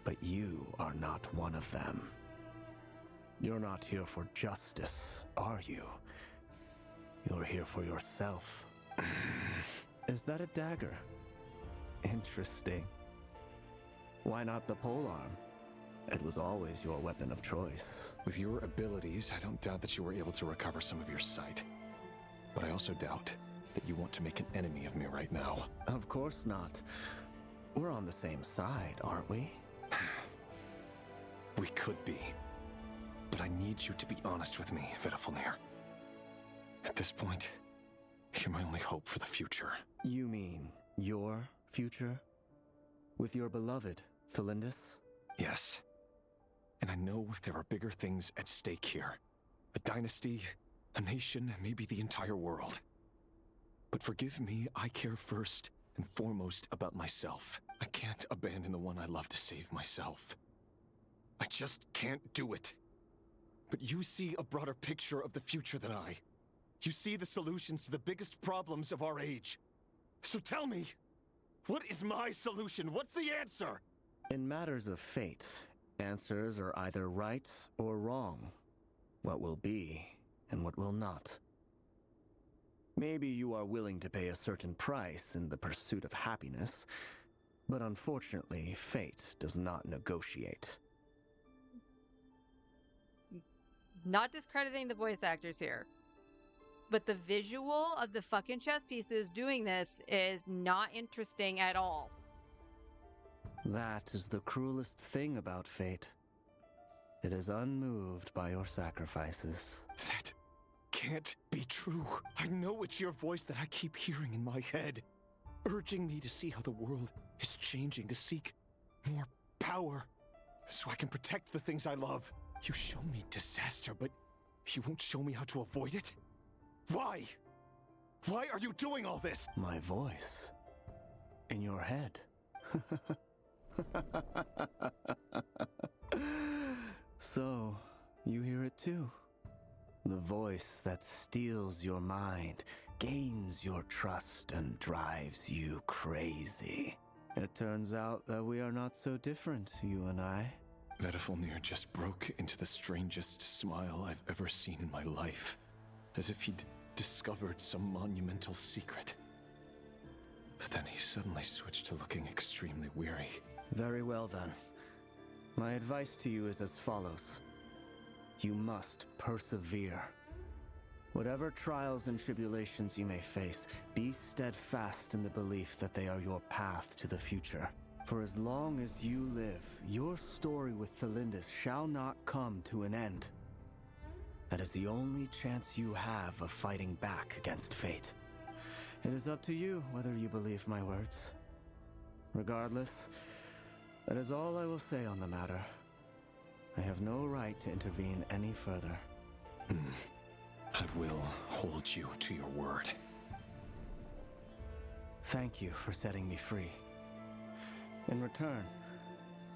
But you are not one of them. You're not here for justice, are you? You're here for yourself. Is that a dagger? Interesting. Why not the polearm? It was always your weapon of choice. With your abilities, I don't doubt that you were able to recover some of your sight. But I also doubt that you want to make an enemy of me right now. Of course not. We're on the same side, aren't we? We could be. But I need you to be honest with me, Vedafilnir. At this point, you're my only hope for the future. You mean your future? With your beloved, Felindis? Yes. And I know there are bigger things at stake here. A dynasty, a nation, maybe the entire world. But forgive me, I care first and foremost about myself. I can't abandon the one I love to save myself. I just can't do it. But you see a broader picture of the future than I. You see the solutions to the biggest problems of our age. So tell me, what is my solution? What's the answer? In matters of fate, answers are either right or wrong. What will be and what will not. Maybe you are willing to pay a certain price in the pursuit of happiness, but unfortunately, fate does not negotiate. Not discrediting the voice actors here. but the visual of the fucking chess pieces doing this is not interesting at all. That is the cruelest thing about fate. It is unmoved by your sacrifices. That can't be true. I know it's your voice that I keep hearing in my head, urging me to see how the world is changing, to seek more power, so I can protect the things I love. You show me disaster, but you won't show me how to avoid it? Why? Why are you doing all this? My voice. In your head. So, you hear it too. The voice that steals your mind, gains your trust, and drives you crazy. It turns out that we are not so different, you and I. Vedifalnir just broke into the strangest smile I've ever seen in my life, as if he'd discovered some monumental secret. But then he suddenly switched to looking extremely weary. Very well then. My advice to you is as follows. You must persevere. Whatever trials and tribulations you may face, be steadfast in the belief that they are your path to the future. For as long as you live, your story with Thelindis shall not come to an end. That is the only chance you have of fighting back against fate. It is up to you whether you believe my words. Regardless, that is all I will say on the matter. I have no right to intervene any further. I will hold you to your word. Thank you for setting me free. In return,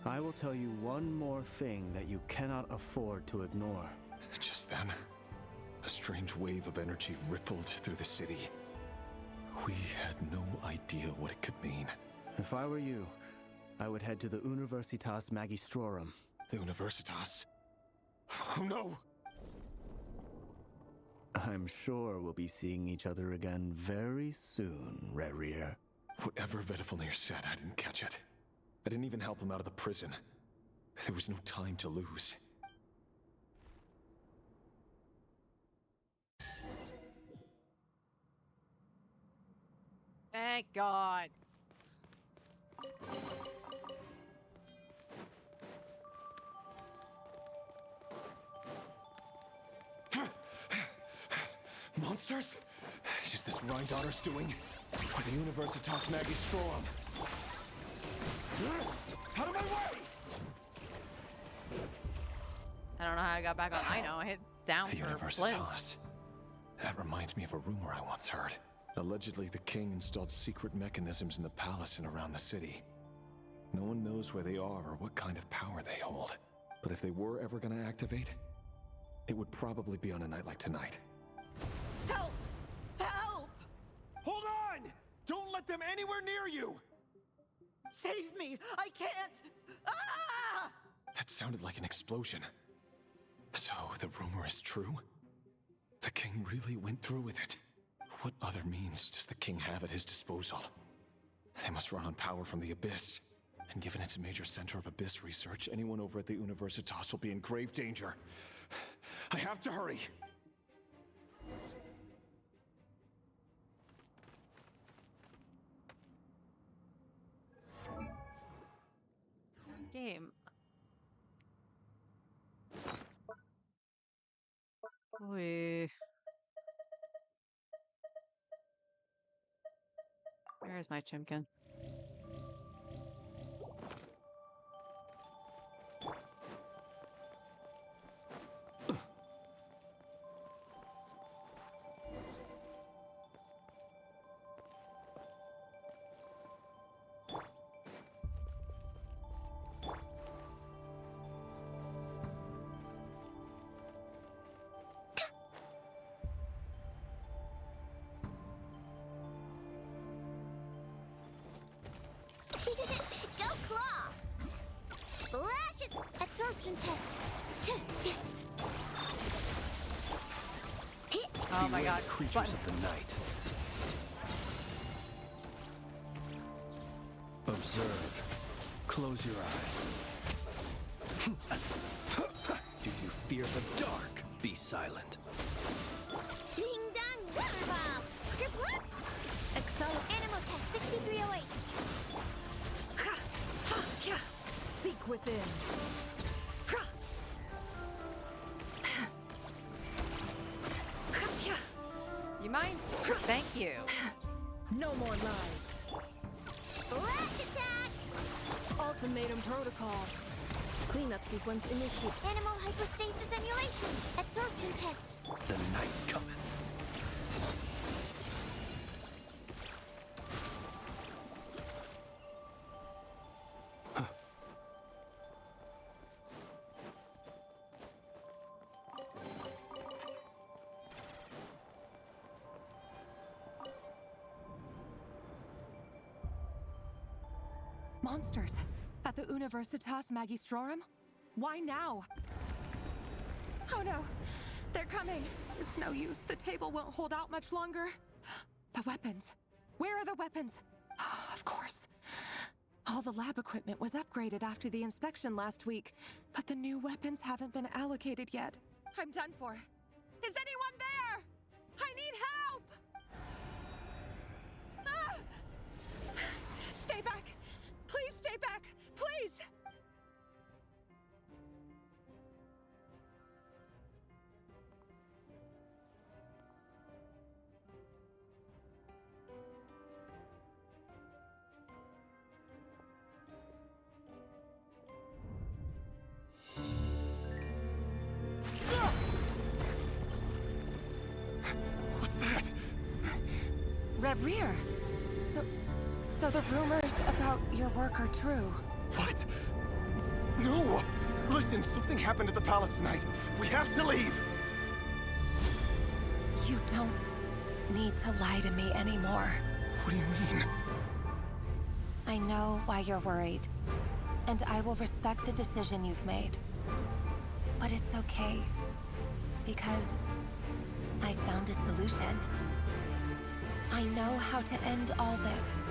I will tell you one more thing that you cannot afford to ignore. Just then, a strange wave of energy rippled through the city. We had no idea what it could mean. If I were you, I would head to the Universitas Magistrorum. The Universitas? Oh no! I'm sure we'll be seeing each other again very soon, Rerir. Whatever Vedifalnir said, I didn't catch it. I didn't even help him out of the prison. There was no time to lose. Thank God. Monsters? Is this Rhindaughter's doing? Or the Universitas Magistrorum? Out of my way! I don't know how I got back on. I know, I hit down The for Universitas. Blitz. That reminds me of a rumor I once heard. Allegedly, the king installed secret mechanisms in the palace and around the city. No one knows where they are or what kind of power they hold. But if they were ever going to activate, it would probably be on a night like tonight. Help! Help! Hold on! Don't let them anywhere near you! Save me! I can't! Ah! That sounded like an explosion. So, the rumor is true? The king really went through with it. What other means does the king have at his disposal? They must run on power from the Abyss. And given it's a major center of Abyss research, anyone over at the Universitas will be in grave danger. I have to hurry! Game. Where is my chimkin? Go claw! Flash its absorption test. Oh my God. Creatures Buttons. of the night. Observe. Close your eyes. Do you fear the dark? Be silent. Ding dong Fireball! Excel. Animal test 6308. Seek within. You mind? Thank you. No more lies. Flash attack! Ultimatum protocol. Cleanup sequence initiate. Animal hypostasis emulation. Absorption test. The night cometh. Monsters! At the Universitas Magistrorum? Why now? Oh no! They're coming! It's no use. The table won't hold out much longer. The weapons. Where are the weapons? Of course. All the lab equipment was upgraded after the inspection last week, but the new weapons haven't been allocated yet. I'm done for. Is anyone there? I need help! Ah! Stay back! Please stay back! Please! What's that? Reverie! So the rumors about your work are true. What? No! Listen, something happened at the palace tonight. We have to leave! You don't need to lie to me anymore. What do you mean? I know why you're worried, and I will respect the decision you've made. But it's okay, because I found a solution. I know how to end all this.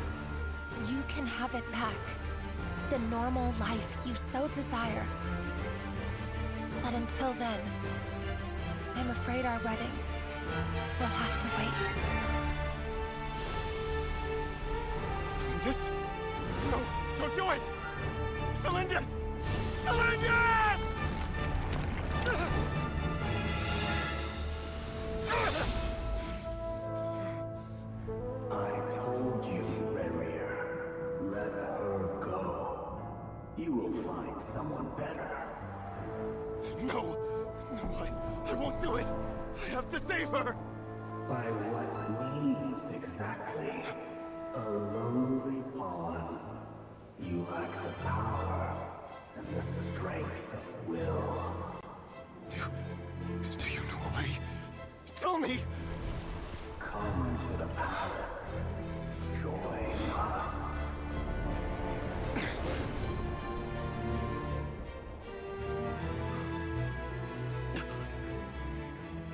You can have it back. The normal life you so desire. But until then, I'm afraid our wedding will have to wait. Cylindus? No, don't do it! Cylindus! Cylindus! I told you, Reverie. Let her go. You will find someone better. No! No, I won't do it! I have to save her! By what means exactly? A lowly pawn. You lack the power and the strength of will. Do you know a way? Tell me! Come to the palace. Join us.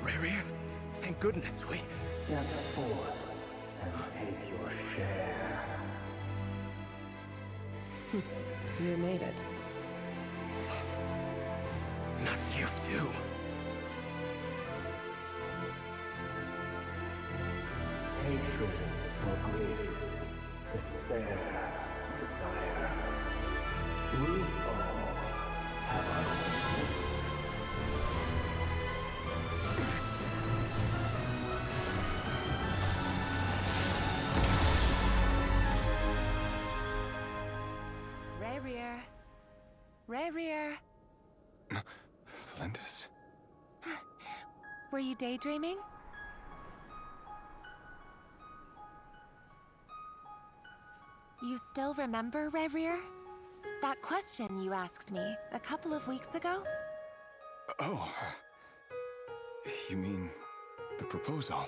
Reverie, thank goodness we... Step forth and take your share. You made it. Not you too. Hatred or grief, despair or desire. We all have our own. Reverie. Reverie. Cylindus? Were you daydreaming? You still remember, Reverie? That question you asked me a couple of weeks ago? Oh. You mean the proposal?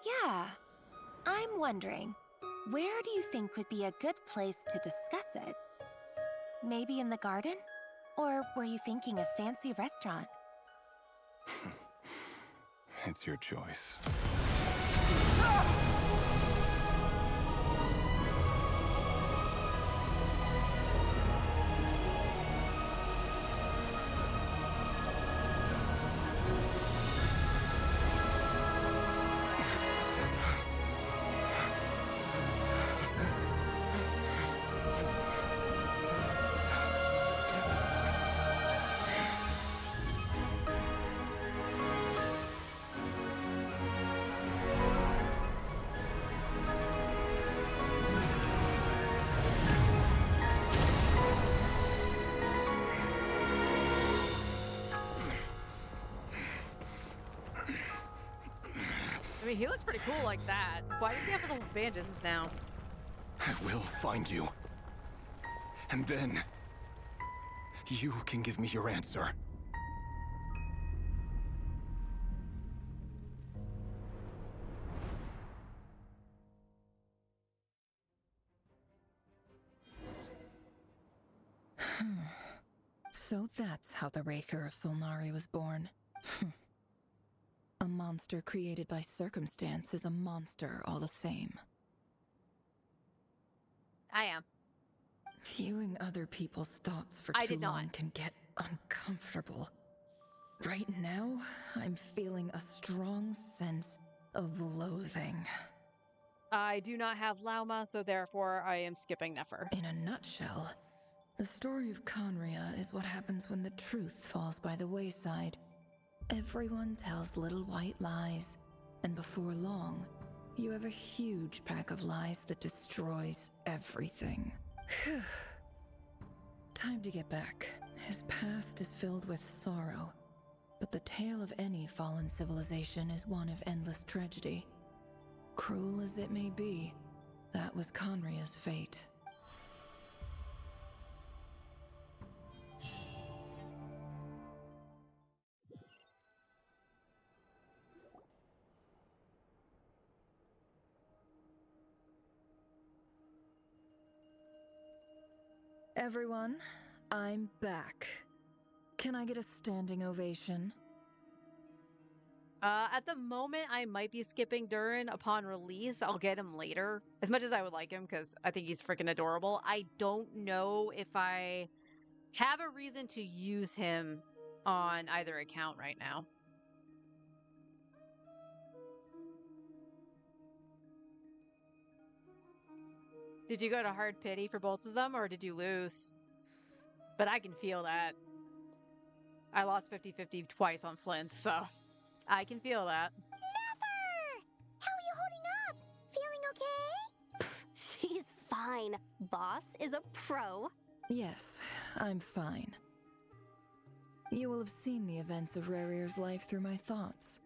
Yeah. I'm wondering, where do you think would be a good place to discuss it? Maybe in the garden? Or were you thinking a fancy restaurant? It's your choice. I mean, he looks pretty cool like that. Why does he have the bandages now? I will find you. And then, you can give me your answer. So that's how the Raker of Solnari was born. A monster created by circumstance is a monster all the same. I am. Viewing other people's thoughts for too long can get uncomfortable. Right now, I'm feeling a strong sense of loathing. I do not have Lauma, so therefore I am skipping Nefer. In a nutshell, the story of Conria is what happens when the truth falls by the wayside. Everyone tells little white lies, and before long, you have a huge pack of lies that destroys everything. Time to get back. His past is filled with sorrow, but the tale of any fallen civilization is one of endless tragedy. Cruel as it may be, that was Conria's fate. Everyone, I'm back. Can I get a standing ovation? At the moment, I might be skipping Durin upon release. I'll get him later. As much as I would like him, because I think he's freaking adorable. I don't know if I have a reason to use him on either account right now. Did you go to hard pity for both of them, or did you lose? But I can feel that. I lost 50-50 twice on Flint, so I can feel that. Never! How are you holding up? Feeling okay? She's fine. Boss is a pro. Yes, I'm fine. You will have seen the events of Rerir's life through my thoughts.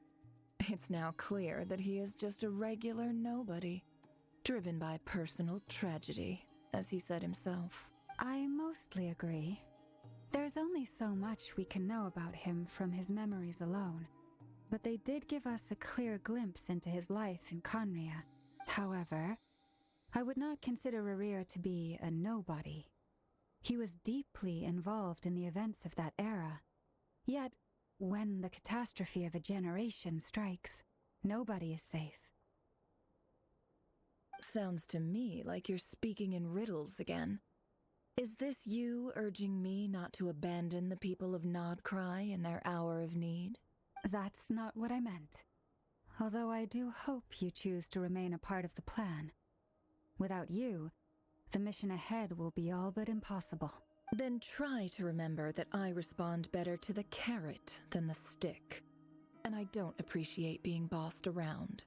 It's now clear that he is just a regular nobody, driven by personal tragedy, as he said himself. I mostly agree. There's only so much we can know about him from his memories alone, but they did give us a clear glimpse into his life in Conria. However, I would not consider Rerir to be a nobody. He was deeply involved in the events of that era. Yet, when the catastrophe of a generation strikes, nobody is safe. Sounds to me like you're speaking in riddles again. Is this you urging me not to abandon the people of Nodcry in their hour of need? That's not what I meant. Although I do hope you choose to remain a part of the plan. Without you, the mission ahead will be all but impossible. Then try to remember that I respond better to the carrot than the stick. And I don't appreciate being bossed around.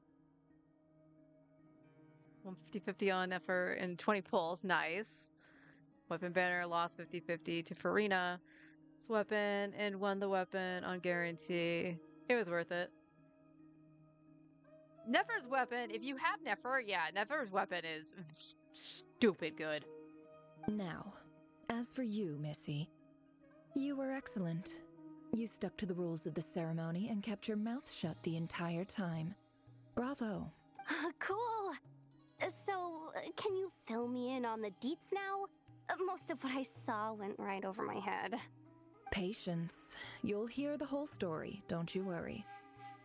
150-50 on Nefer and 20 pulls. Nice. Weapon banner lost 50-50 to Farina. Weapon and won the weapon on guarantee. It was worth it. Nefer's weapon, if you have Nefer, yeah, Nefer's weapon is stupid good. Now, as for you, Missy, you were excellent. You stuck to the rules of the ceremony and kept your mouth shut the entire time. Bravo. Cool. So, can you fill me in on the deets now? Most of what I saw went right over my head. Patience. You'll hear the whole story, don't you worry.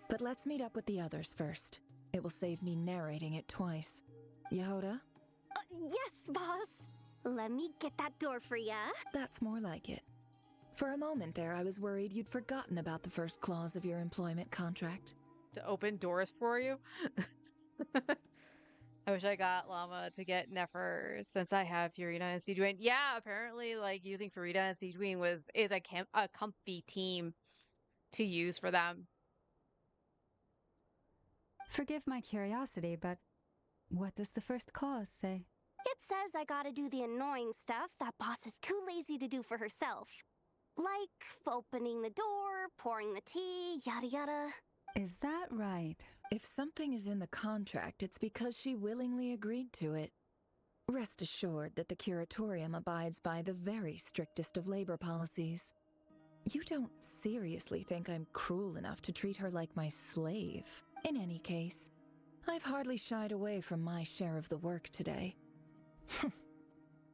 But let's meet up with the others first. It will save me narrating it twice. Yehoda? Yes, boss! Let me get that door for ya. That's more like it. For a moment there, I was worried you'd forgotten about the first clause of your employment contract. To open doors for you? I wish I got Llama to get Nefer since I have Furina and Siegewing. Yeah, apparently, like, using Furina and Siegewing is a comfy team to use for them. Forgive my curiosity, but what does the first clause say? It says I gotta do the annoying stuff that boss is too lazy to do for herself. Like opening the door, pouring the tea, yada yada. Is that right? If something is in the contract, it's because she willingly agreed to it. Rest assured that the Curatorium abides by the very strictest of labor policies. You don't seriously think I'm cruel enough to treat her like my slave? In any case, I've hardly shied away from my share of the work today.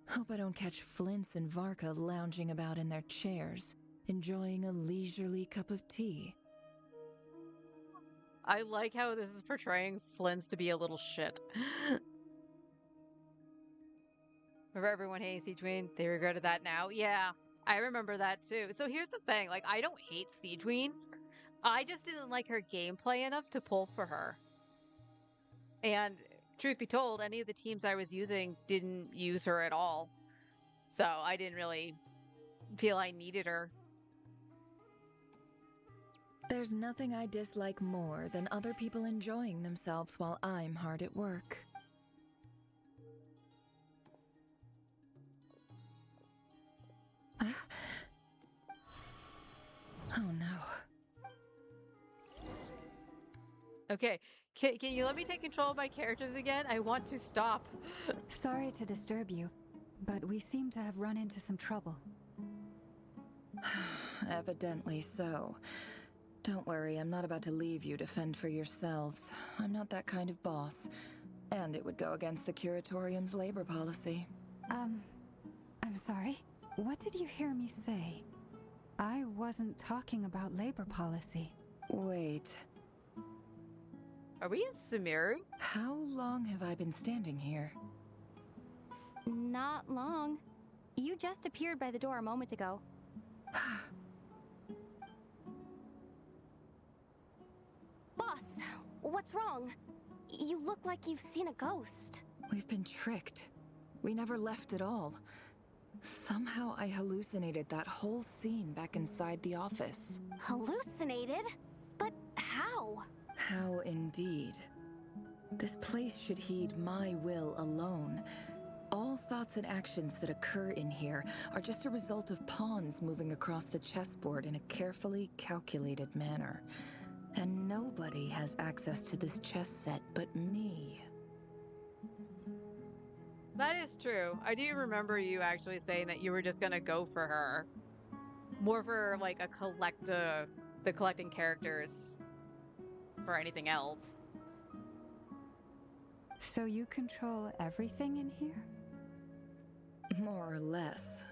Hope I don't catch Flintz and Varka lounging about in their chairs, enjoying a leisurely cup of tea. I like how this is portraying Flint's to be a little shit. Remember everyone hates Siege Queen? They regretted that now? Yeah, I remember that too. So here's the thing, like, I don't hate Siege Queen. I just didn't like her gameplay enough to pull for her. And truth be told, any of the teams I was using didn't use her at all. So I didn't really feel I needed her. There's nothing I dislike more than other people enjoying themselves while I'm hard at work. Oh no. Okay, can you let me take control of my characters again? I want to stop. Sorry to disturb you, but we seem to have run into some trouble. Evidently so. Don't worry, I'm not about to leave you to fend for yourselves. I'm not that kind of boss. And it would go against the Curatorium's labor policy. I'm sorry? What did you hear me say? I wasn't talking about labor policy. Wait. Are we in Sumeru? How long have I been standing here? Not long. You just appeared by the door a moment ago. Boss, what's wrong? You look like you've seen a ghost. We've been tricked. We never left at all. Somehow I hallucinated that whole scene back inside the office. Hallucinated? But how? How indeed. This place should heed my will alone. All thoughts and actions that occur in here are just a result of pawns moving across the chessboard in a carefully calculated manner. And nobody has access to this chess set but me. That is true. I do remember you actually saying that you were just gonna go for her. More for like the collecting characters for anything else. So you control everything in here? More or less.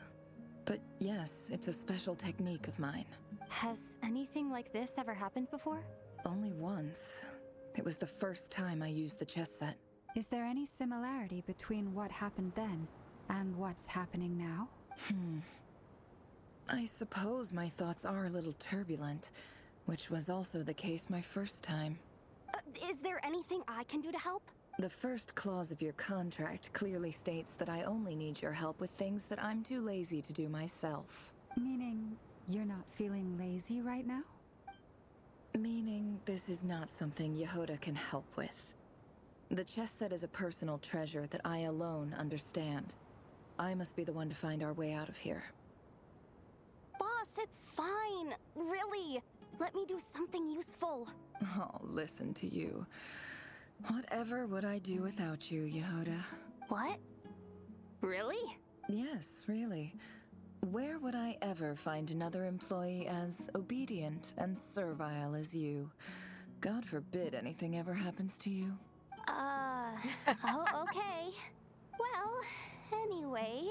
But yes, it's a special technique of mine. Has anything like this ever happened before? Only once. It was the first time I used the chess set. Is there any similarity between what happened then and what's happening now? I suppose my thoughts are a little turbulent, which was also the case my first time. Is there anything I can do to help? The first clause of your contract clearly states that I only need your help with things that I'm too lazy to do myself. Meaning you're not feeling lazy right now? Meaning this is not something Yehoda can help with. The chess set is a personal treasure that I alone understand. I must be the one to find our way out of here. Boss, it's fine. Really. Let me do something useful. Oh, listen to you. Whatever would I do without you, Yehoda? What? Really? Yes, really. Where would I ever find another employee as obedient and servile as you? God forbid anything ever happens to you. Oh, okay. Well, anyway,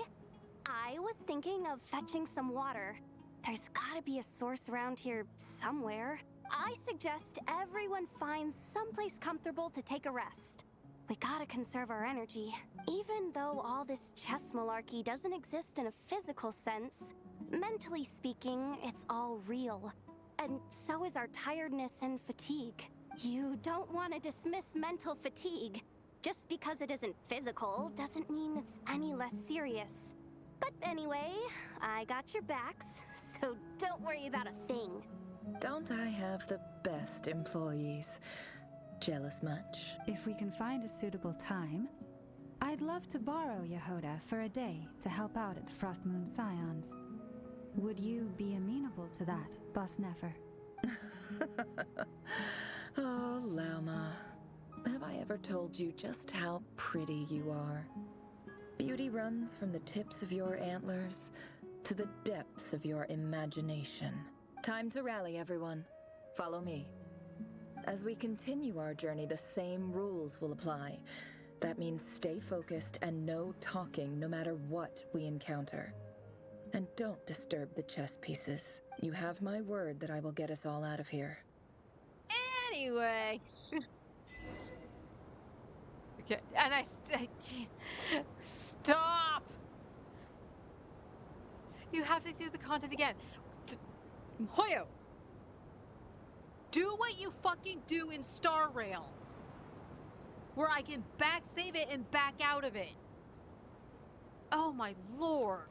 I was thinking of fetching some water. There's gotta be a source around here somewhere. I suggest everyone finds someplace comfortable to take a rest. We gotta conserve our energy. Even though all this chess malarkey doesn't exist in a physical sense, mentally speaking, it's all real. And so is our tiredness and fatigue. You don't want to dismiss mental fatigue. Just because it isn't physical doesn't mean it's any less serious. But anyway, I got your backs, so don't worry about a thing. Don't I have the best employees? Jealous much? If we can find a suitable time, I'd love to borrow Yehoda for a day to help out at the Frost Moon Scions. Would you be amenable to that, Boss Nefer? Oh, Lauma. Have I ever told you just how pretty you are? Beauty runs from the tips of your antlers to the depths of your imagination. Time to rally, everyone. Follow me. As we continue our journey, the same rules will apply. That means stay focused and no talking no matter what we encounter. And don't disturb the chess pieces. You have my word that I will get us all out of here. Anyway. Okay, and stop! You have to do the content again. Hoyo! Do what you fucking do in Star Rail. Where I can back save it and back out of it. Oh my lord.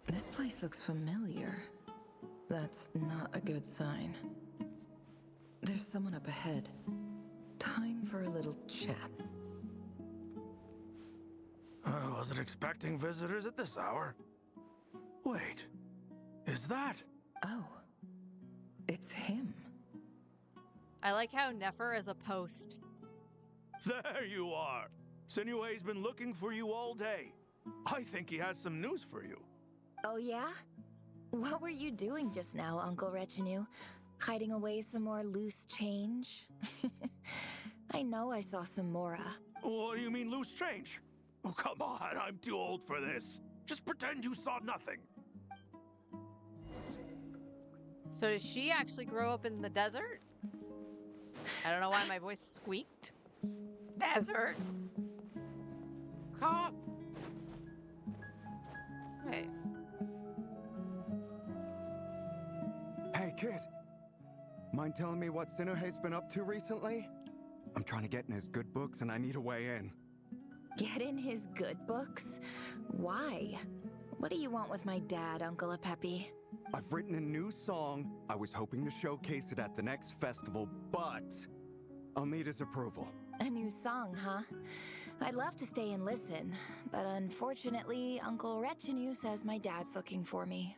This place looks familiar. That's not a good sign. There's someone up ahead. Time for a little chat. I wasn't expecting visitors at this hour. Wait, is that? Oh, it's him. I like how Nefer is a post. There you are. Sinue's been looking for you all day. I think he has some news for you. Oh yeah? What were you doing just now, Uncle Retinue? Hiding away some more loose change? I know I saw some Mora. What do you mean loose change? Oh, come on, I'm too old for this. Just pretend you saw nothing. So did she actually grow up in the desert? I don't know why my voice squeaked. Desert. Cop. Wait. Hey, kid. Mind telling me what Sinuhe's been up to recently? I'm trying to get in his good books and I need a way in. Get in his good books? Why? What do you want with my dad, Uncle Apepi? I've written a new song. I was hoping to showcase it at the next festival, but I'll need his approval. A new song, huh? I'd love to stay and listen, but unfortunately, Uncle Retinue says my dad's looking for me.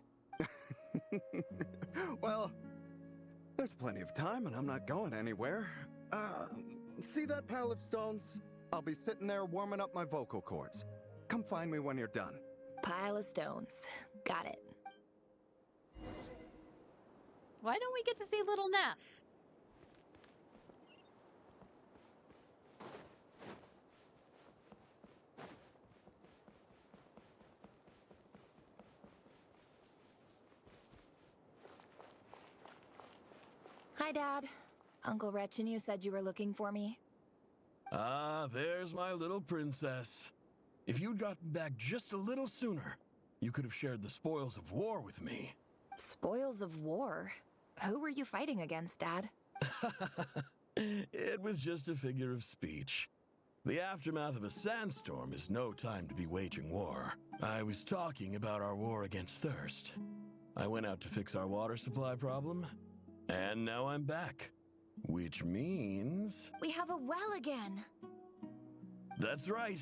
Well, there's plenty of time and I'm not going anywhere. See that pile of stones? I'll be sitting there warming up my vocal cords. Come find me when you're done. Pile of stones. Got it. Why don't we get to see little Neff? Hi, Dad. Uncle Retinue said you were looking for me. Ah, there's my little princess. If you'd gotten back just a little sooner, you could have shared the spoils of war with me. Spoils of war? Who were you fighting against, Dad? It was just a figure of speech. The aftermath of a sandstorm is no time to be waging war. I was talking about our war against thirst. I went out to fix our water supply problem, and now I'm back. Which means... We have a well again! That's right.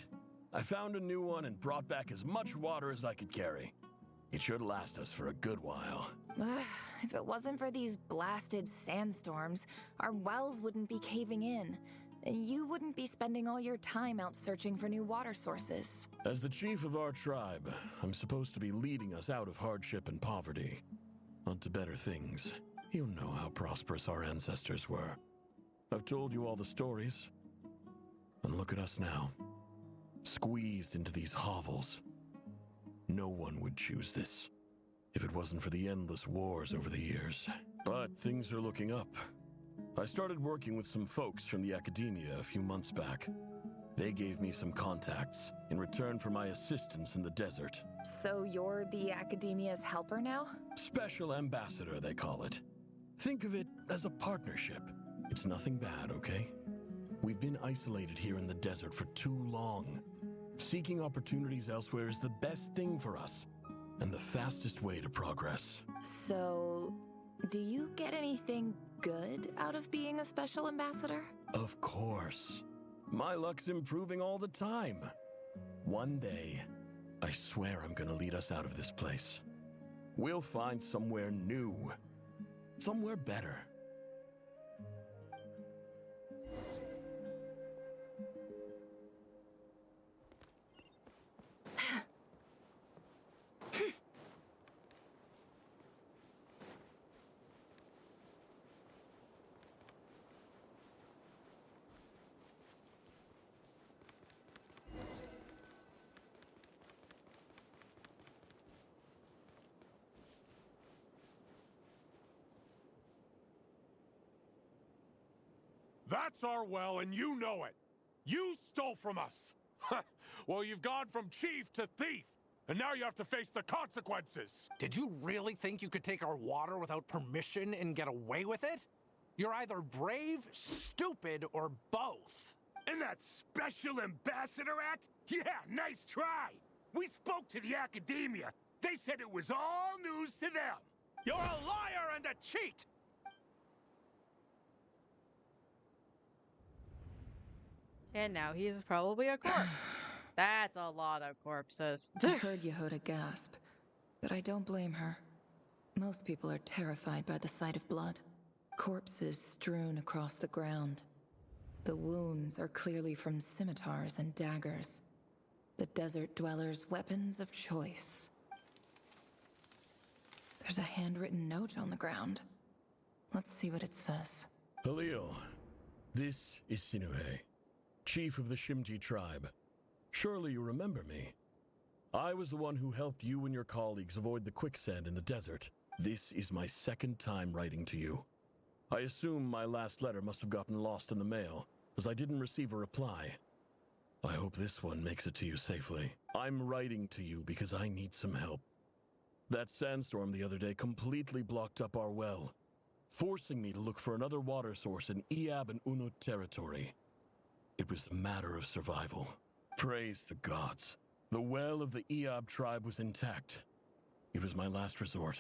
I found a new one and brought back as much water as I could carry. It should last us for a good while. If it wasn't for these blasted sandstorms, our wells wouldn't be caving in. You wouldn't be spending all your time out searching for new water sources. As the chief of our tribe, I'm supposed to be leading us out of hardship and poverty, onto better things. You know how prosperous our ancestors were. I've told you all the stories. And look at us now. Squeezed into these hovels. No one would choose this, if it wasn't for the endless wars over the years. But things are looking up. I started working with some folks from the academia a few months back. They gave me some contacts in return for my assistance in the desert. So you're the academia's helper now? Special ambassador, they call it. Think of it as a partnership. It's nothing bad, okay? We've been isolated here in the desert for too long. Seeking opportunities elsewhere is the best thing for us, and the fastest way to progress. So, do you get anything good out of being a special ambassador? Of course. My luck's improving all the time. One day, I swear I'm gonna lead us out of this place. We'll find somewhere new. Somewhere better. That's our well, and you know it. You stole from us. Well, you've gone from chief to thief, and now you have to face the consequences. Did you really think you could take our water without permission and get away with it? You're either brave, stupid, or both. And that Special Ambassador Act? Yeah, nice try. We spoke to the academia. They said it was all news to them. You're a liar and a cheat! And now he's probably a corpse. That's a lot of corpses. I heard Yehuda gasp, but I don't blame her. Most people are terrified by the sight of blood. Corpses strewn across the ground. The wounds are clearly from scimitars and daggers. The desert dwellers' weapons of choice. There's a handwritten note on the ground. Let's see what it says. Halil, this is Sinuhe, chief of the Shimti tribe. Surely you remember me. I was the one who helped you and your colleagues avoid the quicksand in the desert. This is my second time writing to you. I assume my last letter must have gotten lost in the mail, as I didn't receive a reply. I hope this one makes it to you safely. I'm writing to you because I need some help. That sandstorm the other day completely blocked up our well, forcing me to look for another water source in Iab and Unut territory. It was a matter of survival. Praise the gods. The well of the Iab tribe was intact. It was my last resort.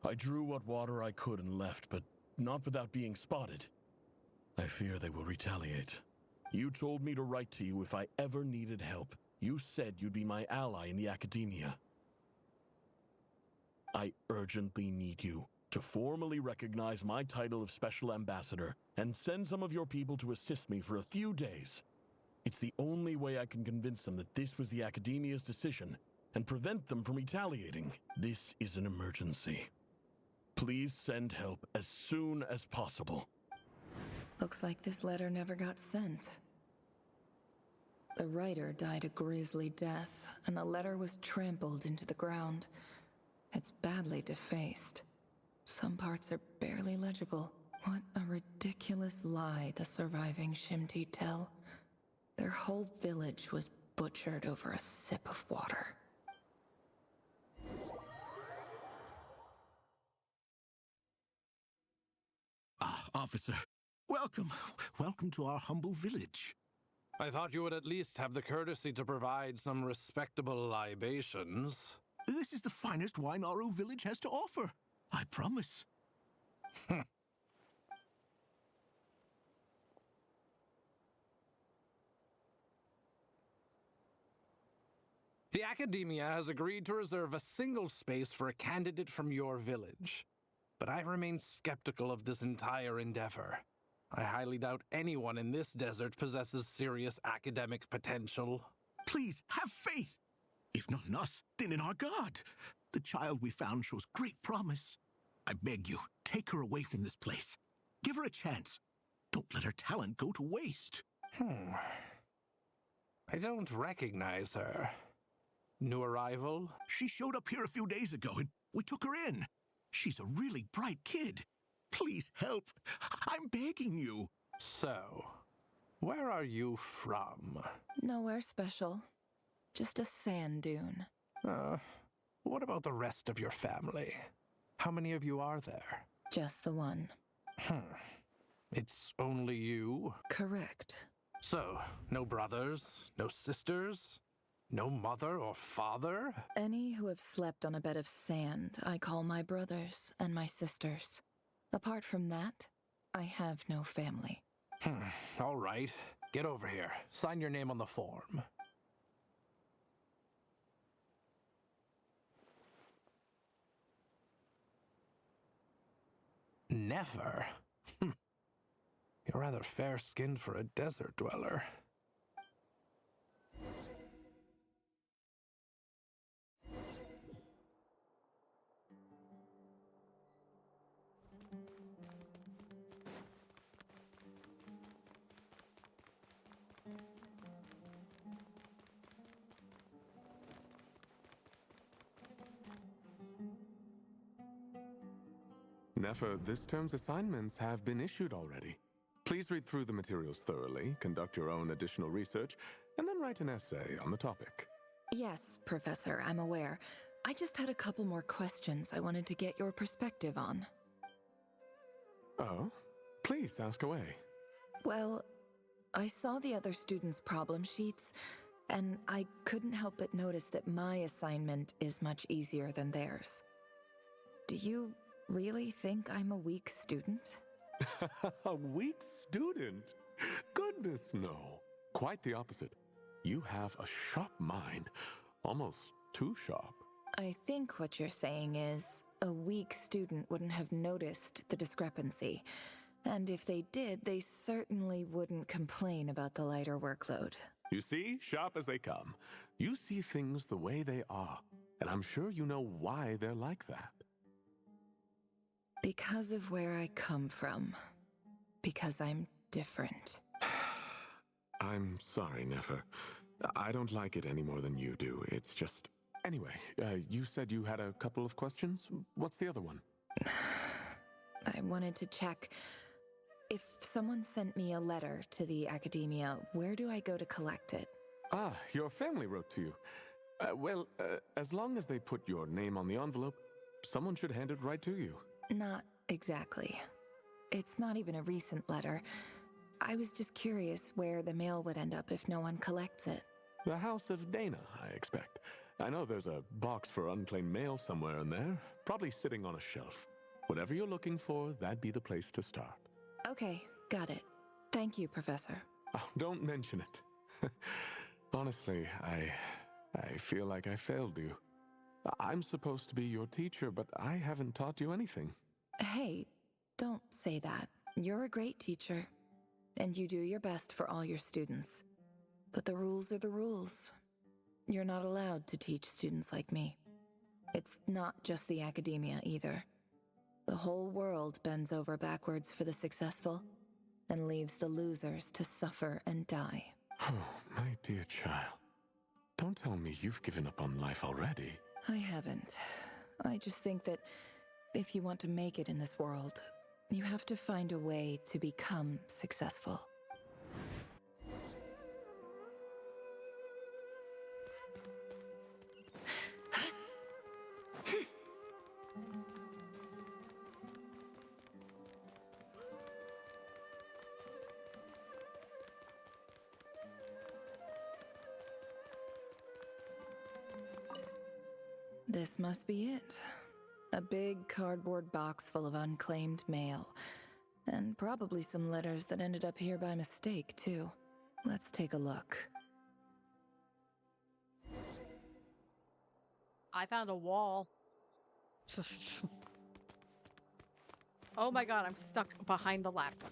I drew what water I could and left, but not without being spotted. I fear they will retaliate. You told me to write to you if I ever needed help. You said you'd be my ally in the academia. I urgently need you to formally recognize my title of Special Ambassador and send some of your people to assist me for a few days. It's the only way I can convince them that this was the academia's decision and prevent them from retaliating. This is an emergency. Please send help as soon as possible. Looks like this letter never got sent. The writer died a grisly death, and the letter was trampled into the ground. It's badly defaced. Some parts are barely legible. What a ridiculous lie the surviving Shimti tell. Their whole village was butchered over a sip of water. Ah, officer. Welcome. Welcome to our humble village. I thought you would at least have the courtesy to provide some respectable libations. This is the finest wine Aru village has to offer. I promise. The Academia has agreed to reserve a single space for a candidate from your village. But I remain skeptical of this entire endeavor. I highly doubt anyone in this desert possesses serious academic potential. Please, have faith. If not in us, then in our god. The child we found shows great promise. I beg you, take her away from this place. Give her a chance. Don't let her talent go to waste. I don't recognize her. New arrival? She showed up here a few days ago, and we took her in. She's a really bright kid. Please help. I'm begging you. So, where are you from? Nowhere special. Just a sand dune. What about the rest of your family? How many of you are there? Just the one. It's only you? Correct. So, no brothers, no sisters, no mother or father? Any who have slept on a bed of sand, I call my brothers and my sisters. Apart from that, I have no family. All right. get over here. Sign your name on the form. Never? You're rather fair-skinned for a desert dweller. Nefer, this term's assignments have been issued already. Please read through the materials thoroughly, conduct your own additional research, and then write an essay on the topic. Yes, Professor, I'm aware. I just had a couple more questions I wanted to get your perspective on. Oh? Please ask away. Well, I saw the other students' problem sheets, and I couldn't help but notice that my assignment is much easier than theirs. Do you really think I'm a weak student? A weak student? Goodness, no. Quite the opposite. You have a sharp mind. Almost too sharp. I think what you're saying is, a weak student wouldn't have noticed the discrepancy. And if they did, they certainly wouldn't complain about the lighter workload. You see, sharp as they come. You see things the way they are. And I'm sure you know why they're like that. Because of where I come from. Because I'm different. I'm sorry, Nefer. I don't like it any more than you do. It's just... Anyway, you said you had a couple of questions? What's the other one? I wanted to check. If someone sent me a letter to the academia, where do I go to collect it? Ah, your family wrote to you. Well, as long as they put your name on the envelope, someone should hand it right to you. Not exactly. It's not even a recent letter. I was just curious where the mail would end up if no one collects it. The House of Dana, I expect. I know there's a box for unclaimed mail somewhere in there, probably sitting on a shelf. Whatever you're looking for, that'd be the place to start. Okay, got it. Thank you, Professor. Oh, don't mention it. Honestly, I feel like I failed you. I'm supposed to be your teacher, but I haven't taught you anything. Hey, don't say that. You're a great teacher, and you do your best for all your students. But the rules are the rules. You're not allowed to teach students like me. It's not just the academia either. The whole world bends over backwards for the successful and leaves the losers to suffer and die. Oh, my dear child. Don't tell me you've given up on life already. I haven't. I just think that if you want to make it in this world, you have to find a way to become successful. This must be it. A big cardboard box full of unclaimed mail. And probably some letters that ended up here by mistake, too. Let's take a look. I found a wall. Oh my god, I'm stuck behind the laptop.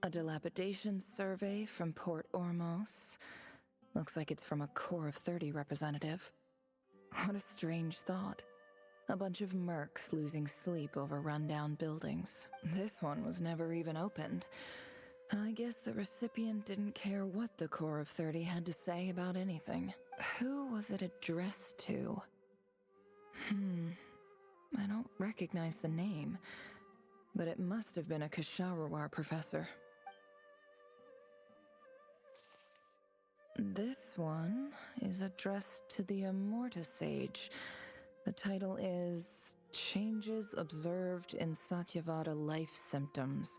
A dilapidation survey from Port Ormos. Looks like it's from a Core of 30 representative. What a strange thought. A bunch of mercs losing sleep over rundown buildings. This one was never even opened. I guess the recipient didn't care what the Core of 30 had to say about anything. Who was it addressed to? I don't recognize the name, but it must have been a Kasharawar professor. This one is addressed to the Immorta Sage. The title is Changes Observed in Satyavada Life Symptoms.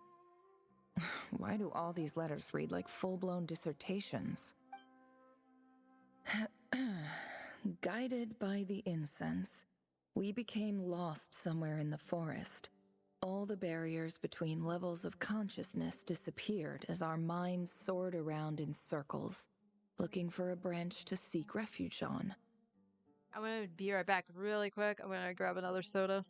Why do all these letters read like full-blown dissertations? Guided by the incense, we became lost somewhere in the forest. All the barriers between levels of consciousness disappeared as our minds soared around in circles, looking for a branch to seek refuge on. I'm gonna be right back really quick. I'm gonna grab another soda.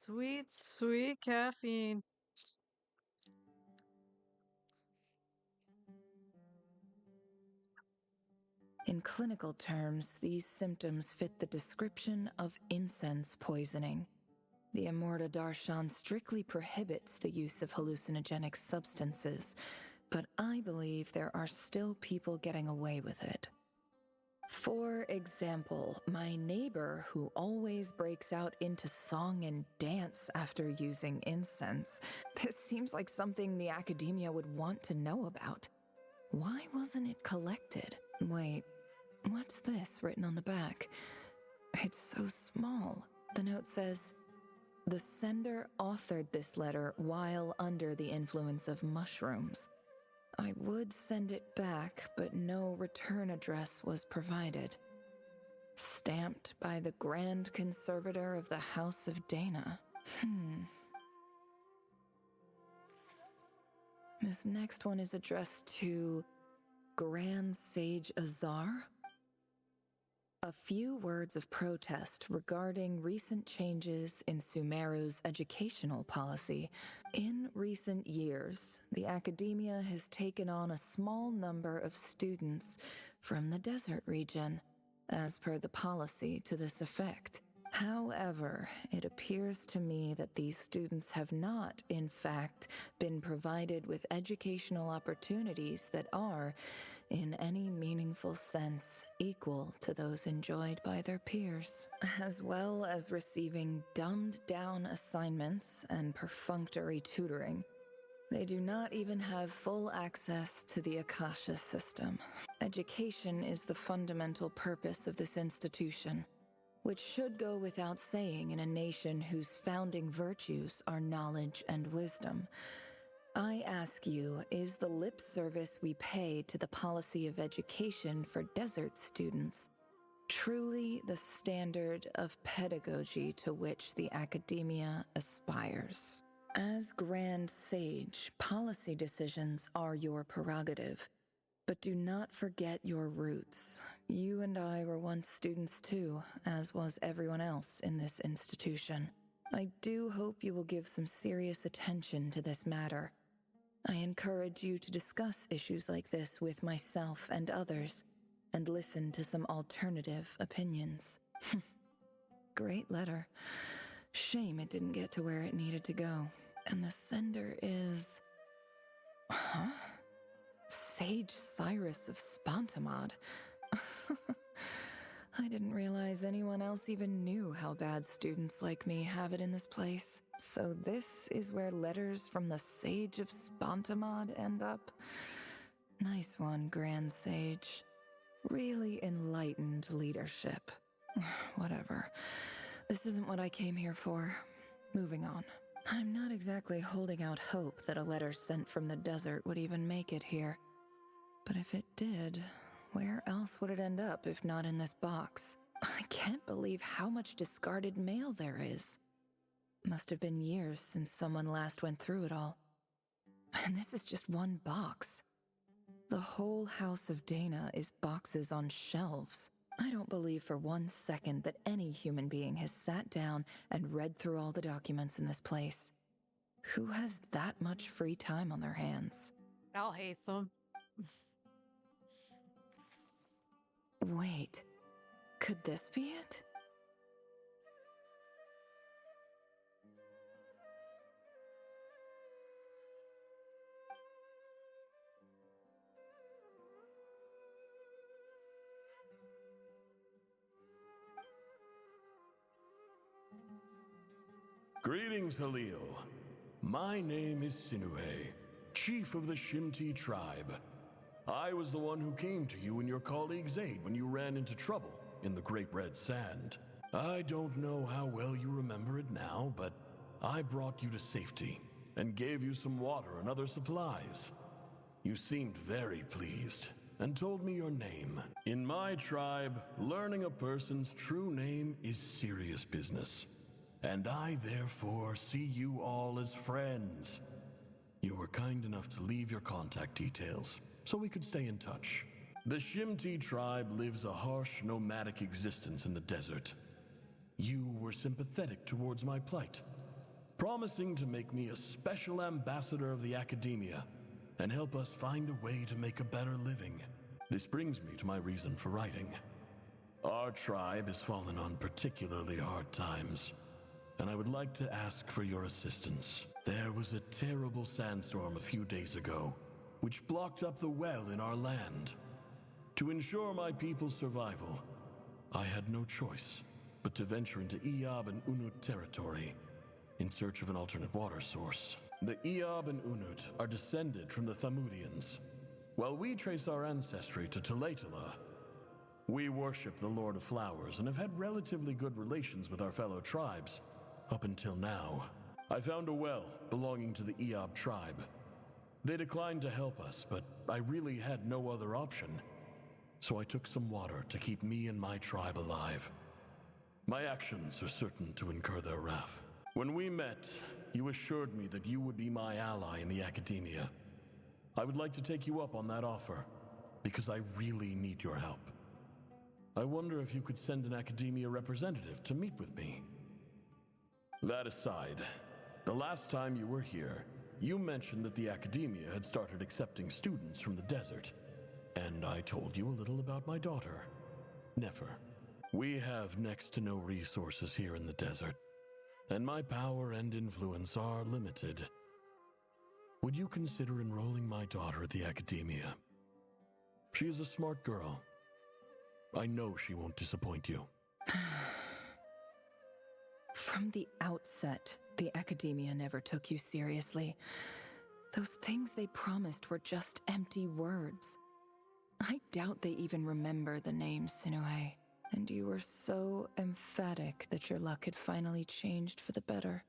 Sweet, sweet caffeine. In clinical terms, these symptoms fit the description of incense poisoning. The Immorta Darshan strictly prohibits the use of hallucinogenic substances, but I believe there are still people getting away with it. For example, my neighbor who always breaks out into song and dance after using incense. This seems like something the academia would want to know about. Why wasn't it collected? Wait, what's this written on the back? It's so small. The note says, "The sender authored this letter while under the influence of mushrooms. I would send it back, but no return address was provided. Stamped by the Grand Conservator of the House of Dana." This next one is addressed to Grand Sage Azar. A few words of protest regarding recent changes in Sumeru's educational policy. In recent years, the academia has taken on a small number of students from the desert region, as per the policy to this effect. However, it appears to me that these students have not, in fact, been provided with educational opportunities that are, in any meaningful sense, equal to those enjoyed by their peers, as well as receiving dumbed-down assignments and perfunctory tutoring. They do not even have full access to the Akasha system. Education is the fundamental purpose of this institution, which should go without saying in a nation whose founding virtues are knowledge and wisdom. I ask you, is the lip service we pay to the policy of education for desert students truly the standard of pedagogy to which the academia aspires? As Grand Sage, policy decisions are your prerogative, but do not forget your roots. You and I were once students too, as was everyone else in this institution. I do hope you will give some serious attention to this matter. I encourage you to discuss issues like this with myself and others, and listen to some alternative opinions. Great letter. Shame it didn't get to where it needed to go. And the sender is... Huh? Sage Cyrus of Spontamod. I didn't realize anyone else even knew how bad students like me have it in this place. So this is where letters from the Sage of Spontamod end up? Nice one, Grand Sage. Really enlightened leadership. Whatever. This isn't what I came here for. Moving on. I'm not exactly holding out hope that a letter sent from the desert would even make it here. But if it did, where else would it end up if not in this box? I can't believe how much discarded mail there is. Must have been years since someone last went through it all. And this is just one box. The whole House of Dana is boxes on shelves. I don't believe for 1 second that any human being has sat down and read through all the documents in this place. Who has that much free time on their hands? Al hates them. Wait, could this be it? Greetings, Halil. My name is Sinuhe, chief of the Shimti tribe. I was the one who came to you and your colleague Zaid when you ran into trouble in the Great Red Sand. I don't know how well you remember it now, but I brought you to safety and gave you some water and other supplies. You seemed very pleased and told me your name. In my tribe, learning a person's true name is serious business. And I therefore see you all as friends. You were kind enough to leave your contact details, so we could stay in touch. The Shimti tribe lives a harsh, nomadic existence in the desert. You were sympathetic towards my plight, promising to make me a special ambassador of the Academia and help us find a way to make a better living. This brings me to my reason for writing. Our tribe has fallen on particularly hard times, and I would like to ask for your assistance. There was a terrible sandstorm a few days ago, which blocked up the well in our land. To ensure my people's survival, I had no choice but to venture into Eob and Unut territory in search of an alternate water source. The Eob and Unut are descended from the Thamudians. While we trace our ancestry to Tulatala, we worship the Lord of Flowers and have had relatively good relations with our fellow tribes up until now. I found a well belonging to the Eob tribe. They declined to help us, but I really had no other option. So I took some water to keep me and my tribe alive. My actions are certain to incur their wrath. When we met, you assured me that you would be my ally in the Academia. I would like to take you up on that offer, because I really need your help. I wonder if you could send an Academia representative to meet with me. That aside, the last time you were here, you mentioned that the Academia had started accepting students from the desert, and I told you a little about my daughter, Nefer. We have next to no resources here in the desert, and my power and influence are limited. Would you consider enrolling my daughter at the Academia? She is a smart girl. I know she won't disappoint you. From the outset, the Academia never took you seriously. Those things they promised were just empty words. I doubt they even remember the name Sinuhe. And you were so emphatic that your luck had finally changed for the better.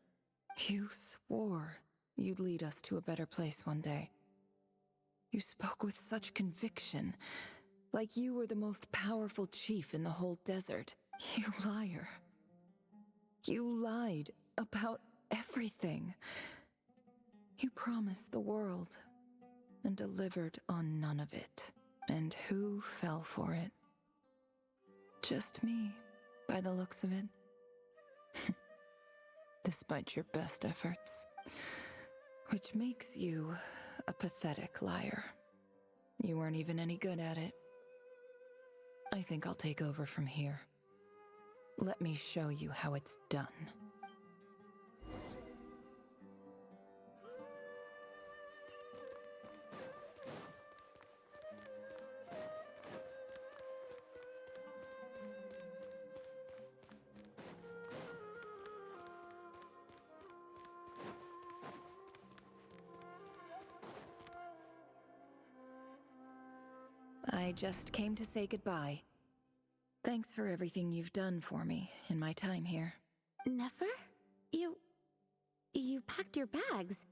You swore you'd lead us to a better place one day. You spoke with such conviction, like you were the most powerful chief in the whole desert. You liar. You lied about everything. You promised the world and delivered on none of it. And who fell for it? Just me, by the looks of it. Despite your best efforts. Which makes you a pathetic liar. You weren't even any good at it. I think I'll take over from here. Let me show you how it's done. I just came to say goodbye. Thanks for everything you've done for me in my time here. Nefer? You packed your bags.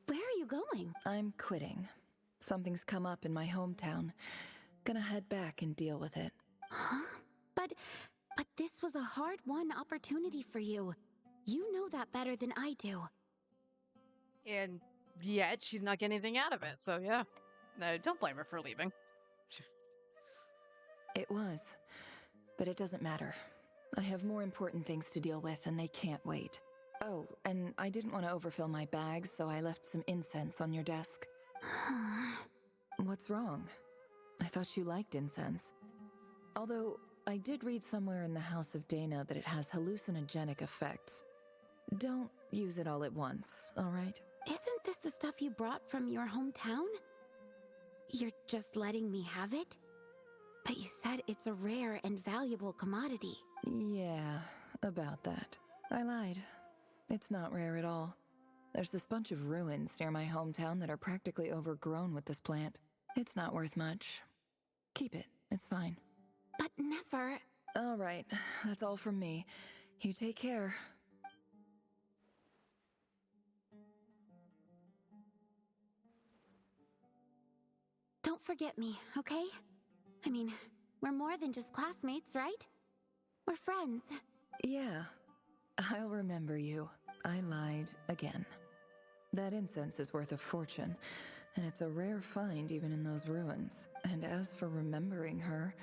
Where are you going? I'm quitting. Something's come up in my hometown. Gonna head back and deal with it. Huh? But this was a hard-won opportunity for you. You know that better than I do. And yet, she's not getting anything out of it, so yeah. No, don't blame her for leaving. It was, but it doesn't matter. I have more important things to deal with, and they can't wait. Oh, and I didn't want to overfill my bags, so I left some incense on your desk. What's wrong? I thought you liked incense. Although, I did read somewhere in the House of Dana that it has hallucinogenic effects. Don't use it all at once, all right? Isn't this the stuff you brought from your hometown? You're just letting me have it? But you said it's a rare and valuable commodity. Yeah, about that. I lied. It's not rare at all. There's this bunch of ruins near my hometown that are practically overgrown with this plant. It's not worth much. Keep it. It's fine. But never... All right. That's all from me. You take care. Don't forget me, okay? I mean, we're more than just classmates, right? We're friends. Yeah. I'll remember you. I lied again. That incense is worth a fortune, and it's a rare find even in those ruins. And as for remembering her,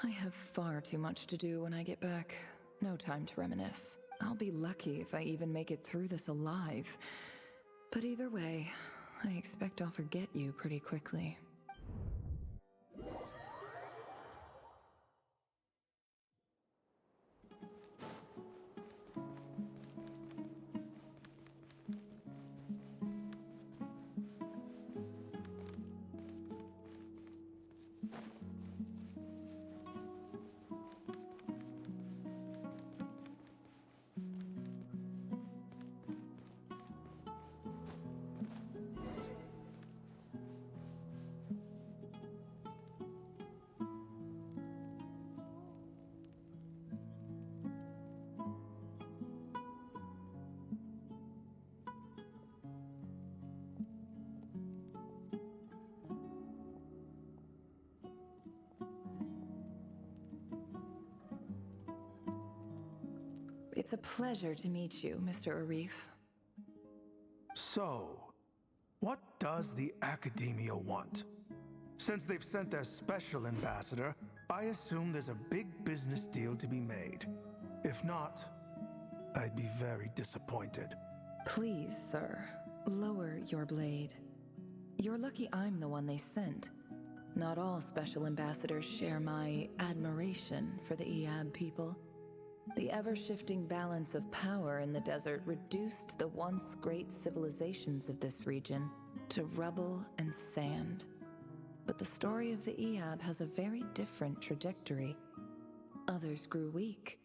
I have far too much to do when I get back. No time to reminisce. I'll be lucky if I even make it through this alive. But either way, I expect I'll forget you pretty quickly. It's a pleasure to meet you, Mr. Arif. So, what does the Academia want? Since they've sent their special ambassador, I assume there's a big business deal to be made. If not, I'd be very disappointed. Please, sir, lower your blade. You're lucky I'm the one they sent. Not all special ambassadors share my admiration for the Eab people. The ever-shifting balance of power in the desert reduced the once great civilizations of this region to rubble and sand. But the story of the Eab has a very different trajectory. Others grew weak,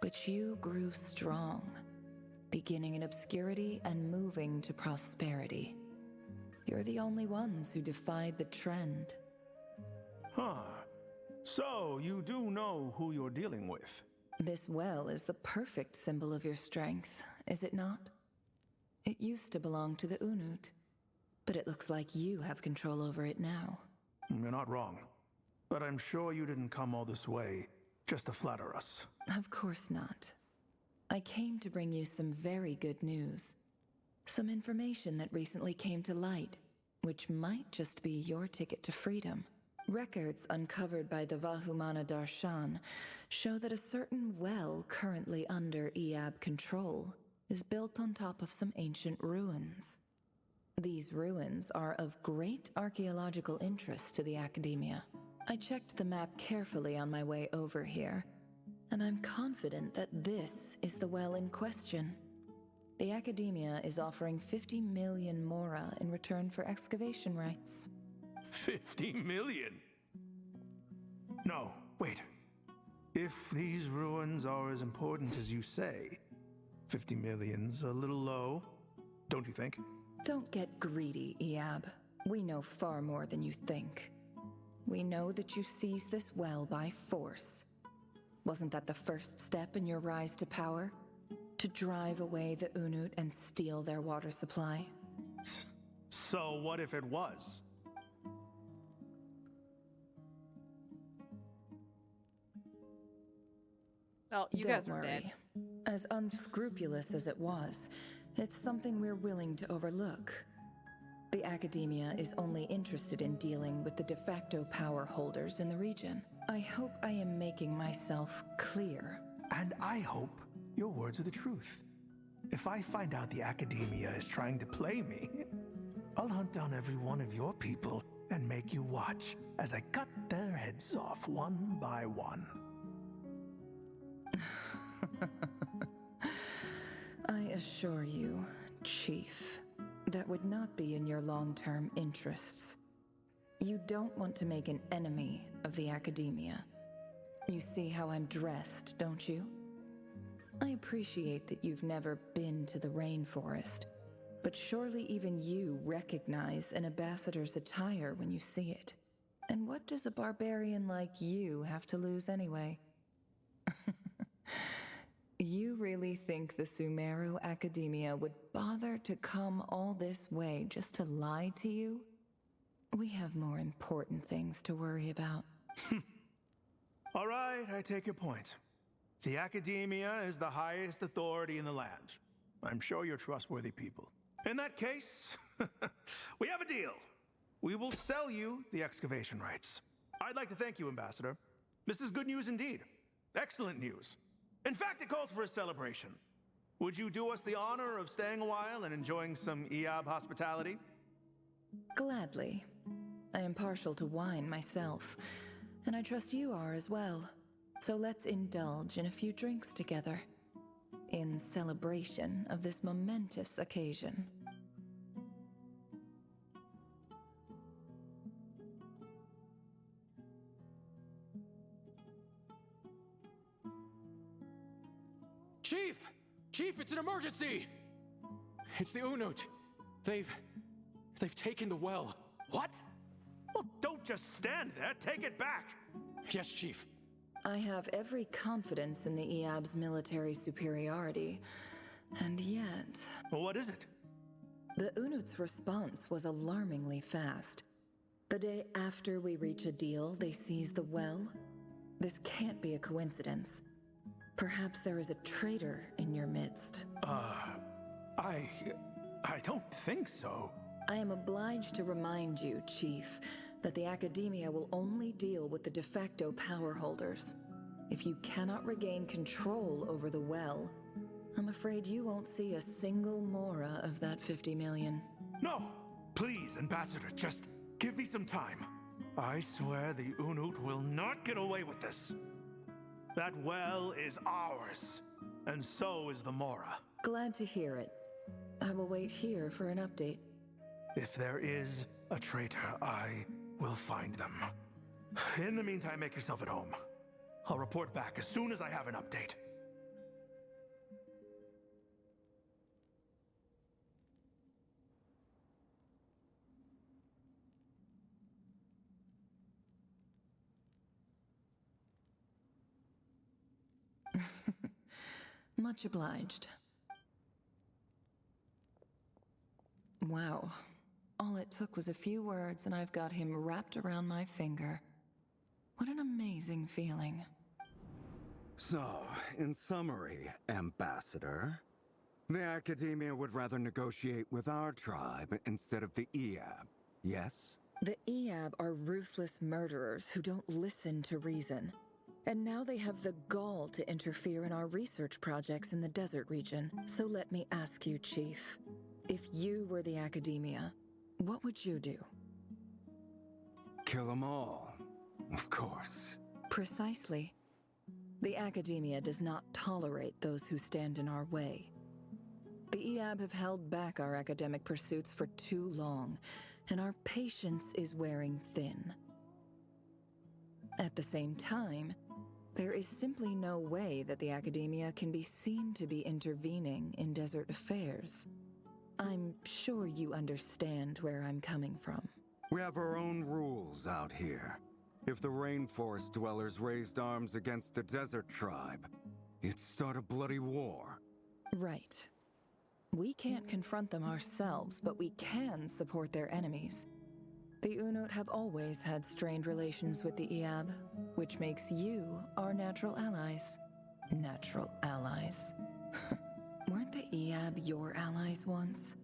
but you grew strong, beginning in obscurity and moving to prosperity. You're the only ones who defied the trend. Huh. So, you do know who you're dealing with? This well is the perfect symbol of your strength, is it not? It used to belong to the Unut, but it looks like you have control over it now. You're not wrong. But I'm sure you didn't come all this way just to flatter us. Of course not. I came to bring you some very good news. Some information that recently came to light, which might just be your ticket to freedom. Records uncovered by the Vahumana Darshan show that a certain well currently under Eab control is built on top of some ancient ruins. These ruins are of great archaeological interest to the Academia. I checked the map carefully on my way over here, and I'm confident that this is the well in question. The Academia is offering 50 million mora in return for excavation rights. 50 million? No, wait. If these ruins are as important as you say, 50 million's a little low, don't you think? Don't get greedy, Eab. We know far more than you think. We know that you seized this well by force. Wasn't that the first step in your rise to power? To drive away the Unut and steal their water supply? So what if it was? Well, you guys are dead. As unscrupulous as it was, it's something we're willing to overlook. The Academia is only interested in dealing with the de facto power holders in the region. I hope I am making myself clear. And I hope your words are the truth. if I find out the Academia is trying to play me, I'll hunt down every one of your people and make you watch as I cut their heads off one by one. I assure you, Chief, that would not be in your long-term interests. You don't want to make an enemy of the Academia. You see how I'm dressed, don't you? I appreciate that you've never been to the rainforest, but surely even you recognize an ambassador's attire when you see it. And what does a barbarian like you have to lose anyway? You really think the Sumeru Academia would bother to come all this way just to lie to you? We have more important things to worry about. All right, I take your point. The Academia is the highest authority in the land. I'm sure you're trustworthy people. In that case, we have a deal. We will sell you the excavation rights. I'd like to thank you, Ambassador. This is good news indeed. Excellent news. In fact, it calls for a celebration. Would you do us the honor of staying a while and enjoying some EAB hospitality? Gladly. I am partial to wine myself, and I trust you are as well. So let's indulge in a few drinks together, in celebration of this momentous occasion. Chief! Chief, it's an emergency! It's the Unut. They've taken the well. What? Well, don't just stand there. Take it back. Yes, Chief. I have every confidence in the EAB's military superiority, and yet... Well, what is it? The Unut's response was alarmingly fast. The day after we reach a deal, they seize the well. This can't be a coincidence. Perhaps there is a traitor in your midst. I don't think so. I am obliged to remind you, Chief, that the Academia will only deal with the de facto power holders. If you cannot regain control over the well, I'm afraid you won't see a single mora of that 50 million. No! Please, Ambassador, just give me some time. I swear the Unut will not get away with this. That well is ours, and so is the mora. Glad to hear it. I will wait here for an update. If there is a traitor, I will find them. In the meantime, make yourself at home. I'll report back as soon as I have an update. Much obliged. Wow. All it took was a few words and I've got him wrapped around my finger. What an amazing feeling. So, in summary, Ambassador, the Academia would rather negotiate with our tribe instead of the EAB, yes? The EAB are ruthless murderers who don't listen to reason. And now they have the gall to interfere in our research projects in the desert region. So let me ask you, Chief, if you were the Academia, what would you do? Kill them all, of course. Precisely. The Academia does not tolerate those who stand in our way. The EAB have held back our academic pursuits for too long, and our patience is wearing thin. At the same time, there is simply no way that the Academia can be seen to be intervening in desert affairs. I'm sure you understand where I'm coming from. We have our own rules out here. If the rainforest dwellers raised arms against a desert tribe, it'd start a bloody war. Right. We can't confront them ourselves, but we can support their enemies. The Unut have always had strained relations with the EAB, which makes you our natural allies. Natural allies. Weren't the EAB your allies once?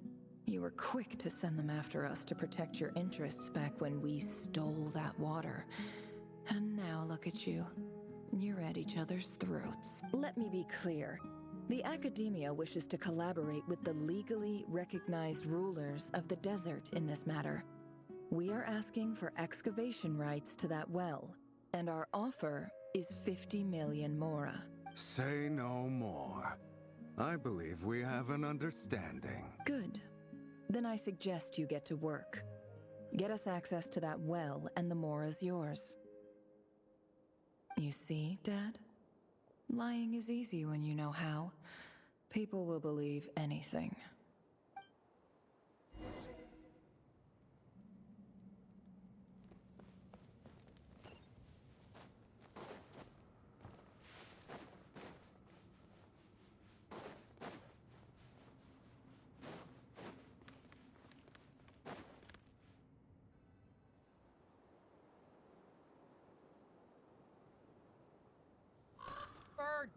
You were quick to send them after us to protect your interests back when we stole that water. And now look at you. You're at each other's throats. Let me be clear. The Academia wishes to collaborate with the legally recognized rulers of the desert in this matter. We are asking for excavation rights to that well, and our offer is 50 million mora. Say no more. I believe we have an understanding. Good. Then I suggest you get to work. Get us access to that well, and the mora's yours. You see, Dad? Lying is easy when you know how. People will believe anything. Bird.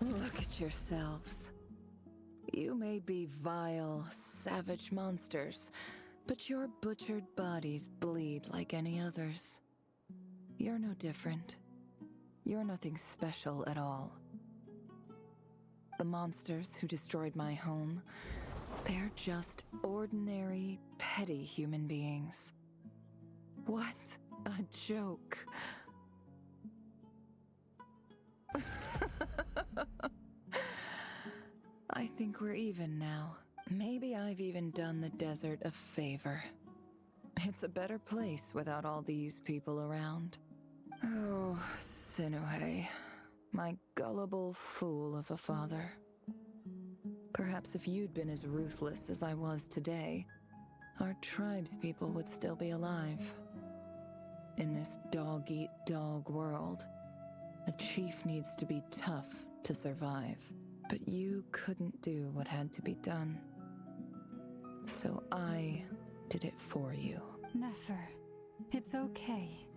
Look at yourselves. You may be vile, savage monsters, but your butchered bodies bleed like any others. You're no different. You're nothing special at all. The monsters who destroyed my home, they're just ordinary, petty human beings. What a joke. I think we're even now. Maybe I've even done the desert a favor. It's a better place without all these people around. Oh, Sinuhe, my gullible fool of a father. Perhaps if you'd been as ruthless as I was today, our tribespeople would still be alive. In this dog-eat-dog world, a chief needs to be tough to survive. But you couldn't do what had to be done. So I did it for you. Nefer, it's okay.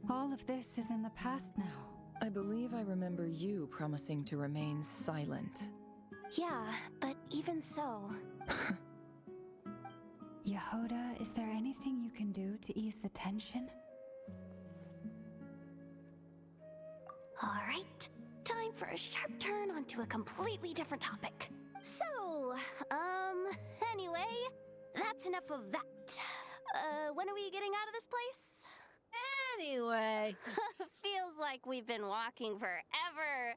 All of this is in the past now. I believe I remember you promising to remain silent. Yeah, but even so... Yehoda, is there anything you can do to ease the tension? All right, time for a sharp turn onto a completely different topic. So, anyway, that's enough of that. When are we getting out of this place? Anyway. Feels like we've been walking forever.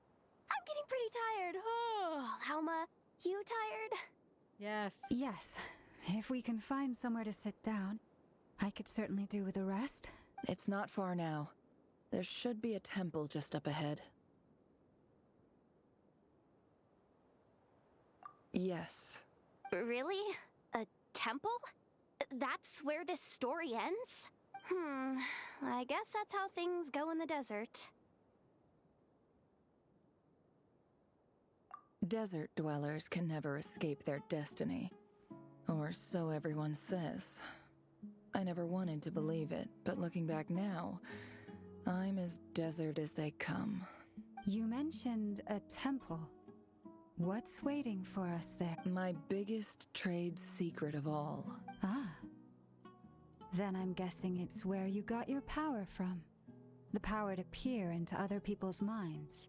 I'm getting pretty tired. Oh, Alma, you tired? Yes. Yes. If we can find somewhere to sit down, I could certainly do with a rest. It's not far now. There should be a temple just up ahead. Yes. Really? A temple? That's where this story ends? I guess that's how things go in the desert. Desert dwellers can never escape their destiny. Or so everyone says. I never wanted to believe it, but looking back now, I'm as desert as they come. You mentioned a temple. What's waiting for us there? My biggest trade secret of all. Ah. Then I'm guessing it's where you got your power from. The power to peer into other people's minds.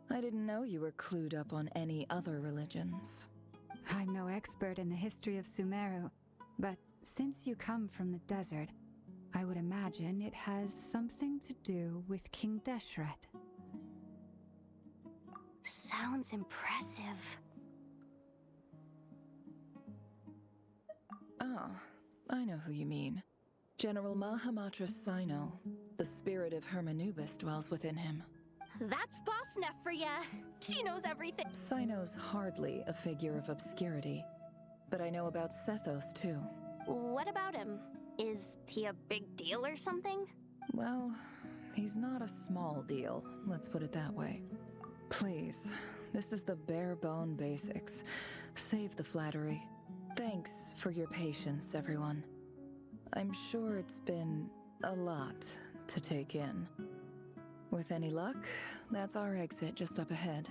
I didn't know you were clued up on any other religions. I'm no expert in the history of Sumeru, but since you come from the desert, I would imagine it has something to do with King Deshret. Sounds impressive. Ah, I know who you mean. General Mahamatra Sino. The spirit of Hermanubis dwells within him. That's Boss Neff for ya. She knows everything. Sino's hardly a figure of obscurity, but I know about Sethos too. What about him? Is he a big deal or something? Well, he's not a small deal, let's put it that way. Please, this is the bare-bone basics. Save the flattery. Thanks for your patience, everyone. I'm sure it's been a lot to take in. With any luck, that's our exit just up ahead.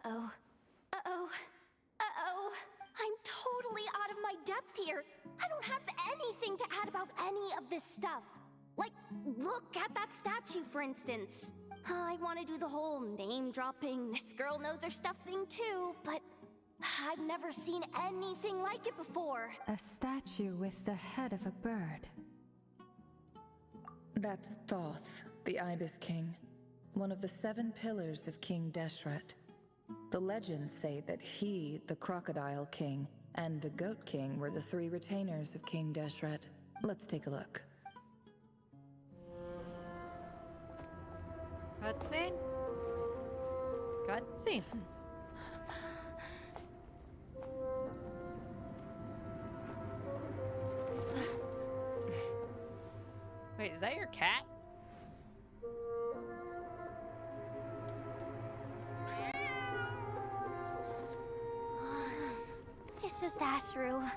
Uh-oh. Uh-oh. Uh-oh. I'm totally out of my depth here. I don't have anything to add about any of this stuff. Like, look at that statue, for instance. I want to do the whole name-dropping, this girl knows her stuff thing too, but I've never seen anything like it before. A statue with the head of a bird. That's Thoth, the Ibis King, one of the 7 pillars of King Deshret. The legends say that he, the Crocodile King, and the Goat King were the 3 retainers of King Deshret. Let's take a look. Cutscene? Cutscene. Wait, is that your cat? It's just Ashru.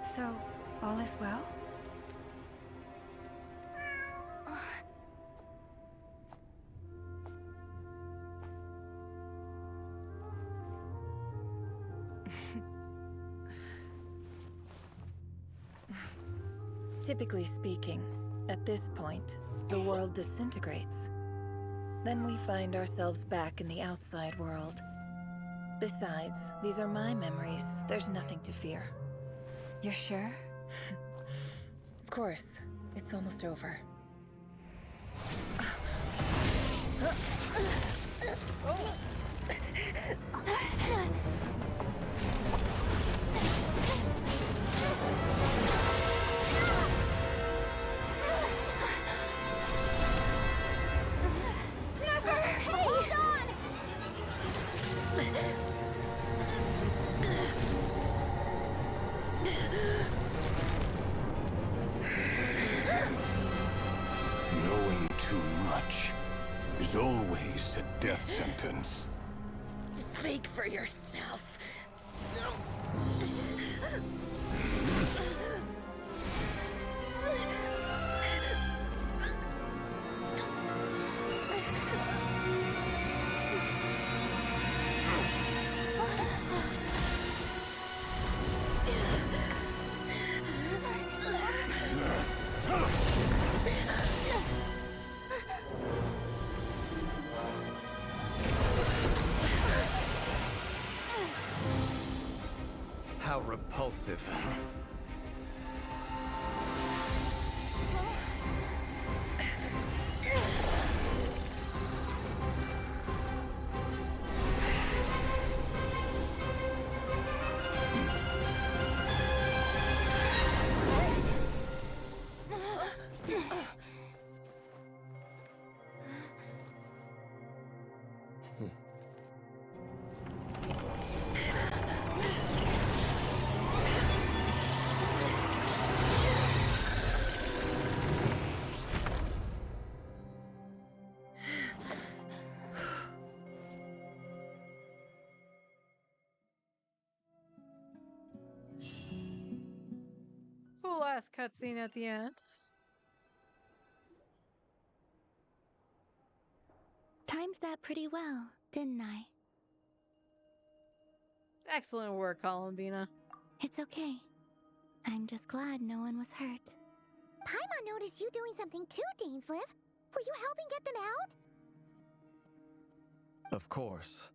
So, all is well? Typically speaking, at this point, the world disintegrates. Then we find ourselves back in the outside world. Besides, these are my memories. There's nothing to fear. You're sure? Of course. It's almost over. Hold on! Knowing too much is always a death sentence. Speak for yourself. How repulsive. Cool ass cutscene at the end. Timed that pretty well, didn't I? Excellent work, Columbina. It's okay. I'm just glad no one was hurt. Paimon noticed you doing something too, Dainsleif. Were you helping get them out? Of course.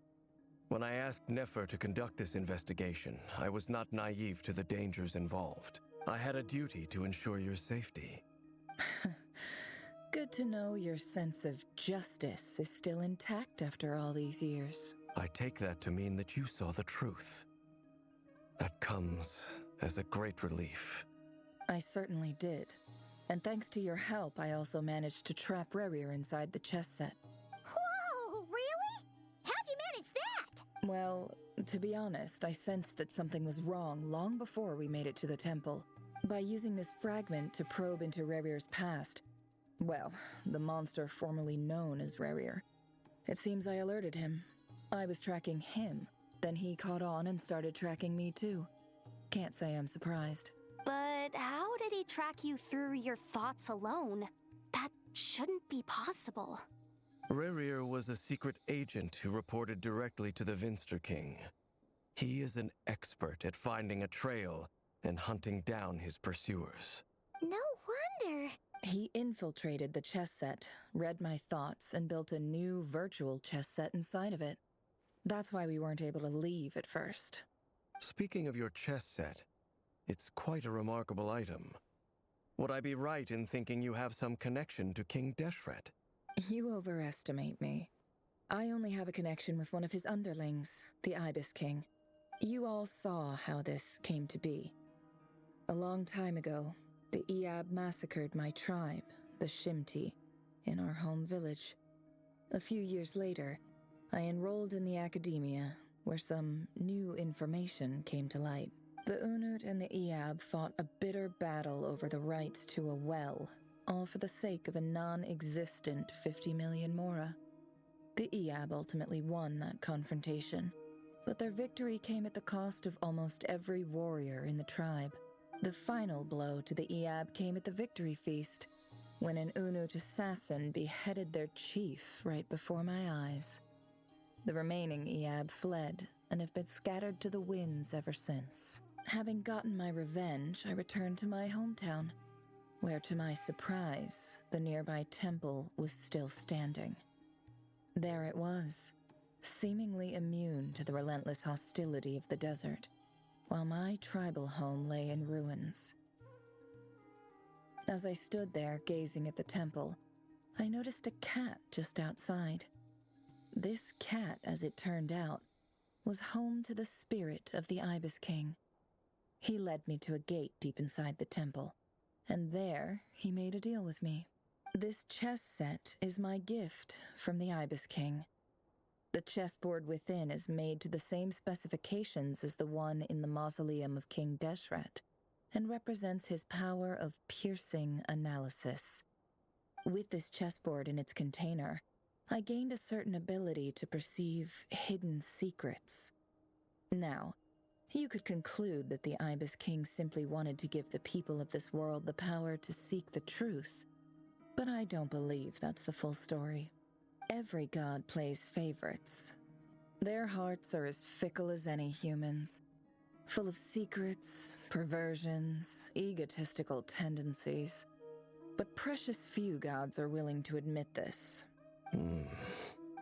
When I asked Nefer to conduct this investigation, I was not naive to the dangers involved. I had a duty to ensure your safety. Good to know your sense of justice is still intact after all these years. I take that to mean that you saw the truth. That comes as a great relief. I certainly did. And thanks to your help, I also managed to trap Rerir inside the chess set. Whoa, really? How'd you manage that? Well, to be honest, I sensed that something was wrong long before we made it to the temple. By using this fragment to probe into Rerir's past, well, the monster formerly known as Rerir, it seems I alerted him. I was tracking him, then he caught on and started tracking me too. Can't say I'm surprised. But how did he track you through your thoughts alone? That shouldn't be possible. Rerir was a secret agent who reported directly to the Vinster King. He is an expert at finding a trail and hunting down his pursuers. No wonder. He infiltrated the chess set, read my thoughts, and built a new virtual chess set inside of it. That's why we weren't able to leave at first. Speaking of your chess set, it's quite a remarkable item. Would I be right in thinking you have some connection to King Deshret? You overestimate me. I only have a connection with one of his underlings, the Ibis King. You all saw how this came to be. A long time ago, the Eab massacred my tribe, the Shimti, in our home village. A few years later, I enrolled in the academia, where some new information came to light. The Unut and the Eab fought a bitter battle over the rights to a well, all for the sake of a non-existent 50 million Mora. The Eab ultimately won that confrontation, but their victory came at the cost of almost every warrior in the tribe. The final blow to the Eab came at the victory feast, when an Unut assassin beheaded their chief right before my eyes. The remaining Eab fled and have been scattered to the winds ever since. Having gotten my revenge, I returned to my hometown, where to my surprise, the nearby temple was still standing. There it was, seemingly immune to the relentless hostility of the desert, while my tribal home lay in ruins. As I stood there gazing at the temple, I noticed a cat just outside. This cat, as it turned out, was home to the spirit of the Ibis King. He led me to a gate deep inside the temple, and there he made a deal with me. This chess set is my gift from the Ibis King. The chessboard within is made to the same specifications as the one in the mausoleum of King Deshret, and represents his power of piercing analysis. With this chessboard in its container, I gained a certain ability to perceive hidden secrets. Now, you could conclude that the Ibis King simply wanted to give the people of this world the power to seek the truth, but I don't believe that's the full story. Every god plays favorites. Their hearts are as fickle as any human's, full of secrets, perversions, egotistical tendencies. But precious few gods are willing to admit this.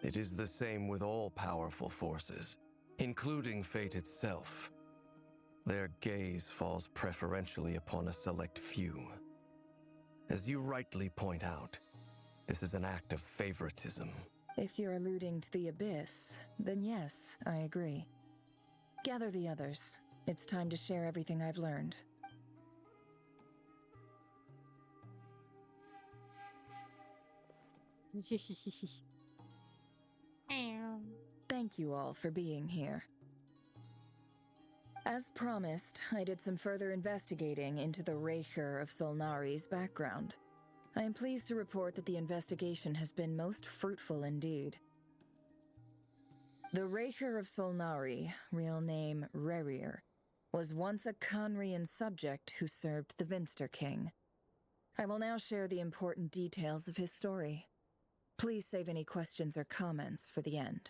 It is the same with all powerful forces, including fate itself. Their gaze falls preferentially upon a select few. As you rightly point out, this is an act of favoritism. If you're alluding to the Abyss, then yes, I agree. Gather the others. It's time to share everything I've learned. Thank you all for being here. As promised, I did some further investigating into the Reicher of Solnari's background. I am pleased to report that the investigation has been most fruitful indeed. The Reicher of Solnari, real name Rerir, was once a Conrian subject who served the Vinster King. I will now share the important details of his story. Please save any questions or comments for the end.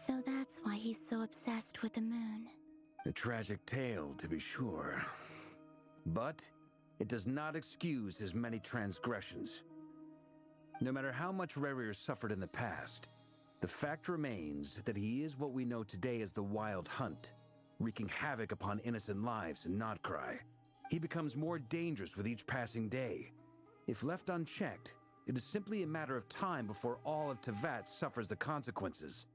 So that's why he's so obsessed with the moon. A tragic tale, to be sure. But it does not excuse his many transgressions. No matter how much Rerir suffered in the past, the fact remains that he is what we know today as the Wild Hunt, wreaking havoc upon innocent lives in Notcry. He becomes more dangerous with each passing day. If left unchecked, It is simply a matter of time before all of Tevat suffers the consequences.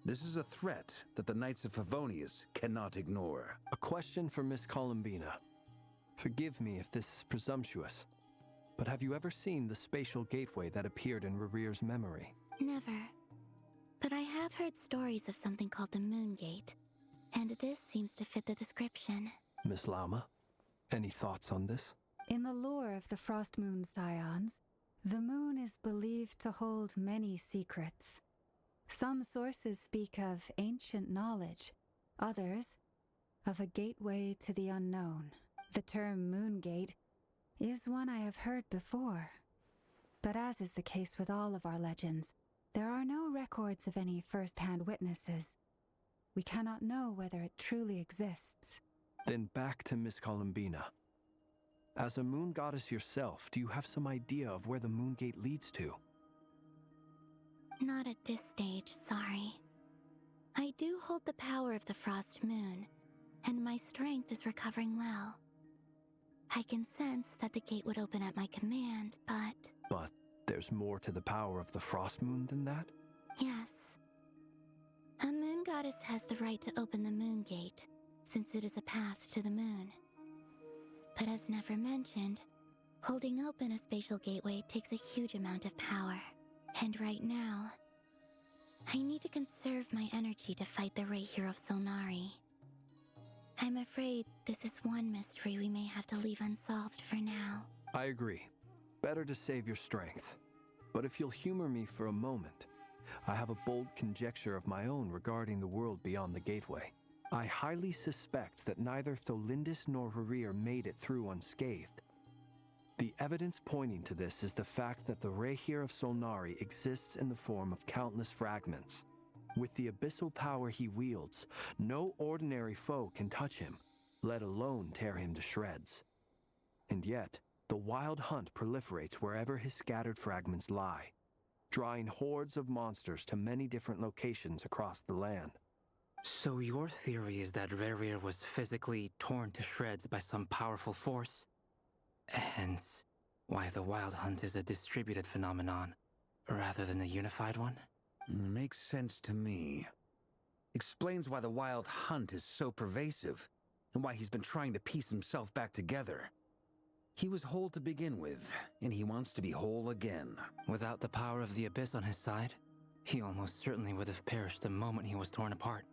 This is a threat that the Knights of Favonius cannot ignore. A question for Miss Columbina. Forgive me if this is presumptuous, but have you ever seen the spatial gateway that appeared in Rarir's memory? Never. But I have heard stories of something called the Moon Gate, and this seems to fit the description. Miss Lauma, any thoughts on this? In the lore of the Frost Moon Scions, the moon is believed to hold many secrets. Some sources speak of ancient knowledge, others of a gateway to the unknown. The term Moon Gate is one I have heard before. But as is the case with all of our legends, there are no records of any first-hand witnesses. We cannot know whether it truly exists. Then back to Miss Columbina. As a moon goddess yourself, do you have some idea of where the Moon Gate leads to? Not at this stage, sorry. I do hold the power of the Frost Moon, and my strength is recovering well. I can sense that the gate would open at my command, but... But there's more to the power of the Frost Moon than that? Yes. A moon goddess has the right to open the Moon Gate, since it is a path to the moon. But as Nefer mentioned, holding open a spatial gateway takes a huge amount of power. And right now, I need to conserve my energy to fight the Rahir of Solnari. I'm afraid this is one mystery we may have to leave unsolved for now. I agree. Better to save your strength. But if you'll humor me for a moment, I have a bold conjecture of my own regarding the world beyond the gateway. I highly suspect that neither Tholindis nor Rarir made it through unscathed. The evidence pointing to this is the fact that the Rahir of Solnari exists in the form of countless fragments. With the abyssal power he wields, no ordinary foe can touch him, let alone tear him to shreds. And yet, the wild hunt proliferates wherever his scattered fragments lie, drawing hordes of monsters to many different locations across the land. So your theory is that Rarir was physically torn to shreds by some powerful force? Hence, why the Wild Hunt is a distributed phenomenon, rather than a unified one? Makes sense to me. Explains why the Wild Hunt is so pervasive, and why he's been trying to piece himself back together. He was whole to begin with, and he wants to be whole again. Without the power of the Abyss on his side, he almost certainly would have perished the moment he was torn apart.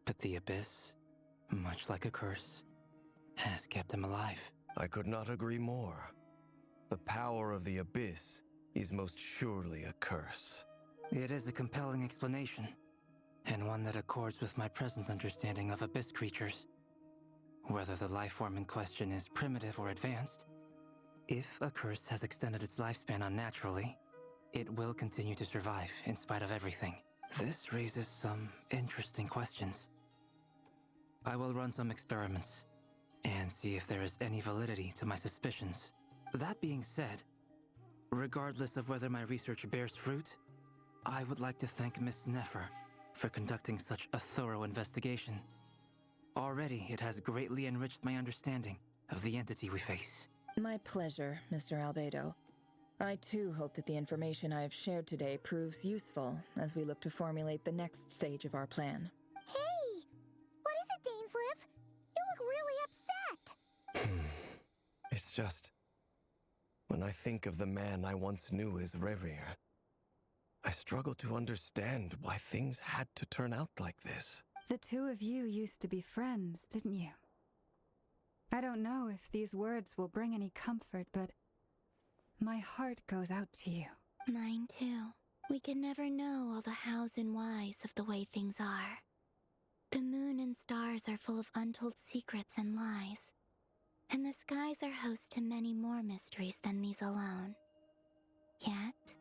But the Abyss, much like a curse, has kept him alive. I could not agree more. The power of the Abyss is most surely a curse. It is a compelling explanation, and one that accords with my present understanding of Abyss creatures. Whether the life form in question is primitive or advanced, if a curse has extended its lifespan unnaturally, it will continue to survive in spite of everything. This raises some interesting questions. I will run some experiments and see if there is any validity to my suspicions. That being said, regardless of whether my research bears fruit, I would like to thank Miss Nefer for conducting such a thorough investigation. Already, it has greatly enriched my understanding of the entity we face. My pleasure, Mr. Albedo. I too hope that the information I have shared today proves useful as we look to formulate the next stage of our plan. Hey! What is it, Dainsleif? You look really upset! It's just... when I think of the man I once knew as Rarir, I struggle to understand why things had to turn out like this. The two of you used to be friends, didn't you? I don't know if these words will bring any comfort, but my heart goes out to you. Mine too. We can never know all the hows and whys of the way things are. The moon and stars are full of untold secrets and lies, and the skies are host to many more mysteries than these alone. Yet,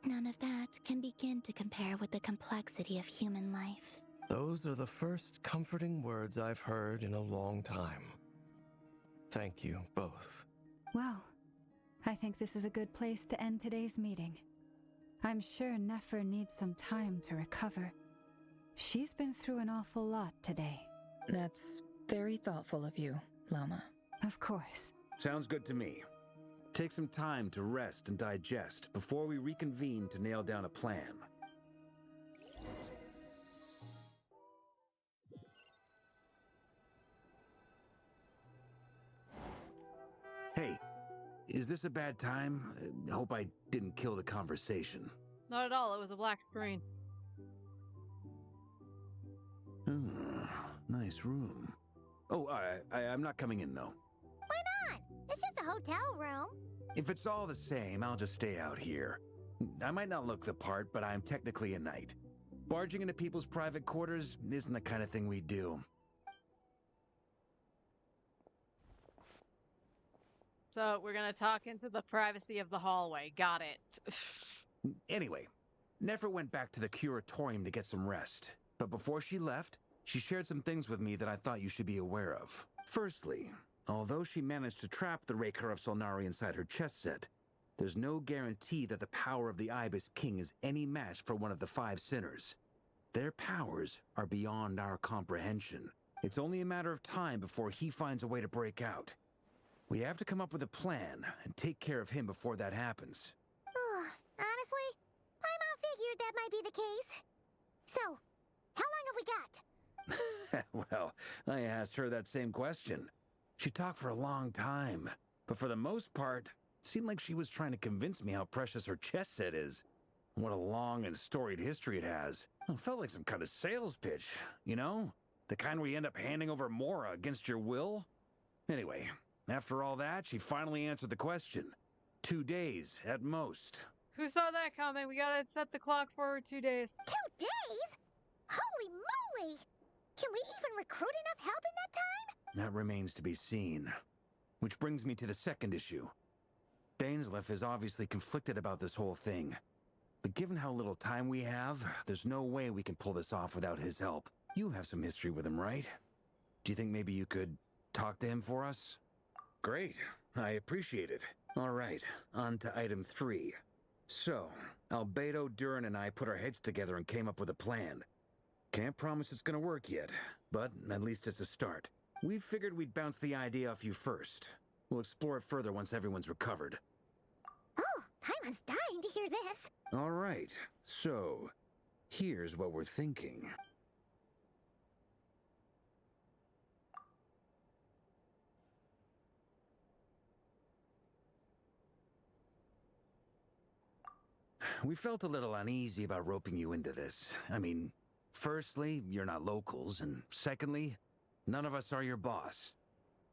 none of that can begin to compare with the complexity of human life. Those are the first comforting words I've heard in a long time. Thank you, both. Well, I think this is a good place to end today's meeting. I'm sure Nefer needs some time to recover. She's been through an awful lot today. That's very thoughtful of you, Lama. Of course. Sounds good to me. Take some time to rest and digest before we reconvene to nail down a plan. Hey, is this a bad time? Hope I didn't kill the conversation. Not at all. It was a black screen. Nice room. Oh, I'm not coming in, though. Why not? It's just a hotel room. If it's all the same, I'll just stay out here. I might not look the part, but I'm technically a knight. Barging into people's private quarters isn't the kind of thing we do. So we're gonna talk into the privacy of the hallway. Got it. Anyway, Nefer went back to the curatorium to get some rest. But before she left, she shared some things with me that I thought you should be aware of. Firstly, although she managed to trap the Raker of Solnari inside her chess set, there's no guarantee that the power of the Ibis King is any match for one of the 5 sinners. Their powers are beyond our comprehension. It's only a matter of time before he finds a way to break out. We have to come up with a plan and take care of him before that happens. Honestly, my mom figured that might be the case. So, how long have we got? Well, I asked her that same question. She talked for a long time, but for the most part, it seemed like she was trying to convince me how precious her chess set is. What a long and storied history it has. It felt like some kind of sales pitch, you know? The kind where you end up handing over Mora against your will. Anyway, after all that, she finally answered the question. 2 days, at most. Who saw that coming? We gotta set the clock forward 2 days. 2 days? Holy moly! Can we even recruit enough help in that time? That remains to be seen. Which brings me to the second issue. Dainsleif is obviously conflicted about this whole thing. But given how little time we have, there's no way we can pull this off without his help. You have some history with him, right? Do you think maybe you could talk to him for us? Great. I appreciate it. All right, on to item 3. So, Albedo, Durin, and I put our heads together and came up with a plan. Can't promise it's gonna work yet, but at least it's a start. We figured we'd bounce the idea off you first. We'll explore it further once everyone's recovered. Oh, Paimon's dying to hear this. All right, so here's what we're thinking. We felt a little uneasy about roping you into this. I mean, firstly, you're not locals, and secondly, none of us are your boss.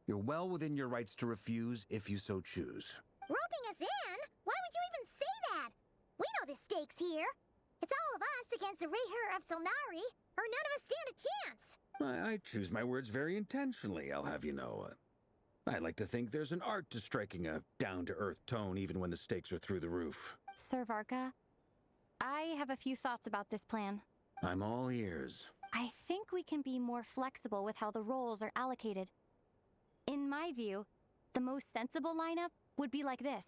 You're well within your rights to refuse if you so choose. Roping us in? Why would you even say that? We know the stakes here. It's all of us against the Rayher of Solnari, or none of us stand a chance. I choose my words very intentionally, I'll have you know. I like to think there's an art to striking a down-to-earth tone even when the stakes are through the roof. Sir Varka, I have a few thoughts about this plan. I'm all ears. I think we can be more flexible with how the roles are allocated. In my view, the most sensible lineup would be like this.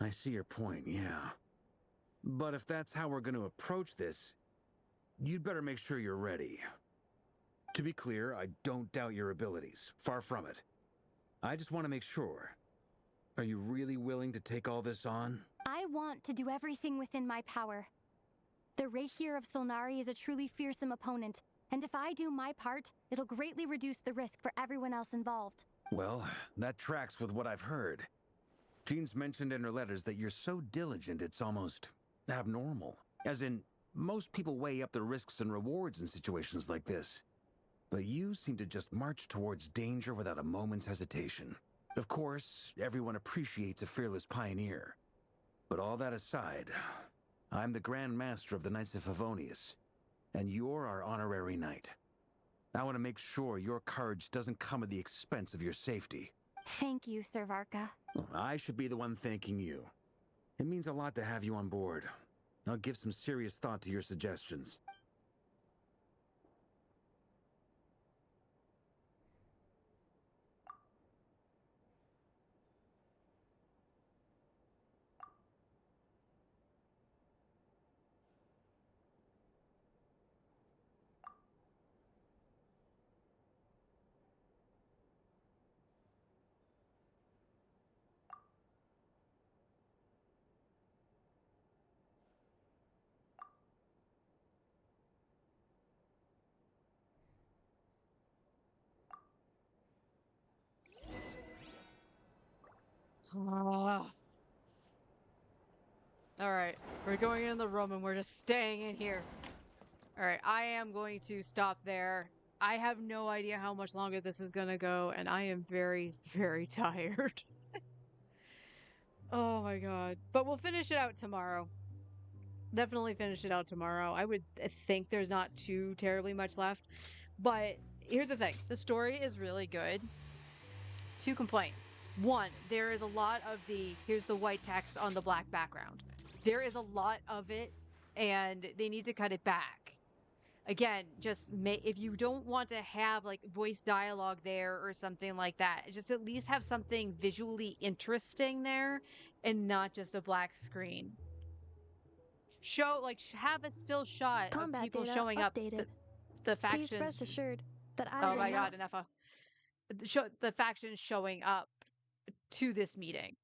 I see your point, yeah. But if that's how we're going to approach this, you'd better make sure you're ready. To be clear, I don't doubt your abilities. Far from it. I just want to make sure. Are you really willing to take all this on? I want to do everything within my power. The Rayher of Solnari is a truly fearsome opponent, and if I do my part, it'll greatly reduce the risk for everyone else involved. Well, that tracks with what I've heard. Jean's mentioned in her letters that you're so diligent it's almost abnormal. As in, most people weigh up the risks and rewards in situations like this. But you seem to just march towards danger without a moment's hesitation. Of course, everyone appreciates a fearless pioneer. But all that aside, I'm the Grand Master of the Knights of Favonius, and you're our honorary knight. I want to make sure your courage doesn't come at the expense of your safety. Thank you, Sir Varka. I should be the one thanking you. It means a lot to have you on board. I'll give some serious thought to your suggestions. Alright, we're going in the room and we're just staying in here. Alright, I am going to stop there. I have no idea how much longer this is gonna go, and I am very, very tired. Oh my god. But we'll finish it out tomorrow. Definitely finish it out tomorrow. I would think there's not too terribly much left. But here's the thing. The story is really good. 2 complaints. 1, there is a lot of here's the white text on the black background. There is a lot of it, and they need to cut it back. Again, just if you don't want to have like voice dialogue there or something like that, just at least have something visually interesting there and not just a black screen. Have a still shot Combat of people data showing updated. up the factions. Please rest assured that I Oh will my not... god, enough. The factions showing up to this meeting.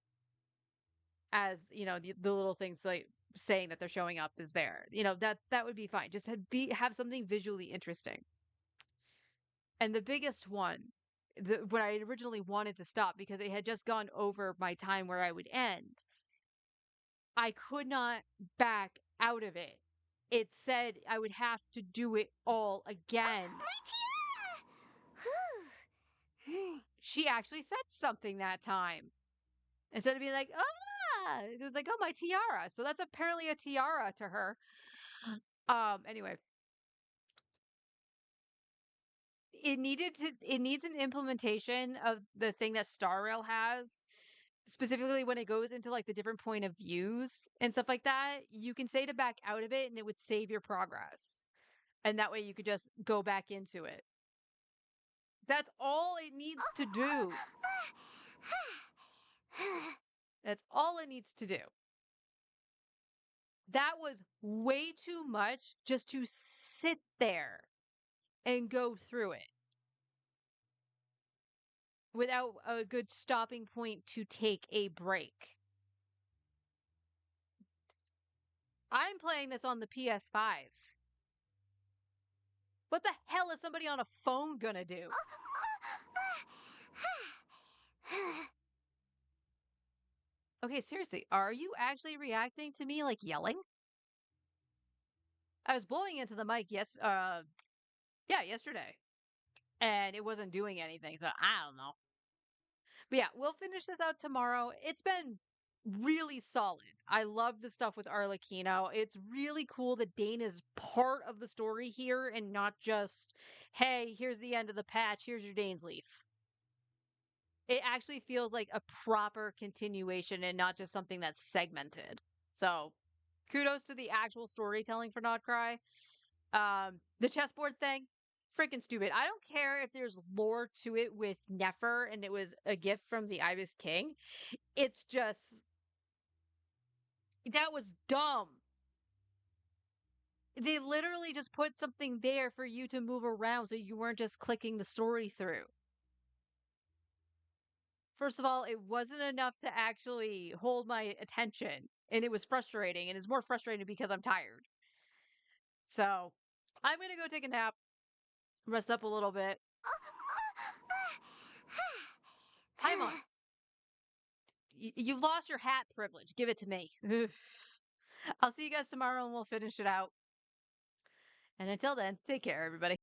As, you know, the little things like saying that they're showing up is there. You know, that would be fine. Just have something visually interesting. And the biggest one, when I originally wanted to stop because it had just gone over my time where I would end, I could not back out of it. It said I would have to do it all again. She actually said something that time. Instead of being like, ah, it was like, oh, my tiara. So that's apparently a tiara to her. Anyway. It needs an implementation of the thing that Star Rail has. Specifically when it goes into like the different point of views and stuff like that, you can say to back out of it and it would save your progress. And that way you could just go back into it. That's all it needs to do. That's all it needs to do. That was way too much just to sit there and go through it without a good stopping point to take a break. I'm playing this on the PS5. What the hell is somebody on a phone gonna do? Okay, seriously, are you actually reacting to me like yelling? I was blowing into the mic yesterday. And it wasn't doing anything, so I don't know. But yeah, we'll finish this out tomorrow. It's been really solid. I love the stuff with Arlecchino. It's really cool that Dane is part of the story here and not just, hey, here's the end of the patch, here's your Dane's Leaf. It actually feels like a proper continuation and not just something that's segmented. So, kudos to the actual storytelling for Not Cry. The chessboard thing, freaking stupid. I don't care if there's lore to it with Nefer and it was a gift from the Ibis King. It's just, that was dumb. They literally just put something there for you to move around so you weren't just clicking the story through. First of all, it wasn't enough to actually hold my attention, and it was frustrating, and it's more frustrating because I'm tired. So, I'm gonna go take a nap, rest up a little bit. Paimon, you lost your hat privilege. Give it to me. I'll see you guys tomorrow, and we'll finish it out. And until then, take care, everybody.